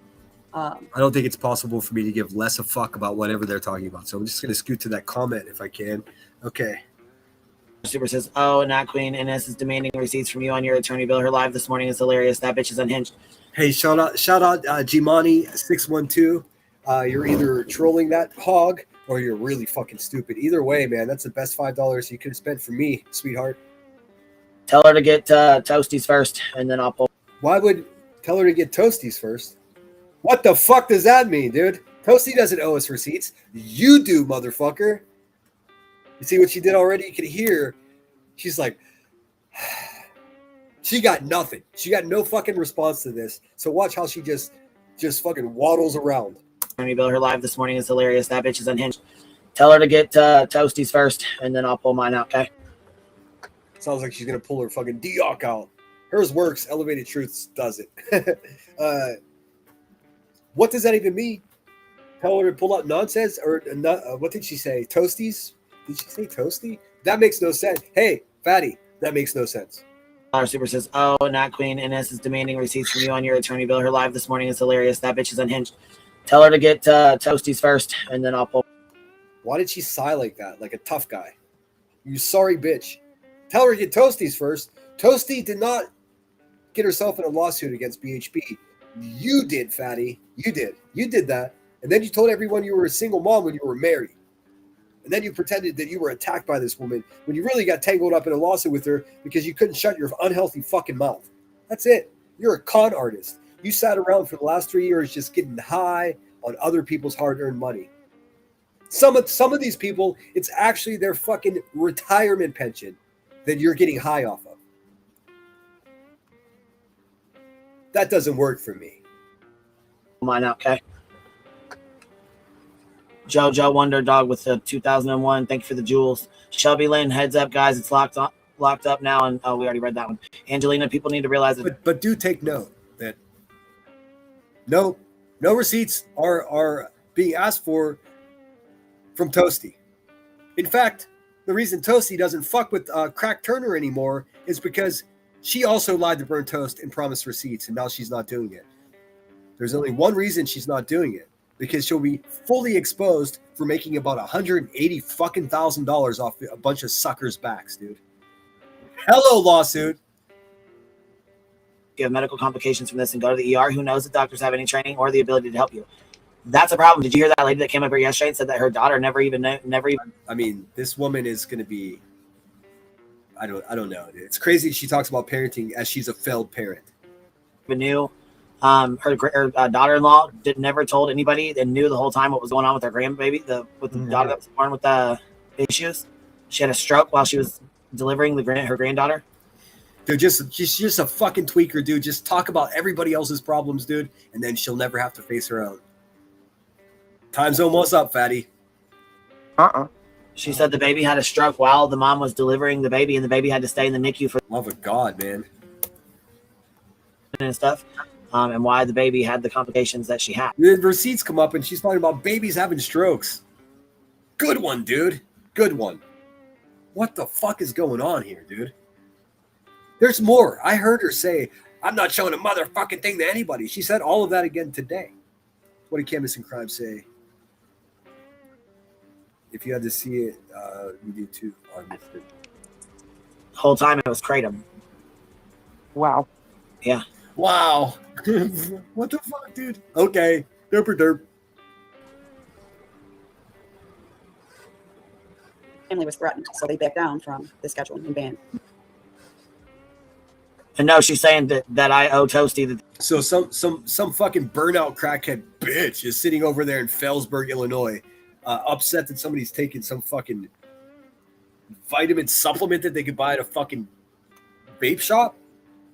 I don't think it's possible for me to give less a fuck about whatever they're talking about. So I'm just going to scoot to that comment if I can. Okay. Super says, oh, not Queen. NS is demanding receipts from you on your attorney bill. Her live this morning is hilarious. That bitch is unhinged. Hey, shout out, Jimani612. You're either trolling that hog or you're really fucking stupid. Either way, man, that's the best $5 you could have spent for me, sweetheart. Tell her to get Toasties first, and then I'll pull. Why would tell her to get Toasties first? What the fuck does that mean, dude? Toasty doesn't owe us receipts. You do, motherfucker. You see what she did already? You can hear. She's like, she got nothing. She got no fucking response to this. So watch how she just fucking waddles around. Attorney bill. Her live this morning is hilarious. That bitch is unhinged. Tell her to get Toasties first, and then I'll pull mine out, okay? Sounds like she's gonna pull her fucking D-Ock out. Hers works. Elevated Truths does it. What does that even mean? Tell her to pull out nonsense? Or what did she say? Toasties? Did she say toasty? That makes no sense. Hey, fatty, that makes no sense. Super says, oh, not Queen. NS is demanding receipts from you on your attorney bill. Her live this morning is hilarious. That bitch is unhinged. Tell her to get Toasties first, and then I'll pull. Why did she sigh like that? Like a tough guy. You sorry bitch. Tell her to get Toasties first. Toasty did not get herself in a lawsuit against BHB. You did, fatty. You did. You did that. And then you told everyone you were a single mom when you were married. And then you pretended that you were attacked by this woman when you really got tangled up in a lawsuit with her because you couldn't shut your unhealthy fucking mouth. That's it. You're a con artist. You sat around for the last 3 years just getting high on other people's hard-earned money. Some of these people, it's actually their fucking retirement pension that you're getting high off of. That doesn't work for me. Mine out, okay? JoJo Wonder Dog with the 2001. Thank you for the jewels. Shelby Lynn, heads up, guys. It's locked up now. And we already read that one. Angelina, people need to realize that. But do take note that no receipts are being asked for from Toasty. In fact, the reason Toasty doesn't fuck with Crack Turner anymore is because she also lied to Burn Toast and promised receipts, and now she's not doing it. There's only one reason she's not doing it. Because she'll be fully exposed for making about $180,000 off a bunch of suckers' backs, dude. Hello, lawsuit. You have medical complications from this and go to the ER. Who knows if doctors have any training or the ability to help you? That's a problem. Did you hear that lady that came up here yesterday and said that her daughter never even? I mean, this woman is going to be. I don't know. It's crazy. She talks about parenting as she's a failed parent. Knew. Her daughter-in-law never told anybody and knew the whole time what was going on with her grandbaby, the daughter that was born with the issues. She had a stroke while she was delivering her granddaughter. Dude, she's just a fucking tweaker, dude. Just talk about everybody else's problems, dude, and then she'll never have to face her own. Time's almost up, fatty. She said the baby had a stroke while the mom was delivering the baby, and the baby had to stay in the NICU for love of God, man, and stuff. And why the baby had the complications that she had. The receipts come up and she's talking about babies having strokes. Good one, dude. Good one. What the fuck is going on here, dude? There's more. I heard her say, I'm not showing a motherfucking thing to anybody. She said all of that again today. What did Canvas and Crime say? If you had to see it, we do too. The whole time it was Kratom. Wow. Yeah. Wow. What the fuck, dude? Okay. Derp. Family was threatened, so they backed down from the schedule and ban. And no, she's saying that I owe Toasty. So some fucking burnout crackhead bitch is sitting over there in Felsburg, Illinois, upset that somebody's taking some fucking vitamin supplement that they could buy at a fucking vape shop.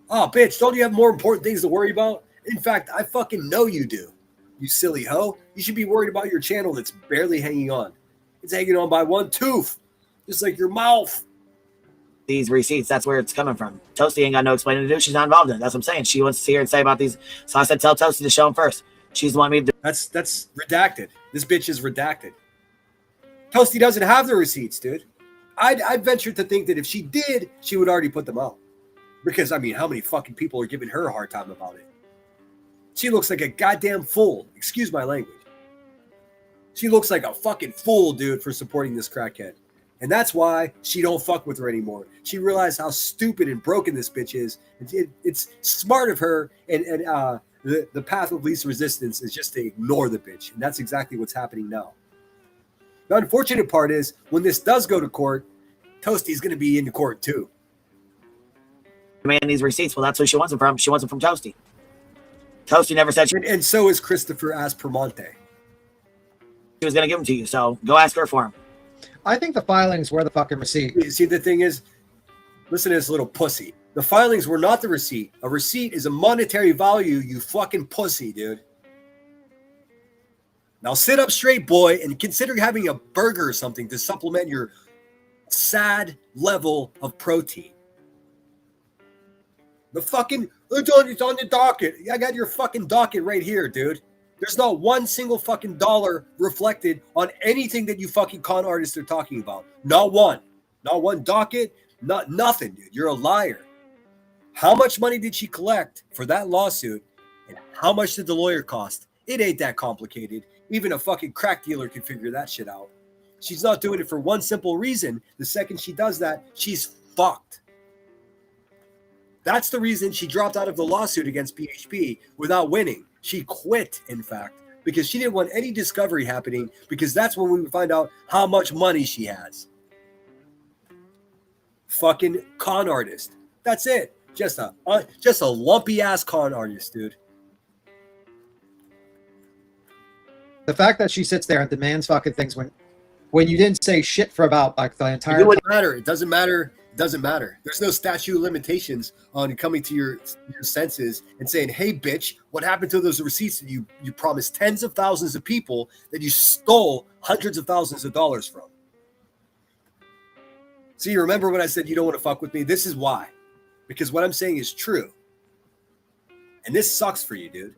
Oh, bitch, don't you have more important things to worry about? In fact, I fucking know you do, you silly hoe. You should be worried about your channel that's barely hanging on. It's hanging on by one tooth, just like your mouth. These receipts, that's where it's coming from. Toasty ain't got no explaining to do. She's not involved in it. That's what I'm saying. She wants to see her and say about these. So I said, tell Toasty to show them first. She's the one me to do. That's redacted. This bitch is redacted. Toasty doesn't have the receipts, dude. I'd venture to think that if she did, she would already put them out. Because, I mean, how many fucking people are giving her a hard time about it? She looks like a goddamn fool. Excuse my language. She looks like a fucking fool, dude, for supporting this crackhead. And that's why she don't fuck with her anymore. She realized how stupid and broken this bitch is. It's smart of her, and the path of least resistance is just to ignore the bitch. And that's exactly what's happening now. The unfortunate part is when this does go to court, Toasty's going to be in court too. Man, these receipts. Well, that's who she wants them from. She wants them from Toasty. Toasty never said and so is Christopher Aspermonte. She was going to give them to you, so go ask her for them. I think the filings were the fucking receipt. See, the thing is, listen to this little pussy. The filings were not the receipt. A receipt is a monetary value, you fucking pussy, dude. Now sit up straight, boy, and consider having a burger or something to supplement your sad level of protein. The fucking, it's on the docket. I got your fucking docket right here, dude. There's not one single fucking dollar reflected on anything that you fucking con artists are talking about. Not one. Not one docket. Not nothing, dude. You're a liar. How much money did she collect for that lawsuit? And how much did the lawyer cost? It ain't that complicated. Even a fucking crack dealer can figure that shit out. She's not doing it for one simple reason. The second she does that, she's fucked. That's the reason she dropped out of the lawsuit against PHP without winning. She quit, in fact, because she didn't want any discovery happening, because that's when we would find out how much money she has. Fucking con artist. That's it. Just a lumpy ass con artist, dude. The fact that she sits there and demands fucking things when you didn't say shit for about like the entire It wouldn't matter. It doesn't matter. It doesn't matter. There's no statute of limitations on coming to your senses and saying, hey, bitch, what happened to those receipts that you promised tens of thousands of people that you stole hundreds of thousands of dollars from? So you remember when I said you don't want to fuck with me? This is why. Because what I'm saying is true. And this sucks for you, dude.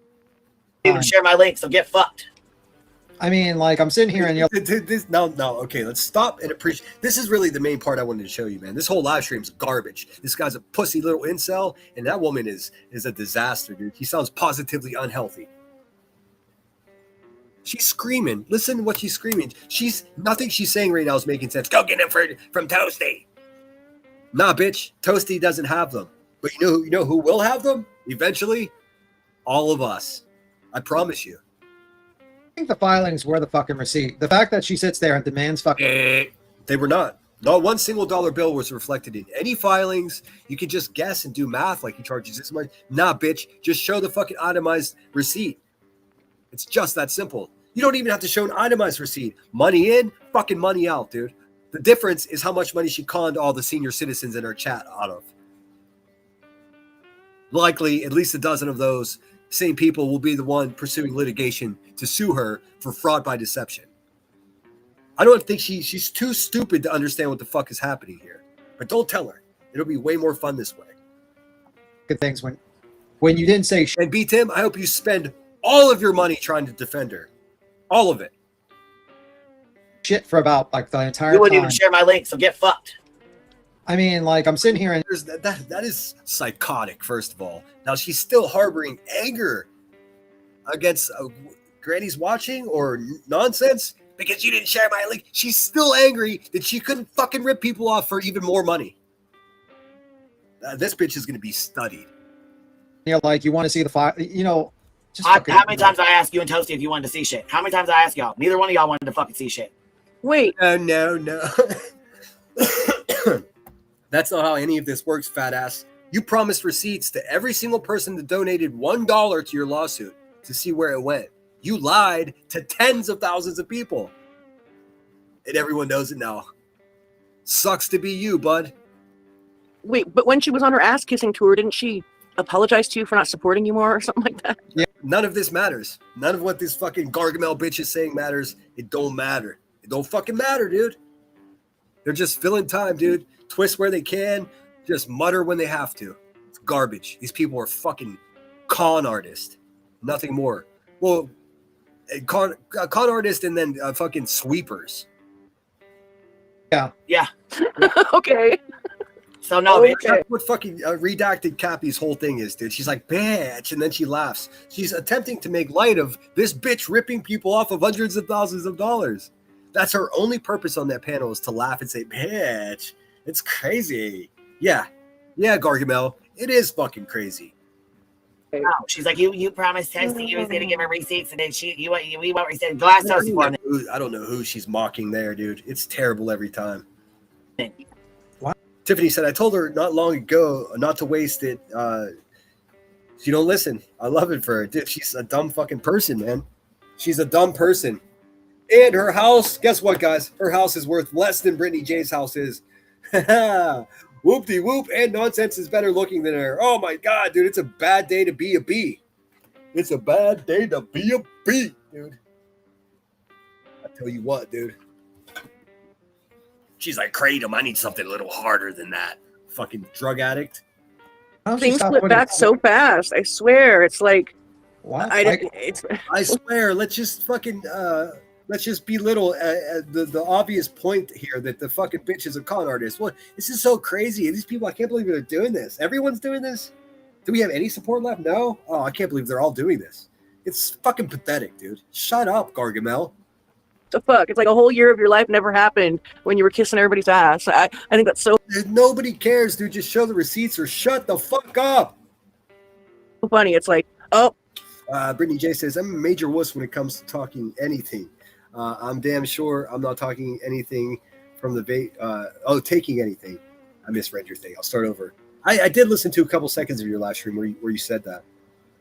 You can share my link, so get fucked. I mean, like, I'm sitting here and you're no, okay, let's stop and appreciate. This is really the main part I wanted to show you, man. This whole live stream is garbage. This guy's a pussy little incel, and that woman is a disaster, dude. He sounds positively unhealthy. She's screaming. Listen to what she's screaming. Nothing she's saying right now is making sense. Go get him from Toasty. Nah, bitch. Toasty doesn't have them. But you know who will have them? Eventually? All of us. I promise you. I think the filings were the fucking receipt. The fact that she sits there and demands fucking... They were not. Not one single dollar bill was reflected in any filings. You could just guess and do math like he charges this much. Nah, bitch. Just show the fucking itemized receipt. It's just that simple. You don't even have to show an itemized receipt. Money in, fucking money out, dude. The difference is how much money she conned all the senior citizens in her chat out of. Likely, at least a dozen of those same people will be the one pursuing litigation to sue her for fraud by deception. I don't think she's too stupid to understand what the fuck is happening here. But don't tell her. It'll be way more fun this way. Good things when you didn't say shit. And B. Tim, I hope you spend all of your money trying to defend her. All of it. Shit for about like the entire You wouldn't time. even share my link, so get fucked. I mean, like, I'm sitting here and that is psychotic, first of all. Now she's still harboring anger against Granny's watching or nonsense because you didn't share my link. She's still angry that she couldn't fucking rip people off for even more money. This bitch is going to be studied. You're like, you want to see the file, just How many times I asked you and Toasty if you wanted to see shit? How many times I asked y'all? Neither one of y'all wanted to fucking see shit. Wait. No. That's not how any of this works, fat ass. You promised receipts to every single person that donated $1 to your lawsuit to see where it went. You lied to tens of thousands of people. And everyone knows it now. Sucks to be you, bud. Wait, but when she was on her ass kissing tour, didn't she apologize to you for not supporting you more or something like that? Yeah. None of this matters. None of what this fucking Gargamel bitch is saying matters. It don't matter. It don't fucking matter, dude. They're just filling time, dude. Twist where they can. Just mutter when they have to. It's garbage. These people are fucking con artists. Nothing more. Well, con artists and then fucking sweepers. Yeah. Okay. So no, bitch. That's what fucking redacted Cappy's whole thing is, dude. She's like, bitch, and then she laughs. She's attempting to make light of this bitch ripping people off of hundreds of thousands of dollars. That's her only purpose on that panel, is to laugh and say, bitch, it's crazy. Yeah, Gargamel, it is fucking crazy. Oh, she's like, you promised Tessie you was gonna give her receipts, and then we went and said glass toast for him. I don't know who she's mocking there, dude. It's terrible every time. What? Tiffany said, I told her not long ago not to waste it. She don't listen. I love it for her. Dude, she's a dumb fucking person, man. She's a dumb person. And her house, guess what, guys? Her house is worth less than Brittany J's house is. Whoop-de-whoop, and Nonsense is better looking than her. Oh my God, dude, it's a bad day to be a bee. It's a bad day to be a bee, dude. I tell you what, dude. She's like, Kratom, I need something a little harder than that. Fucking drug addict. Things flip back so fast. I swear, it's like, what? I swear, let's just fucking let's just belittle the obvious point here that the fucking bitch is a con artist. Well, this is so crazy. These people, I can't believe they're doing this. Everyone's doing this. Do we have any support left? No. Oh, I can't believe they're all doing this. It's fucking pathetic, dude. Shut up, Gargamel. The fuck? It's like a whole year of your life never happened when you were kissing everybody's ass. I think that's so Nobody cares, dude. Just show the receipts or shut the fuck up. funny. It's like, oh. Brittany J says, I'm a major wuss when it comes to talking anything. I'm damn sure I'm not talking anything from the taking anything. I misread your thing. I'll start over. I did listen to a couple seconds of your live stream where you said that.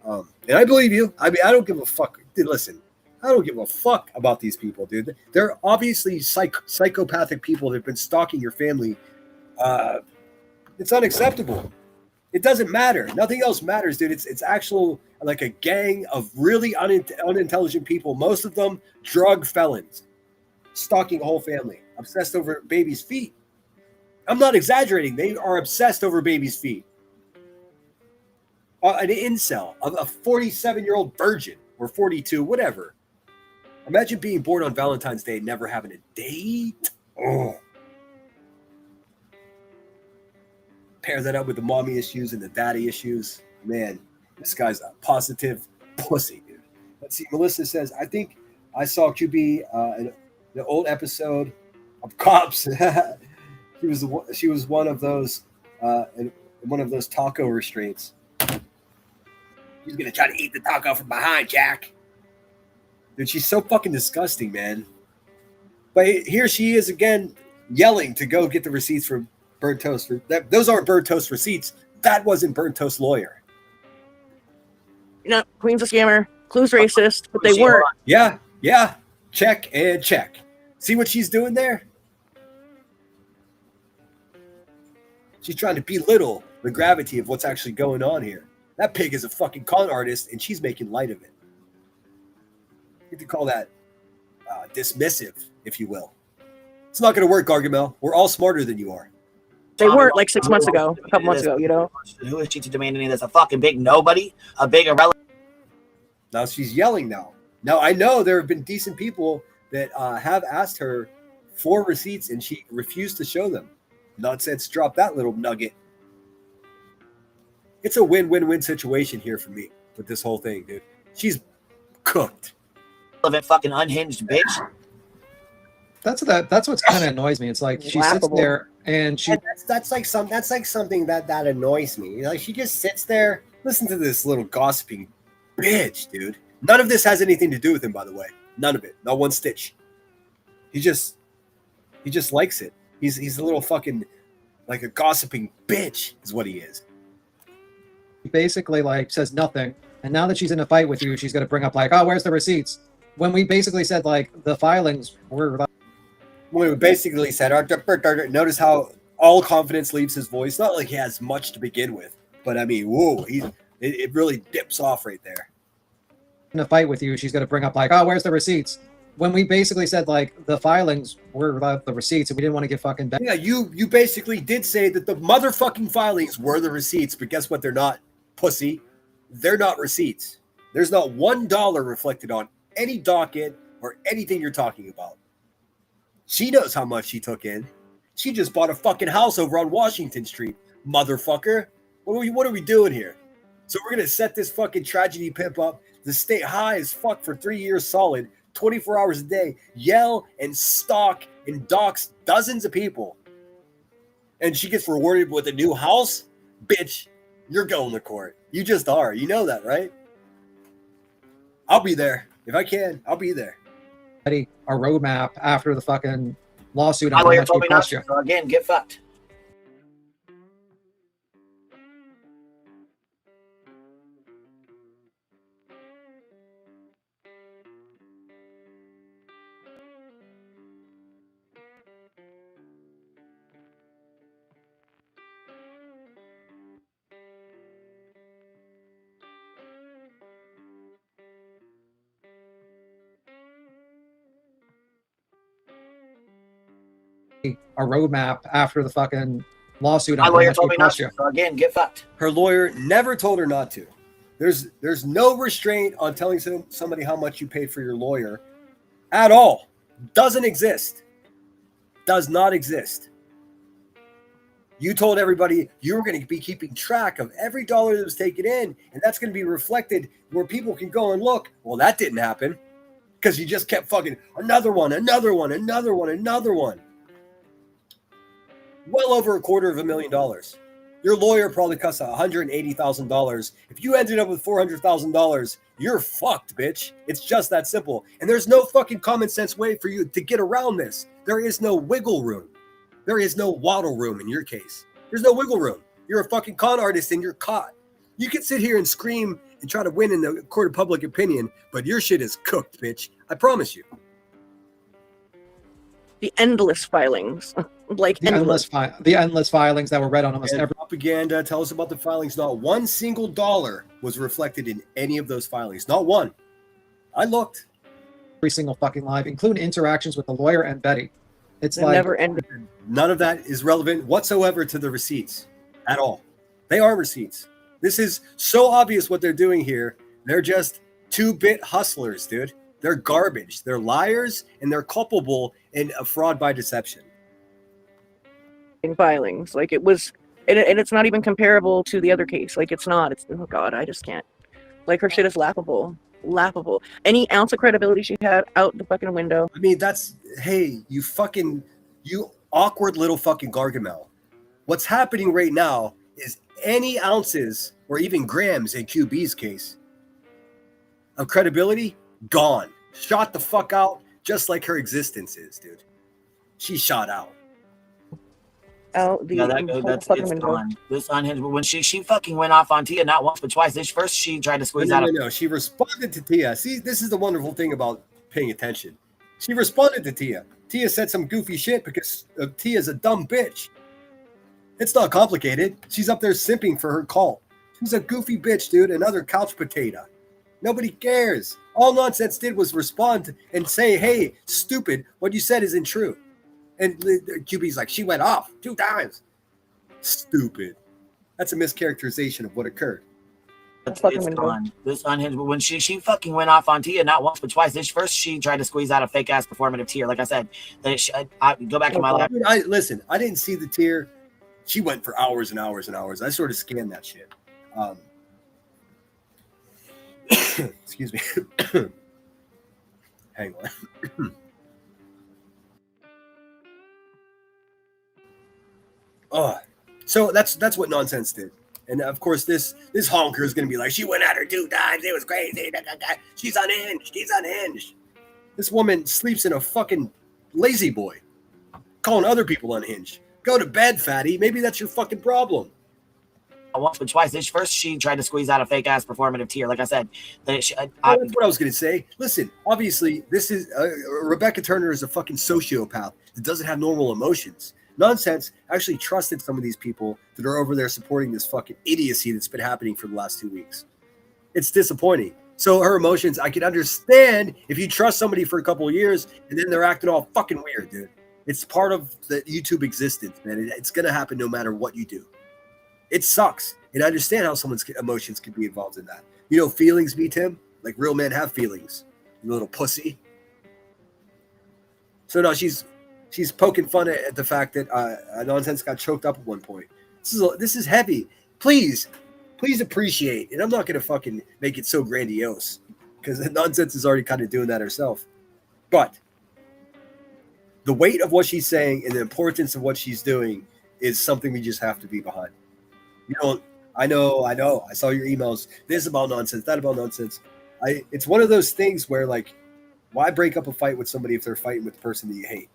And I believe you. I mean, I don't give a fuck. Dude, listen, I don't give a fuck about these people, dude. They're obviously psychopathic people that have been stalking your family. It's unacceptable. It doesn't matter. Nothing else matters, dude. It's actual, like a gang of really unintelligent people, most of them drug felons, stalking a whole family, obsessed over babies' feet. I'm not exaggerating. They are obsessed over babies' feet. An incel, a 47-year-old virgin, or 42, whatever. Imagine being born on Valentine's Day and never having a date. Oh. Pair that up with the mommy issues and the daddy issues. Man, this guy's a positive pussy, dude. Let's see. Melissa says, I think I saw QB in the old episode of Cops. She was one of those in one of those taco restraints. He's gonna try to eat the taco from behind, Jack. Dude, she's so fucking disgusting, man. But here she is again, yelling to go get the receipts from Burnt Toast. Those aren't Burnt Toast receipts. That wasn't Burnt Toast lawyer. You know, Queen's a scammer, Clue's racist, but they weren't. Yeah. Check and check. See what she's doing there? She's trying to belittle the gravity of what's actually going on here. That pig is a fucking con artist, and she's making light of it. You could call that dismissive, if you will. It's not going to work, Gargamel. We're all smarter than you are. They weren't like 6 months ago, a couple months ago, you know? Who is she to demand any of this? A fucking big nobody? A big irrelevant? Now she's yelling now. Now, I know there have been decent people that have asked her for receipts, and she refused to show them. Nonsense, drop that little nugget. It's a win-win-win situation here for me with this whole thing, dude. She's cooked. Fucking unhinged bitch. That's what's kind of annoys me. It's like she sits there and she. That's like something that annoys me. Like she just sits there. Listen to this little gossiping bitch, dude. None of this has anything to do with him, by the way. None of it. Not one stitch. He just likes it. He's a little fucking like a gossiping bitch is what he is. He basically like says nothing, and now that she's in a fight with you, she's gonna bring up like, oh, where's the receipts? When we basically said like the filings were. When we basically said, notice how all confidence leaves his voice. Not like he has much to begin with, but I mean, whoa, it really dips off right there. In a fight with you, she's gonna bring up like, oh, where's the receipts? When we basically said like the filings were the receipts, and we didn't want to get fucking back. Yeah, you basically did say that the motherfucking filings were the receipts, but guess what? They're not, pussy. They're not receipts. There's not $1 reflected on any docket or anything you're talking about. She knows how much she took in. She just bought a fucking house over on Washington Street, motherfucker. What are we doing here? So we're gonna set this fucking tragedy pimp up to stay high as fuck for 3 years solid, 24 hours a day, yell and stalk and dox dozens of people. And she gets rewarded with a new house? Bitch, you're going to court. You just are. You know that, right? I'll be there. If I can, I'll be there. A roadmap after the fucking lawsuit. My on lawyer how told much me it not cost to. you. So again, get fucked. A roadmap after the fucking lawsuit My on how lawyer much told it me not cost to. you. So again, get fucked. Her lawyer never told her not to. There's no restraint on telling somebody how much you paid for your lawyer at all. Doesn't exist. Does not exist. You told everybody you were going to be keeping track of every dollar that was taken in, and that's going to be reflected where people can go and look. Well, that didn't happen because you just kept fucking another one, another one, another one, another one. Well over $250,000. Your lawyer probably cost $180,000. If you ended up with $400,000, you're fucked, bitch. It's just that simple. And there's no fucking common sense way for you to get around this. There is no wiggle room. There is no waddle room in your case. There's no wiggle room. You're a fucking con artist and you're caught. You can sit here and scream and try to win in the court of public opinion, but your shit is cooked, bitch. I promise you. The endless filings. Like The endless filings that were read on almost And every propaganda. Tell us about the filings. Not one single dollar was reflected in any of those filings. Not one. I looked. single fucking live, including interactions with the lawyer and Betty. It's They like never ended. None of that is relevant whatsoever to the receipts at all. They are receipts. This is so obvious what they're doing here. They're just 2-bit hustlers, dude. They're garbage. They're liars and they're culpable in a fraud by deception. In filings, like it was, and it's not even comparable to the other case. Like it's not. It's, oh god, I just can't. Like her shit is laughable. Laughable. Any ounce of credibility she had out the fucking window. I mean, that's, hey, you awkward little fucking Gargamel. What's happening right now is any ounces or even grams in QB's case of credibility, gone. Shot the fuck out, just like her existence is, dude. She shot out. Out the That's it's gone. This unhinged. When she fucking went off on Tia not once but twice. This first she tried to squeeze out. No. She responded to Tia. See, this is the wonderful thing about paying attention. She responded to Tia. Tia said some goofy shit because Tia's a dumb bitch. It's not complicated. She's up there simping for her cult. She's a goofy bitch, dude. Another couch potato. Nobody cares. All Nonsense did was respond and say, hey, stupid, what you said isn't true. And QB's like, she went off 2 times. Stupid. That's a mischaracterization of what occurred. It's gone. This unhinged. When she fucking went off on Tia not once but twice. This first she tried to squeeze out a fake ass performative tear. Like I said, I go back to my life. Listen, I didn't see the tear. She went for hours and hours and hours. I sort of scanned that shit. Excuse me. Hang on. Oh, so that's what Nonsense did. And of course, this honker is going to be like, she went at her 2 times. It was crazy. She's unhinged. She's unhinged. This woman sleeps in a fucking lazy boy, calling other people unhinged. Go to bed, fatty. Maybe that's your fucking problem. Once but twice. This first she tried to squeeze out a fake ass performative tear. Like I said, that's what I was going to say. Listen, obviously, this is Rebecca Turner is a fucking sociopath that doesn't have normal emotions. Nonsense actually trusted some of these people that are over there supporting this fucking idiocy that's been happening for the last 2 weeks. It's disappointing. So her emotions, I can understand if you trust somebody for a couple of years and then they're acting all fucking weird, dude. It's part of the YouTube existence, man. It's going to happen no matter what you do. It sucks. And I understand how someone's emotions could be involved in that. You know, feelings beat him. Like real men have feelings. You little pussy. So no, she's poking fun at the fact that Nonsense got choked up at one point. This is heavy. Please appreciate. And I'm not going to fucking make it so grandiose because Nonsense is already kind of doing that herself. But the weight of what she's saying and the importance of what she's doing is something we just have to be behind. You know, I know. I saw your emails. This about nonsense, that about nonsense. It's one of those things where, like, why break up a fight with somebody if they're fighting with the person that you hate?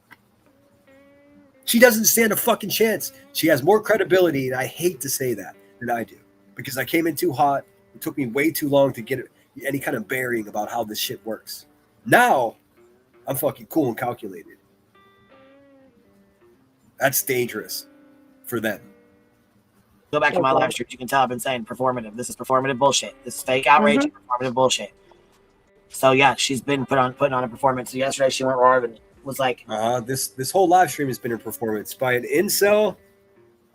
She doesn't stand a fucking chance. She has more credibility, and I hate to say that, than I do. Because I came in too hot. It took me way too long to get any kind of bearing about how this shit works. Now, I'm fucking cool and calculated. That's dangerous for them. Go back to my live streams. You can tell I've been saying performative. This is performative bullshit. This is fake outrage and performative bullshit. So yeah, she's been putting on a performance. So yesterday she went raw and was like, this whole live stream has been a performance by an incel,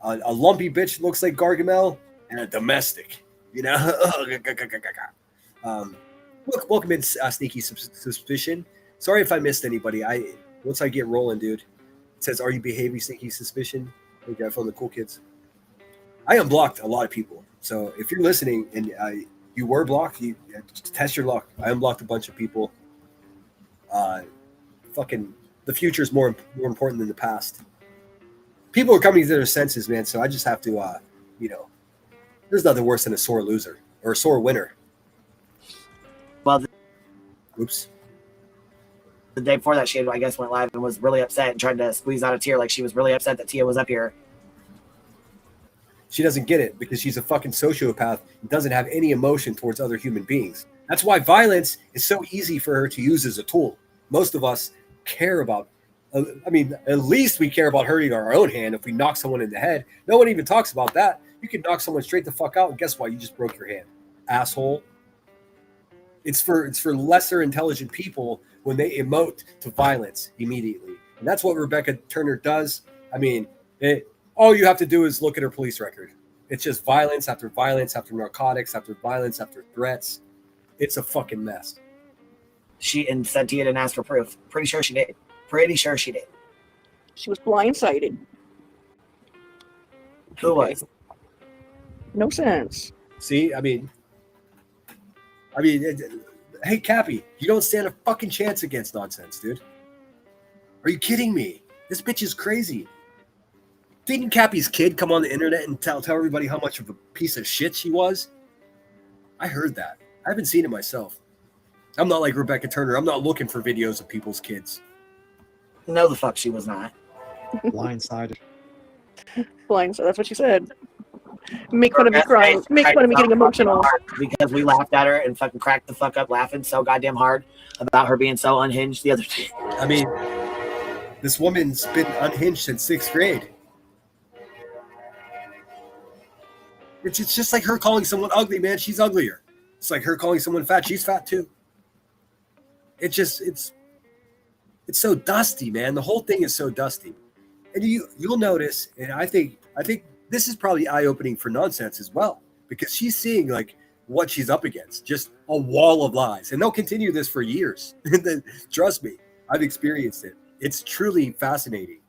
a lumpy bitch that looks like Gargamel, and a domestic. You know, welcome in, Sneaky Suspicion. Sorry if I missed anybody. Once I get rolling, dude. It says, "Are you behaving, Sneaky Suspicion?" Thank you for the cool kids. I unblocked a lot of people, so if you're listening and you were blocked, you test your luck. I unblocked a bunch of people. Fucking, the future is more important than the past. People are coming to their senses, man. So I just have to, there's nothing worse than a sore loser or a sore winner. Well, oops. The day before that, she had, I guess, went live and was really upset and tried to squeeze out a tear. Like she was really upset that Tia was up here. She doesn't get it because she's a fucking sociopath and doesn't have any emotion towards other human beings. That's why violence is so easy for her to use as a tool. Most of us care about, at least we care about hurting our own hand if we knock someone in the head. No one even talks about that. You can knock someone straight the fuck out, and guess what? You just broke your hand, asshole. It's for lesser intelligent people when they emote to violence immediately. And that's what Rebecca Turner does. All you have to do is look at her police record. It's just violence after narcotics, after violence, after threats. It's a fucking mess. She said Tia didn't ask for proof. Pretty sure she did. She was blindsided. Who was? No sense. See, hey, Cappy, you don't stand a fucking chance against nonsense, dude. Are you kidding me? This bitch is crazy. Didn't Cappy's kid come on the internet and tell everybody how much of a piece of shit she was? I heard that. I haven't seen it myself. I'm not like Rebecca Turner. I'm not looking for videos of people's kids. No, the fuck she was not. Blindsided. Blindsided. That's what she said. Make fun of me crying. Make fun of me getting emotional. Because we laughed at her and fucking cracked the fuck up laughing so goddamn hard about her being so unhinged the other day. This woman's been unhinged since 6th grade. It's just like her calling someone ugly, man. She's uglier. It's like her calling someone fat. She's fat too. It's so dusty, man. The whole thing is so dusty. And you'll notice, and I think this is probably eye-opening for nonsense as well, because she's seeing like what she's up against, just a wall of lies. And they'll continue this for years. Trust me, I've experienced it. It's truly fascinating.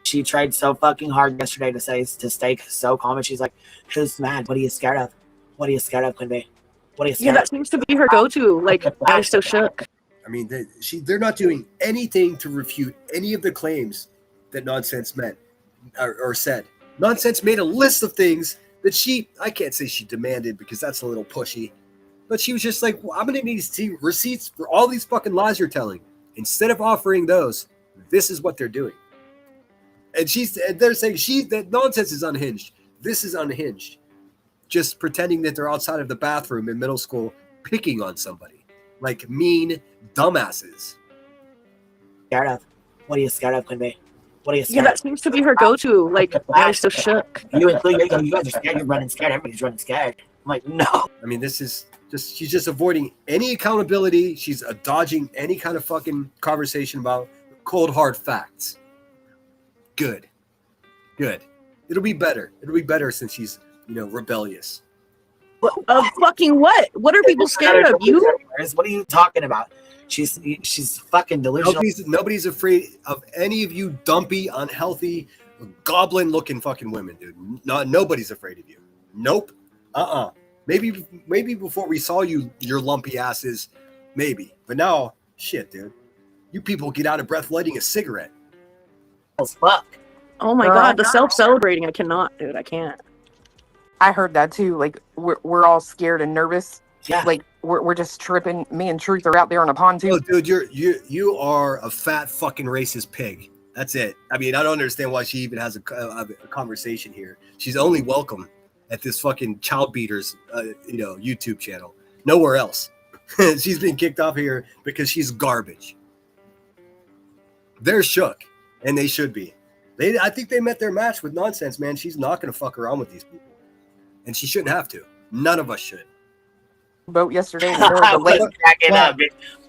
She tried so fucking hard yesterday to stay so calm, and she's like, "Who's mad? What are you scared of? What are you scared of, Queen Bee? What are you scared of?" Yeah, that seems to be her go-to. Like, I'm so shook. They're not doing anything to refute any of the claims that Nonsense meant or said. Nonsense made a list of things that I can't say she demanded because that's a little pushy, but she was just like, well, I'm going to need to see receipts for all these fucking lies you're telling. Instead of offering those, this is what they're doing. And they're saying that Nonsense is unhinged. This is unhinged. Just pretending that they're outside of the bathroom in middle school picking on somebody. Like mean dumbasses. Scared of? What are you scared of, Queen Bee? What are you scared Yeah, that seems to be her go-to. Like, I'm so shook. You guys are scared. You're running scared. Everybody's running scared. I'm like, no. She's just avoiding any accountability. She's dodging any kind of fucking conversation about cold, hard facts. Good. It'll be better since she's, rebellious. Fucking what? What are people scared of? You? What are you talking about? She's fucking delusional. Nobody's afraid of any of you dumpy, unhealthy, goblin-looking fucking women, dude. Nobody's afraid of you. Nope. Maybe before we saw your lumpy asses, maybe. But now, shit, dude. You people get out of breath lighting a cigarette. As fuck. Oh my god, the self-celebrating, I cannot, dude. I can't. I heard that too. Like we're all scared and nervous. Yeah. Like we're just tripping. Me and Truth are out there on a pontoon. Oh, dude, you are a fat fucking racist pig. That's it. I mean, I don't understand why she even has a conversation here. She's only welcome at this fucking child beaters, YouTube channel. Nowhere else. She's been kicked off here because she's garbage. They're shook, and they should be. I think they met their match with nonsense, man. She's not going to fuck around with these people, and she shouldn't have to. None of us should. Boat yesterday. I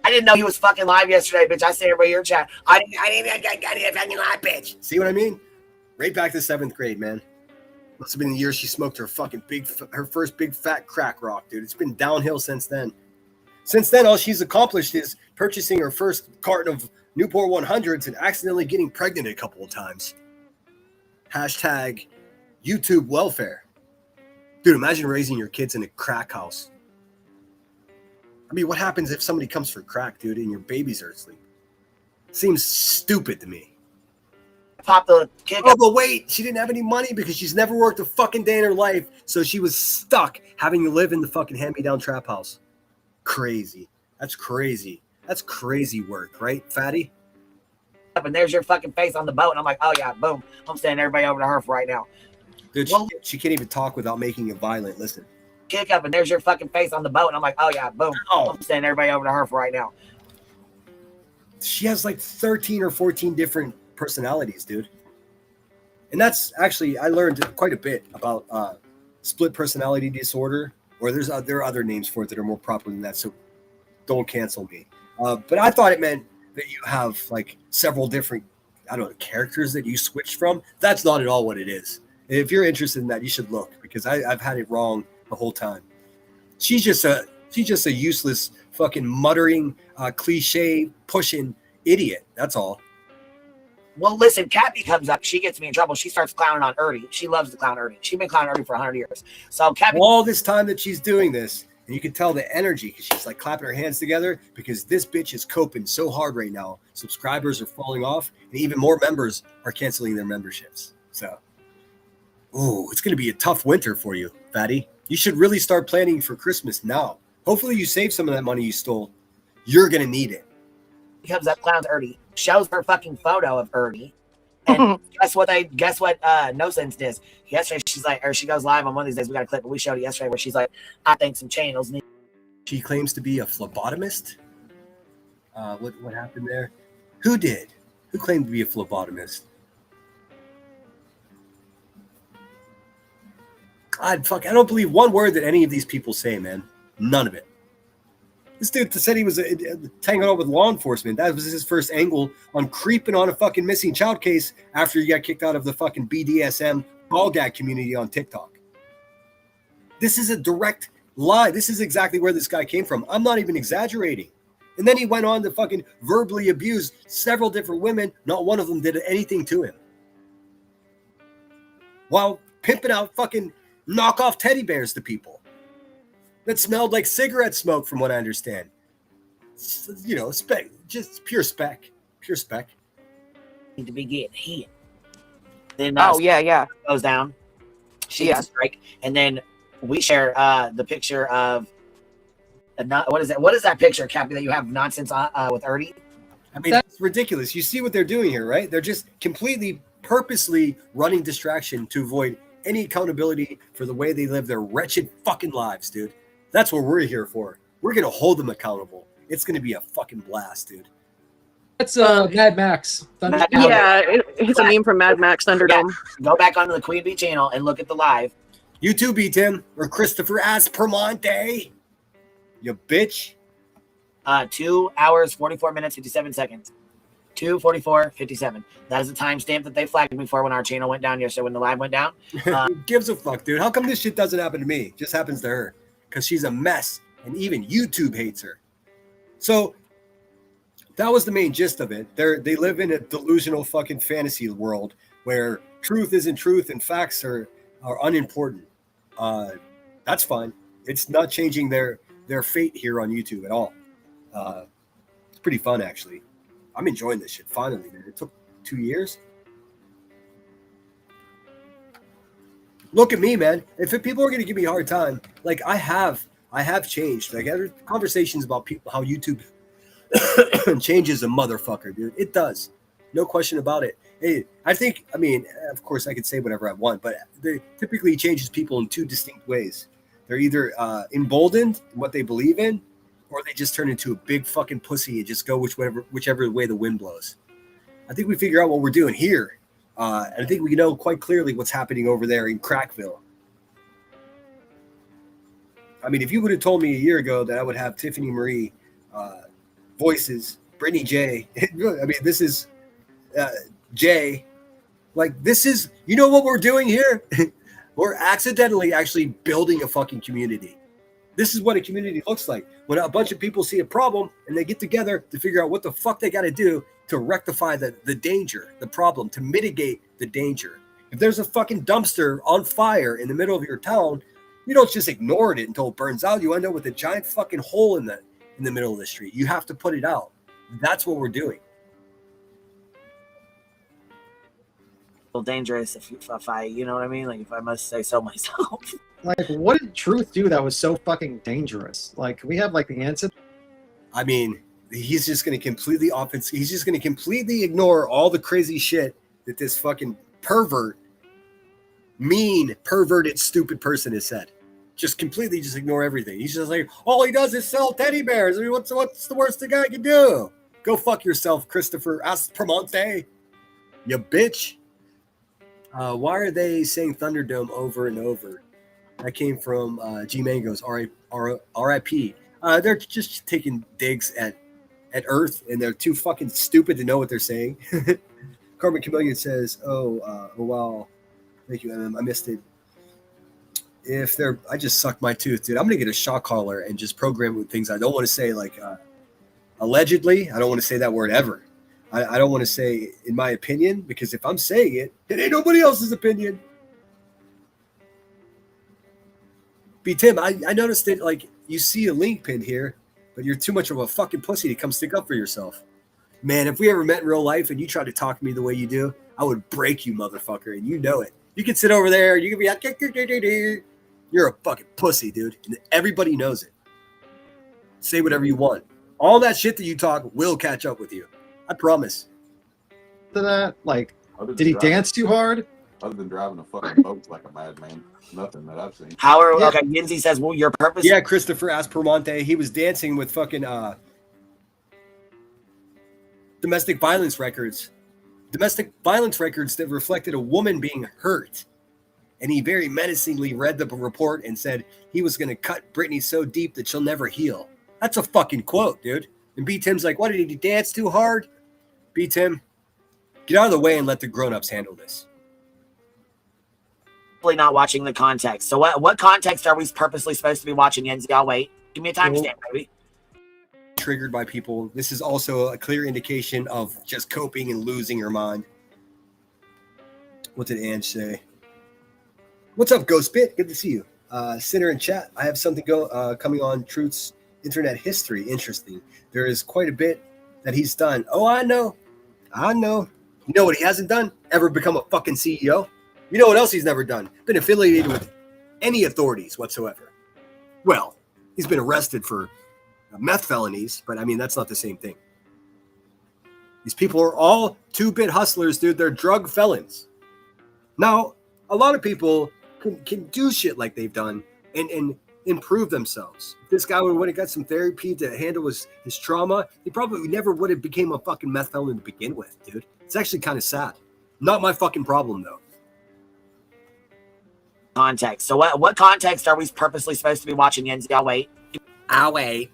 didn't know he was fucking live yesterday, bitch. I say everybody your chat. I didn't fucking live, bitch. See what I mean? Right back to 7th grade, man. Must have been the year she smoked her first big fat crack rock, dude. It's been downhill since then. Since then, all she's accomplished is purchasing her first carton of Newport 100s and accidentally getting pregnant a couple of times. Hashtag YouTube welfare. Dude, imagine raising your kids in a crack house. I mean, what happens if somebody comes for crack, dude, and your babies are asleep? Seems stupid to me. Pop the kid. Oh, but wait, she didn't have any money because she's never worked a fucking day in her life, so she was stuck having to live in the fucking hand-me-down trap house. Crazy. That's crazy. That's crazy work, right, fatty? And there's your fucking face on the boat, and I'm like, oh yeah, boom. I'm sending everybody over to her for right now. Dude, she can't even talk without making it violent. Listen. Kick up, and there's your fucking face on the boat, and I'm like, oh yeah, boom. I'm sending everybody over to her for right now. She has like 13 or 14 different personalities, dude. And that's actually, I learned quite a bit about split personality disorder, or there are other names for it that are more proper than that, so don't cancel me. But I thought it meant that you have like several different, I don't know, characters that you switch from. That's not at all what it is. And if you're interested in that, you should look, because I've had it wrong the whole time. She's just a useless fucking muttering, cliche pushing idiot. That's all. Well, listen, Cappy comes up. She gets me in trouble. She starts clowning on Ernie. She loves to clown Ernie. She's been clowning Ernie for 100 years. So Cappy, all this time that she's doing this, and you can tell the energy because she's like clapping her hands together because this bitch is coping so hard right now. Subscribers are falling off, and even more members are canceling their memberships. So, it's going to be a tough winter for you, fatty. You should really start planning for Christmas now. Hopefully you save some of that money you stole. You're going to need it. He comes up, clowns Ernie, shows her fucking photo of Ernie. And guess what No Sense does? Yesterday she's like, or she goes live on one of these days. We got a clip, but we showed it yesterday where she's like, I think some channels need. She claims to be a phlebotomist. What happened there? Who did? Who claimed to be a phlebotomist? God, fuck, I don't believe one word that any of these people say, man. None of it. This dude said he was hanging out with law enforcement. That was his first angle on creeping on a fucking missing child case after he got kicked out of the fucking BDSM ball gag community on TikTok. This is a direct lie. This is exactly where this guy came from. I'm not even exaggerating. And then he went on to fucking verbally abuse several different women. Not one of them did anything to him. While pimping out fucking knockoff teddy bears to people that smelled like cigarette smoke, from what I understand. You know, spec, just pure spec. Need to be getting hit. Then yeah. Goes down. She gets a strike, and then we share the picture of what is that? What is that picture, Cappy, that you have nonsense with Ernie? I mean, that's ridiculous. You see what they're doing here, right? They're just completely, purposely running distraction to avoid any accountability for the way they live their wretched fucking lives, dude. That's what we're here for. We're going to hold them accountable. It's going to be a fucking blast, dude. That's Mad Max. It's a meme from Mad Max Thunderdome. Go back onto the Queen Bee channel and look at the live. You too, B. Tim, or Christopher Aspermonte. You bitch. 2 hours, 44 minutes, 57 seconds. 2:44:57. That is the timestamp that they flagged me for when our channel went down yesterday, when the live went down. Who gives a fuck, dude? How come this shit doesn't happen to me? It just happens to her. Because she's a mess, and even YouTube hates her. So that was the main gist of it. They live in a delusional fucking fantasy world where truth isn't truth and facts are unimportant. That's fine. It's not changing their fate here on YouTube at all. It's pretty fun, actually. I'm enjoying this shit. Finally, man. It took 2 years. Look at me, man. If people are gonna give me a hard time, like I have changed. Like other conversations about people, how YouTube changes a motherfucker, dude. It does, no question about it. Hey, I mean, of course, I could say whatever I want, but they typically changes people in two distinct ways. They're either emboldened in what they believe in, or they just turn into a big fucking pussy and just go whichever way the wind blows. I think we figure out what we're doing here. And I think we know quite clearly what's happening over there in Crackville. I mean, if you would have told me a year ago that I would have Tiffany Marie voices, Brittany J. I mean, this is Jay. Like, this is, you know what we're doing here? We're accidentally actually building a fucking community. This is what a community looks like. When a bunch of people see a problem and they get together to figure out what the fuck they got to do to rectify the danger, the problem, to mitigate the danger. If there's a fucking dumpster on fire in the middle of your town, you don't just ignore it until it burns out. You end up with a giant fucking hole in the middle of the street. You have to put it out. That's what we're doing. Dangerous if I, you know what I mean? Like, if I must say so myself. Like, what did Truth do that was so fucking dangerous? Like, can we have like the answer? I mean, he's just going to completely he's just going to completely ignore all the crazy shit that this fucking mean, perverted, stupid person has said. Just completely just ignore everything. He's just like, all he does is sell teddy bears. I mean, what's the worst the guy can do? Go fuck yourself, Christopher Aspromonte. You bitch. Why are they saying Thunderdome over and over? That came from G Mango's R.I.P. They're just taking digs at Earth, and they're too fucking stupid to know what they're saying. Carmen Chameleon says, wow. Thank you, I missed it. I just sucked my tooth, dude. I'm gonna get a shock collar and just program with things I don't want to say, like allegedly. I don't want to say that word ever. I don't want to say in my opinion, because if I'm saying it, it ain't nobody else's opinion. B Tim, I noticed that, like, you see a link pin here, but you're too much of a fucking pussy to come stick up for yourself. Man, if we ever met in real life and you tried to talk to me the way you do, I would break you, motherfucker, and you know it. You can sit over there, you can be like, you're a fucking pussy, dude, and everybody knows it. Say whatever you want. All that shit that you talk will catch up with you. I promise. To that, like, did he dance too hard? Other than driving a fucking boat like a madman, nothing that I've seen. Okay, Yinsey says, well, your purpose. Yeah, Christopher Aspromonte, he was dancing with fucking domestic violence records. Domestic violence records that reflected a woman being hurt. And he very menacingly read the report and said he was going to cut Britney so deep that she'll never heal. That's a fucking quote, dude. And B. Tim's like, what, did he dance too hard? B. Tim, get out of the way and let the grown-ups handle this. Not watching the context. So what context are we purposely supposed to be watching, Yenzi? I'll wait. Give me a timestamp, baby. Triggered by people. This is also a clear indication of just coping and losing your mind. What did Ange say? What's up, Ghostbit? Good to see you. Sinner in chat. I have something coming on Truth's internet history. Interesting. There is quite a bit that he's done. Oh, I know. You know what he hasn't done? Ever become a fucking CEO? You know what else he's never done? Been affiliated with any authorities whatsoever. Well, he's been arrested for meth felonies, but I mean, that's not the same thing. These people are all 2-bit hustlers, dude. They're drug felons. Now, a lot of people can do shit like they've done and improve themselves. If this guy would have got some therapy to handle his trauma, he probably never would have became a fucking meth felon to begin with, dude. It's actually kind of sad. Not my fucking problem, though. Context. So what context are we purposely supposed to be watching, Yenzi? I'll wait.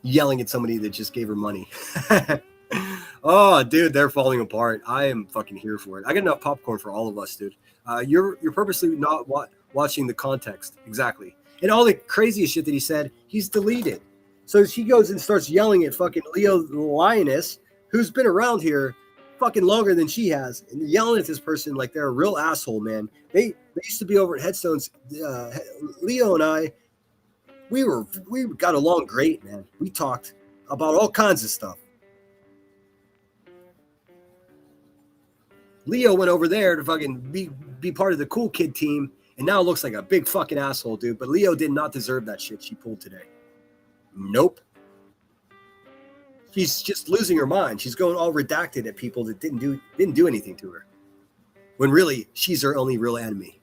Yelling at somebody that just gave her money. Oh, dude, they're falling apart. I am fucking here for it. I got enough popcorn for all of us, dude. You're purposely not watching the context. Exactly. And all the craziest shit that he said, he's deleted. So she goes and starts yelling at fucking Leo the Lioness, who's been around here fucking longer than she has, and yelling at this person like they're a real asshole, man. They used to be over at Headstones. Leo and I, we got along great, man. We talked about all kinds of stuff. Leo went over there to fucking be part of the cool kid team, and now looks like a big fucking asshole, dude. But Leo did not deserve that shit she pulled today. Nope. She's just losing her mind. She's going all redacted at people that didn't do anything to her, when really she's her only real enemy.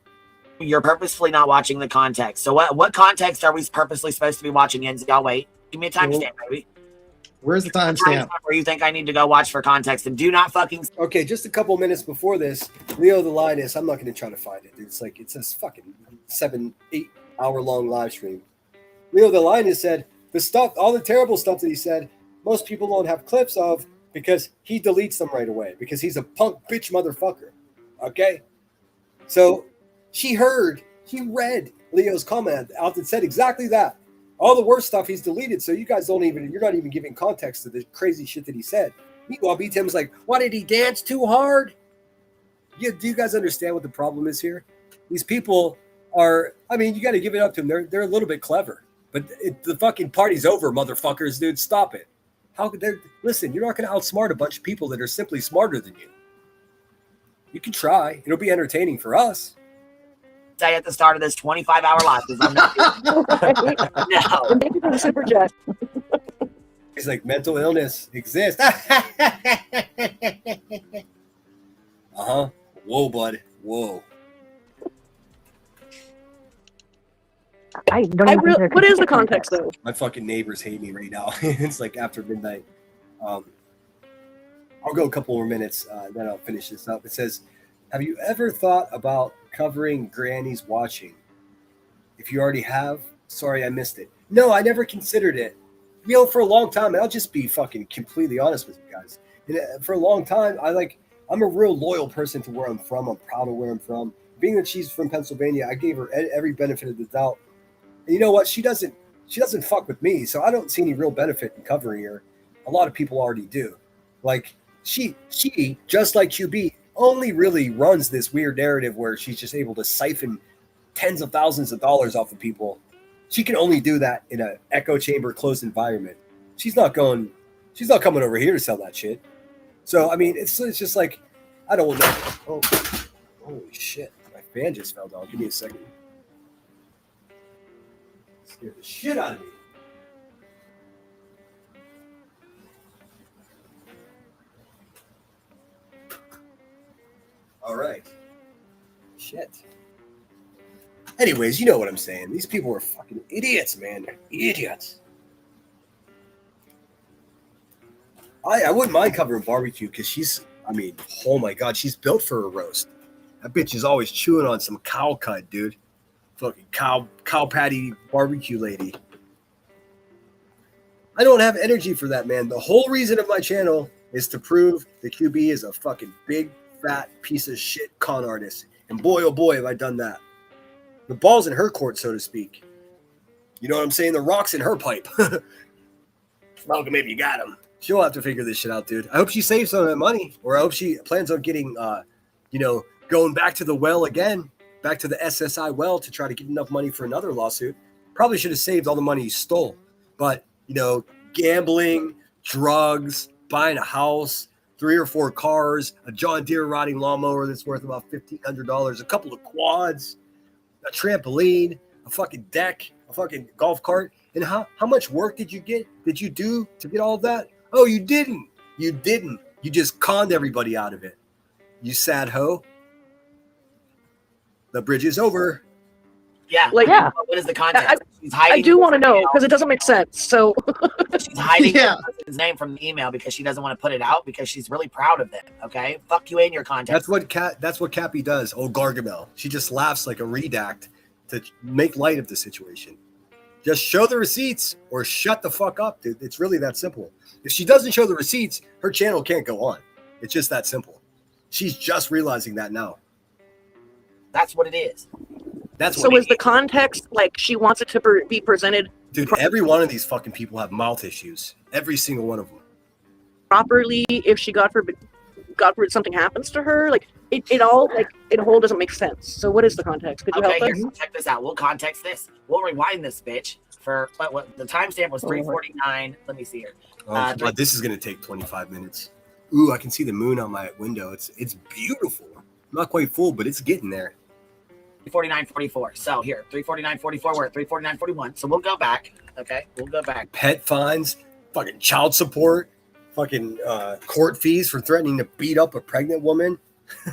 You're purposefully not watching the context. So what context are we purposely supposed to be watching, Yenzi? I'll wait. Give me a timestamp, baby. Where's the timestamp? Where you think I need to go watch for context, and do not fucking. Okay, just a couple minutes before this, Leo the Lioness, I'm not going to try to find it. It's like, it's a fucking 7-8 hour long live stream. Leo the Lioness said the stuff, all the terrible stuff that he said, most people don't have clips of because he deletes them right away because he's a punk bitch motherfucker. Okay? So she read Leo's comment out that said exactly that. All the worst stuff he's deleted, so you guys you're not even giving context to the crazy shit that he said. Meanwhile, B-Tim's like, why did he dance too hard? Do you guys understand what the problem is here? These people are, I mean, you got to give it up to them. They're a little bit clever. But the fucking party's over, motherfuckers, dude. Stop it. How could they listen? You're not going to outsmart a bunch of people that are simply smarter than you. You can try. It'll be entertaining for us. Say at the start of this 25-hour live because I'm not. No. Thank you for the super chat. He's like, mental illness exists. Whoa, bud. Whoa. I don't even think what is the context though? My fucking neighbors hate me right now. It's like after midnight. I'll go a couple more minutes, then I'll finish this up. It says, have you ever thought about covering Granny's watching? If you already have, sorry I missed it. No, I never considered it. For a long time, I'll just be fucking completely honest with you guys. And for a long time, I'm a real loyal person to where I'm from. I'm proud of where I'm from. Being that she's from Pennsylvania, I gave her every benefit of the doubt. And you know what? She doesn't fuck with me, so I don't see any real benefit in covering her. A lot of people already do. Like she just like QB, only really runs this weird narrative where she's just able to siphon tens of thousands of dollars off of people. She can only do that in an echo chamber closed environment. She's not coming over here to sell that shit. So I mean, it's just like, I don't know. Oh, holy shit! My fan just fell down. Give me a second. Scared the shit out of me. All right. Shit. Anyways, you know what I'm saying. These people are fucking idiots, man. They're idiots. I wouldn't mind covering barbecue because oh my God, she's built for a roast. That bitch is always chewing on some cow cut, dude. Fucking cow patty barbecue lady. I don't have energy for that, man. The whole reason of my channel is to prove the QB is a fucking big, fat piece of shit con artist. And boy, oh boy, have I done that. The ball's in her court, so to speak. You know what I'm saying? The rock's in her pipe. Malcolm, maybe you got him. She'll have to figure this shit out, dude. I hope she saves some of that money, or I hope she plans on getting, going back to the well again, back to the SSI well to try to get enough money for another lawsuit. Probably should have saved all the money he stole. But, gambling, drugs, buying a house, 3 or 4 cars, a John Deere riding lawnmower that's worth about $1,500, a couple of quads, a trampoline, a fucking deck, a fucking golf cart. And how much work did you do to get all of that? Oh, you didn't. You didn't. You just conned everybody out of it. You sad hoe. The bridge is over. Yeah. Yeah. What is the context? She's hiding. I do want to know because it doesnn't make sense. So she's hiding his name from the email because she doesn't want to put it out because she's really proud of them. Okay, fuck you and your context. That's what Cappy does. Oh, Gargamel. She just laughs like a redact to make light of the situation. Just show the receipts or shut the fuck up, dude. It's really that simple. If she doesn't show the receipts, her channel can't go on. It's just that simple. She's just realizing that now. That's what it is. So is the context like she wants it to be presented? Dude, every one of these fucking people have mouth issues. Every single one of them. Properly, if she God forbid something happens to her, like it all doesn't make sense. So what is the context? Could you help us? Check this out. We'll context this. We'll rewind this bitch for what the timestamp was 3:49. Let me see here. This is gonna take 25 minutes. Ooh, I can see the moon on my window. It's beautiful. Not quite full, but it's getting there. 349.44. So here, 349.44. We're at 349.41. So we'll go back. Okay, we'll go back. Pet fines, fucking child support, fucking court fees for threatening to beat up a pregnant woman.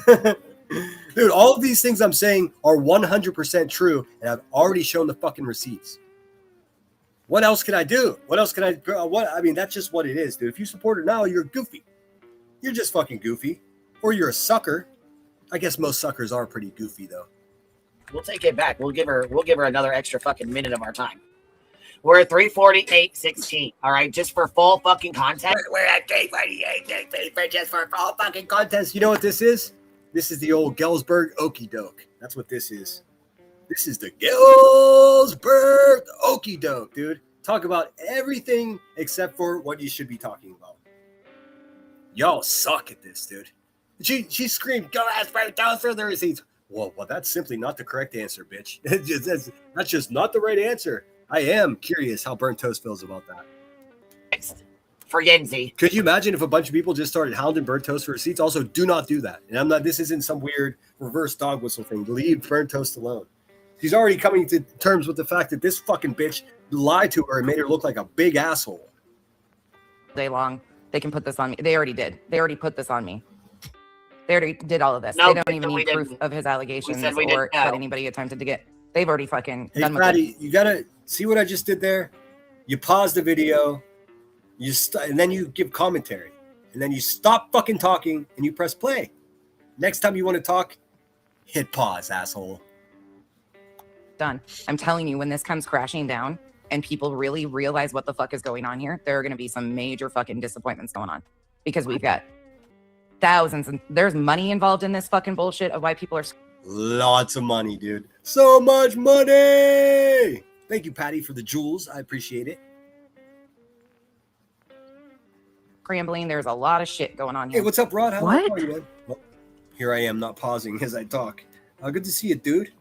Dude, all of these things I'm saying are 100% true, and I've already shown the fucking receipts. What else can I do? What else can I? I mean, that's just what it is, dude. If you support her now, you're goofy. You're just fucking goofy, or you're a sucker. I guess most suckers are pretty goofy, though. We'll take it back. We'll give her another extra fucking minute of our time. We're at 348.16. All right, just for full fucking context. We're at 348.16 just for full fucking context. You know what this is? This is the old Gellsberg Okie Doke. That's what this is. This is the Gellsberg Okie Doke, dude. Talk about everything except for what you should be talking about. Y'all suck at this, dude. She screamed, "Go ask Bertos for the receipts." Well, that's simply not the correct answer, bitch. That's just not the right answer. I am curious how Burnt Toast feels about that. Next, for Yenzi. Could you imagine if a bunch of people just started hounding Burnt Toast for receipts? Also, do not do that. And this isn't some weird reverse dog whistle thing. Leave Burnt Toast alone. She's already coming to terms with the fact that this fucking bitch lied to her and made her look like a big asshole. Day long, they can put this on me. They already did. They already put this on me. They already did all of this. No, they don't even need proof of his allegations or that anybody attempted to get. They've already fucking done with Patty, it. you gotta see what I just did there. You pause the video, and then you give commentary, and then you stop fucking talking and you press play. Next time you want to talk, hit pause, asshole. Done. I'm telling you, when this comes crashing down and people really realize what the fuck is going on here, there are going to be some major fucking disappointments going on, because we've got thousands and there's money involved in this fucking bullshit of why people are. Lots of money, dude. So much money. Thank you, Patty, for the jewels. I appreciate it. Scrambling. There's a lot of shit going on here. Hey, what's up, Rod? How are you, man? Well, here I am, not pausing as I talk. Good to see you, dude.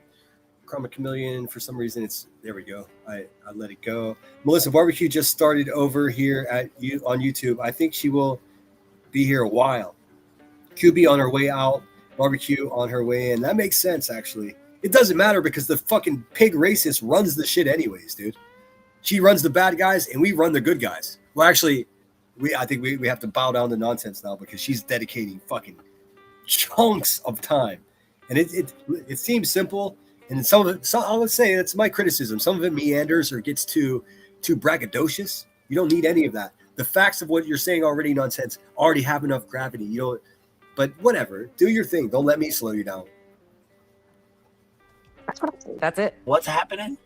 Chroma Chameleon, for some reason, there we go. I let it go. Melissa Barbecue just started over here on YouTube. I think she will be here a while. QB on her way out, Barbecue on her way in. That makes sense, actually. It doesn't matter because the fucking pig racist runs the shit anyways, dude. She runs the bad guys and we run the good guys. Well, actually, I think we have to bow down to nonsense now because she's dedicating fucking chunks of time. And it seems simple. And some of it, I would say that's my criticism. Some of it meanders or gets too braggadocious. You don't need any of that. The facts of what you're saying already nonsense already have enough gravity. You don't. But whatever, do your thing. Don't let me slow you down. That's it. What's happening?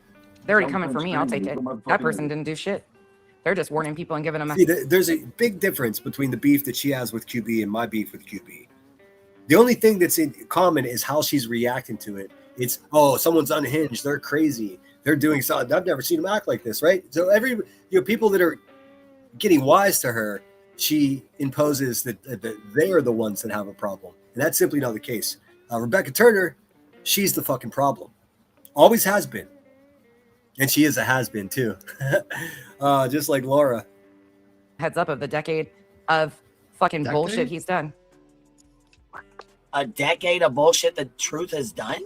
They're already coming for me. I'll take it. That person didn't do shit. They're just warning people and giving them. See, there's a big difference between the beef that she has with QB and my beef with QB. The only thing that's in common is how she's reacting to it. It's, oh, someone's unhinged. They're crazy. They're doing something. I've never seen them act like this, right? So people that are getting wise to her, she imposes that they are the ones that have a problem. And that's simply not the case. Rebecca Turner, she's the fucking problem. Always has been. And she is a has-been, too. Just like Laura. Heads up of the decade of fucking bullshit he's done. A decade of bullshit the truth has done?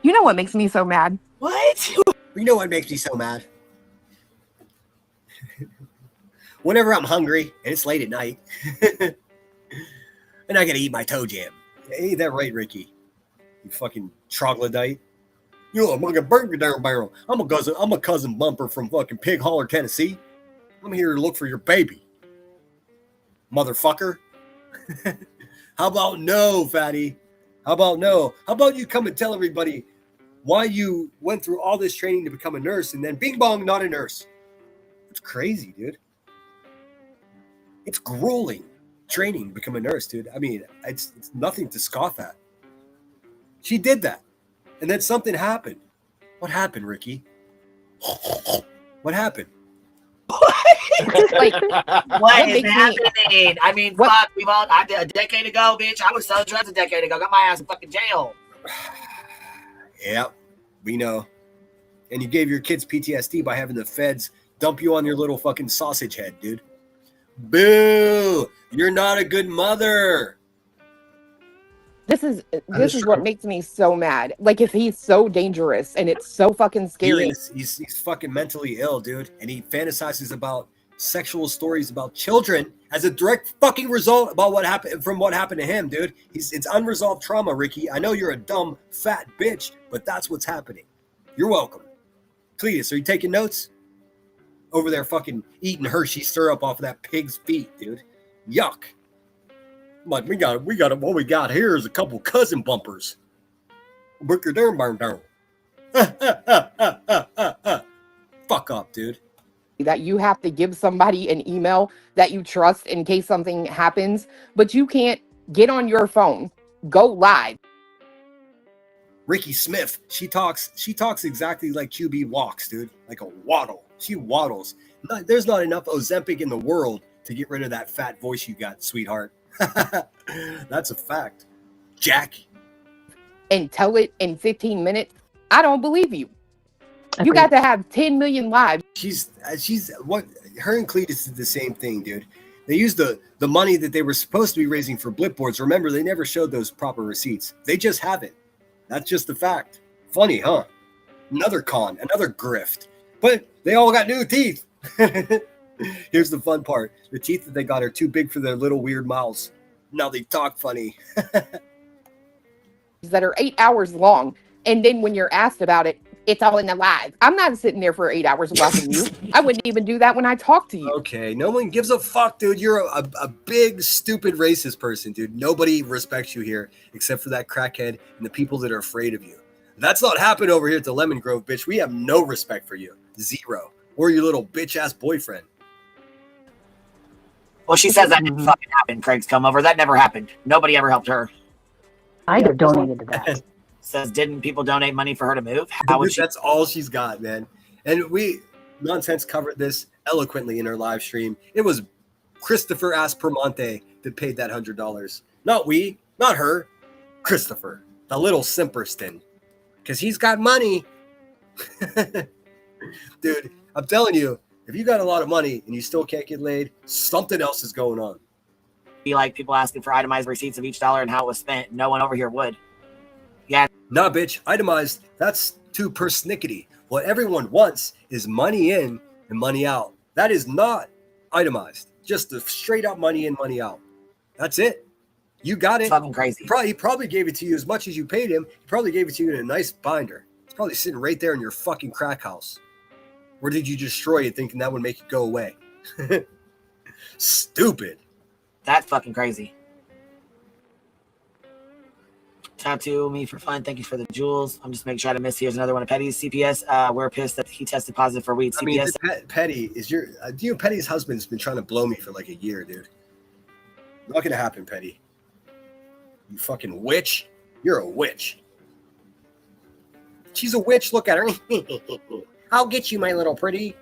You know what makes me so mad? What? You know what makes me so mad? Whenever I'm hungry and it's late at night and I gotta eat my toe jam. Ain't that right, Ricky? You fucking troglodyte. You know, I'm gonna burn you down barrel. I'm a cousin Bumper from fucking Pig Holler, Tennessee. I'm here to look for your baby. Motherfucker. How about no, fatty? How about no? How about you come and tell everybody why you went through all this training to become a nurse and then bing bong, not a nurse? It's crazy, dude. It's grueling training to become a nurse, dude. I mean, it's nothing to scoff at. She did that. And then something happened. What happened, Ricky? What happened? Like, what is happening? I mean, fuck, I did a decade ago, bitch. I was selling drugs a decade ago. Got my ass in fucking jail. Yeah, we know. And you gave your kids PTSD by having the feds dump you on your little fucking sausage head, dude. Boo! You're not a good mother. This is what makes me so mad. Like, if he's so dangerous and it's so fucking scary. He is. He's fucking mentally ill, dude. And he fantasizes about sexual stories about children as a direct fucking result about what happened to him, dude. It's unresolved trauma, Ricky. I know you're a dumb fat bitch, but that's what's happening. You're welcome. Cletus, are you taking notes? Over there fucking eating Hershey syrup off of that pig's feet, dude. Yuck. Like, we got what we got here is a couple cousin bumpers. Burger burn down. Fuck up, dude. That you have to give somebody an email that you trust in case something happens, but you can't get on your phone, go live. Ricky Smith, she talks exactly like QB walks, dude. Like a waddle. She waddles. There's not enough Ozempic in the world to get rid of that fat voice you got, sweetheart. That's a fact. Jack. And tell it in 15 minutes. I don't believe you. You got to have 10 million lives. She's what her and Cletus did the same thing, dude. They used the money that they were supposed to be raising for blip boards. Remember, they never showed those proper receipts. They just haven't. That's just the fact. Funny, huh? Another con, another grift. But they all got new teeth. Here's the fun part. The teeth that they got are too big for their little weird mouths. Now they talk funny. That are 8 hours long. And then when you're asked about it, it's all in the live. I'm not sitting there for 8 hours watching you. I wouldn't even do that when I talk to you. Okay, no one gives a fuck, dude. You're a big, stupid, racist person, dude. Nobody respects you here except for that crackhead and the people that are afraid of you. That's not happening over here at the Lemon Grove, bitch. We have no respect for you. Zero. Or your little bitch-ass boyfriend. Well, she says that didn't fucking happen. Craig's come over. That never happened. Nobody ever helped her. I have donated to that. Says, didn't people donate money for her to move? How would she? That's all she's got, man. And we, Nonsense, covered this eloquently in our live stream. It was Christopher Aspermonte that paid that $100. Not we, not her. Christopher, the little Simperston. Because he's got money. Dude, I'm telling you, if you got a lot of money and you still can't get laid, something else is going on. Be like people asking for itemized receipts of each dollar and how it was spent. No one over here would. Yeah. Nah, bitch. Itemized. That's too persnickety. What everyone wants is money in and money out. That is not itemized. Just the straight up money in, money out. That's it. You got it. It's fucking crazy. He probably gave it to you as much as you paid him. He probably gave it to you in a nice binder. It's probably sitting right there in your fucking crack house. Or did you destroy it thinking that would make it go away? Stupid. That's fucking crazy. Tattoo me for fun. Thank you for the jewels. I'm just making sure I miss. Here's another one of Petty's. CPS. We're pissed that he tested positive for weed. CPS. I mean, Petty is Petty's husband's been trying to blow me for like a year, dude. Not gonna happen, Petty. You fucking witch. You're a witch. She's a witch. Look at her. I'll get you, my little pretty.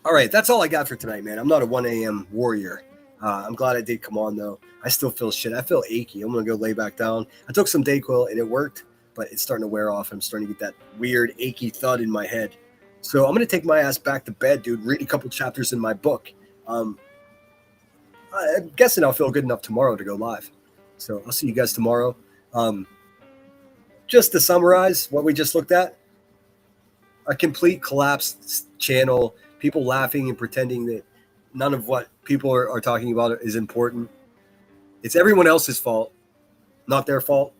All right, that's all I got for tonight, man. I'm not a 1 a.m. warrior. I'm glad I did come on, though. I still feel shit. I feel achy. I'm going to go lay back down. I took some Dayquil, and it worked, but it's starting to wear off. I'm starting to get that weird, achy thud in my head. So I'm going to take my ass back to bed, dude, read a couple chapters in my book. I'm guessing I'll feel good enough tomorrow to go live. So I'll see you guys tomorrow. Just to summarize what we just looked at, a complete collapsed channel, people laughing and pretending that none of what people are talking about is important. It's everyone else's fault, not their fault.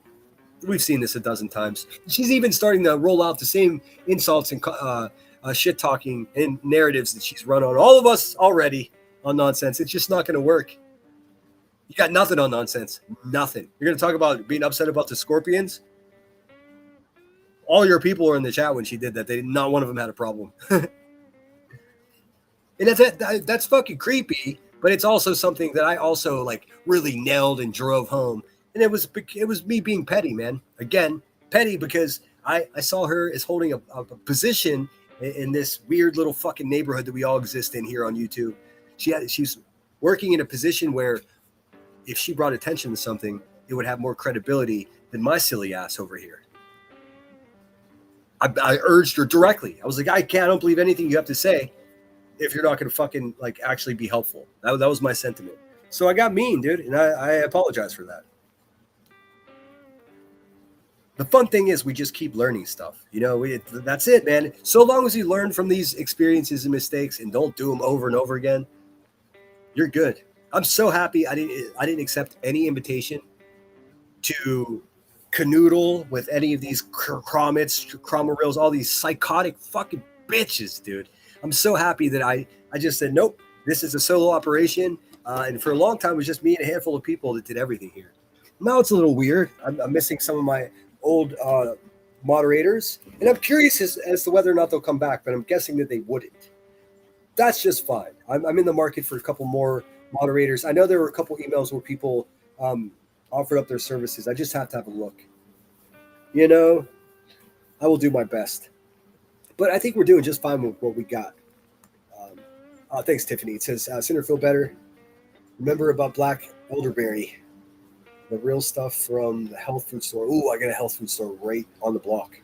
We've seen this a dozen times. She's even starting to roll out the same insults and shit talking and narratives that she's run on all of us already on Nonsense. It's just not going to work. You got nothing on Nonsense. Nothing. You're going to talk about being upset about the Scorpions? All your people were in the chat when she did that. Not one of them had a problem. And that's fucking creepy, but it's also something that I also like really nailed and drove home. And it was me being petty, man. Again, petty because I saw her as holding a position in this weird little fucking neighborhood that we all exist in here on YouTube. She's working in a position where if she brought attention to something, it would have more credibility than my silly ass over here. I urged her directly. I was like, I don't believe anything you have to say. if you're not going to fucking like actually be helpful. That was my sentiment. So I got mean, dude, and I apologize for that. The fun thing is we just keep learning stuff. You know, that's it, man. So long as you learn from these experiences and mistakes and don't do them over and over again, you're good. I'm so happy I didn't accept any invitation to canoodle with any of these Cromarils, all these psychotic fucking bitches, dude. I'm so happy that I just said, nope, this is a solo operation. And for a long time, it was just me and a handful of people that did everything here. Now it's a little weird. I'm missing some of my old moderators, and I'm curious as to whether or not they'll come back, but I'm guessing that they wouldn't. That's just fine. I'm in the market for a couple more moderators. I know there were a couple emails where people offered up their services. I just have to have a look. You know, I will do my best. But I think we're doing just fine with what we got. Thanks, Tiffany. It says, Sinner feel better. Remember about black elderberry. The real stuff from the health food store. Ooh, I got a health food store right on the block.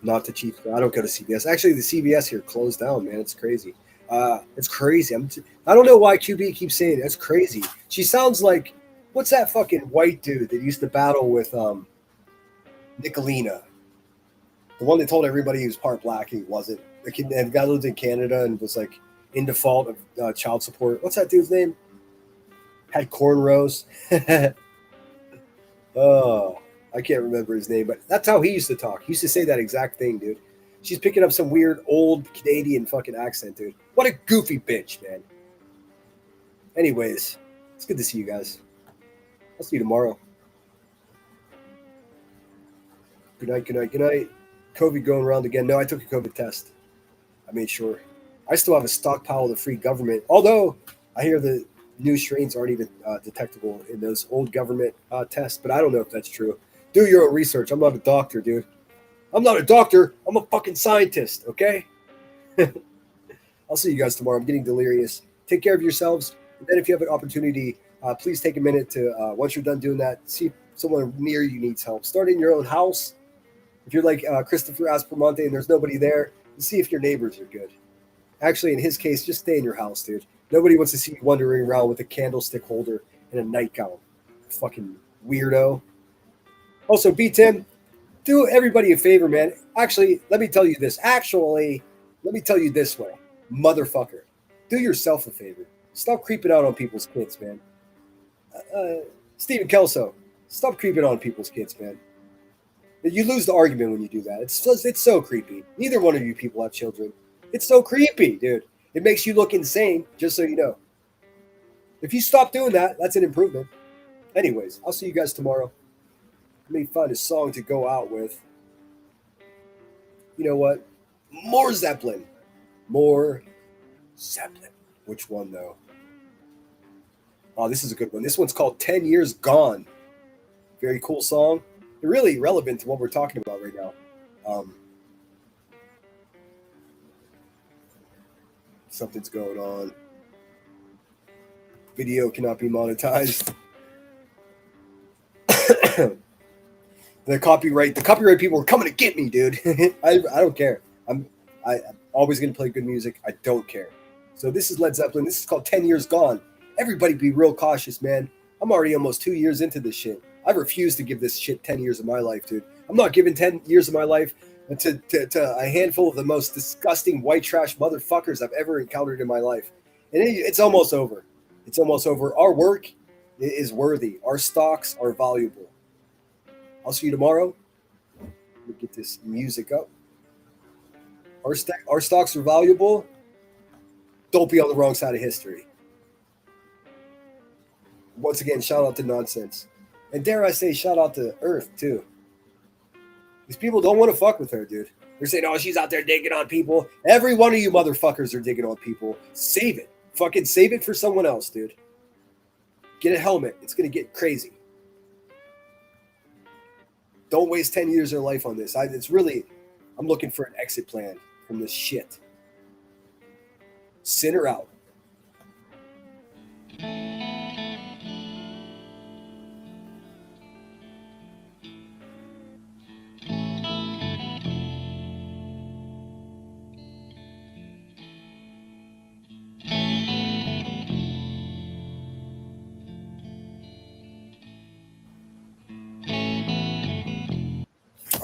Not the cheap. I don't go to CVS. Actually, the CVS here closed down, man. It's crazy. It's crazy. I don't know why QB keeps saying it. That's crazy. She sounds like, what's that fucking white dude that used to battle with Nicolina? The one that told everybody he was part black and he wasn't. The kid, and the guy lived in Canada and was like in default of child support. What's that dude's name? Had cornrows. Oh, I can't remember his name, but that's how he used to talk. He used to say that exact thing, dude. She's picking up some weird old Canadian fucking accent, dude. What a goofy bitch, man. Anyways, it's good to see you guys. I'll see you tomorrow. Good night, good night, good night. COVID going around again. No, I took a COVID test. I made sure. I still have a stockpile of the free government, although I hear the new strains aren't even detectable in those old government tests, but I don't know if that's true. Do your own research. I'm not a doctor, dude. I'm not a doctor. I'm a fucking scientist, okay? I'll see you guys tomorrow. I'm getting delirious. Take care of yourselves. And then if you have an opportunity, please take a minute to, once you're done doing that, see if someone near you needs help. Start in your own house. If you're like Christopher Aspromonte and there's nobody there, see if your neighbors are good. Actually, in his case, just stay in your house, dude. Nobody wants to see you wandering around with a candlestick holder and a nightgown. Fucking weirdo. Also, B-Tim, do everybody a favor, man. Actually, let me tell you this. Let me tell you this way. Motherfucker. Do yourself a favor. Stop creeping out on people's kids, man. Stephen Kelso, stop creeping on people's kids, man. You lose the argument when you do that. It's so creepy. Neither one of you people have children. It's so creepy, dude. It makes you look insane, just so you know. If you stop doing that, that's an improvement. Anyways, I'll see you guys tomorrow. Let me find a song to go out with. You know what? More Zeppelin. More Zeppelin. Which one, though? Oh, this is a good one. This one's called 10 Years Gone. Very cool song. Really relevant to what we're talking about right now. Something's going on. Video cannot be monetized. The copyright people are coming to get me, dude. I don't care. I'm always gonna play good music. I don't care. So this is Led Zeppelin. This is called 10 Years Gone. Everybody be real cautious, man. I'm already almost 2 years into this shit. I refuse to give this shit 10 years of my life, dude. I'm not giving 10 years of my life to a handful of the most disgusting white trash motherfuckers I've ever encountered in my life. And it's almost over. It's almost over. Our work is worthy. Our stocks are valuable. I'll see you tomorrow. Let me get this music up. Our stocks are valuable. Don't be on the wrong side of history. Once again, shout out to Nonsense. And dare I say, shout out to Earth, too. These people don't want to fuck with her, dude. They're saying, oh, she's out there digging on people. Every one of you motherfuckers are digging on people. Save it. Fucking save it for someone else, dude. Get a helmet. It's going to get crazy. Don't waste 10 years of your life on this. I'm looking for an exit plan from this shit. Sinner out.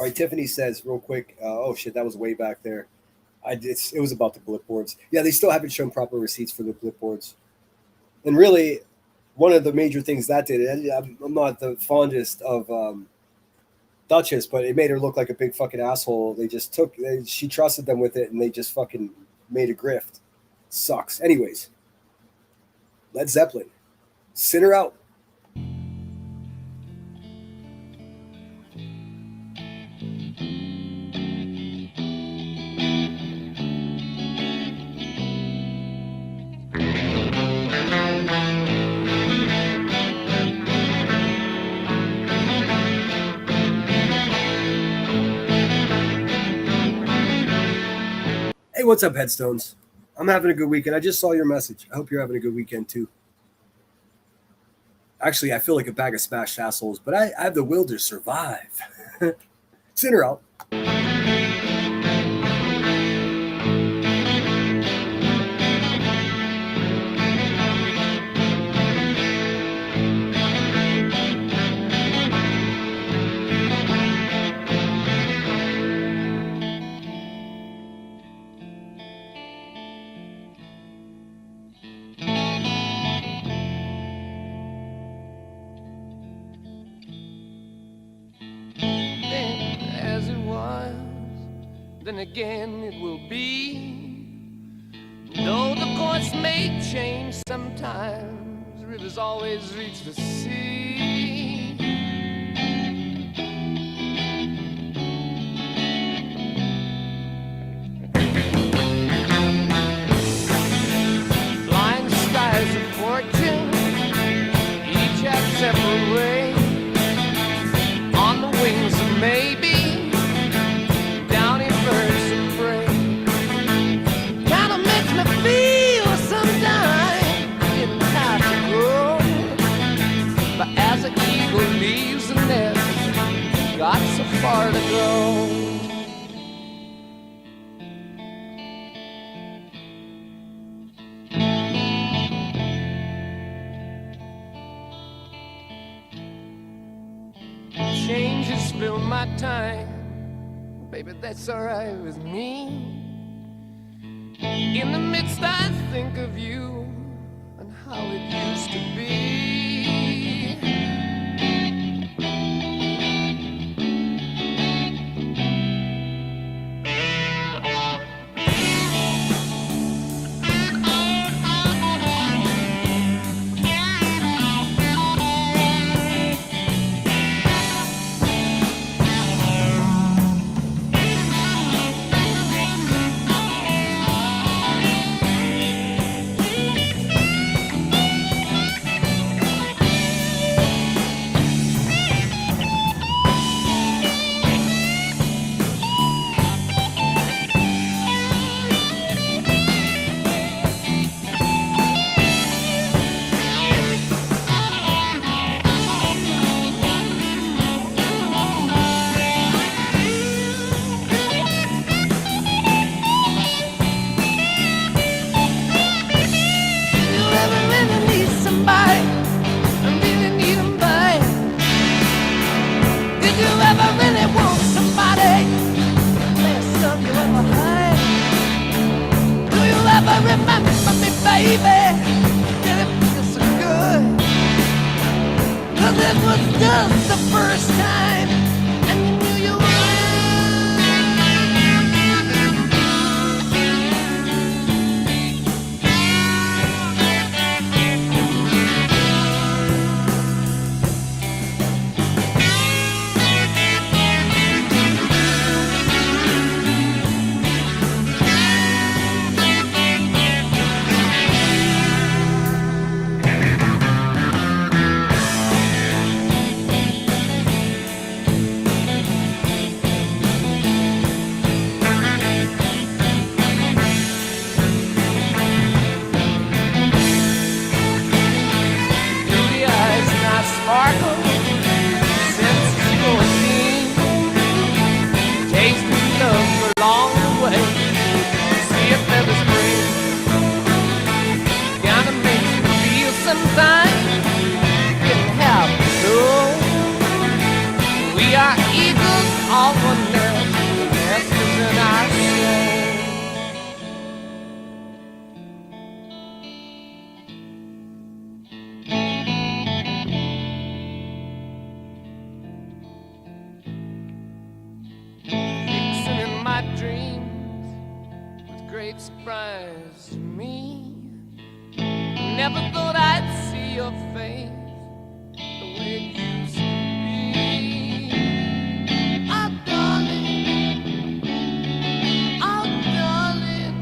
right, Tiffany says real quick. Oh shit, that was way back there. It was about the clipboards. Yeah, they still haven't shown proper receipts for the clipboards. And really, one of the major things that did, and I'm not the fondest of Duchess, but it made her look like a big fucking asshole. She trusted them with it, and they just fucking made a grift. Sucks. Anyways, Led Zeppelin, Sinner Out. Hey, what's up, Headstones? I'm having a good weekend. I just saw your message. I hope you're having a good weekend, too. Actually, I feel like a bag of smashed assholes, but I have the will to survive. Sinner Out. As it was, then again it will be. Though the course may change sometimes, rivers always reach the sea. Flying skies of fortune, each have separate ways. On the wings of maybe, down in birds of prey. Kinda makes me feel sometimes didn't have to grow. But as an eagle leaves the nest, got so far to go. Change has spilled my time, baby, that's alright with me. In the midst I think of you and how it used to be. Just the first time, and you knew you were. great surprise to me. Never thought I'd see your face the way it used to be. Oh, darling. Oh, darling.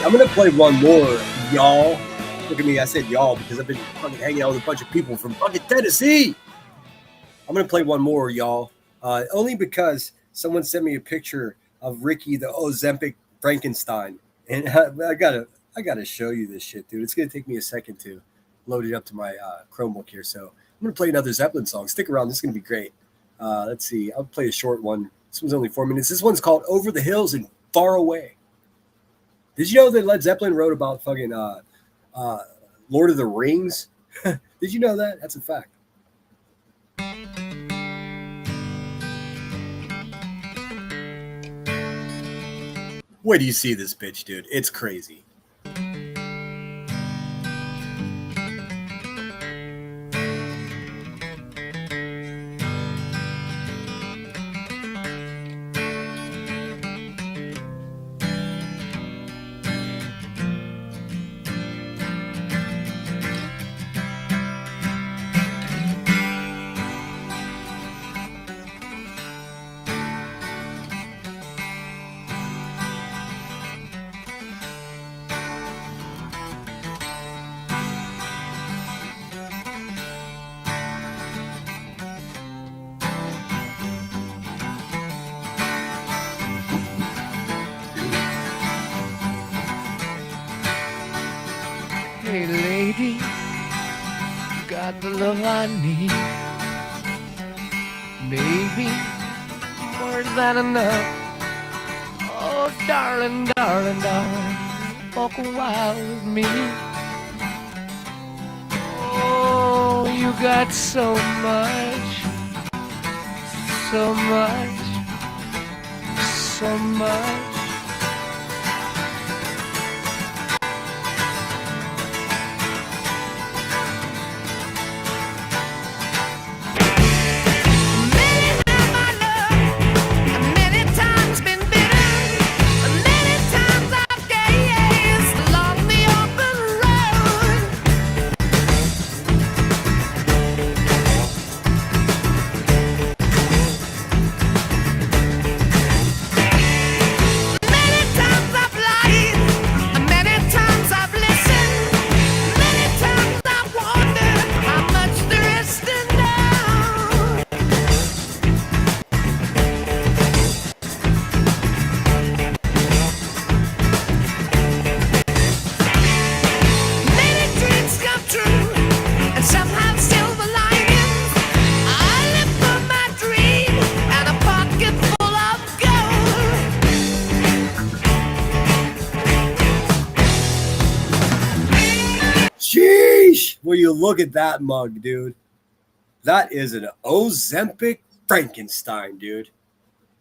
I'm gonna play one more, y'all. Look at me, I said y'all because I've been fucking hanging out with a bunch of people from fucking Tennessee. I'm gonna play one more, y'all. Only because someone sent me a picture of Ricky the Ozempic Frankenstein, and I gotta show you this shit, dude. It's gonna take me a second to load it up to my Chromebook here. So I'm gonna play another Zeppelin song. Stick around, this is gonna be great. Let's see, I'll play a short one. This one's only 4 minutes. This one's called "Over the Hills and Far Away." Did you know that Led Zeppelin wrote about fucking Lord of the Rings? Did you know that? That's a fact. Where do you see this bitch, dude? It's crazy. Hey lady, got the love I need. Baby, more than enough. Oh darling, darling, darling, walk a while with me. Oh, you got so much, so much, so much. Sheesh! Will you look at that mug, dude? That is an Ozempic Frankenstein, dude.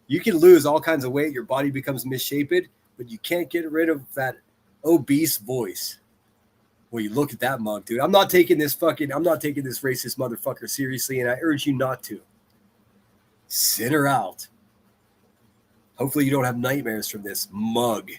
You can lose all kinds of weight, your body becomes misshapen, but you can't get rid of that obese voice. Will you look at that mug, dude? I'm not taking this racist motherfucker seriously, and I urge you not to. Sit her out. Hopefully you don't have nightmares from this mug.